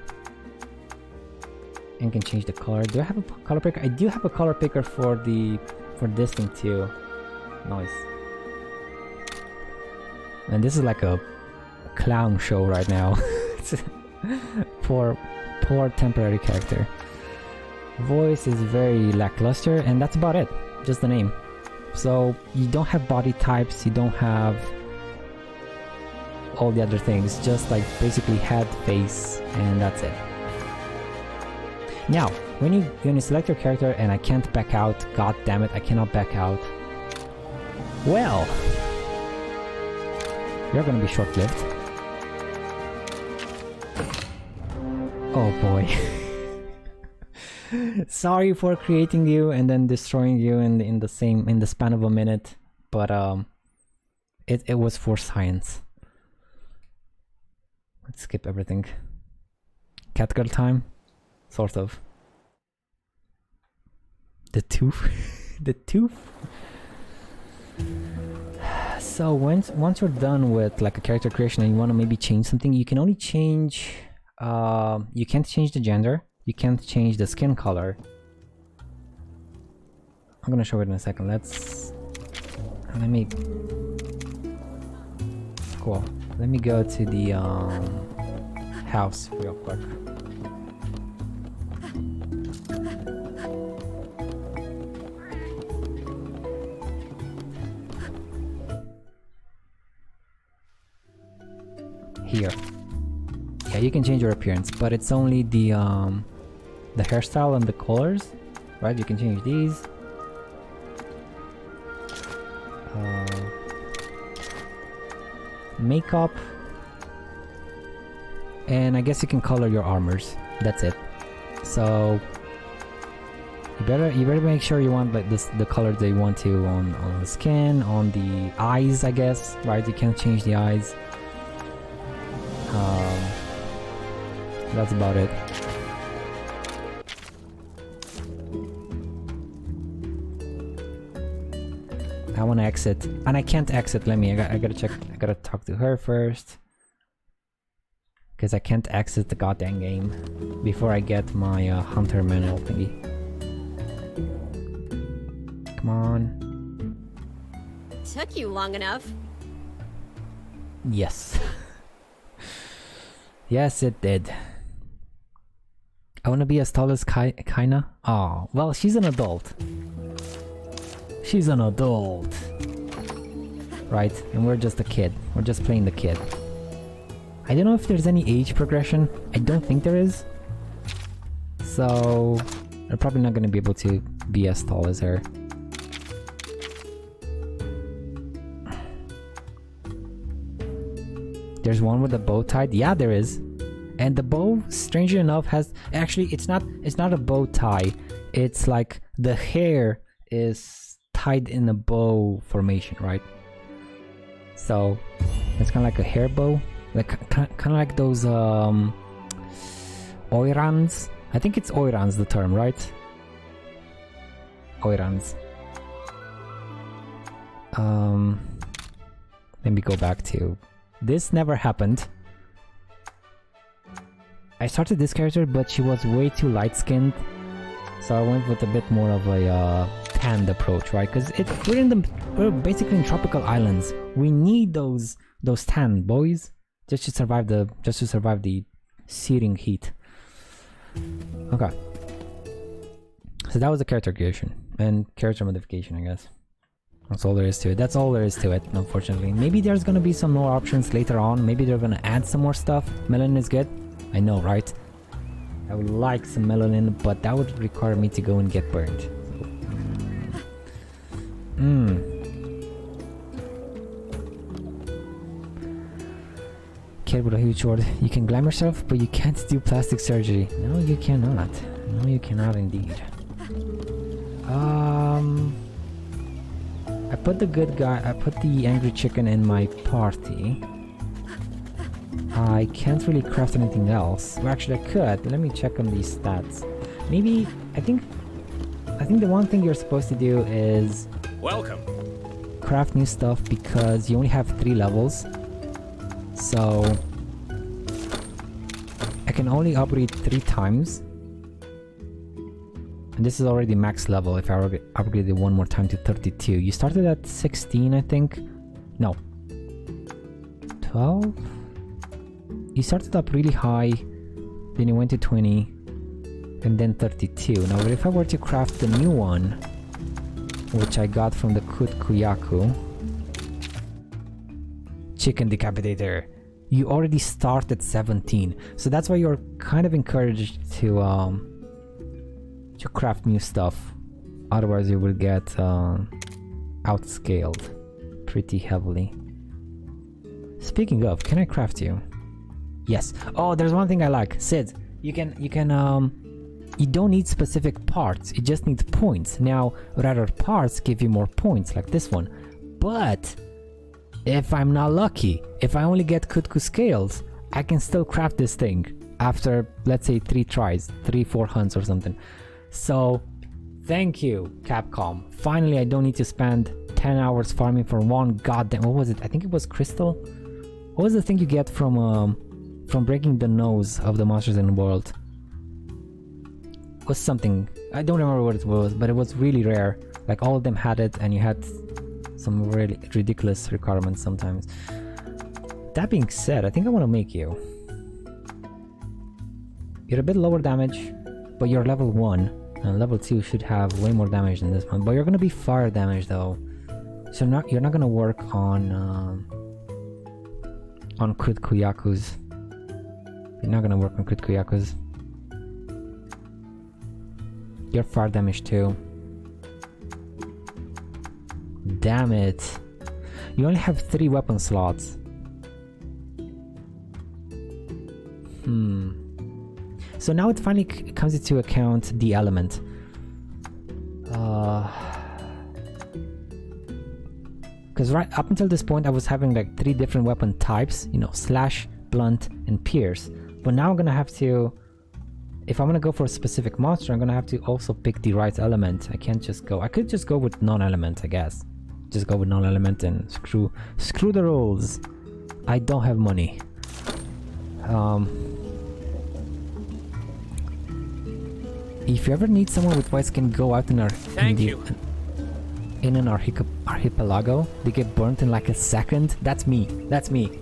And can change the color. Do I have a color picker? I do have a color picker for this thing too. Nice. And this is like a clown show right now. poor temporary character. Voice is very lackluster, and that's about it. Just the name. So you don't have body types, you don't have all the other things, just like basically head, face, and that's it. Now, when you select your character and I can't back out, god damn it, I cannot back out. Well, you're gonna be short-lived. Oh boy. Sorry for creating you and then destroying you in the span of a minute, but it was for science. Let's skip everything. Catgirl time? Sort of. The tooth? The tooth? So once you're done with like a character creation and you want to maybe change something, you can only change... you can't change the gender. You can't change the skin color. I'm gonna show it in a second. Let me... Cool. Let me go to the house real quick. Here. Yeah, you can change your appearance, but it's only the hairstyle and the colors, right? You can change these. Makeup, and I guess you can color your armors. That's it. So you better make sure you want like the colors that you want to on the skin, on the eyes, I guess, right? You can't change the eyes. That's about it. I want to exit, and I can't exit. I gotta check. I gotta talk to her first, because I can't exit the goddamn game before I get my hunter manual thingy. Come on. Took you long enough. Yes. Yes, it did. I want to be as tall as Kaina. Oh, well, she's an adult. She's an adult. Right? And we're just a kid. We're just playing the kid. I don't know if there's any age progression. I don't think there is. So, I'm probably not going to be able to be as tall as her. There's one with a bow tied. Yeah, there is. And the bow, strangely enough, has... Actually, it's not a bow tie. It's like the hair is tied in a bow formation, right? So, it's kind of like a hair bow. Like, kind of like those, oirans. I think it's oirans, the term, right? Oirans. Let me go back to... This never happened. I started this character, but she was way too light-skinned. So I went with a bit more of a tanned approach, right? Because we're basically in tropical islands. We need those tan boys just to survive the searing heat. Okay. So that was the character creation and character modification, I guess. That's all there is to it. That's all there is to it, unfortunately. Maybe there's gonna be some more options later on. Maybe they're gonna add some more stuff. Melanin is good. I know, right? I would like some melanin, but that would require me to go and get burned. Kid with a huge sword. You can glam yourself, but you can't do plastic surgery. No, you cannot. No, you cannot indeed. I put the angry chicken in my party. I can't really craft anything else. Well, actually I could. Let me check on these stats. Maybe, I think the one thing you're supposed to do is Welcome. craft new stuff because you only have 3 levels. So I can only upgrade 3 times. And this is already max level if I upgrade it one more time to 32. You started at 16, I think. No. 12? You started up really high, then you went to 20, and then 32. Now if I were to craft the new one, which I got from the Kutkuyaku, Chicken Decapitator, you already start at 17. So that's why you're kind of encouraged to craft new stuff. Otherwise you will get outscaled pretty heavily. Speaking of, can I craft you? Yes. Oh, there's one thing I like. Sid, you don't need specific parts, you just need points. Now, rather parts give you more points, like this one. But if I'm not lucky, if I only get Kutku scales, I can still craft this thing after, let's say, 3 tries, 3-4 hunts or something. So, thank you, Capcom. Finally, I don't need to spend 10 hours farming for one goddamn... What was it? I think it was crystal? What was the thing you get from breaking the nose of the monsters in the world? It was something... I don't remember what it was, but it was really rare. Like, all of them had it, and you had some really ridiculous requirements sometimes. That being said, I think I want to make you. You're a bit lower damage, but you're level 1. And level 2 should have way more damage than this one. But you're gonna be fire damage though. So you're not gonna work on Kutkuyakus. You're not gonna work on Kutkuyakus. You're fire damage too. Damn it. You only have 3 weapon slots. So now it finally comes into account the element. Because right up until this point I was having like 3 different weapon types, you know, slash, blunt, and pierce. But now I'm gonna have to, if I'm gonna go for a specific monster, I'm gonna have to also pick the right element. I can't just go, I could just go with non-element, I guess. Just go with non-element and screw the rules. I don't have money. If you ever need someone with white skin, go out in our in an archipelago. They get burnt in like a second. That's me. That's me.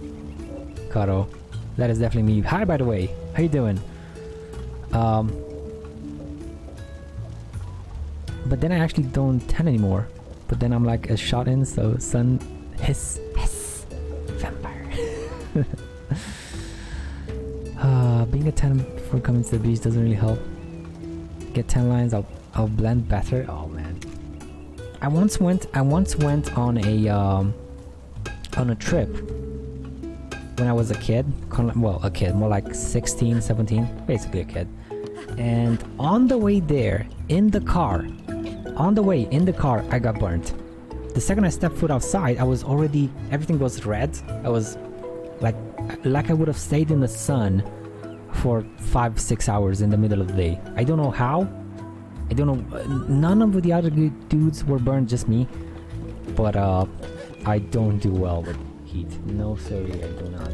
Karo. That is definitely me. Hi, by the way. How you doing? But then I actually don't tan anymore. But then I'm like a shot in, so sun hiss vampire. Being a tan before coming to the beach doesn't really help. Get 10 lines, I'll blend better. Oh man. I once went on a trip when I was a kid. Well, a kid, more like 16, 17, basically a kid. And on the way there, in the car, I got burnt. The second I stepped foot outside, I was already, everything was red. I was like I would have stayed in the sun for 5-6 hours in the middle of the day. I don't know how. I don't know. None of the other dudes were burned, just me. But I don't do well with heat. No, sorry, I do not.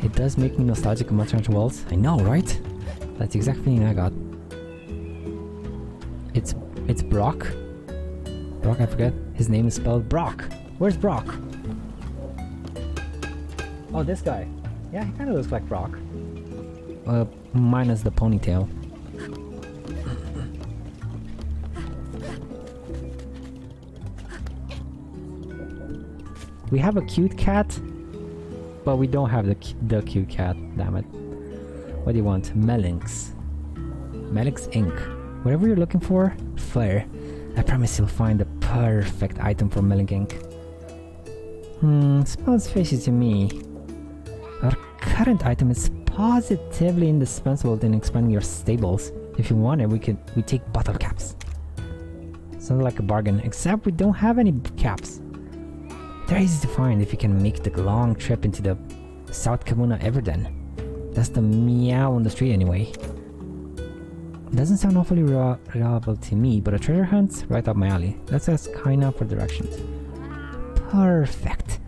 It does make me nostalgic of Monster Hunter Worlds. I know, right? That's the exact feeling I got. It's Brock. Brock, I forget. His name is spelled Brock. Where's Brock? Oh, this guy. Yeah, he kind of looks like Brock. Minus the ponytail. We have a cute cat, but we don't have the cute cat. Damn it. What do you want? Melinx. Melinx ink. Whatever you're looking for, Flare. I promise you'll find the perfect item for Melinx ink. Smells fishy to me. Our current item is positively indispensable in expanding your stables. If you want it, we take bottle caps. Sounds like a bargain, except we don't have any caps. They're easy to find if you can make the long trip into the South Kamuna Everden. That's the meow on the street anyway. Doesn't sound awfully reliable to me, but a treasure hunt's right up my alley. Let's ask Kaina for directions. Perfect.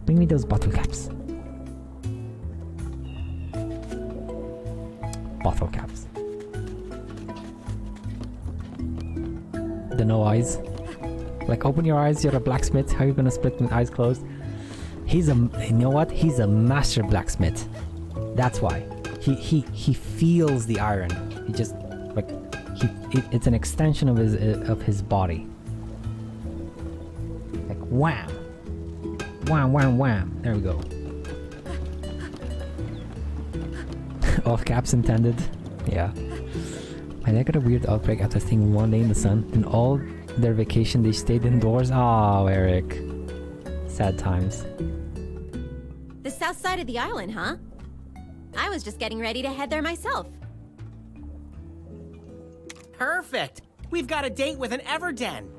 Bring me those bottle caps. Bottle caps. The no eyes. Like, open your eyes, you're a blacksmith. How are you gonna split with eyes closed? You know what? He's a master blacksmith. That's why. He feels the iron. He just, like, it's an extension of his body. Like, wham! Wham, wham, wham. There we go. All caps intended. Yeah. And I got a weird outbreak after staying one day in the sun. Then all their vacation they stayed indoors. Oh, Eric. Sad times. The south side of the island, huh? I was just getting ready to head there myself. Perfect. We've got a date with an Everden.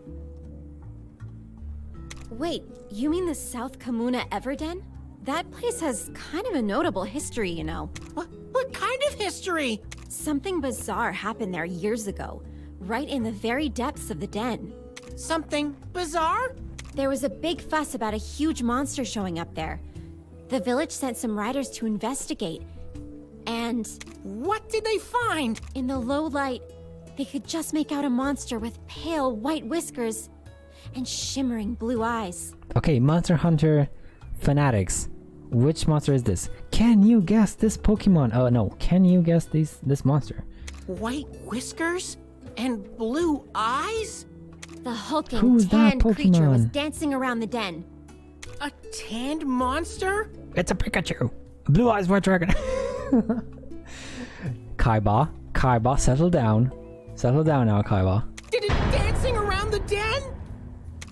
Wait, you mean the South Kamuna Everden? That place has kind of a notable history, you know. What kind of history? Something bizarre happened there years ago, right in the very depths of the den. Something bizarre? There was a big fuss about a huge monster showing up there. The village sent some riders to investigate, and What did they find? in the low light, they could just make out a monster with pale white whiskers and shimmering blue eyes. Okay, Monster Hunter fanatics. Which monster is this? Can you guess this Pokemon? Oh no, can you guess this monster? White whiskers? And blue eyes? The hulking Who's that tan creature was Pokemon? dancing around the den. A tanned monster? It's a Pikachu! Blue eyes white dragon! Kaiba, settle down. Settle down now, Kaiba. Did it dancing around the den?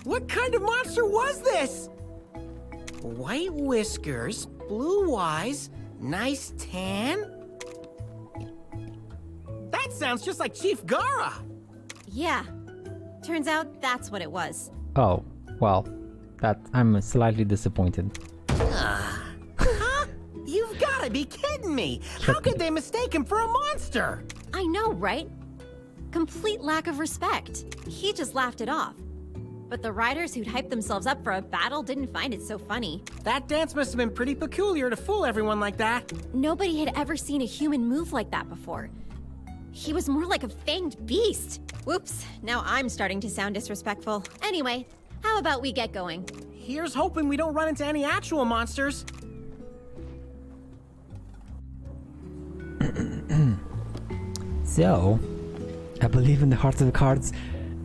What kind of monster was this? White whiskers, blue eyes, nice tan? That sounds just like Chief Gara. Yeah. Turns out that's what it was. Oh, well, I'm slightly disappointed. Huh? You've gotta be kidding me! How could they mistake him for a monster? I know, right? Complete lack of respect. He just laughed it off. But the riders who'd hyped themselves up for a battle didn't find it so funny. That dance must have been pretty peculiar to fool everyone like that. Nobody had ever seen a human move like that before. He was more like a fanged beast. Whoops, now I'm starting to sound disrespectful. Anyway, how about we get going? Here's hoping we don't run into any actual monsters. So, I believe in the heart of the cards.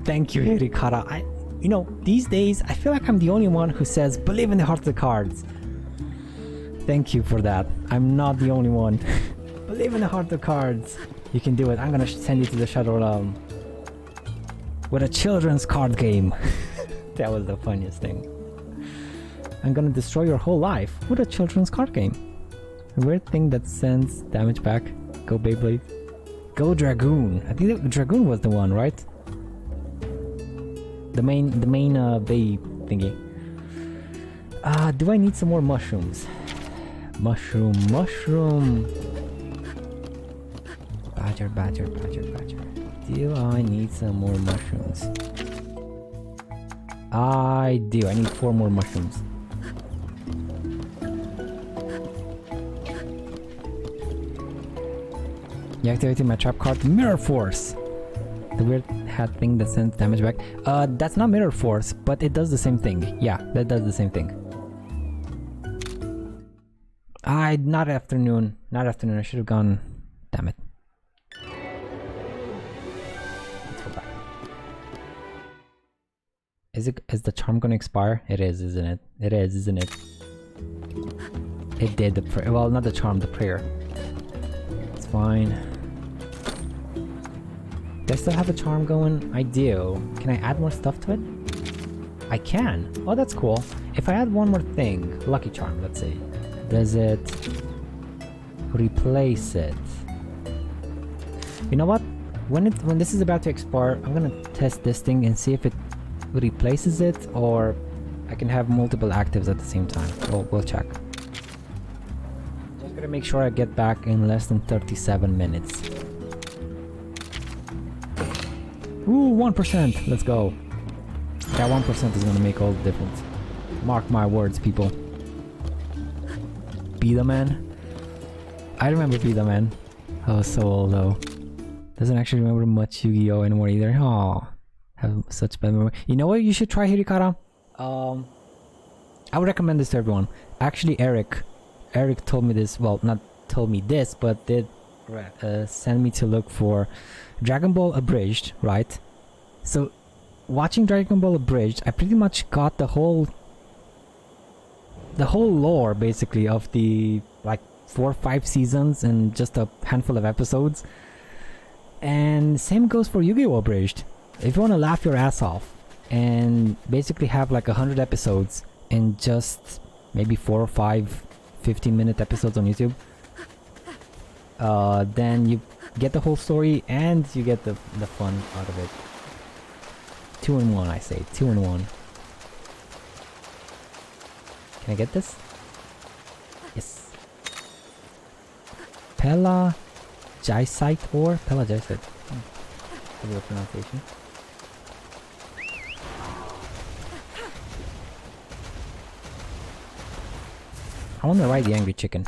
Thank you, Hirikara. You know, these days, I feel like I'm the only one who says, believe in the heart of the cards. Thank you for that. I'm not the only one. Believe in the heart of the cards. You can do it. I'm gonna send you to the Shadow Realm. With a children's card game. That was the funniest thing. I'm gonna destroy your whole life with a children's card game. A weird thing that sends damage back. Go Beyblade. Go Dragoon. I think the Dragoon was the one, right? The main bay thingy. Do I need some more mushrooms? Mushroom. Badger. Do I need some more mushrooms? I do. I need 4 more mushrooms. You activated my trap card, Mirror Force. The weird hat thing that sends damage back. That's not Mirror Force, but it does the same thing. Yeah, that does the same thing. Not afternoon. Not afternoon. I should have gone. Damn it. Let's go back. Is the charm gonna expire? It is, isn't it? It is, isn't it? It did. Well, not the charm, the prayer. It's fine. Do I still have a charm going? I do. Can I add more stuff to it? I can. Oh, that's cool. If I add one more thing, lucky charm, let's see. Does it replace it? You know what? When this is about to expire, I'm gonna test this thing and see if it replaces it or I can have multiple actives at the same time. We'll check. Just gotta make sure I get back in less than 37 minutes. Ooh, 1%! Let's go. That 1% is gonna make all the difference. Mark my words, people. Be the Man. I remember Be the Man. I was so old though. Doesn't actually remember much Yu-Gi-Oh anymore either. Aww. Have such bad memory. You know what you should try, Hirikara? I would recommend this to everyone. Actually, Eric told me this. Well, not told me this, but did send me to look for Dragon Ball Abridged, right? So, watching Dragon Ball Abridged, I pretty much got the whole lore, basically, of the, like, 4 or 5 seasons and just a handful of episodes. And same goes for Yu-Gi-Oh! Abridged. If you want to laugh your ass off and basically have like 100 episodes in just maybe 4 or 5 15-minute episodes on YouTube, then you get the whole story and you get the fun out of it. 2 in 1, I say. 2 in 1. Can I get this? Yes. Pela Jaisite or Pela Jaisite. The pronunciation. I want to ride the Angry Chicken.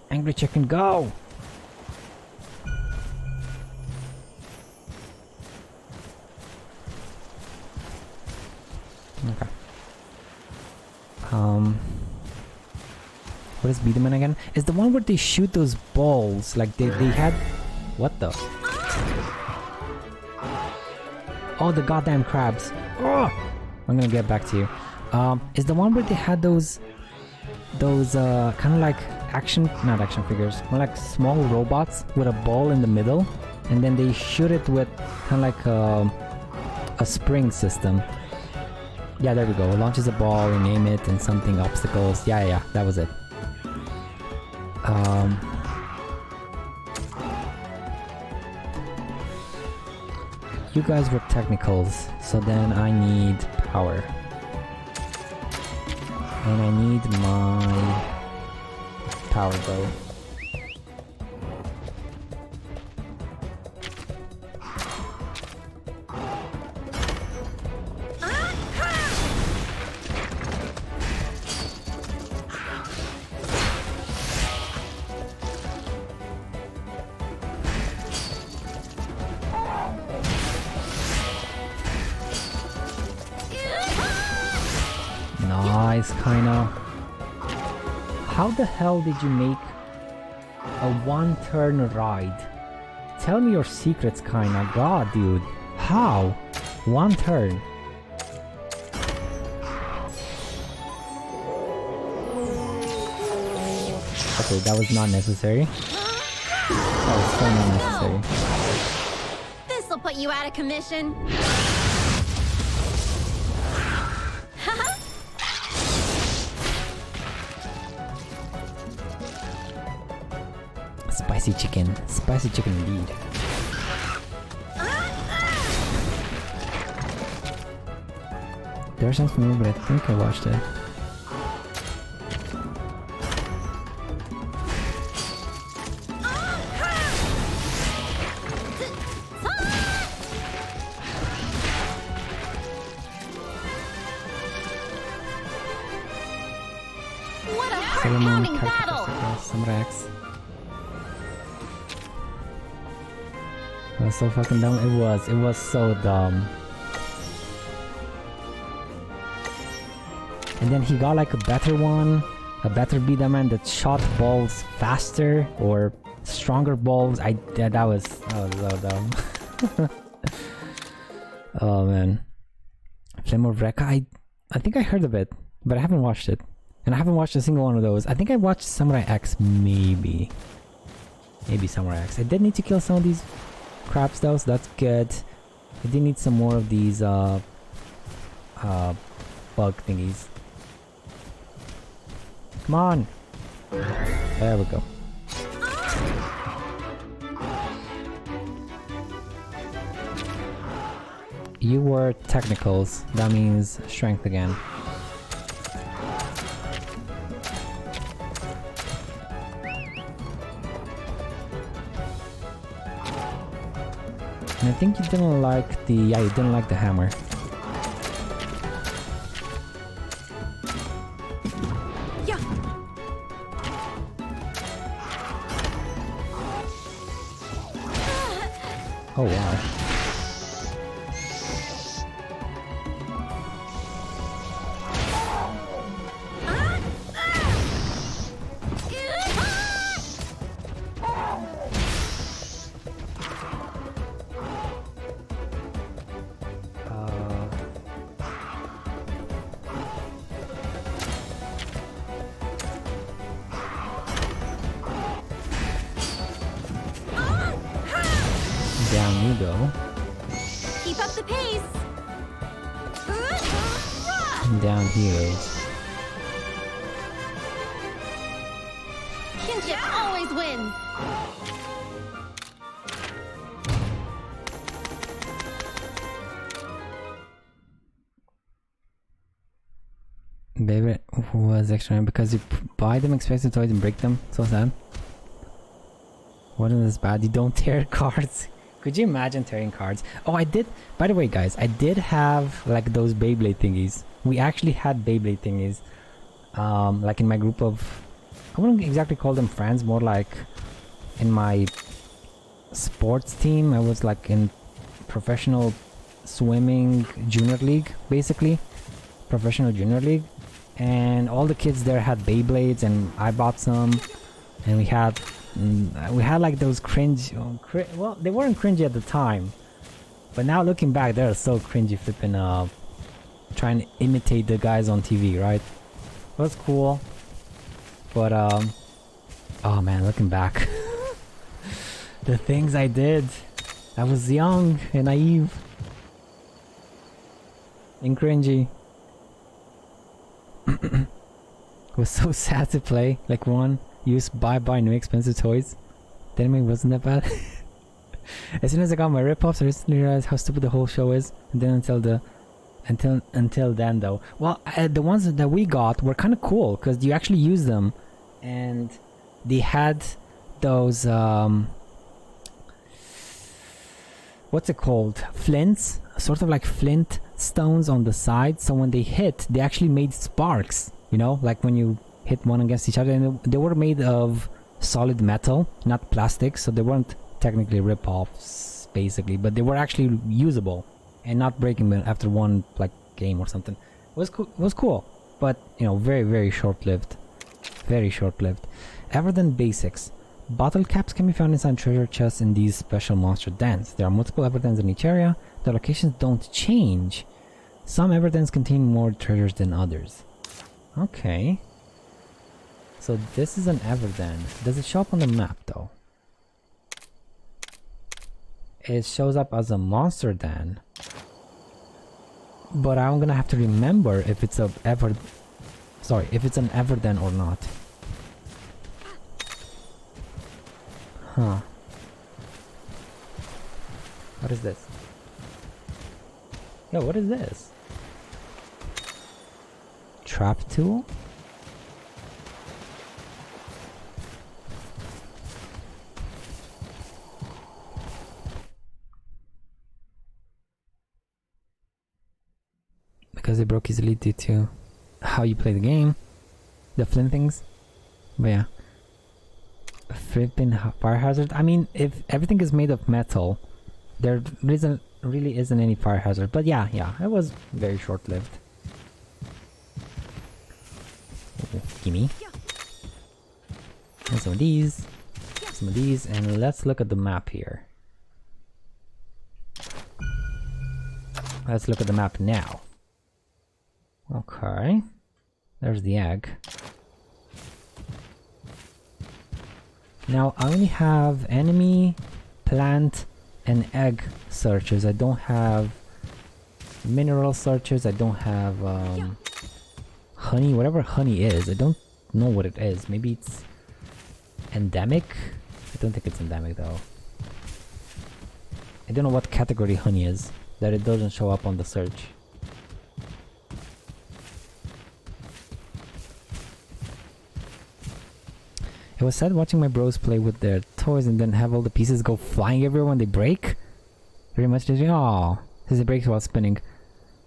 Angry Chicken, go! Okay. What is Be the Man again? Is the one where they shoot those balls? Like they had... What the? Oh, the goddamn crabs. Oh! I'm gonna get back to you. Is the one where they had those kind of like not action figures, more like small robots with a ball in the middle, and then they shoot it with kind of like a spring system. Yeah, there we go. It launches a ball, you name it, and something obstacles. Yeah, that was it. You guys were technicals, so then I need power. And I need my power bow. Nice, kinda. How the hell did you make a 1-turn ride? Tell me your secrets, kinda. God, dude. How? 1 turn. Okay, that was not necessary. That was so not necessary. This'll put you out of commission. Spicy chicken indeed. There sounds familiar, but I think I watched it. What a heart-pounding battle! Samurai X. was so fucking dumb. It was so dumb. And then he got like a better one, a better Beatman that shot balls faster or stronger balls. That was so dumb. Oh man. Flame of Rekka, I think I heard of it, but I haven't watched it. And I haven't watched a single one of those. I think I watched Samurai X, maybe. Maybe Samurai X. I did need to kill some of these crabs though, so that's good. I did need some more of these bug thingies. Come on! There we go. You were technicals. That means strength again. And I think you didn't like the... yeah, you didn't like the hammer. Yeah. Oh wow. Down you go. Keep up the pace. And down he goes. Kinship always wins. Baby was extra because you buy them expensive toys and break them. So sad. Wasn't this bad? You don't tear cards. Could you imagine tearing cards? Oh, I did. By the way, guys, I did have like those Beyblade thingies. We actually had Beyblade thingies. Like in my group of, I wouldn't exactly call them friends, more like in my sports team. I was like in professional swimming junior league, basically. Professional junior league. And all the kids there had Beyblades and I bought some. And we had like those cringe, well, they weren't cringy at the time, but now looking back, they're so cringy, flipping trying to imitate the guys on TV, right? It was cool, but oh man, looking back, the things I did, I was young and naive and cringy. It was so sad to play, like one. Used buy new expensive toys. The anime wasn't that bad. As soon as I got my ripoffs, I recently realized how stupid the whole show is. And then until then though, well, the ones that we got were kind of cool because you actually use them, and they had those what's it called? Flints, sort of like flint stones on the side. So when they hit, they actually made sparks. You know, like when you hit one against each other, and they were made of solid metal, not plastic, so they weren't technically rip-offs basically, but they were actually usable and not breaking after one like game or something. It was cool, but you know, very short-lived. Other than basics, bottle caps can be found inside treasure chests in these special monster dens. There are multiple Everdens in each area. The locations don't change. Some Everdens contain more treasures than others. Okay. So this is an Everden. Does it show up on the map though? It shows up as a monster den. But I'm gonna have to remember if it's an Everden or not. Huh. What is this? Yo, what is this? Trap tool? Because it broke easily due to how you play the game, the flint things. But yeah, flipping fire hazard. I mean, if everything is made of metal, there really isn't any fire hazard. But yeah, it was very short-lived. Gimme. And some of these, and let's look at the map here. Let's look at the map now. Okay, there's the egg. Now I only have enemy, plant, and egg searches. I don't have mineral searches. I don't have honey, whatever honey is. I don't know what it is. Maybe it's endemic? I don't think it's endemic though. I don't know what category honey is, that it doesn't show up on the search. It was sad watching my bros play with their toys and then have all the pieces go flying everywhere when they break. Very much just, oh, says it breaks while spinning.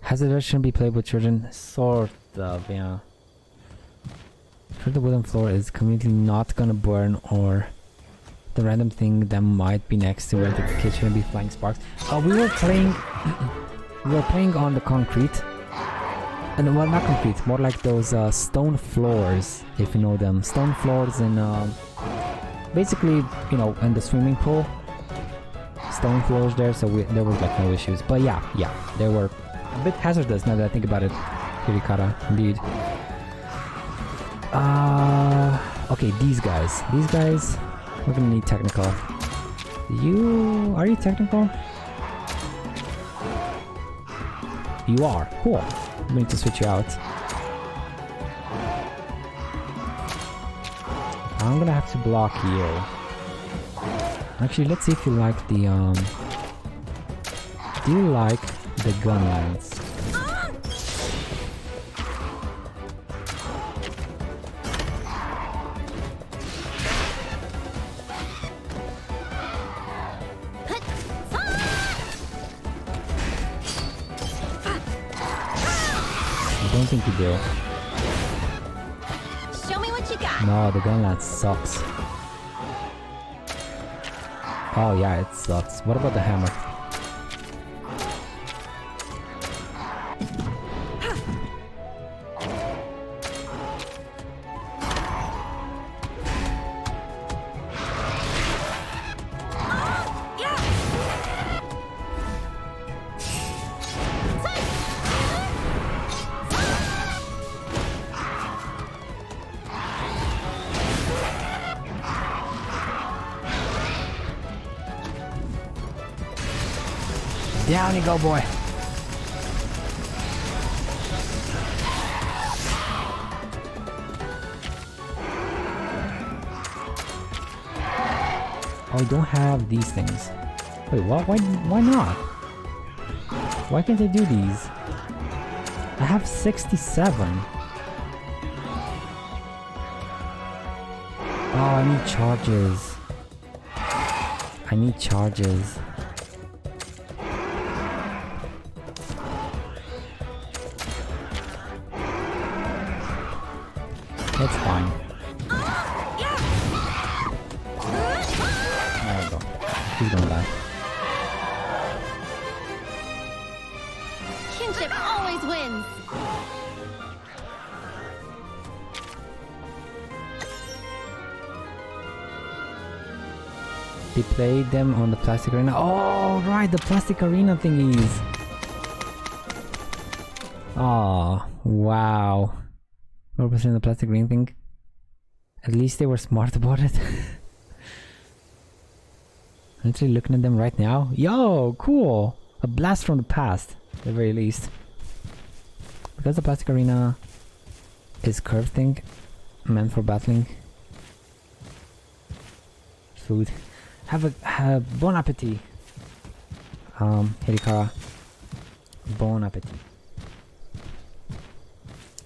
Hazard shouldn't be played with children. Sort of, yeah. Sure, the wooden floor is completely not gonna burn, or the random thing that might be next to it. The kid shouldn't be flying sparks. We were playing on the concrete. And well, not concrete, more like those stone floors, if you know them. Stone floors in basically, you know, in the swimming pool. Stone floors there, so there was like no issues. But yeah, they were a bit hazardous now that I think about it. Hirikata, indeed. Okay, these guys, we're gonna need technical. Are you technical? You are, cool. We need to switch you out. I'm gonna have to block you. Actually, let's see if you like the do you like the gun lines? I don't think you do. Show me what you got. No, the gun lance sucks. Oh yeah, it sucks. What about the hammer? Down you go, boy. Oh, I don't have these things. Wait, what? Why not? Why can't I do these? I have 67. Oh, I need charges. I need charges. That's fine. There we go. He's gonna die. Kinship always wins. They played them on the plastic arena. Oh, right, the plastic arena thingies. Oh, wow. What was in the plastic green thing? At least they were smart about it. I'm actually looking at them right now. Yo, cool! A blast from the past, at the very least. Because the plastic arena is curved thing, meant for battling. Food. Have bon appetit. Hirikara. Bon appetit.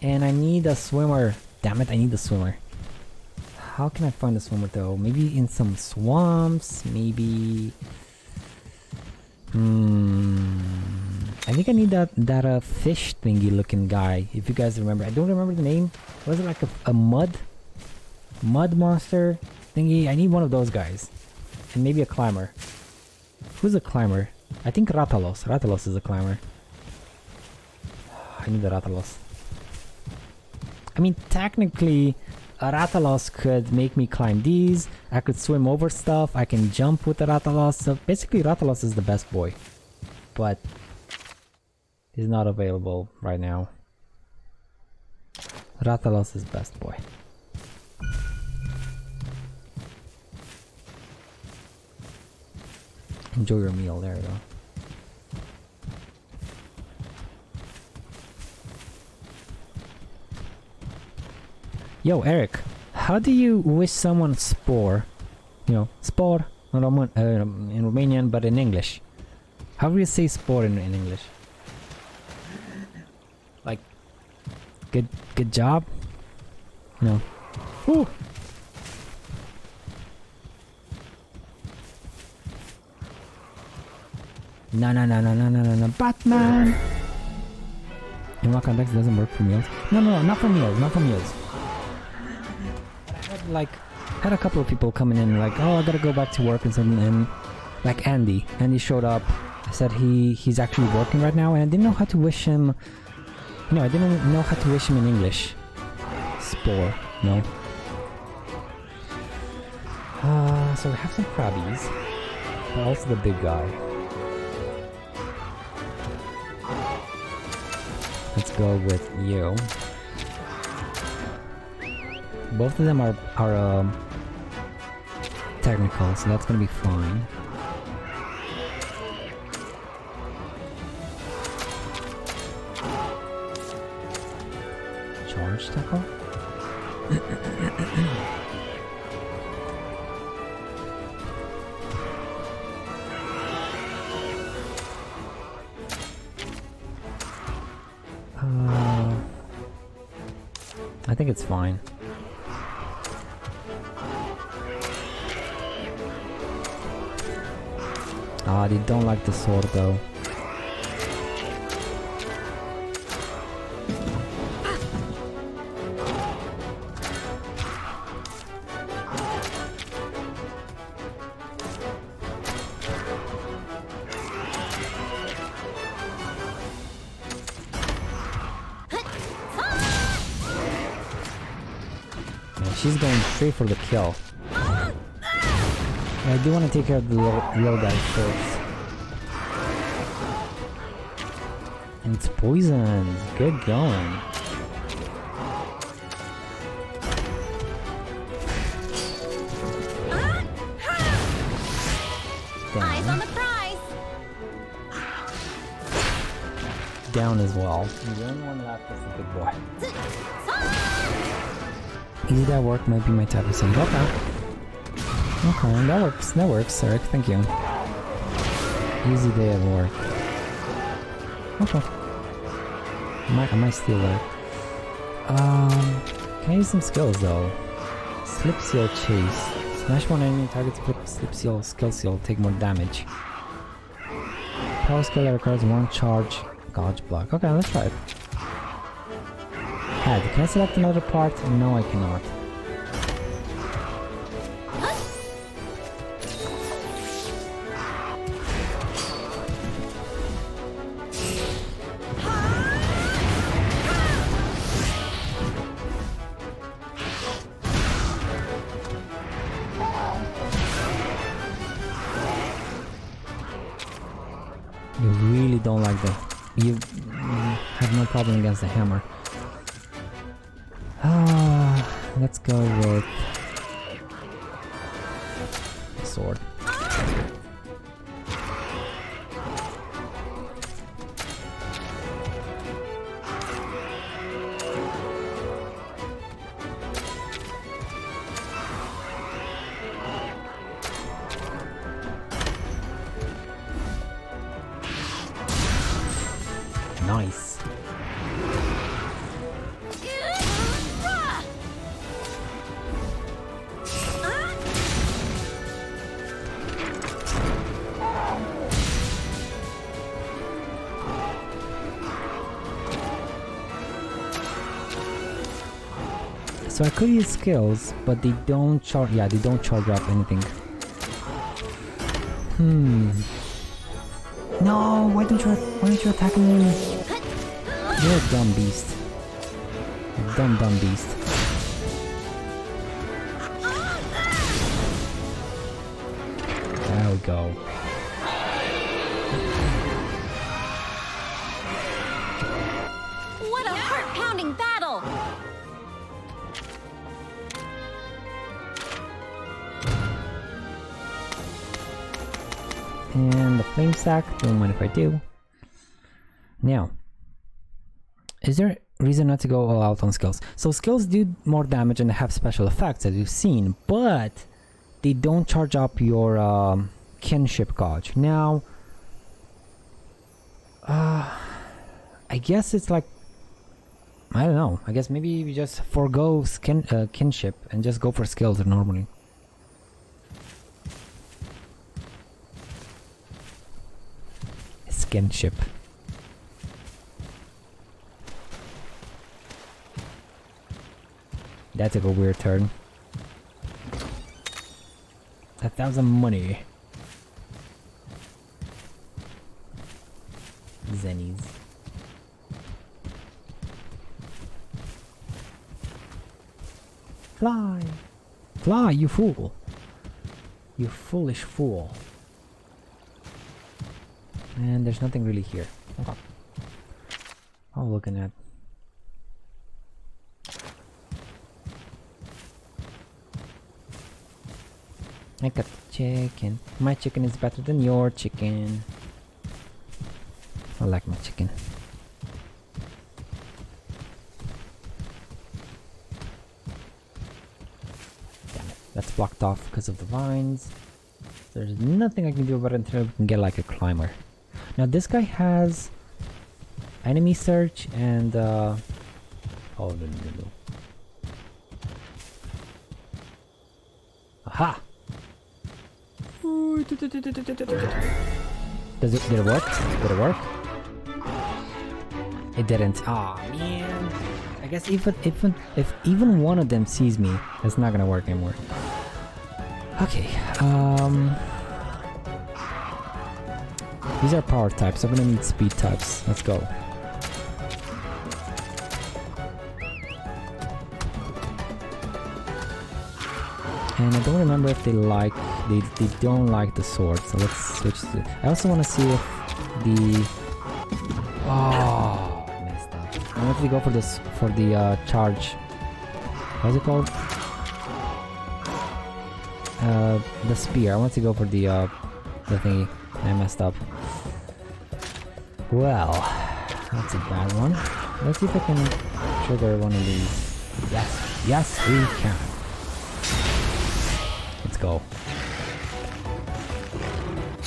And I need a swimmer. Damn it, I need a swimmer. How can I find a swimmer though? Maybe in some swamps? Maybe... I think I need that fish thingy looking guy. If you guys remember. I don't remember the name. Was it like a mud monster thingy? I need one of those guys. And maybe a climber. Who's a climber? I think Rathalos. Rathalos is a climber. I need the Rathalos. I mean, technically, a Rathalos could make me climb these. I could swim over stuff. I can jump with the Rathalos. So basically, Rathalos is the best boy. But he's not available right now. Rathalos is best boy. Enjoy your meal there, though. Yo, Eric, how do you wish someone spore? You know, spore in Romanian, but in English. How do you say spore in English? Like, good job? No. Woo! No, Batman! In what context doesn't work for meals? No, not for meals, not for meals. I had a couple of people coming in like, oh, I gotta go back to work and something, and like Andy showed up, said he's actually working right now, and I didn't know how to wish him, I didn't know how to wish him in English. Spore, no. So we have some crabbies, but also the big guy. Let's go with you. Both of them are technical, so that's gonna be fine. Charge tackle? I think it's fine. They don't like the sword though. Yeah, she's going straight for the kill. I do want to take care of the little guy first. And it's poisoned. Good going. Eyes on the prize. Down as well. And the only one left is the big boy. Easy that work might be my type of thing. Okay. Okay, that works, Eric, thank you. Easy day at work. Okay. I might steal that. Can I use some skills though? Slip seal chase. Smash one enemy targets flip slip seal skill seal, take more damage. Power skill that requires one charge gouge block. Okay, let's try it. Head, can I select another part? No, I cannot. You really don't like that. You have no problem against the hammer. Let's go with the sword. Nice. So I could use skills, but they don't charge. Yeah, they don't charge up anything. No, why don't you attack me? You're a dumb beast. A dumb beast. There we go. What a heart-pounding battle! And the flame sack, don't mind if I do. Now, is there a reason not to go all out on skills? So skills do more damage and they have special effects as you've seen, but they don't charge up your kinship gauge. Now, I guess it's like, I don't know, I guess maybe we just forego kinship and just go for skills normally. Kinship. That took a weird turn. 1,000 money. Zennies. Fly! Fly, you fool! You foolish fool. And there's nothing really here. Okay. Oh, looking at. I got chicken. My chicken is better than your chicken. I like my chicken. Damn it. That's blocked off because of the vines. There's nothing I can do about it until we can get like a climber. Now this guy has enemy search and oh no. Aha! Did it work? Did it work? It didn't. Aw, man. I guess if even one of them sees me, it's not gonna work anymore. Okay, these are power types, so I'm gonna need speed types. Let's go. And I don't remember if they don't like the sword, so let's switch to... I also want to see if the... Oh, messed up. I want to go for this, for the charge. What's it called? The spear. I want to go for the thingy. I messed up. Well, that's a bad one. Let's see if I can trigger one of these. Yes, yes we can. Let's go.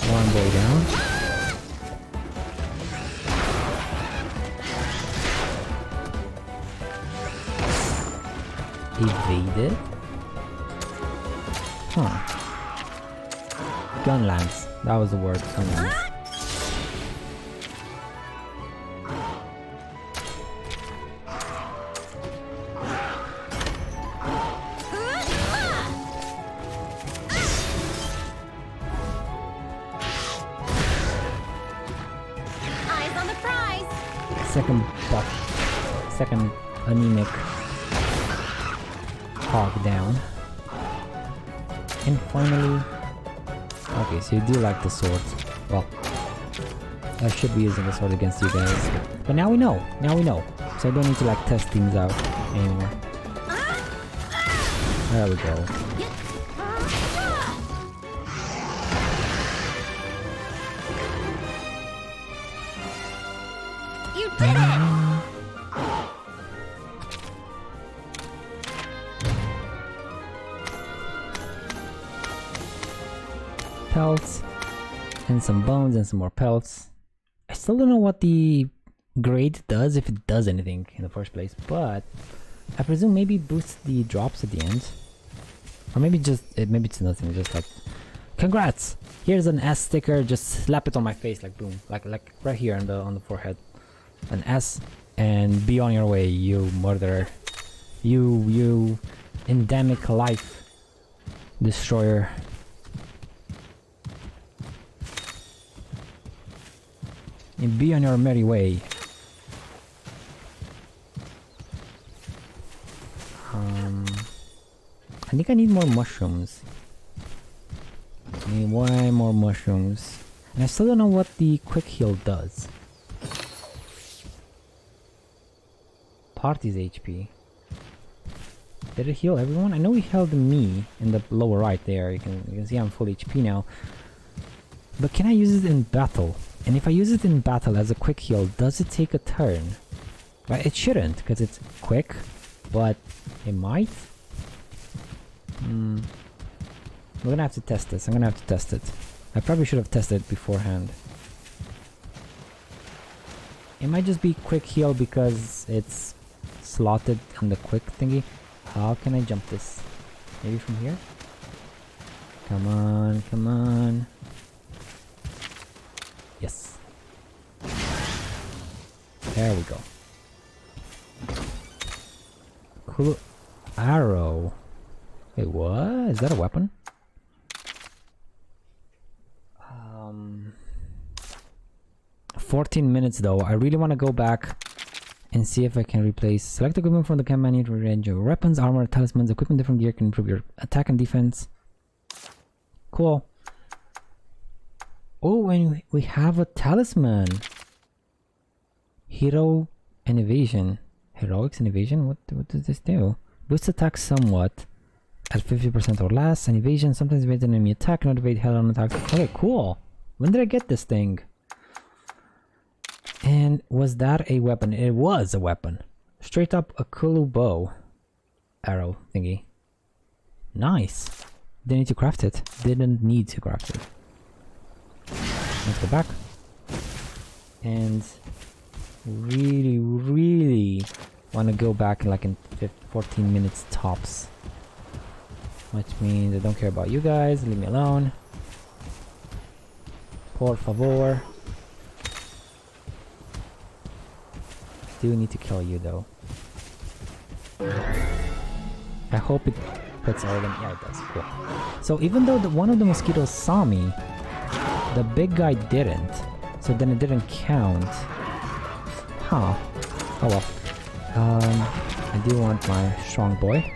One way down. Evaded. Huh. Gunlance. That was the word. Gunlance. Eyes on the prize. Second buff. Second anemic hog down. And finally... Okay, so you do like the sword. Well, I should be using the sword against you guys. But now we know. Now we know. So I don't need to like test things out anymore. There we go. You did it! Pelts and some bones and some more pelts. I still don't know what the grade does, if it does anything in the first place, but I presume maybe it boosts the drops at the end, or maybe just maybe it's nothing. Just like, congrats! Here's an S sticker. Just slap it on my face, like boom, like right here on the forehead. An S, and be on your way, you murderer, you endemic life destroyer. and be on your merry way. I think I need more mushrooms. I need way more mushrooms. And I still don't know what the quick heal does. Party's HP. Did it heal everyone? I know it healed me in the lower right there. You can see I'm full HP now. But can I use it in battle? And if I use it in battle as a quick heal, does it take a turn? Right, it shouldn't, because it's quick, but it might? We're gonna have to test this. I'm gonna have to test it. I probably should have tested it beforehand. It might just be quick heal because it's slotted on the quick thingy. How can I jump this? Maybe from here? Come on, come on. Yes. There we go. Cool arrow. Wait, what? Is that a weapon? 14 minutes though. I really want to go back and see if I can replace. Select equipment from the camp menu to rearrange your weapons, armor, talismans. Equipment different gear can improve your attack and defense. Cool. Oh, and we have a talisman. Hero and evasion. Heroics and evasion? What does this do? Boosts attack somewhat at 50% or less, and evasion sometimes evade an enemy attack, not evade hell on attack. Okay, cool. When did I get this thing? And was that a weapon? It was a weapon. Straight up a Kulu bow. Arrow thingy. Nice. Didn't need to craft it. Didn't need to craft it. Let's go back. And really want to go back like in 14 minutes tops. Which means I don't care about you guys. Leave me alone. Por favor. Do need to kill you though. I hope it puts all of them. Yeah, it does. Cool. So even though one of the mosquitoes saw me, the big guy didn't. So then it didn't count. Huh. Oh well. I do want my strong boy.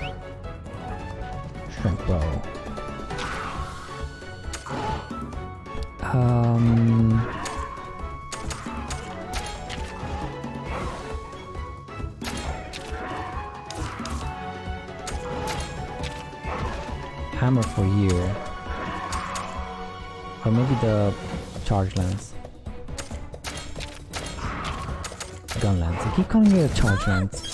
Shrink bow. Hammer for you. Or maybe the charge lance. Gun lance. I keep calling it a charge lance.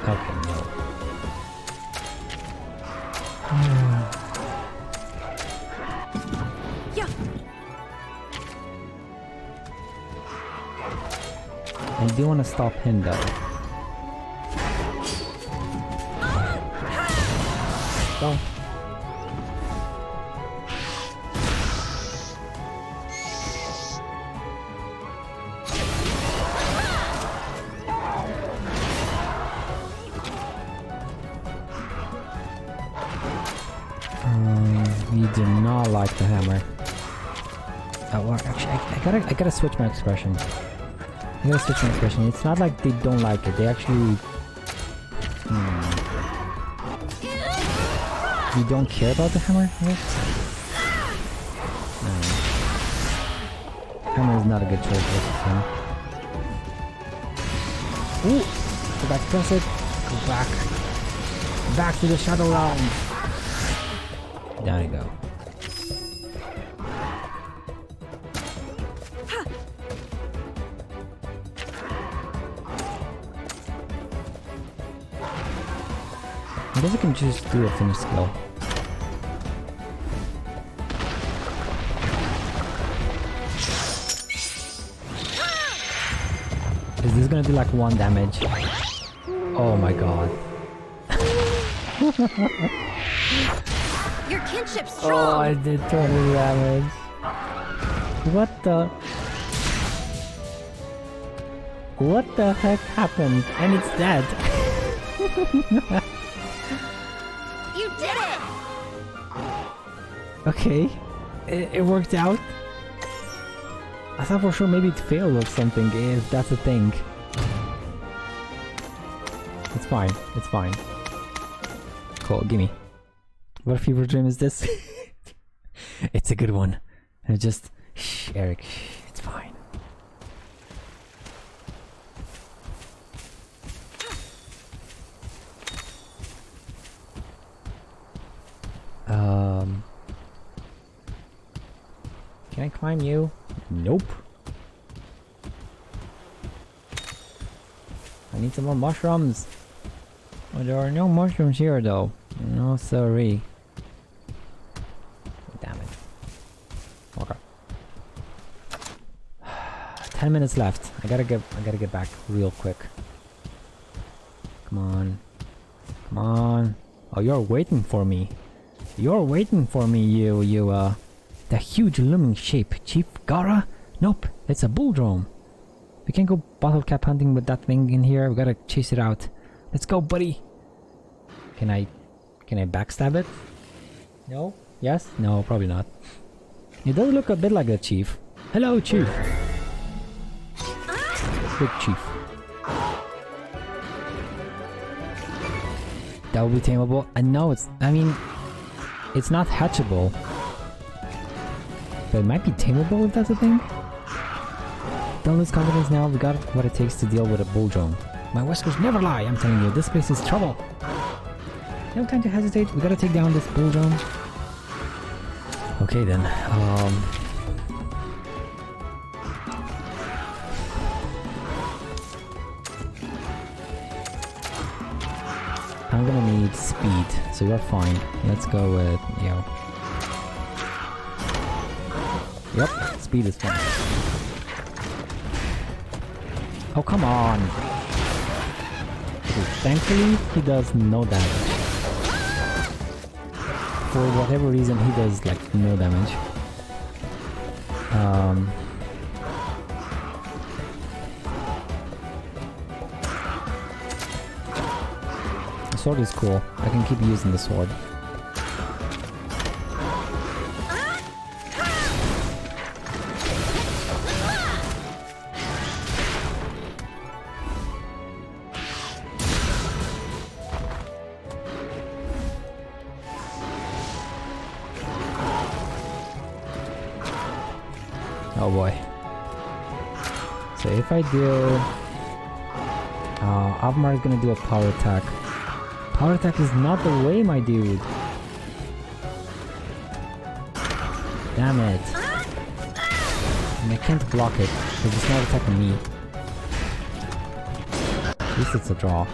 Okay, no. I do want to stop him though. Go. You do not like the hammer. Oh, well, actually, I gotta switch my expression. It's not like they don't like it. They actually. You don't care about the hammer? No. Hammer is not a good choice versus him. Ooh! Go back, press it. Go back. Back to the shadow realm. There you go. I guess I can just do a finish skill. Is this gonna do like 1 damage? Oh my god. Your kinship's Oh, strong. I did 20 damage. What the? What the heck happened? And it's dead. You did it! Okay, it worked out. I thought for sure maybe it failed or something, if that's a thing. It's fine, it's fine. Cool, gimme. What fever dream is this? It's a good one. And just... Shh, Eric, shh, it's fine. Can I climb you? Nope. I need some more mushrooms. Oh, there are no mushrooms here though. No sorry. Damn it. Okay. 10 minutes left. I gotta get back real quick. Come on. Come on. Oh, you're waiting for me. You're waiting for me, the huge looming shape. Chief Gara? Nope, it's a bull drone. We can't go bottle cap hunting with that thing in here. We gotta chase it out. Let's go, buddy. Can I backstab it? No? Yes? No, probably not. It does look a bit like a chief. Hello, chief. Big chief. That will be tameable. And no, it's not hatchable. But it might be tameable if that's a thing. Don't lose confidence now, we got what it takes to deal with a bull drone. My whiskers never lie, I'm telling you, this place is trouble. No time to hesitate, we gotta take down this bull drone. Okay then, I'm gonna need speed, so you're fine. Let's go with, Yep, speed is fine. Oh, come on! Okay, thankfully, he does no damage. For whatever reason, he does, like, no damage. The sword is cool. I can keep using the sword. Oh boy. So if I do... Avmar is gonna do a power attack. Power attack is not the way, my dude. Damn it. And I can't block it, because it's not attacking me. At least it's a draw.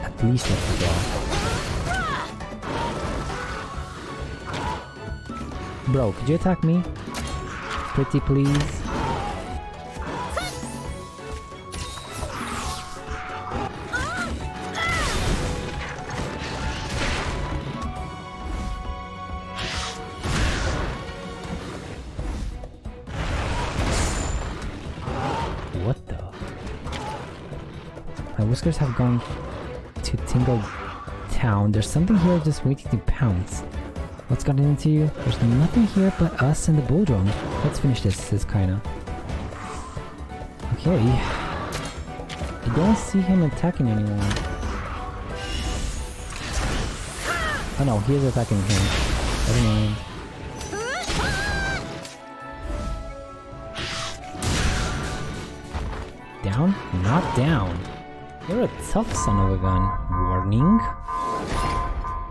At least it's a draw. Bro, could you attack me? Pretty please. What the? My whiskers have gone to Tingle Town. There's something here just waiting to pounce. What's gotten into you? There's nothing here but us and the bull drone. Let's finish this kinda. Okay. I don't see him attacking anyone. Oh no, he is attacking him. Never mind. Down? Not down. You're a tough son of a gun. Warning?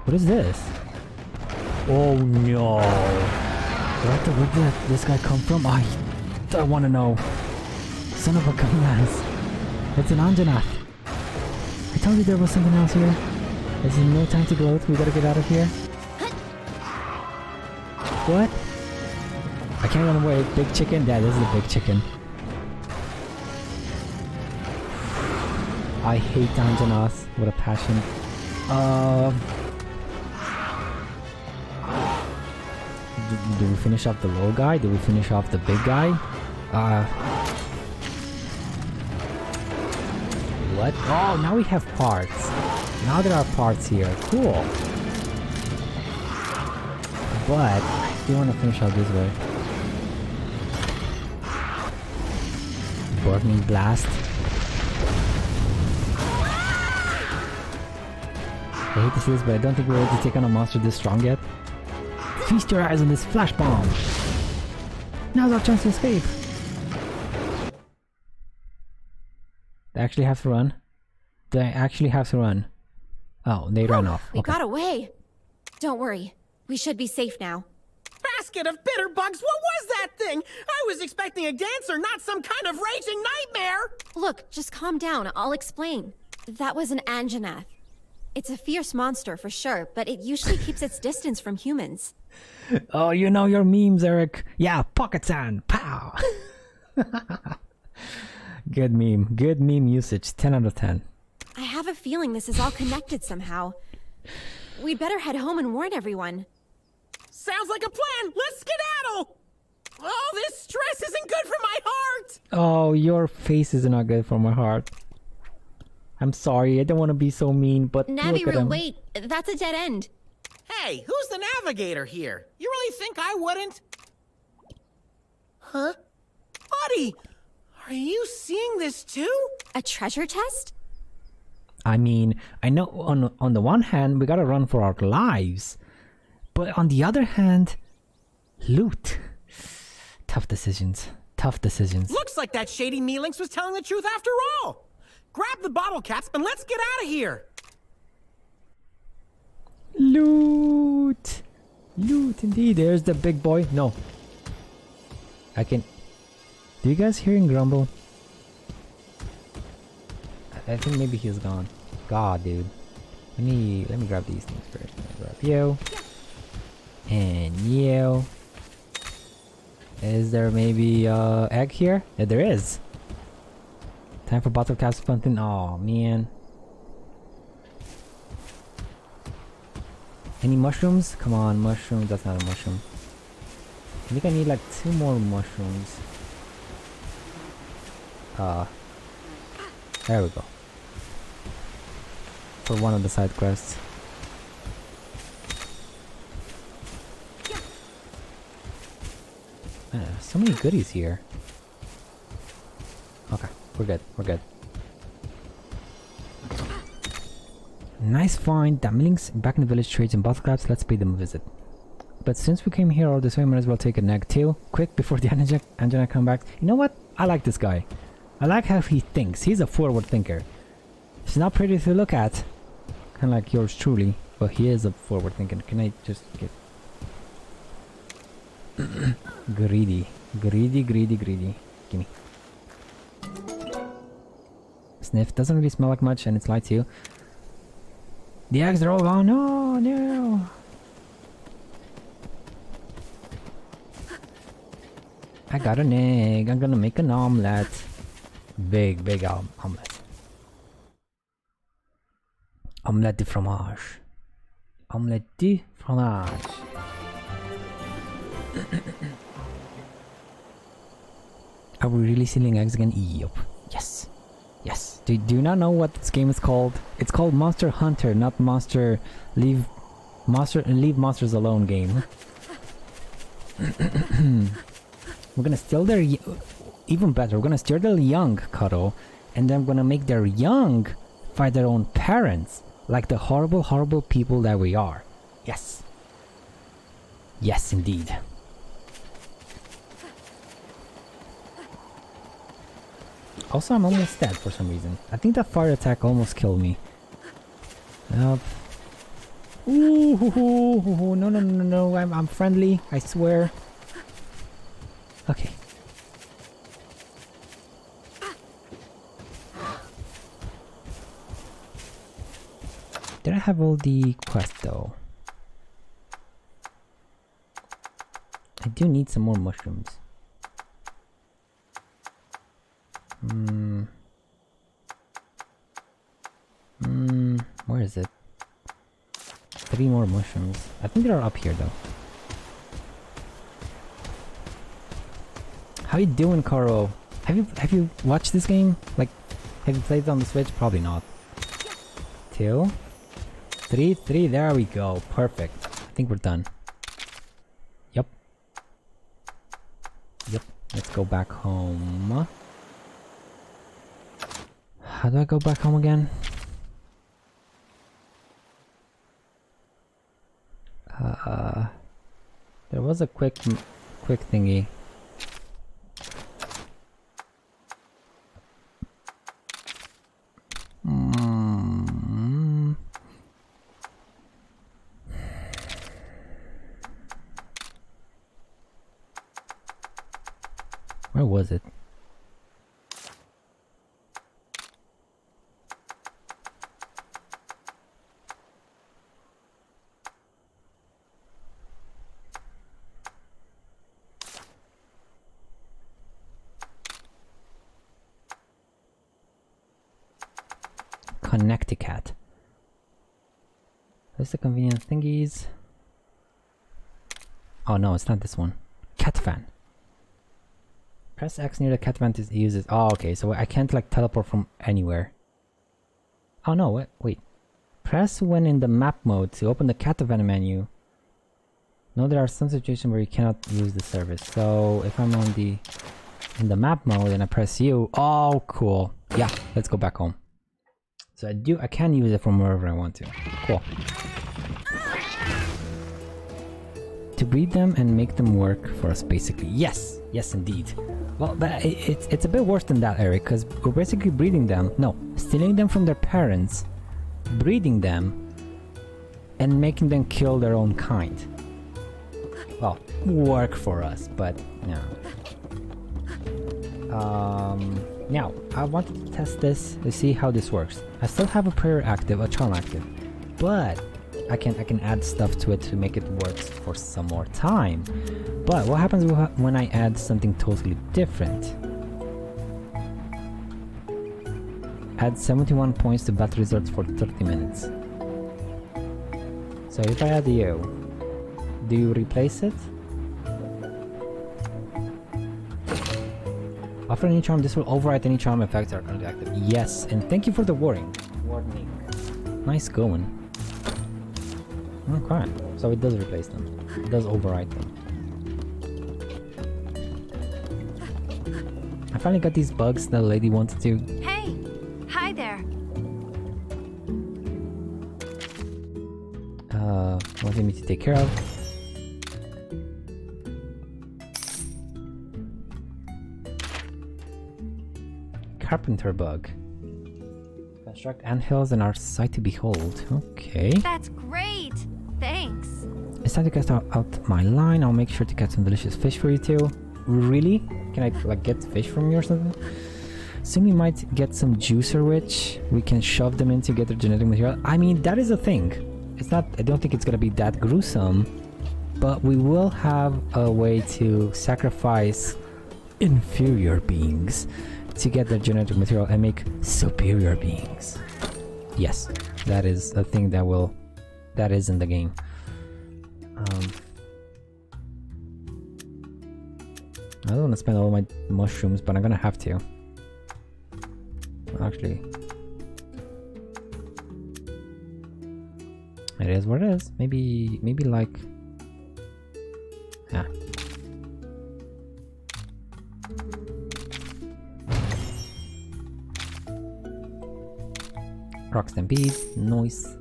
What is this? Oh no. Where did this guy come from? I want to know. Son of a gun, lads. It's an Anjanath. I told you there was something else here. There's no time to gloat. We gotta get out of here. What? I can't run away. Big chicken? Yeah, this is a big chicken. I hate Anjanath with a passion. do we finish off the low guy? Do we finish off the big guy? What? Oh, now we have parts. Now there are parts here. Cool. But I still want to finish out this way. Burning blast. I hate to say this, but I don't think we're ready to take on a monster this strong yet. Feast your eyes on this flash bomb. Now's our chance to escape. They actually have to run. They actually have to run. Oh, they ran off. We Okay. got away. Don't worry. We should be safe now. Basket of bitter bugs, what was that thing? I was expecting a dancer, not some kind of raging nightmare! Look, just calm down. I'll explain. That was an Anjanath. It's a fierce monster for sure, but it usually keeps its distance from humans. Oh, you know your memes, Eric. Yeah, pocket sand. Pow. Good meme. Good meme usage. 10 out of 10. I have a feeling this is all connected somehow. We'd better head home and warn everyone. Sounds like a plan! Let's skedaddle! Oh, this stress isn't good for my heart! Oh, your face is not good for my heart. I'm sorry, I don't want to be so mean, but look at Naviru, him. wait. That's a dead end. Hey, who's the navigator here? You really think I wouldn't? Huh? Buddy! Are you seeing this too? A treasure chest? I mean, I know on the one hand, we gotta run for our lives. But on the other hand, loot. Tough decisions. Tough decisions. Looks like that shady Mealinx was telling the truth after all! Grab the bottle caps and let's get out of here! Loot! Loot, indeed. There's the big boy. No. I can... Do you guys hear him grumble? I think maybe he's gone. God, dude. Let me grab these things first. Let me grab you. And you. Is there maybe egg here? Yeah, there is. Time for bottle caps something. Oh man. Any mushrooms? Come on, mushroom. That's not a mushroom. I think I need like 2 more mushrooms. There we go. For one of the side quests. Man, so many goodies here. Okay, we're good. We're good. Nice find. Damlings back in the village trades and bottle caps. Let's pay them a visit. But since we came here all this way, might as well take a nag too. Quick before the Anjana come back. You know what? I like this guy. I like how he thinks. He's a forward thinker. He's not pretty to look at. Kind of like yours truly. But he is a forward thinker. Can I just get... greedy. Greedy, greedy, greedy. Gimme. Sniff. Doesn't really smell like much and it's light too. The eggs are all gone. No, no. I got an egg. I'm gonna make an omelette. Big, big omelette. Omelette de fromage. Omelette de fromage. Are we really stealing eggs again? Yup. Yes. Yes. Do you not know what this game is called? It's called Monster Hunter, not Monster Leave Monsters Alone game. We're gonna steal their... Even better, we're gonna steal their young, Karo, and then we're gonna make their young fight their own parents, like the horrible, horrible people that we are. Yes. Yes, indeed. Also, I'm almost dead for some reason. I think that fire attack almost killed me. Yup. Ooh, no, no, no, no, I'm friendly, I swear. Okay. Did I have all the quests though? I do need some more mushrooms. Where is it? 3 more mushrooms. I think they're up here though. How you doing, Karo? Have you watched this game? Like, have you played it on the Switch? Probably not. 2, 3, 3. There we go. Perfect. I think we're done. Yep. Yep. Let's go back home. How do I go back home again? There was a quick thingy. Where was it? Connecticut. There's the convenience thingies. Oh no, it's not this one. Catavan. Press X near the catavan to use it. Oh, okay, so I can't like teleport from anywhere. Oh no, wait. Press when in the map mode to open the catavan menu. No, there are some situations where you cannot use the service. So if I'm on in the map mode and I press U, oh cool. Yeah, let's go back home. So I can use it from wherever I want to. Cool. To breed them and make them work for us, basically. Yes, yes, indeed. Well, but it's a bit worse than that, Eric, because we're basically breeding them. No, stealing them from their parents, breeding them, and making them kill their own kind. Well, work for us, but no. Now, I wanted to test this to see how this works. I still have a prayer active, a charm active, but I can add stuff to it to make it work for some more time. But what happens when I add something totally different? Add 71 points to battle results for 30 minutes. So if I add you, do you replace it? After any charm, this will override any charm effects that are currently active. Yes, and thank you for the warning. Nice going. Okay, so it does replace them. It does override them. I finally got these bugs that the lady wanted to. Hey! Hi there! Wanted me to take care of. Carpenter bug. Construct anthills and our sight to behold. Okay. That's great! Thanks! It's time to cast out my line. I'll make sure to catch some delicious fish for you too. Really? Can I like get fish from you or something? Soon we might get some juicer which we can shove them in to get their genetic material. I mean, that is a thing. It's not, I don't think it's gonna be that gruesome, but we will have a way to sacrifice inferior beings to get their genetic material and make superior beings. Yes, that is a thing that is in the game. I don't want to spend all my mushrooms, but I'm gonna have to. Actually, it is what it is. Maybe like, yeah. Rock stampede, noise.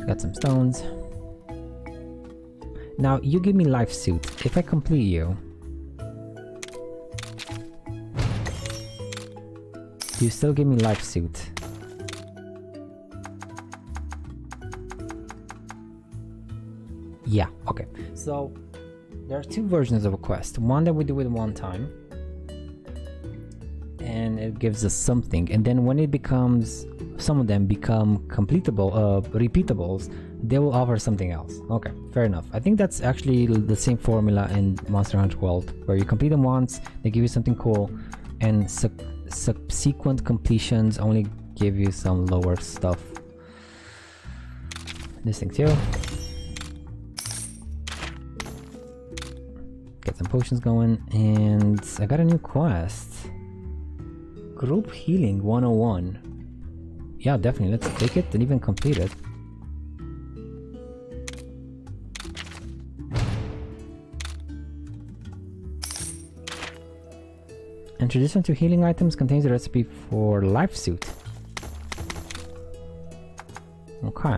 Got some stones. Now you give me life suit. If I complete you, you still give me life suit. Yeah, okay. So there are two versions of a quest. One that we do it one time, and it gives us something, and then when it becomes, some of them become completable, repeatables, they will offer something else. Okay, fair enough. I think that's actually the same formula in Monster Hunter World, where you complete them once, they give you something cool, and subsequent completions only give you some lower stuff. This thing too. Get some potions going, and I got a new quest. Group Healing 101. Yeah, definitely, let's take it and even complete it. Introduction to healing items contains a recipe for life suit. Okay.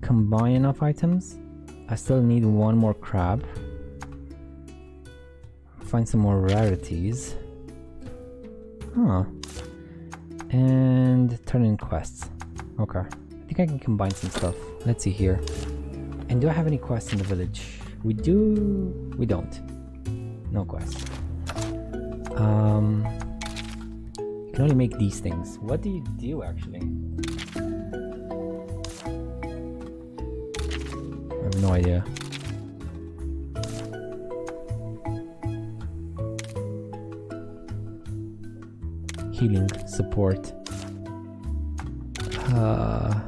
Combine enough items. I still need one more crab. Find some more rarities. Huh. And turn in quests. Okay. I think I can combine some stuff. Let's see here. And do I have any quests in the village? We do. We don't. No quests. You can only make these things. What do you do actually? I have no idea. Healing, support.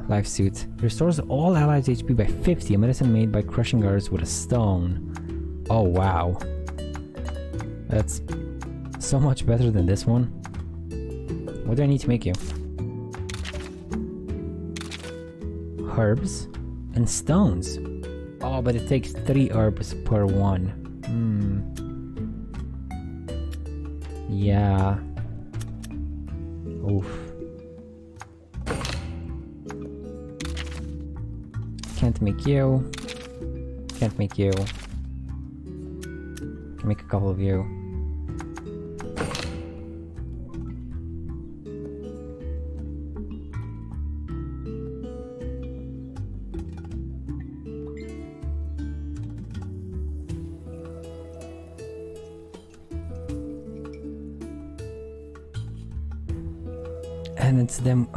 Life suit. Restores all allies' HP by 50. A medicine made by crushing guards with a stone. Oh wow. That's so much better than this one. What do I need to make you? Herbs and stones. Oh, but it takes 3 herbs per one. Yeah. Oof. Can't make you. Can't make you. Can make a couple of you. And it's them,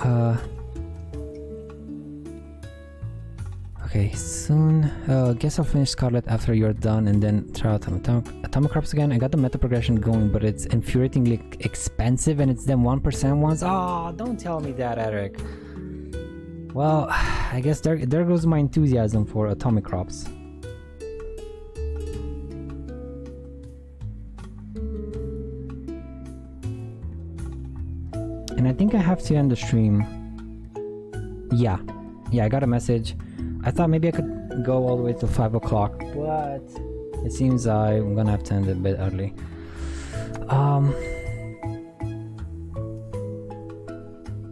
okay, soon. Guess I'll finish Scarlet after you're done and then try out Atomic Crops again. I got the meta progression going, but it's infuriatingly expensive and it's them 1% ones. Oh, don't tell me that, Eric. Well, I guess there goes my enthusiasm for Atomic Crops. And I think I have to end the stream. Yeah, I got a message. I thought maybe I could go all the way till 5 o'clock, but it seems I'm gonna have to end a bit early.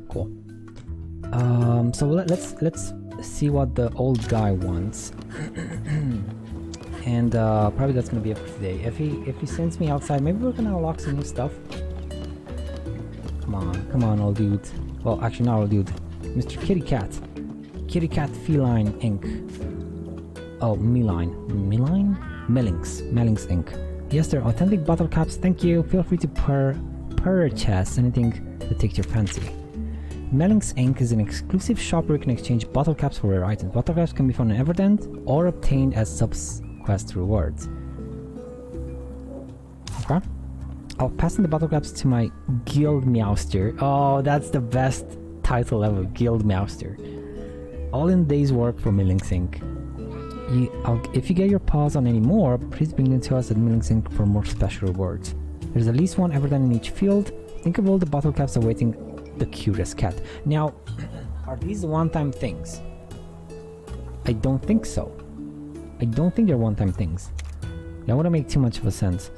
Cool. So let's see what the old guy wants. And probably that's gonna be it for today. If he sends me outside, maybe we're gonna unlock some new stuff. Come on, old dude. Well, actually not old dude. Mr. Kitty Cat. Kitty Cat Feline Inc. Oh, Meline. Mellings Inc. Yes, they're authentic bottle caps, thank you. Feel free to purchase anything that takes your fancy. Mellings Inc. is an exclusive shop where you can exchange bottle caps for rare items. Bottle caps can be found in Everdent or obtained as sub-quest rewards. Okay. I'll pass on the bottle caps to my Guild Meowster. Oh, that's the best title ever, Guild Meowster. All in day's work for Mellings Inc. If you get your paws on any more, please bring them to us at Mellings Inc. for more special rewards. There's at least one Everdent in each field. Think of all the bottle caps awaiting the cutest cat. Now, are these one-time things? I don't think so. I don't think they're one-time things. That wouldn't make too much of a sense.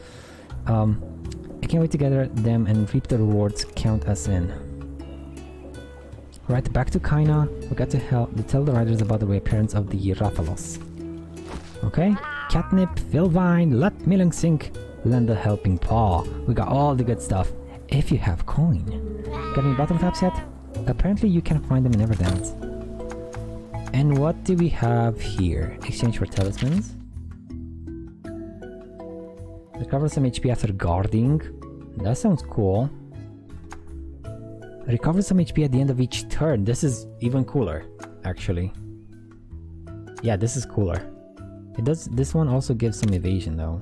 I can't wait to gather them and reap the rewards. Count us in. Right, back to Kaina. We got to tell the riders about the reappearance of the Rathalos. Okay? Catnip, Vilvine, let Mellings Inc. lend a helping paw. We got all the good stuff. If you have coin. Got any bottle caps yet? Apparently you can find them in Everdent. And what do we have here? Exchange for talismans. Recover some HP after guarding. That sounds cool. Recover some HP at the end of each turn. This is even cooler, actually. Yeah, this is cooler. This one also gives some evasion though.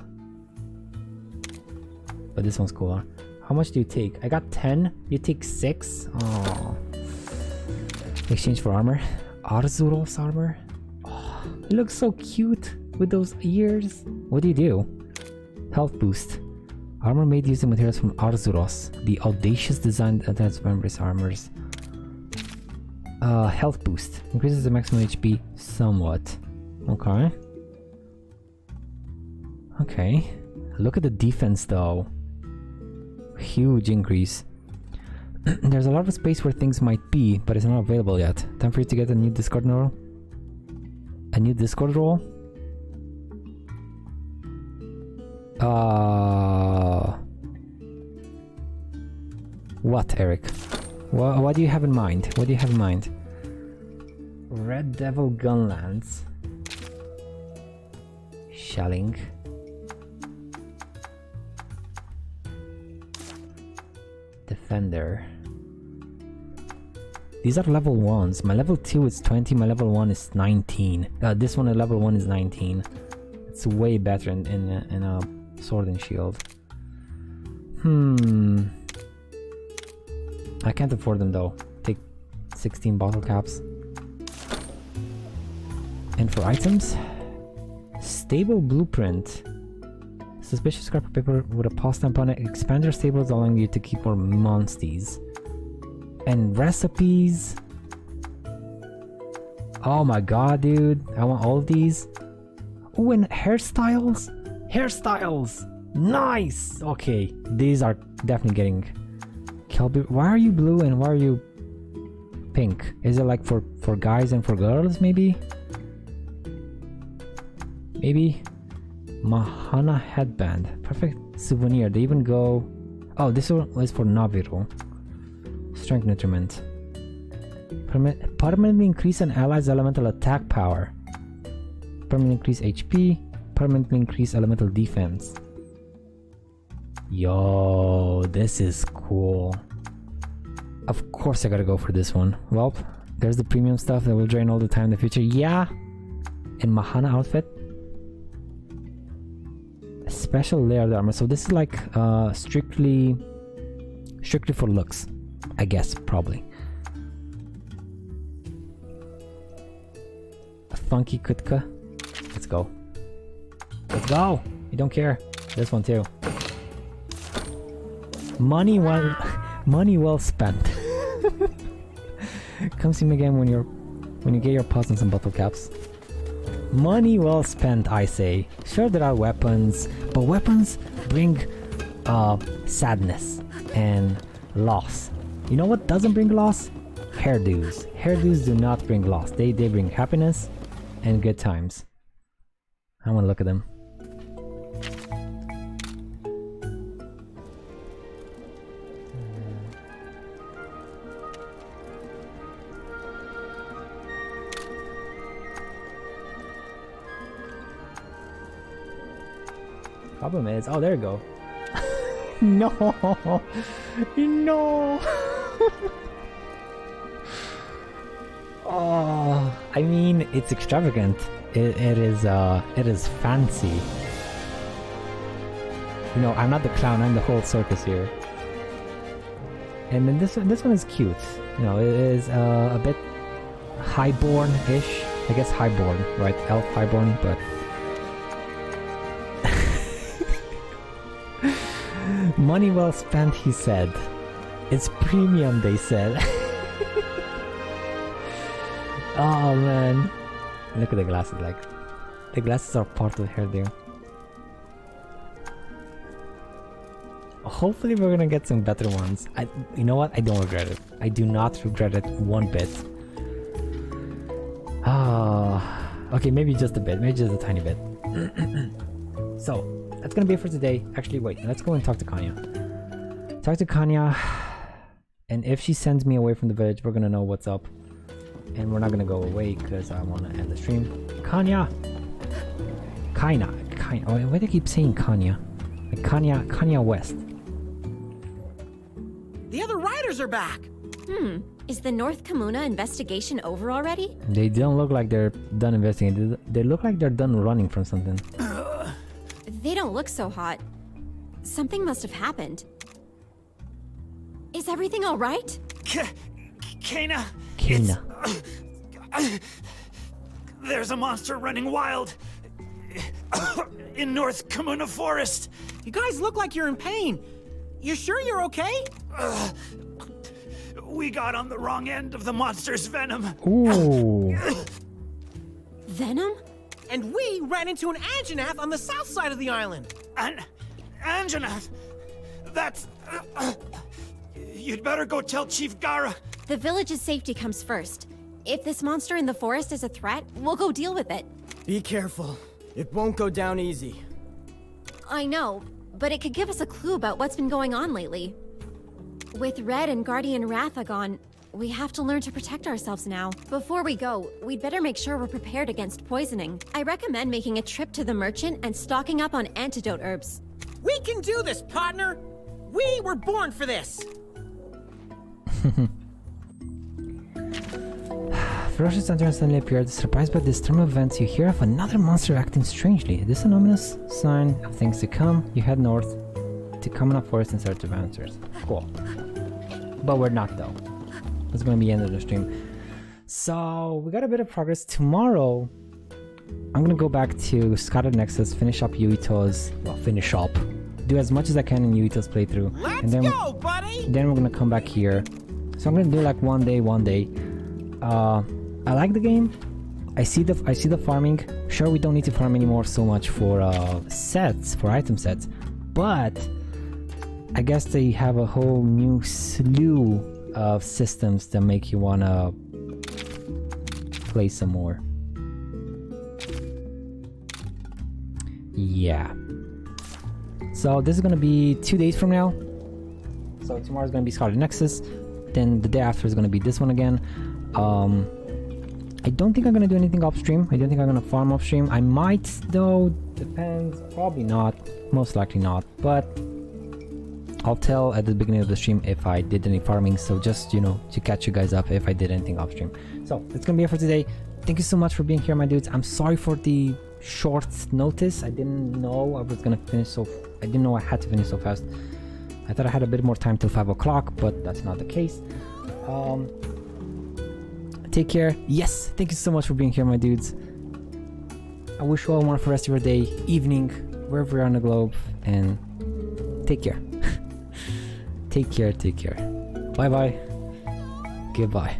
But this one's cooler. How much do you take? I got 10. You take 6. Oh. Exchange for armor. Arzuros armor. Oh, it looks so cute with those ears. What do you do? Health boost. Armor made using materials from Arzuros. The audacious design that has members armors. Health boost. Increases the maximum HP somewhat. Okay. Okay. Look at the defense though. Huge increase. There's a lot of space where things might be, but it's not available yet. Time for you to get a new Discord roll. A new Discord roll? What, Eric? What do you have in mind? What do you have in mind? Red Devil Gunlance. Shelling. Defender. These are level 1s. My level 2 is 20, my level 1 is 19. This one at level 1 is 19. It's way better in a sword and shield. I can't afford them though. Take 16 bottle caps. And for items, stable blueprint. Suspicious scrap paper with a pause stamp on it. Expand your stables, allowing you to keep more Monsties. And recipes. Oh my god, dude. I want all of these. Oh, and hairstyles. Hairstyles. Nice. Okay, these are definitely getting. Kelby, why are you blue and why are you pink? Is it like for guys and for girls, maybe? Maybe. Mahana headband. Perfect souvenir. They even go. Oh, this one is for Naviru. Strength nutriment. Permanently increase an ally's elemental attack power. Permanently increase HP. Permanently increase elemental defense. Yo, this is cool. Of course I gotta go for this one. Well, there's the premium stuff that will drain all the time in the future. Yeah. And Mahana outfit. Special layered armor. So this is like strictly for looks, I guess, probably. A funky kutka. Let's go. Let's go. You don't care. This one too. Money well spent. Come see me again when you get your paws on some bottle caps. Money well spent, I say. Sure, there are weapons, but weapons bring sadness and loss. You know what doesn't bring loss? Hairdos. Hairdos do not bring loss. They bring happiness and good times. I want to look at them. Problem is, oh, there you go. No, no. Oh, I mean, it's extravagant. It is fancy. You know, I'm not the clown. I'm the whole circus here. And then this one is cute. You know, it is a bit highborn-ish. I guess highborn, right? Elf highborn, but. Money well spent, he said. It's premium, they said. Oh man. Look at the glasses, like. The glasses are part of the hairdo. Hopefully we're gonna get some better ones. You know what? I don't regret it. I do not regret it one bit. Okay, maybe just a bit. Maybe just a tiny bit. So, that's gonna be it for today. Actually, wait, let's go and talk to Kanya. Talk to Kanya, and if she sends me away from the village, we're gonna know what's up. And we're not gonna go away because I wanna end the stream. Kanya! Kanya. Oh, why do I keep saying Kanya? Like Kanya West. The other riders are back! Is the North Kamuna investigation over already? They don't look like they're done investigating. They look like they're done running from something. They don't look so hot. Something must have happened. Is everything all right? Kana. Kina. There's a monster running wild in North Kamuna Forest. You guys look like you're in pain. You sure you're okay? We got on the wrong end of the monster's venom. Ooh. Venom? And we ran into an Anjanath on the south side of the island. And Anjanath, that's... you'd better go tell Chief Gara. The village's safety comes first. If this monster in the forest is a threat, we'll go deal with it. Be careful. It won't go down easy. I know, but it could give us a clue about what's been going on lately. With Red and Guardian Ratha gone, we have to learn to protect ourselves now. Before we go, we'd better make sure we're prepared against poisoning. I recommend making a trip to the merchant and stocking up on antidote herbs. We can do this, partner! We were born for this! Ferocious hunter suddenly appeared. Surprised by this storm of events, you hear of another monster acting strangely. Is this an ominous sign of things to come? You head north to Kamuna Forest in search of answers. Cool. But we're not though. That's gonna be the end of the stream. So we got a bit of progress. Tomorrow I'm gonna go back to Scattered Nexus, finish up Yuito's, well, finish up. Do as much as I can in Yuito's playthrough. Let's and then, go, buddy! Then we're gonna come back here. So I'm gonna do like one day. I like the game. I see the farming. Sure, we don't need to farm anymore so much for sets, for item sets, but I guess they have a whole new slew of systems that make you wanna play some more. Yeah. So this is gonna be 2 days from now. So tomorrow's gonna be Scarlet Nexus. Then the day after is gonna be this one again. I don't think I'm gonna do anything off stream. I don't think I'm gonna farm off stream. I might though, depends. Probably not. Most likely not. But I'll tell at the beginning of the stream if I did any farming. So just, you know, to catch you guys up if I did anything off stream. So that's gonna be it for today. Thank you so much for being here, my dudes. I'm sorry for the short notice. I didn't know I was gonna finish I didn't know I had to finish so fast. I thought I had a bit more time till 5 o'clock, but that's not the case. Take care. Yes, thank you so much for being here, my dudes. I wish you all one for the rest of your day, evening, wherever you're on the globe, and take care. Take care. Bye bye. Goodbye.